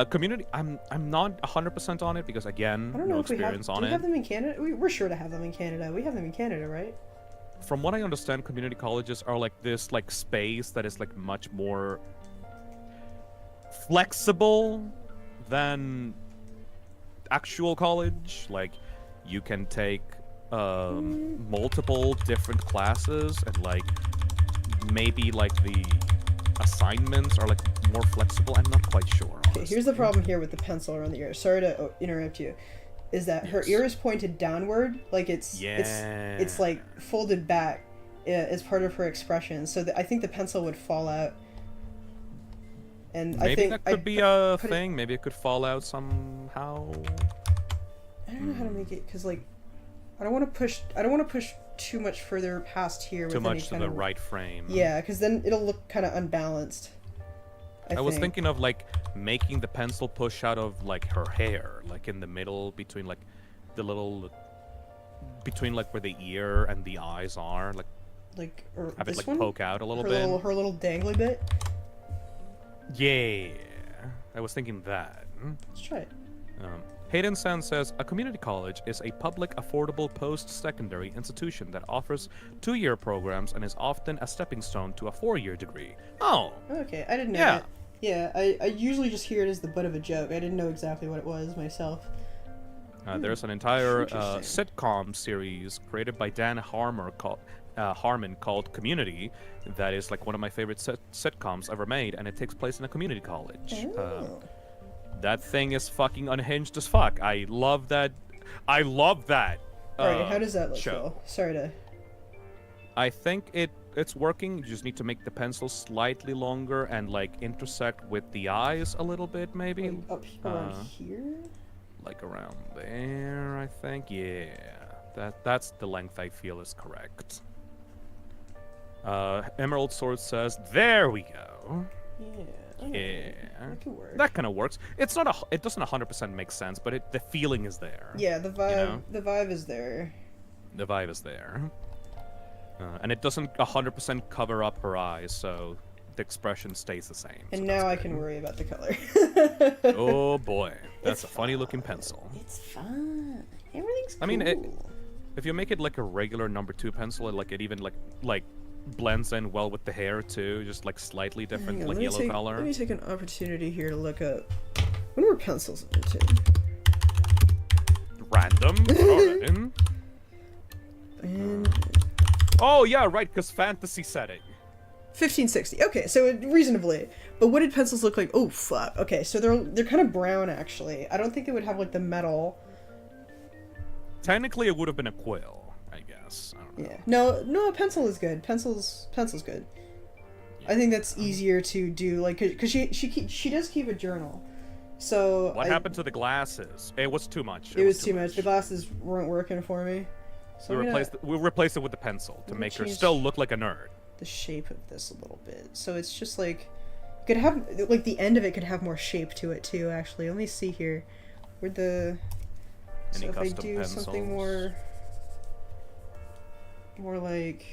Community, I'm not 100% on it because again, I don't know no if we experience on do it. We have them in Canada? We're sure to have them in Canada. We have them in Canada, right? From what I understand, community colleges are like this like space that is like much more flexible than actual college. Like you can take multiple different classes, and like maybe like the assignments are like more flexible. I'm not quite sure. Okay, here's the problem here with the pencil around the ear. Sorry to interrupt you. Is that her ear is pointed downward, like it's like folded back as part of her expression. So I think the pencil would fall out. And maybe I think that could be a thing. Maybe it could fall out somehow. I don't know how to make it, because like I don't want to push too much further past here. Too much to the right frame. Yeah, because then it'll look kind of unbalanced. I was thinking of like making the pencil push out of like her hair, like in the middle between like the little between like where the ear and the eyes are, like or have it like one? poke out a little bit. Her little dangly bit. Yeah, I was thinking that. Let's try it. Hayden San says, a community college is a public, affordable post-secondary institution that offers 2-year programs and is often a stepping stone to a 4-year degree. Oh. Okay, I didn't know that. Yeah, I usually just hear it as the butt of a joke. I didn't know exactly what it was myself. There's an entire sitcom series created by Dan Harmon called Community that is like one of my favorite sitcoms ever made, and it takes place in a community college. Oh. That thing is fucking unhinged as fuck. I love that. Alright, how does that look, show. Phil? Sorry to... I think it's working. You just need to make the pencil slightly longer and like intersect with the eyes a little bit, maybe. Like up around here? Like around there, I think. Yeah. That's the length I feel is correct. Emerald Sword says, there we go. Yeah. Yeah, that could work. That kind of works. It doesn't 100% make sense, but the feeling is there. Yeah, the vibe. You know? The vibe is there. The vibe is there, and it doesn't 100% cover up her eyes, so the expression stays the same. And so now I good. can worry about the color. Oh boy, that's It's a funny-looking pencil. It's fun. Everything's cool. I mean, if you make it like a regular number 2 pencil, like it even like blends in well with the hair too, just like slightly different, Hang on, like yellow color. Let me take an opportunity here to look up. When were pencils invented? Random. Throw it in. And Oh yeah, right, because fantasy setting. 1560. Okay, so reasonably. But what did pencils look like? Oh fuck. Okay, so they're kind of brown actually. I don't think they would have like the metal. Technically, it would have been a quill, I guess. I don't know. Yeah. No, pencil is good. Pencil's good. Yeah. I think that's easier to do, like, cause she does keep a journal. So What happened to the glasses? It was too much. It was too much. The glasses weren't working for me. So we replaced it with the pencil to make her change still look like a nerd. the shape of this a little bit. So it's just like, you could have, like, the end of it could have more shape to it too, actually. Let me see here. Where'd the... Any So if I custom do something pencils? more like...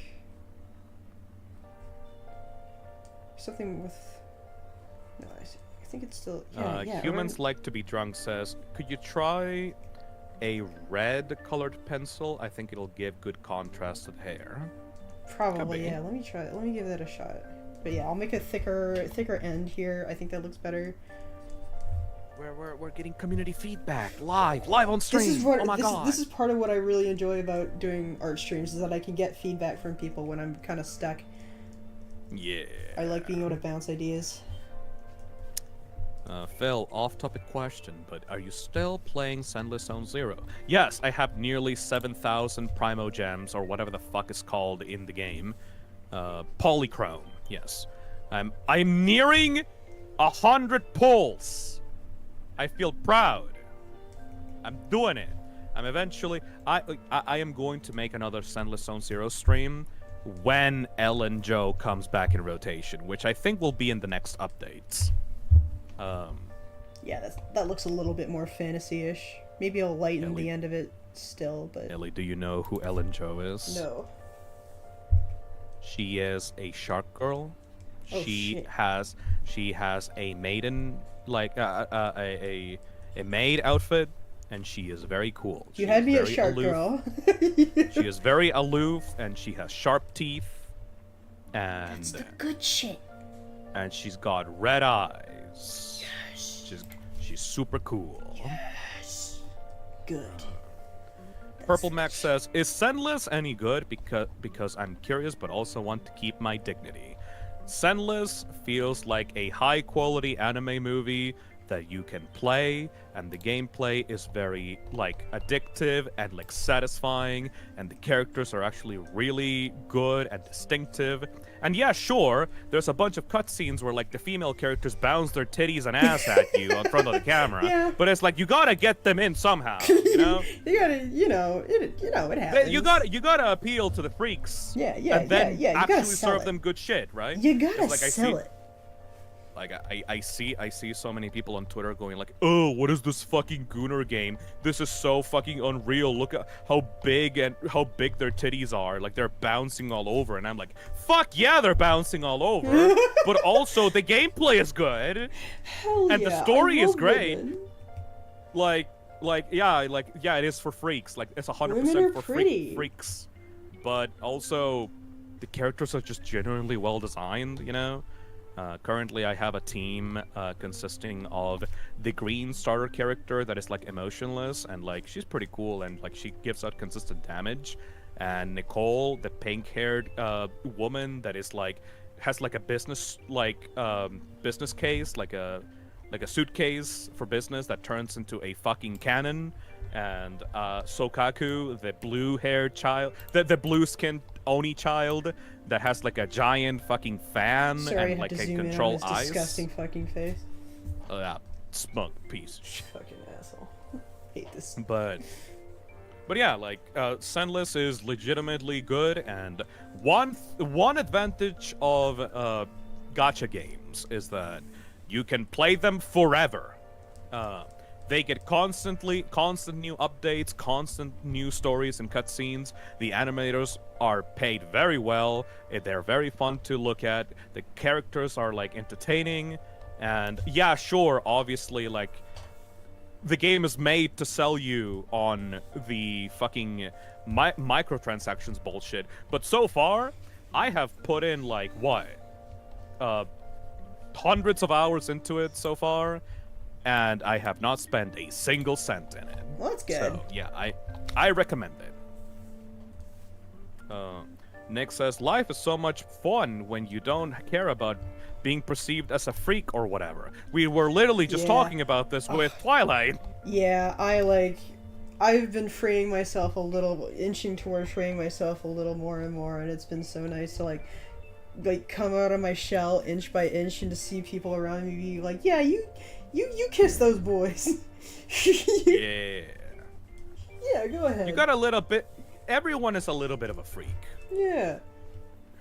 Something with... No, I think it's still... Yeah, Humans Like to Be Drunk says, could you try a red colored pencil? I think it'll give good contrast to the hair. Probably, yeah. Let me try it. Let me give that a shot. But yeah, I'll make a thicker end here. I think that looks better. We're getting community feedback live on stream. This is what oh my god. This is part of what I really enjoy about doing art streams, is that I can get feedback from people when I'm kind of stuck. Yeah. I like being able to bounce ideas. Phil, off-topic question, but are you still playing Sendless Zone Zero? Yes, I have nearly 7,000 Primo Gems, or whatever the fuck is called in the game. Polychrome, yes. I'm nearing 100 pulls. I feel proud. I'm doing it. I'm eventually... I am going to make another Sendless Zone Zero stream when Ellen Joe comes back in rotation, which I think will be in the next updates. Yeah, that looks a little bit more fantasy-ish. Maybe I'll lighten Ellie. the end of it still, but... Ellie, do you know who Ellen Joe is? No. She is a shark girl. Oh, she shit. has a maiden, like a maid outfit, and she is very cool. You had me at Shark aloof. Girl. She is very aloof, and she has sharp teeth, and That's the good shit. and she's got red eyes. Yes. She's super cool. Yes. Good. Purple Max says, "Is Sendless any good? Because I'm curious, but also want to keep my dignity. Sendless feels like a high-quality anime movie that you can play, and the gameplay is very like addictive and like satisfying, and the characters are actually really good and distinctive. And yeah, sure, there's a bunch of cutscenes where like the female characters bounce their titties and ass at you in front of the camera. Yeah. But it's like you gotta get them in somehow, you know? You gotta, it happens. You gotta appeal to the freaks. Yeah, and then you gotta actually sell serve it. them good shit, right? You gotta It's like sell it. Like I see so many people on Twitter going like, "Oh, what is this fucking Gooner game? This is so fucking unreal. Look at how big their titties are. Like they're bouncing all over." And I'm like, "Fuck yeah, they're bouncing all over." But also the gameplay is good. Hell and yeah, the story I is love great. women. Yeah, it is for freaks. Like it's 100% Women are for pretty. freaks. But also the characters are just genuinely well designed, you know? Currently, I have a team consisting of the green starter character that is like emotionless and like she's pretty cool and like she gives out consistent damage, and Nicole, the pink-haired woman that is like has like a business case, like a suitcase for business that turns into a fucking cannon, and Sokaku, the blue-haired child, the blue-skinned Oni child that has like a giant fucking fan Sorry, I and had like to can zoom in on control his eyes. disgusting fucking face. Oh yeah, smug piece of shit. Fucking asshole. Hate this. But yeah, like Sendless is legitimately good, and one advantage of gacha games is that you can play them forever. They get constant new updates, constant new stories and cutscenes. The animators are paid very well. They're very fun to look at. The characters are like entertaining, and yeah, sure, obviously, like the game is made to sell you on the fucking microtransactions bullshit. But so far, I have put in like what, hundreds of hours into it so far. And I have not spent a single cent in it. Well, that's good. So, yeah, I recommend it. Nick says, "Life is so much fun when you don't care about being perceived as a freak or whatever." We were literally just talking about this with Twilight. Yeah, I've been freeing myself a little, inching towards freeing myself a little more and more, and it's been so nice to like come out of my shell inch by inch and to see people around me be like, "Yeah, you kiss those boys." Yeah. Yeah, go ahead. You got a little bit... Everyone is a little bit of a freak. Yeah.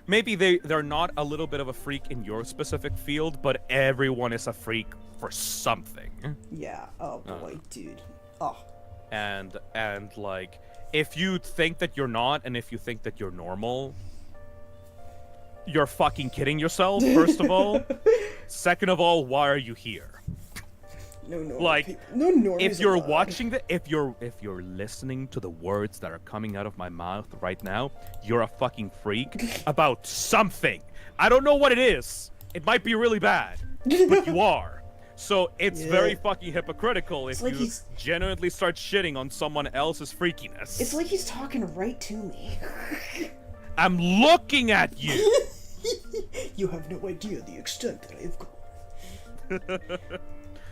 Maybe they're not a little bit of a freak in your specific field, but everyone is a freak for something. Yeah. Oh boy, dude. Oh. And like, if you think that you're not, and if you think that you're normal, you're fucking kidding yourself, first of all. Second of all, why are you here? No normal Like, people. No normies if you're allowed. watching if you're listening to the words that are coming out of my mouth right now, you're a fucking freak about something. I don't know what it is. It might be really bad, but you are. So it's Yeah. very fucking hypocritical if like you he's- genuinely start shitting on someone else's freakiness. It's like he's talking right to me. I'm looking at you. You have no idea the extent that I've gone.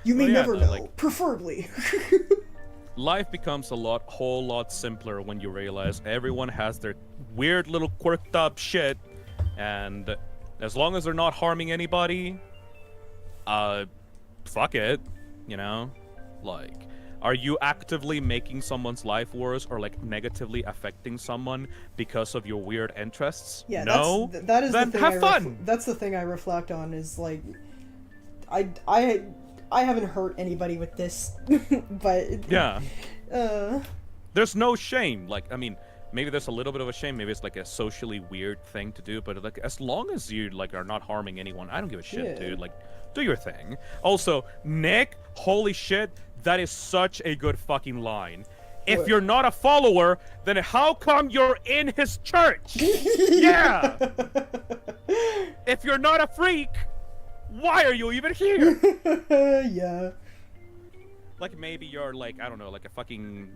You may Well, yeah, never no, know, like- preferably. Life becomes whole lot simpler when you realize everyone has their weird little quirked up shit, and as long as they're not harming anybody, fuck it, you know? Like, are you actively making someone's life worse or like negatively affecting someone because of your weird interests? Yeah, no. that is Then the thing. have fun. That's the thing I reflect on is like, I haven't hurt anybody with this, but Yeah. uh, There's no shame. Like, I mean, maybe there's a little bit of a shame. Maybe it's like a socially weird thing to do. But like, as long as you like are not harming anyone, I don't give a shit, Yeah. dude. Like, do your thing. Also, Nick, holy shit, that is such a good fucking line. If What? you're not a follower, then how come you're in his church? Yeah. If you're not a freak, why are you even here? yeah. Like maybe you're like, I don't know, like a fucking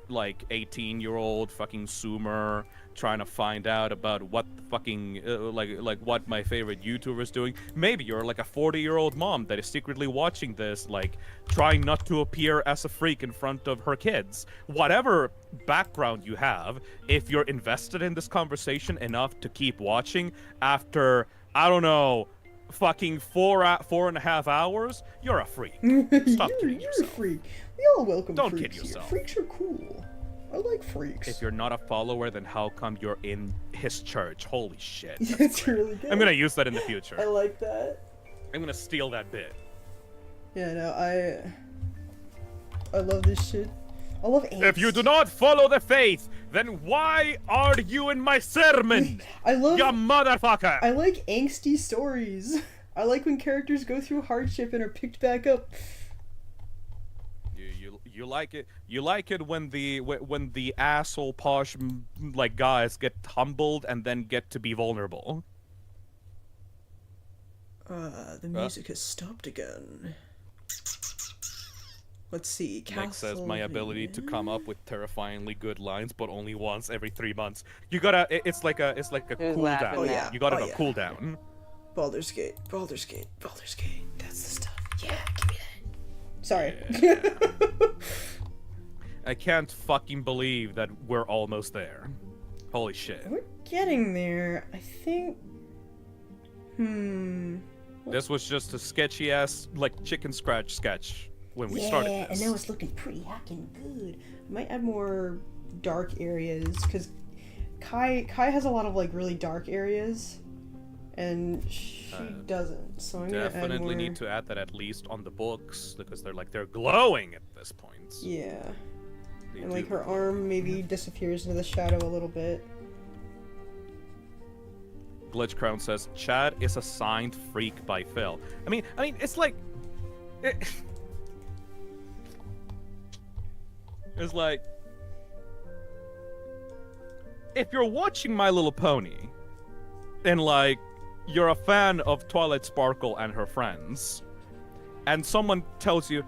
like 18-year-old fucking zoomer trying to find out about what the fucking like what my favorite YouTuber is doing. Maybe you're like a 40-year-old mom that is secretly watching this, like trying not to appear as a freak in front of her kids. Whatever background you have, if you're invested in this conversation enough to keep watching after, I don't know, fucking 4.5 hours, you're a freak. Stop kidding You're a yourself. freak. We all welcome Don't freaks kid here. yourself. Freaks are cool. I like freaks. If you're not a follower, then how come you're in his church? Holy shit. It's really good. I'm gonna use that in the future. I like that. I'm gonna steal that bit. Yeah, no, I love this shit. I love ants. If you do not follow the faith, then why are you in my sermon? I love. You motherfucker! I like angsty stories. I like when characters go through hardship and are picked back up. You like it. You like it when the asshole posh like guys get humbled and then get to be vulnerable. The music has stopped again. Let's see. Nick says my ability to come up with terrifyingly good lines, but only once every 3 months. You gotta. It's like a Who's cooldown. laughing Oh, yeah. You gotta Oh, go yeah. cooldown. Baldur's Gate. Baldur's Gate. Baldur's Gate. That's the stuff. Yeah, give me that. Sorry. I can't fucking believe that we're almost there. Holy shit. We're getting there. I think. This was just a sketchy ass like chicken scratch sketch when we started Yeah, this. and now it's looking pretty hacking good. I might add more dark areas because Kai has a lot of like really dark areas, and she doesn't. So I'm gonna add Definitely more. need to add that at least on the books because they're glowing at this point. Yeah, They and like do. her arm maybe disappears into the shadow a little bit. Glitch Crown says Chad is a signed freak by Phil. I mean, it's like, it's like, if you're watching My Little Pony, and like, you're a fan of Twilight Sparkle and her friends, and someone tells you,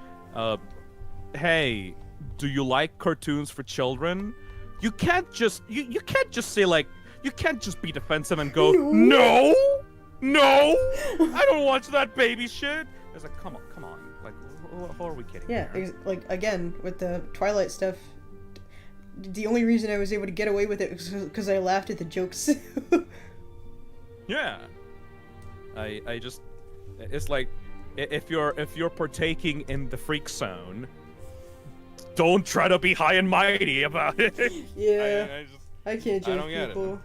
hey, do you like cartoons for children? You can't just say like. You can't just be defensive and go, no, I don't watch that baby shit. It's like, come on, like, who are we kidding? Yeah, here? like again with the Twilight stuff. The only reason I was able to get away with it was because I laughed at the jokes. Yeah. I just, it's like, if you're partaking in the freak zone, don't try to be high and mighty about it. Yeah. I just, I can't I judge don't get it. people.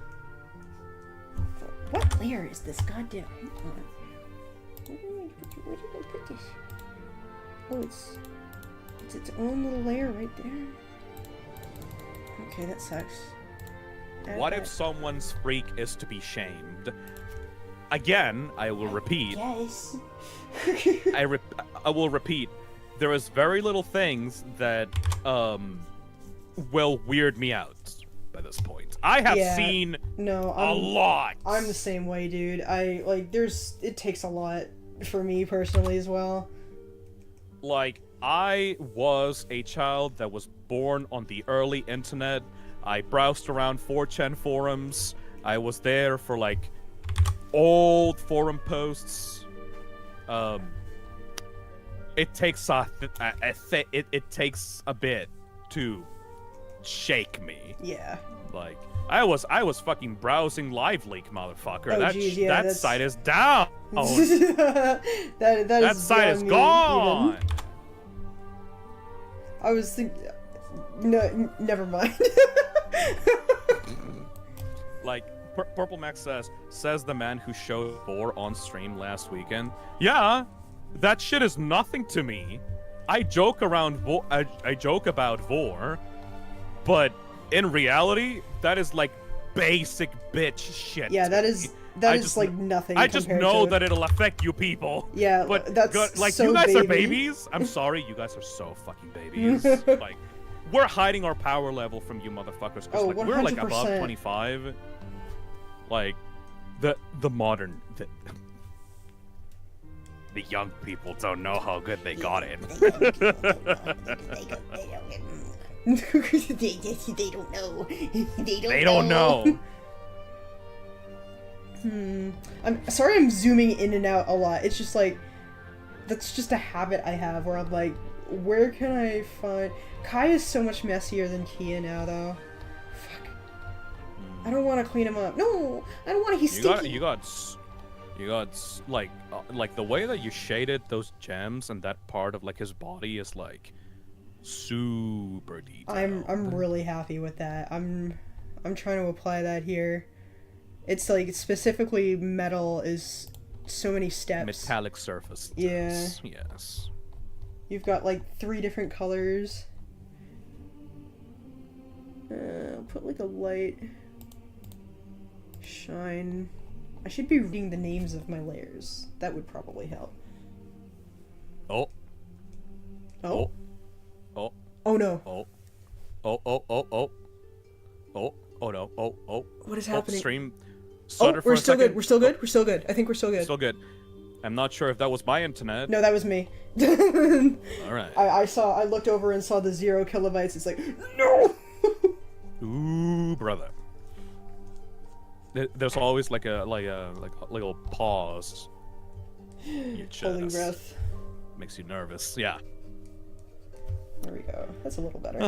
What layer is this goddamn? Hang on. Where did I put this? Oh, it's its own little layer right there. Okay, that sucks. What if someone's freak is to be shamed? Again, I will repeat. Yes. I will repeat. There is very little things that will weird me out by this point. I have Yeah, seen No, a lot. I'm the same way, dude. It takes a lot for me personally as well. like, I was a child that was born on the early internet. I browsed around 4chan forums. I was there for, like, old forum posts. It takes it takes a bit to shake me. Yeah. Like, I was fucking browsing Live Leak, motherfucker. Oh, that geez, yeah, that site is down. that Site is gone. Even. I was thinking. No, never mind. Like, Purple Max says the man who showed Vor on stream last weekend. Yeah, that shit is nothing to me. I joke around I joke about Vor, but in reality, that is like basic bitch shit. Yeah, that is like nothing. I just know that it'll affect you people. Yeah, but that's like, so you guys baby. are babies. I'm sorry, you guys are so fucking babies. Like, we're hiding our power level from you motherfuckers because like, we're like above 25. Like, the young people don't know how good they got it. They don't know. They don't know. I'm sorry I'm zooming in and out a lot. It's just like, that's just a habit I have where I'm like, where can I find... Kai is so much messier than Kia now, though. Fuck. I don't want to clean him up. No! I don't want to... He's stinky. You got like the way that you shaded those gems and that part of like his body is like super detailed. I'm really happy with that. I'm trying to apply that here. It's like specifically metal is so many steps. Metallic surface. Yeah. Yes. You've got like 3 different colors. I'll put like a light shine. I should be reading the names of my layers. That would probably help. Oh. Oh. Oh. Oh no. Oh. Oh. Oh. Oh. Oh. Oh. Oh no. Oh. Oh. What is happening? Stream. Oh, we're still good. We're still good. We're still good. I think we're still good. Still good. I'm not sure if that was my internet. No, that was me. All right. I looked over and saw the 0 kilobytes. It's like, no. Ooh, brother. There's always like a little pause. In your chest. Holding breath. Makes you nervous. Yeah. There we go. That's a little better.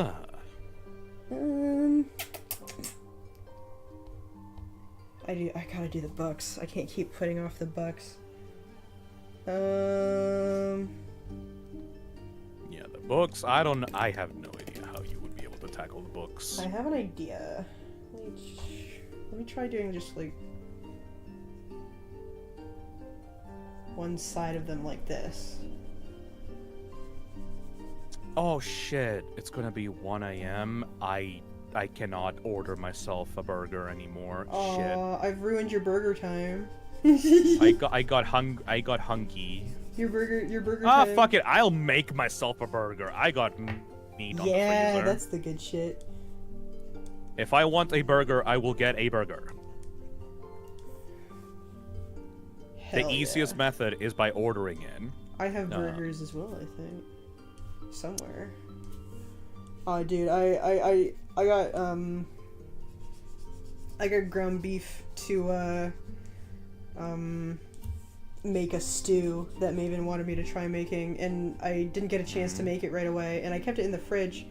I gotta do the books. I can't keep putting off the books. Yeah, the books. I have no idea how you would be able to tackle the books. I have an idea. Let me try doing just like one side of them like this. Oh shit! It's gonna be 1 a.m. I cannot order myself a burger anymore. Shit. I've ruined your burger time. I got hungry. Your burger Ah, time. fuck it. I'll make myself a burger. I got meat on the freezer. Yeah, that's the good shit. If I want a burger, I will get a burger. Hell The easiest method is by ordering in. I have burgers as well, I think. Somewhere. Oh, dude, I got ground beef to make a stew that Maven wanted me to try making, and I didn't get a chance to make it right away, and I kept it in the fridge,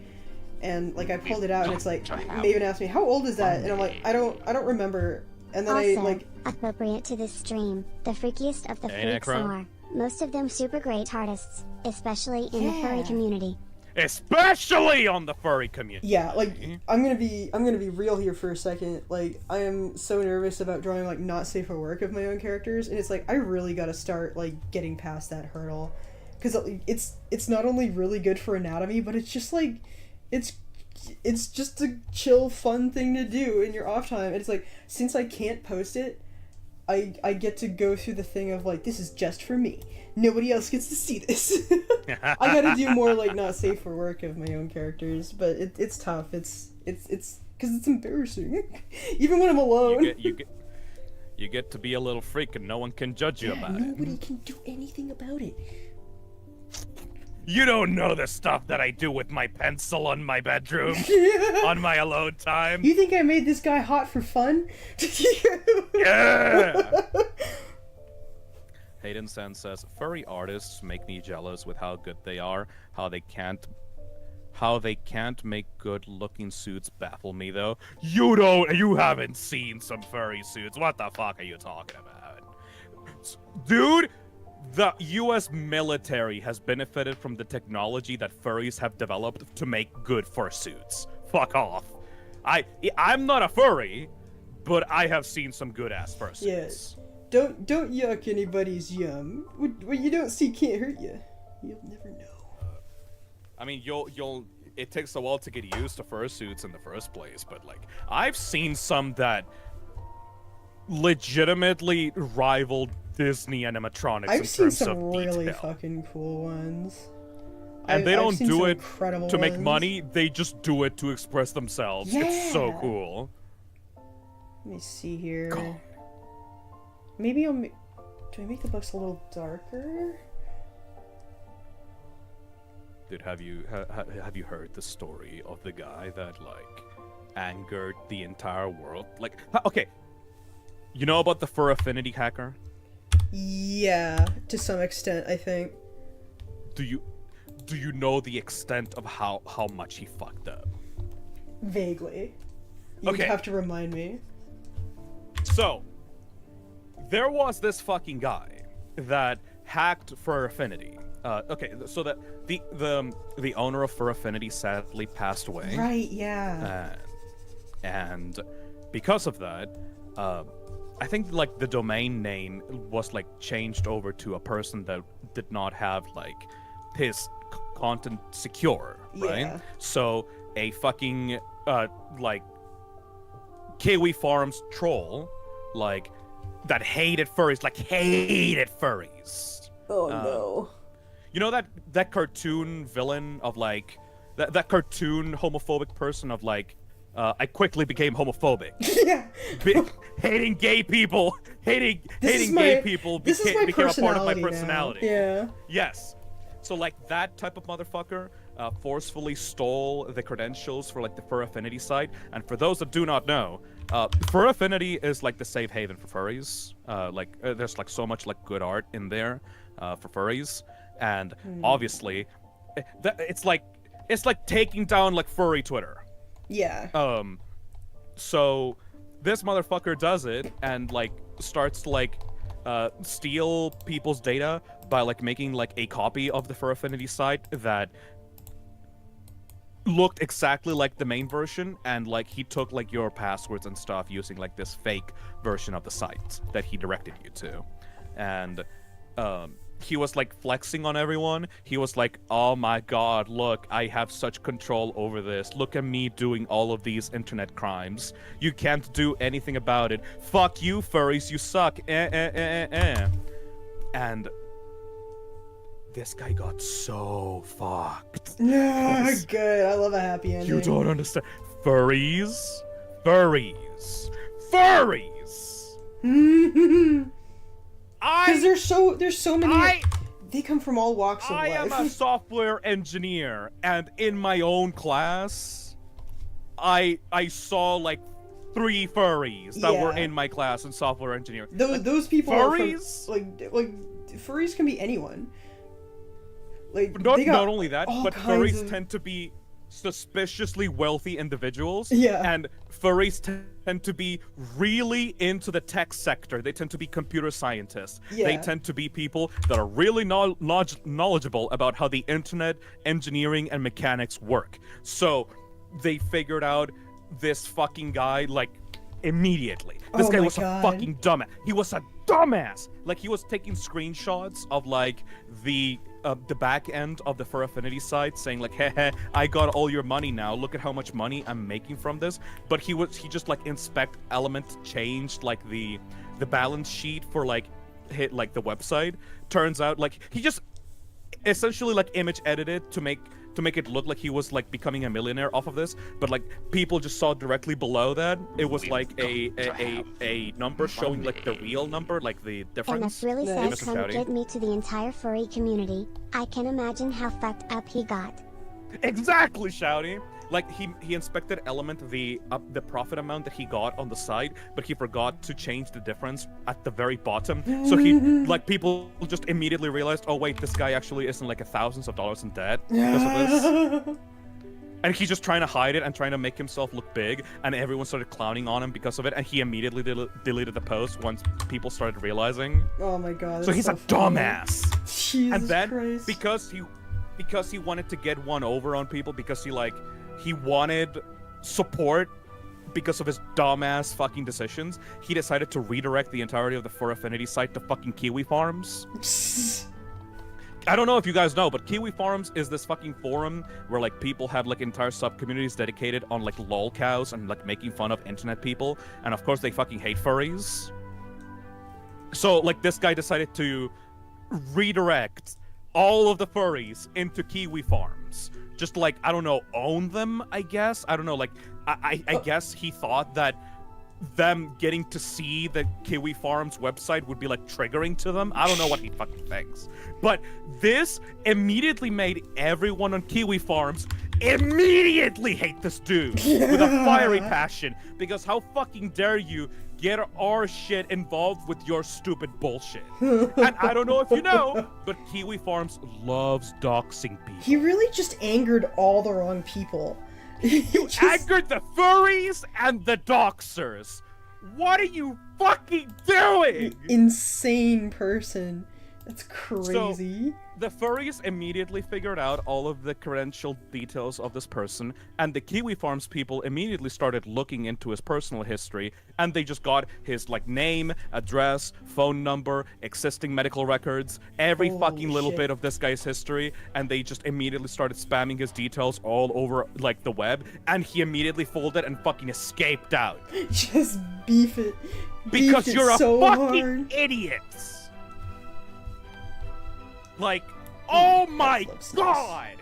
and like I pulled it out, and it's like Maven asked me, "How old is that?" And I'm like, I don't remember. And then Also, appropriate to this stream, the freakiest of the freaks are most of them super great artists, especially in the furry community. Especially on the furry community. Yeah, like I'm gonna be real here for a second. Like I am so nervous about drawing like not safe for work of my own characters, and it's like I really gotta start like getting past that hurdle, because it's not only really good for anatomy, but it's just like it's just a chill, fun thing to do in your off time. And it's like, since I can't post it, I get to go through the thing of like, this is just for me. Nobody else gets to see this. I gotta do more like not safe for work of my own characters, but it's tough. It's because it's embarrassing, even when I'm alone. You get to be a little freak, and no one can judge you about it. Nobody can do anything about it. You don't know the stuff that I do with my pencil on my bedroom on my alone time. You think I made this guy hot for fun? Yeah! Hayden Sen says, furry artists make me jealous with how good they are. How they can't make good-looking suits baffle me, though. You haven't seen some furry suits. What the fuck are you talking about? Dude, the US military has benefited from the technology that furries have developed to make good fursuits. Fuck off. I'm not a furry, but I have seen some good-ass fursuits. Yes. Don't yuck anybody's yum. What you don't see can't hurt you. You'll never know. I mean, it takes a while to get used to fursuits in the first place, but like, I've seen some that legitimately rival Disney animatronics. I've in seen terms some of really detail. fucking cool ones. And they don't do it to make money, they just do it to express themselves. Yeah. It's so cool. Let me see here. God. Maybe do I make the books a little darker? Dude, have you heard the story of the guy that like angered the entire world? Like, okay, you know about the fur affinity hacker? Yeah, to some extent, I think. Do you know the extent of how much he fucked up? Vaguely. You'd Okay. have to remind me. So, there was this fucking guy that hacked Fur Affinity. Okay, so that the owner of Fur Affinity sadly passed away. Right, yeah. And because of that, I think like the domain name was like changed over to a person that did not have like his content secure, right? Yeah. So a fucking like Kiwi Farms troll, like that hated furries. Oh no. You know that cartoon villain of like that cartoon homophobic person of like I quickly became homophobic. Yeah. Hating gay people, hating gay people became a part of my personality. Now. Yeah. Yes. So like that type of motherfucker forcefully stole the credentials for like the Fur Affinity site. And for those that do not know, Fur Affinity is like the safe haven for furries. There's like so much like good art in there for furries, and obviously, it's like taking down like furry Twitter. Yeah. So this motherfucker does it and like starts to like steal people's data by like making like a copy of the Fur Affinity site that looked exactly like the main version, and like he took like your passwords and stuff using like this fake version of the site that he directed you to. And he was like flexing on everyone. He was like, oh my god, look, I have such control over this. Look at me doing all of these internet crimes. You can't do anything about it. Fuck you, furries, you suck. And this guy got so fucked. Yeah, good. I love a happy ending. You don't understand. Furries. Because there's so many. They come from all walks of life. I am a software engineer, and in my own class, I saw like 3 furries that were in my class in software engineering. Those people furries? are from, like furries can be anyone. Like not only that, but furries of... tend to be suspiciously wealthy individuals. Yeah. And furries tend to be really into the tech sector. They tend to be computer scientists. Yeah. They tend to be people that are really knowledgeable about how the internet, engineering, and mechanics work. So they figured out this fucking guy like immediately. This guy was a fucking dumbass. He was a dumbass. Like he was taking screenshots of like the back end of the Fur Affinity site, saying like, hey, I got all your money now. Look at how much money I'm making from this. But he just like inspect element changed like the balance sheet for like hit like the website. Turns out like he just essentially like image edited to to make it look like he was like becoming a millionaire off of this, but like people just saw directly below that it was like a number showing like the real number, like the And difference. this really Yeah. says Mr. Shouty. committed me to the entire furry community. I can imagine how fucked up he got. Exactly, Shouty. Like he inspected Element the profit amount that he got on the side, but he forgot to change the difference at the very bottom. So he like people just immediately realized, oh wait, this guy actually isn't like thousands of dollars in debt because of this. And he's just trying to hide it and trying to make himself look big, and everyone started clowning on him because of it, and he immediately deleted the post once people started realizing. Oh my god. So he's a funny. dumbass. Jesus And then Christ. because he wanted to get one over on people, because he wanted support because of his dumbass fucking decisions, he decided to redirect the entirety of the Fur Affinity site to fucking Kiwi Farms. I don't know if you guys know, but Kiwi Farms is this fucking forum where like people have like entire sub-communities dedicated on like lol cows and like making fun of internet people, and of course they fucking hate furries. So like this guy decided to redirect all of the furries into Kiwi Farms. Just like, I don't know, own them, I guess? I don't know, like, I guess he thought that them getting to see the Kiwi Farms website would be like triggering to them. I don't know what he fucking thinks. But this immediately made everyone on Kiwi Farms immediately hate this dude with a fiery passion. Because how fucking dare you get our shit involved with your stupid bullshit. And I don't know if you know, but Kiwi Farms loves doxing people. He really just angered all the wrong people. You angered the furries and the doxers. What are you fucking doing? Insane person. That's crazy. The furries immediately figured out all of the credential details of this person, and the Kiwi Farms people immediately started looking into his personal history, and they just got his like name, address, phone number, existing medical records, every Holy fucking little shit. bit of this guy's history, and they just immediately started spamming his details all over like the web, and he immediately folded and fucking escaped out. Just beef it. Because Beef it you're a so fucking hard. idiot! Like, oh my looks nice. god!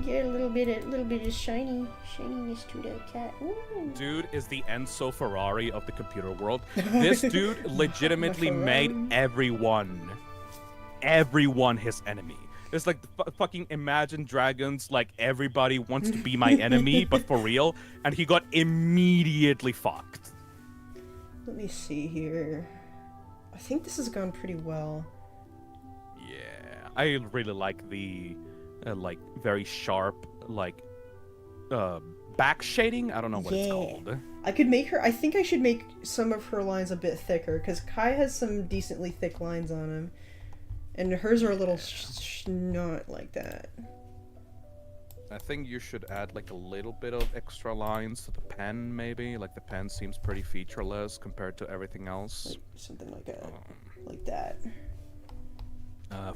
Get a little bit of shininess to the cat. Ooh. Dude is the Enzo Ferrari of the computer world. This dude legitimately made everyone his enemy. It's like the fucking Imagine Dragons, like everybody wants to be my enemy, but for real, and he got immediately fucked. Let me see here. I think this has gone pretty well. Yeah, I really like the like very sharp like back shading. I don't know what it's called. I could make her. I think I should make some of her lines a bit thicker because Kai has some decently thick lines on him, and hers are a little not like that. I think you should add like a little bit of extra lines to the pen, maybe. Like the pen seems pretty featureless compared to everything else. Like something like that.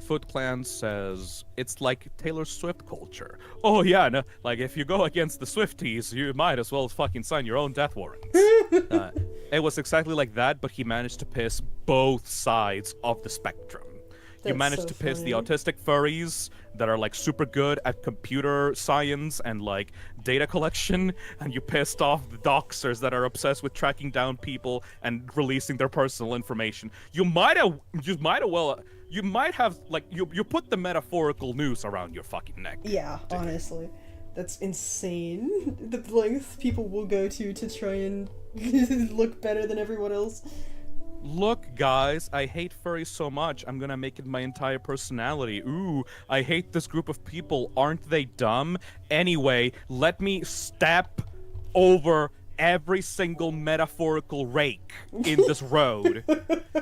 Foot Clan says it's like Taylor Swift culture. Oh yeah, no, like if you go against the Swifties, you might as well fucking sign your own death warrants. It was exactly like that, but he managed to piss both sides of the spectrum. You That's managed so to piss the funny. autistic furries that are like super good at computer science and like data collection, and you pissed off the doxers that are obsessed with tracking down people and releasing their personal information. You might have like you put the metaphorical noose around your fucking neck. Yeah, honestly. That's insane. The length people will go to try and look better than everyone else. Look, guys, I hate furries so much, I'm gonna make it my entire personality. Ooh, I hate this group of people. Aren't they dumb? Anyway, let me step over every single metaphorical rake in this road.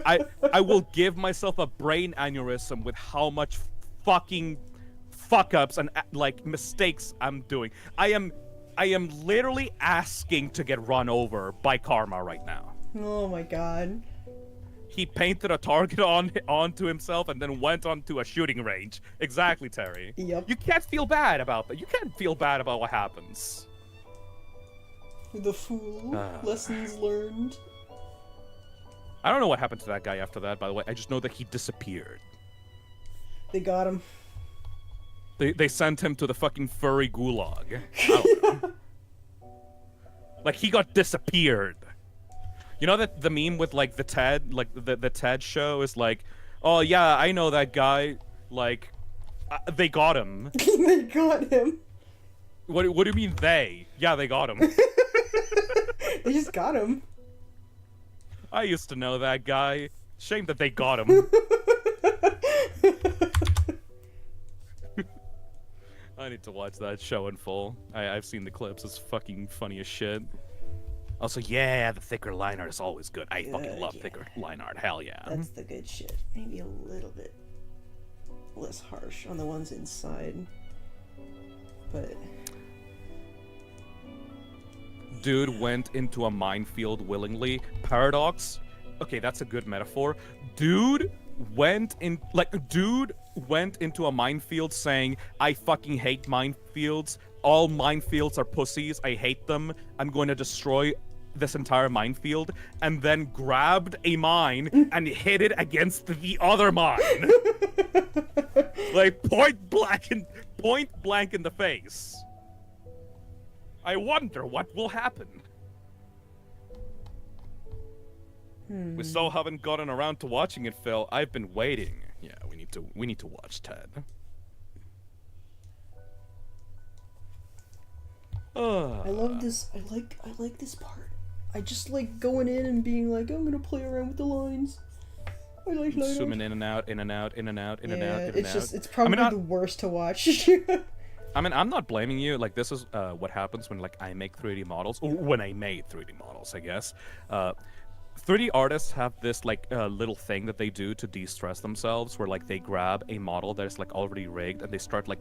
I will give myself a brain aneurysm with how much fucking fuck-ups and like mistakes I'm doing. I am literally asking to get run over by karma right now. Oh my god. He painted a target onto himself and then went onto a shooting range. Exactly, Terry. Yep. You can't feel bad about that. You can't feel bad about what happens. The fool. Lessons learned. I don't know what happened to that guy after that, by the way. I just know that he disappeared. They got him. They sent him to the fucking furry gulag. I don't know. Like, he got disappeared. You know that the meme with, like, the TED, like, the TED show is like, oh, yeah, I know that guy, like, they got him. They got him. What do you mean they? Yeah, they got him. They just got him. I used to know that guy. Shame that they got him. I need to watch that show in full. I've seen the clips. It's fucking funny as shit. Also, yeah, the thicker line art is always good. I fucking love thicker line art. Hell yeah. That's the good shit. Maybe a little bit less harsh on the ones inside. But... Dude went into a minefield willingly. Paradox? Okay, that's a good metaphor. Dude went into a minefield saying, I fucking hate minefields. All minefields are pussies. I hate them. I'm going to destroy this entire minefield. And then grabbed a mine and hit it against the other mine. Like, point blank in the face. I wonder what will happen. We still haven't gotten around to watching it, Phil. I've been waiting. Yeah, we need to watch Ted. I love this. I like this part. I just like going in and being like, I'm gonna play around with the lines. I like zooming in and out, in and out, in and out, in and out, in and out. It's just, it's probably the worst to watch. I mean, I'm not blaming you. Like, this is what happens when, like, I make 3D models, or when I made 3D models, I guess. 3D artists have this, like, little thing that they do to de-stress themselves, where, like, they grab a model that is, like, already rigged, and they start, like,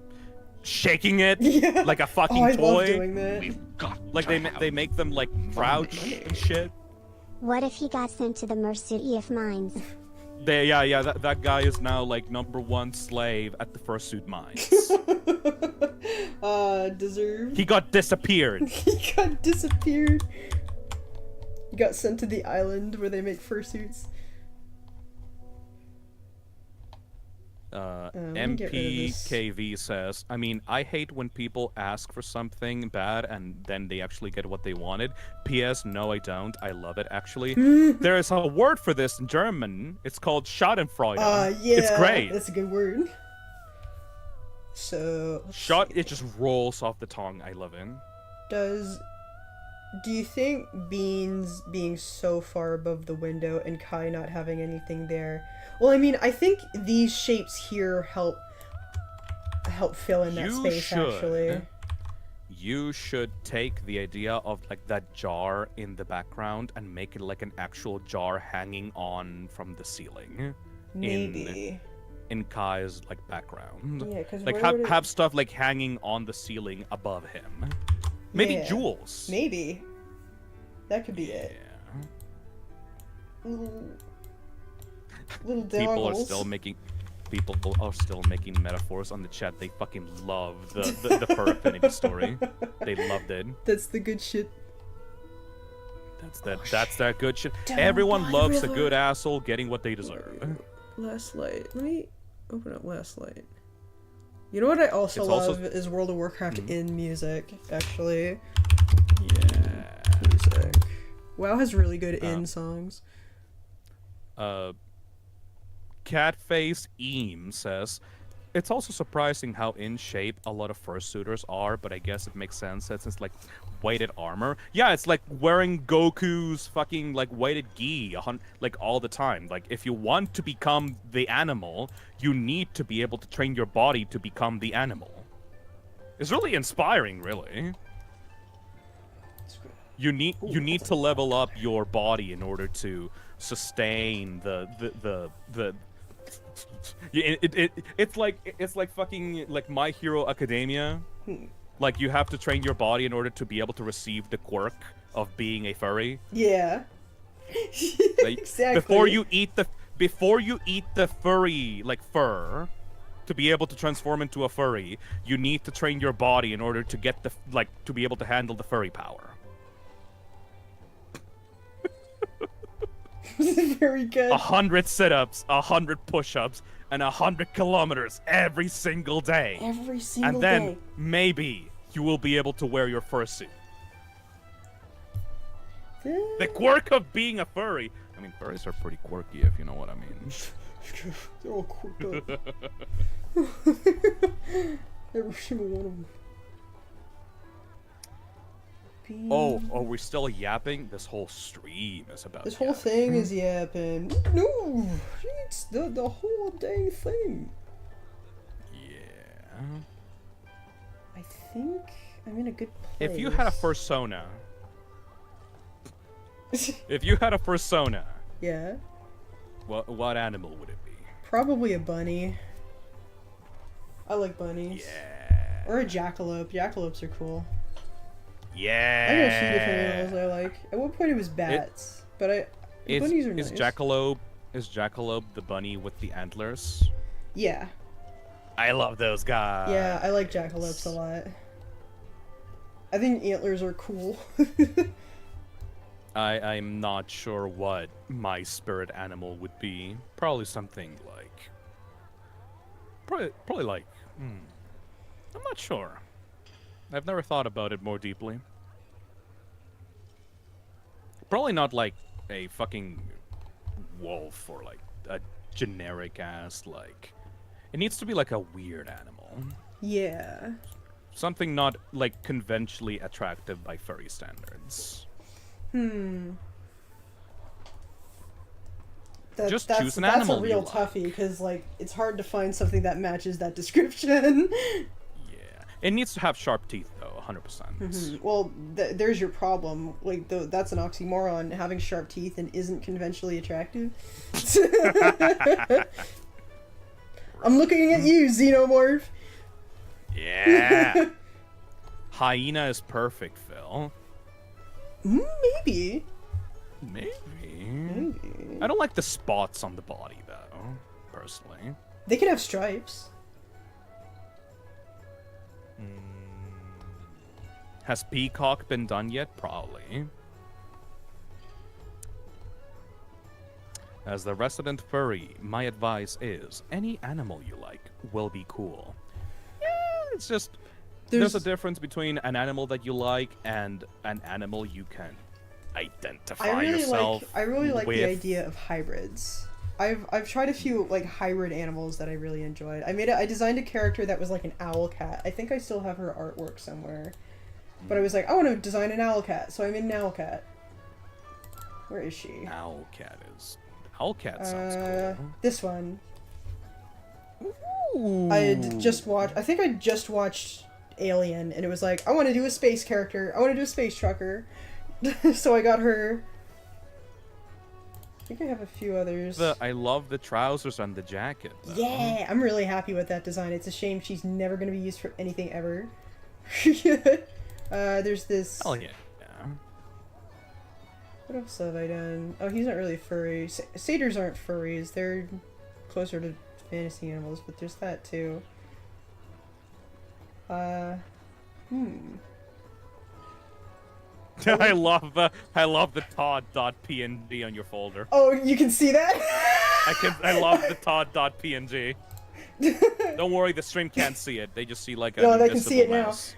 shaking it like a fucking I toy. love doing that. We've got Like, they make them, like, crouch and shit. What if he got sent to the mercy of mines? That guy is now, like, #1 slave at the fursuit mines. Deserved. He got disappeared. He got disappeared. He got sent to the island where they make fursuits. MPKV says, I mean, I hate when people ask for something bad and then they actually get what they wanted. P.S. No, I don't. I love it, actually. There is a word for this in German. It's called Schadenfreude. Yeah. It's great. That's a good word. So... It just rolls off the tongue. I love it. Do you think Beans being so far above the window and Kai not having anything there... Well, I mean, I think these shapes here help fill in that space, actually. You should take the idea of, like, that jar in the background and make it like an actual jar hanging on from the ceiling. Maybe. In Kai's, like, background. Yeah, because like, have stuff, like, hanging on the ceiling above him. Maybe jewels. Maybe. That could be it. Little People are doggles. still making metaphors on the chat. They fucking love the fur affinity story. They loved it. That's the good shit. That's that good shit. Down Everyone by loves a river. good asshole getting what they deserve. Last Light. Let me open up Last Light. You know what I also love is World of Warcraft in music, actually. Yeah. Music. WoW has really good in songs. Catface Eam says, it's also surprising how in shape a lot of fursuiters are, but I guess it makes sense since it's like weighted armor. Yeah, it's like wearing Goku's fucking like weighted gi like all the time. Like if you want to become the animal, you need to be able to train your body to become the animal. It's really inspiring, really. You need to level up your body in order to sustain it's like fucking like My Hero Academia. Like you have to train your body in order to be able to receive the quirk of being a furry. Yeah. Like, Exactly. before you eat the furry like fur, to be able to transform into a furry, you need to train your body in order to get to be able to handle the furry power. Very good. 100 sit-ups, 100 push-ups, and 100 kilometers every single day. Every single and then day. maybe you will be able to wear your fursuit. The quirk of being a furry. I mean, furries are pretty quirky, if you know what I mean. They're all quirked up. Every single one of them. Oh, we're still yapping? This whole stream is about This whole yapping. thing is yapping. No! It's the whole dang thing. Yeah. I think I'm in a good place. If you had a fursona... if you had a fursona, Yeah. what animal would it be? Probably a bunny. I like bunnies. Yeah. Or a jackalope. Jackalopes are cool. Yeah. I got a few different animals I like. At one point it was bats, but bunnies are nice. Is Jackalope the bunny with the antlers? Yeah. I love those guys. Yeah, I like jackalopes a lot. I think antlers are cool. I'm not sure what my spirit animal would be. Probably something like... Probably like... I'm not sure. I've never thought about it more deeply. Probably not like a fucking wolf or like a generic ass like... It needs to be like a weird animal. Yeah. Something not like conventionally attractive by furry standards. Just choose an animal That's a real you like. toughie, because like it's hard to find something that matches that description. Yeah. It needs to have sharp teeth though, 100%. Well, there's your problem. Like, that's an oxymoron. Having sharp teeth and isn't conventionally attractive. I'm looking at you, Xenomorph. Yeah. Hyena is perfect, Phil. Maybe. Maybe. I don't like the spots on the body though, personally. They can have stripes. Has peacock been done yet? Probably. As the resident furry, my advice is any animal you like will be cool. Yeah, it's just there's a difference between an animal that you like and an animal you can identify yourself I really like with. the idea of hybrids. I've tried a few like hybrid animals that I really enjoyed. I designed a character that was like an owl cat. I think I still have her artwork somewhere. But I was like, I want to design an owl cat, so I made an owl cat. Where is she? Owl cat sounds cool. This one. Ooh. I just watched Alien, and it was like, I want to do a space character. I want to do a space trucker. So I got her. I think I have a few others. I love the trousers and the jacket, though. Yeah, I'm really happy with that design. It's a shame she's never going to be used for anything ever. There's this... Oh, yeah. What else have I done? Oh, he's not really furry. Satyrs aren't furries. They're closer to fantasy animals, but there's that too. I love the Todd.png on your folder. Oh, you can see that? I love the Todd.png. Don't worry, the stream can't see it. They just see like a No, they can see it now. mouse.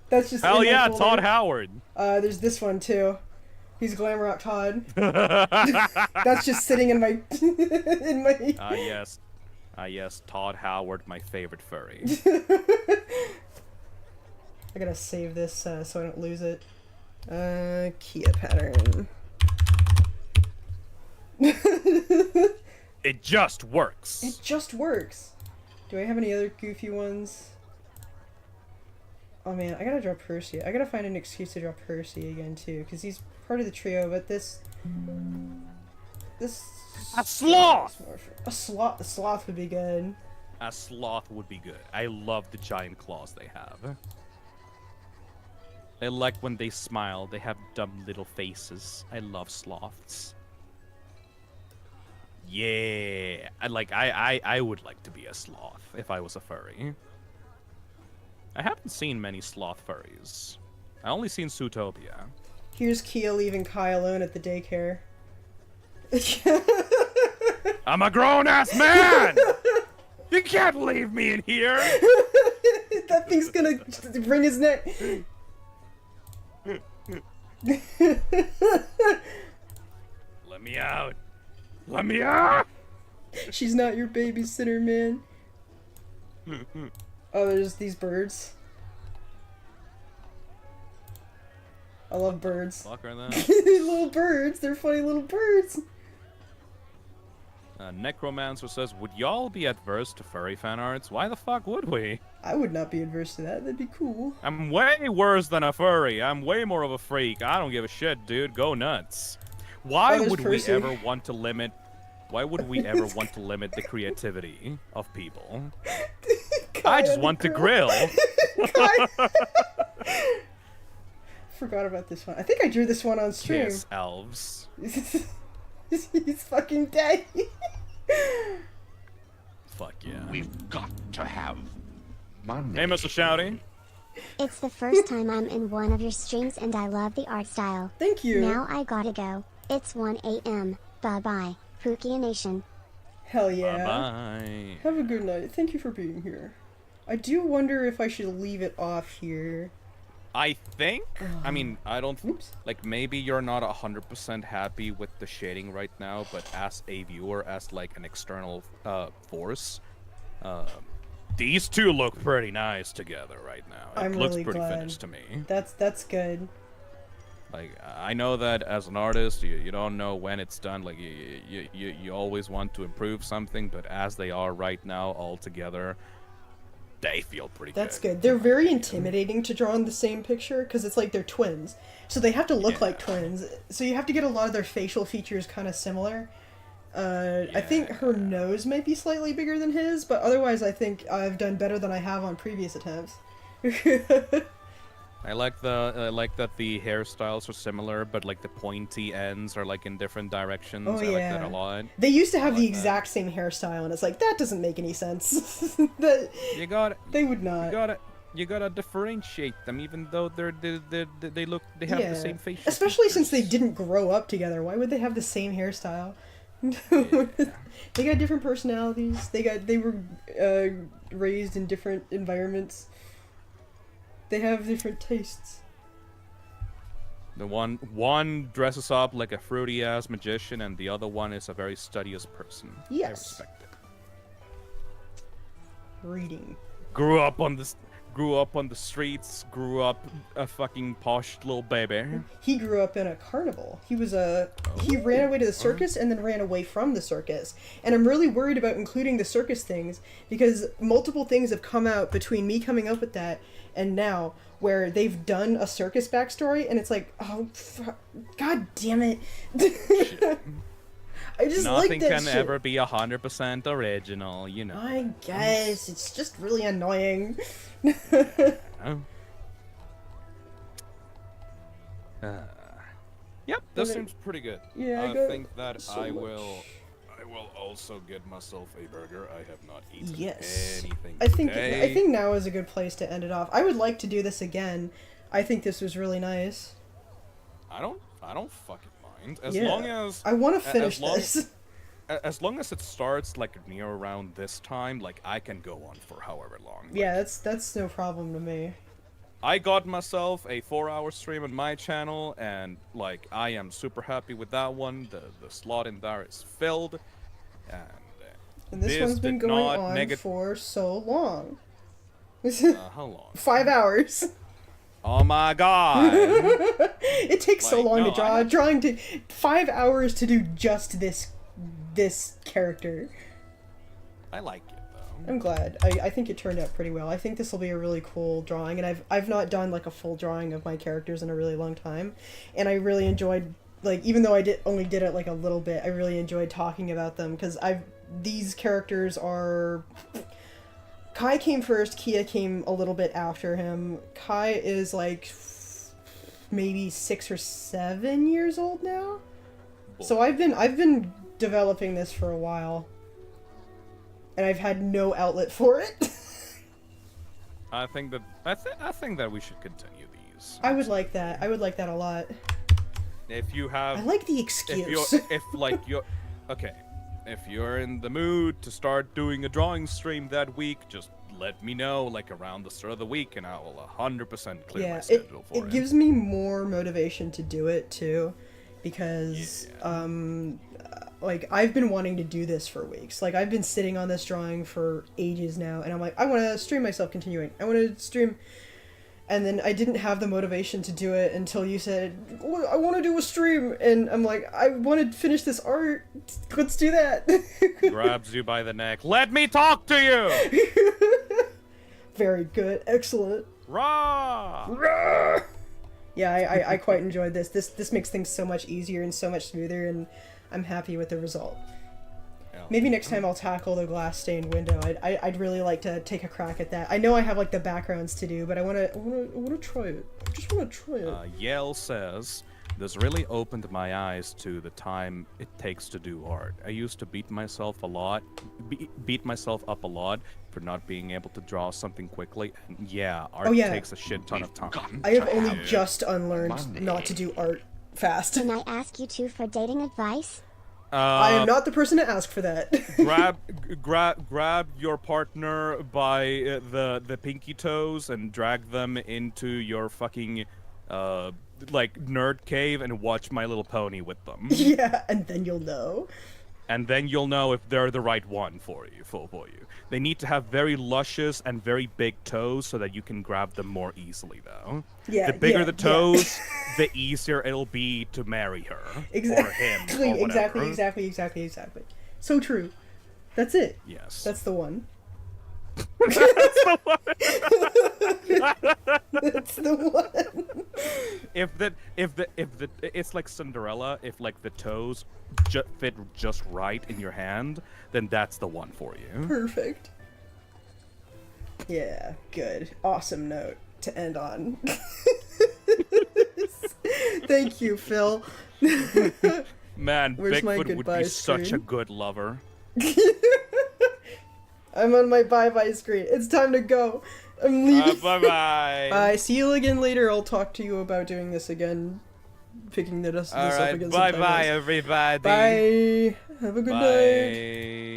That's just Hell in my yeah, folder. Todd Howard. There's this one too. He's Glamrock Todd. That's just sitting in my Yes, Todd Howard, my favorite furry. I gotta save this so I don't lose it. Kia pattern. It just works. It just works. Do I have any other goofy ones? Oh man, I gotta draw Percy. I gotta find an excuse to draw Percy again too, because he's part of the trio, but this... A sloth! A sloth would be good. A sloth would be good. I love the giant claws they have. I like when they smile. They have dumb little faces. I love sloths. Yeah, I would like to be a sloth if I was a furry. I haven't seen many sloth furries. I only seen Zootopia. Here's Kia leaving Kai alone at the daycare. I'm a grown-ass man! You can't leave me in here! That thing's gonna bring his neck. Let me out! Let me out! She's not your babysitter, man. Oh, there's these birds. I love birds. Fuck are that? Little birds. They're funny little birds. Necromancer says, would y'all be adverse to furry fan arts? Why the fuck would we? I would not be adverse to that. That'd be cool. I'm way worse than a furry. I'm way more of a freak. I don't give a shit, dude. Go nuts. Why Oh, would Percy. we ever want to limit... Why would we ever want to limit the creativity of people? I just want to grill. Forgot about this one. I think I drew this one on stream. Kiss elves. He's fucking dead. Fuck yeah. We've got to have money. Hey, Mr. Shouty. It's the first time I'm in one of your streams and I love the art style. Thank you. Now I gotta go. It's 1 a.m. Bye-bye, Pookie Nation. Hell yeah. Bye-bye. Have a good night. Thank you for being here. I do wonder if I should leave it off here. I think, I mean, I don't, Oops. like, maybe you're not 100% happy with the shading right now, but as a viewer, as, like, an external force, these two look pretty nice together right now. I'm It looks really pretty glad. finished to me. That's good. Like, I know that as an artist, you don't know when it's done. Like, you always want to improve something, but as they are right now, all together, they feel pretty That's good. good. They're very intimidating to draw in the same picture because it's like they're twins. So they have to look like twins. So you have to get a lot of their facial features kind of similar. I think her nose might be slightly bigger than his, but otherwise I think I've done better than I have on previous attempts. I like that the hairstyles are similar, but like the pointy ends are like in different directions. Oh, I like yeah. that a lot. They used to have the like that. exact same hairstyle, and it's like, that doesn't make any sense. That You got they would not. you gotta differentiate them, even though they have the same facial. Especially since they features. didn't grow up together. Why would they have the same hairstyle? They got different personalities. They were raised in different environments. They have different tastes. The one dresses up like a fruity ass magician, and the other one is a very studious person. Yes. I respect it. Reading. Grew up on the streets. Grew up a fucking posh little baby. He grew up in a carnival. He ran away to the circus and then ran away from the circus. And I'm really worried about including the circus things because multiple things have come out between me coming up with that and now where they've done a circus backstory and it's like, oh, god damn it. I just Nothing like that can shit. ever be 100% original, you know. I guess it's just really annoying. Yep, this Okay. seems pretty good. Yeah, I I got think that so I much. will also get myself a burger. I have not eaten Yes. anything I think today. now is a good place to end it off. I would like to do this again. I think this was really nice. I don't fucking mind as Yeah. long as I want to as finish long- this. as long as it starts like near around this time, like I can go on for however long. Like, Yeah, that's no problem to me. I got myself a 4-hour stream on my channel, and like I am super happy with that one. The slot in there is filled, and And this one's been did going not on nega- for so long. how long? 5 hours. Oh my god! It takes so Like, long no, to draw. I- Drawing to 5 hours to do just this character. I like it though. I'm glad. I think it turned out pretty well. I think this will be a really cool drawing, and I've not done like a full drawing of my characters in a really long time, and I really enjoyed, like, even though I only did it like a little bit, I really enjoyed talking about them because these characters are. Kai came first. Kia came a little bit after him. Kai is like maybe 6 or 7 years old now. So I've been developing this for a while. And I've had no outlet for it. I think that we should continue these. I would like that. I would like that a lot. If you have, I like the if excuse. if you're in the mood to start doing a drawing stream that week, just let me know, like around the start of the week, and I will 100% clear my schedule for it. It gives me more motivation to do it too, because like I've been wanting to do this for weeks. Like I've been sitting on this drawing for ages now, and I'm like, I want to stream myself continuing. I want to stream. And then I didn't have the motivation to do it until you said, I want to do a stream. And I'm like, I want to finish this art. Let's do that. Grabs you by the neck. Let me talk to you! Very good. Excellent. Rah! Rah! Yeah, I quite enjoyed this. This makes things so much easier and so much smoother, and I'm happy with the result. Maybe next time I'll tackle the glass stained window. I'd really like to take a crack at that. I know I have like the backgrounds to do, but I wanna try it. I just wanna try it. Yale says, this really opened my eyes to the time it takes to do art. I used to beat myself up a lot for not being able to draw something quickly. And yeah, art takes a shit ton of time. I have only just unlearned not to do art fast. Can I ask you two for dating advice? I am not the person to ask for that. grab your partner by the pinky toes and drag them into your fucking like nerd cave and watch My Little Pony with them. Yeah, and then you'll know. And then you'll know if they're the right one for you. They need to have very luscious and very big toes so that you can grab them more easily, though. Yeah, the bigger the toes, the easier it'll be to marry her or him or whatever. Exactly. So true. That's it. Yes. That's the one. That's the one. If it's like Cinderella, if like the toes fit just right in your hand, then that's the one for you. Perfect. Yeah, good. Awesome note to end on. Thank you, Phil. Man, Where's my Bigfoot would be such a screen? good lover. I'm on my bye-bye screen. It's time to go. I'm leaving. Bye-bye. Bye. See you again later. I'll talk to you about doing this again. Picking this up again. Bye-bye, everybody. Bye. Have a good night. Bye.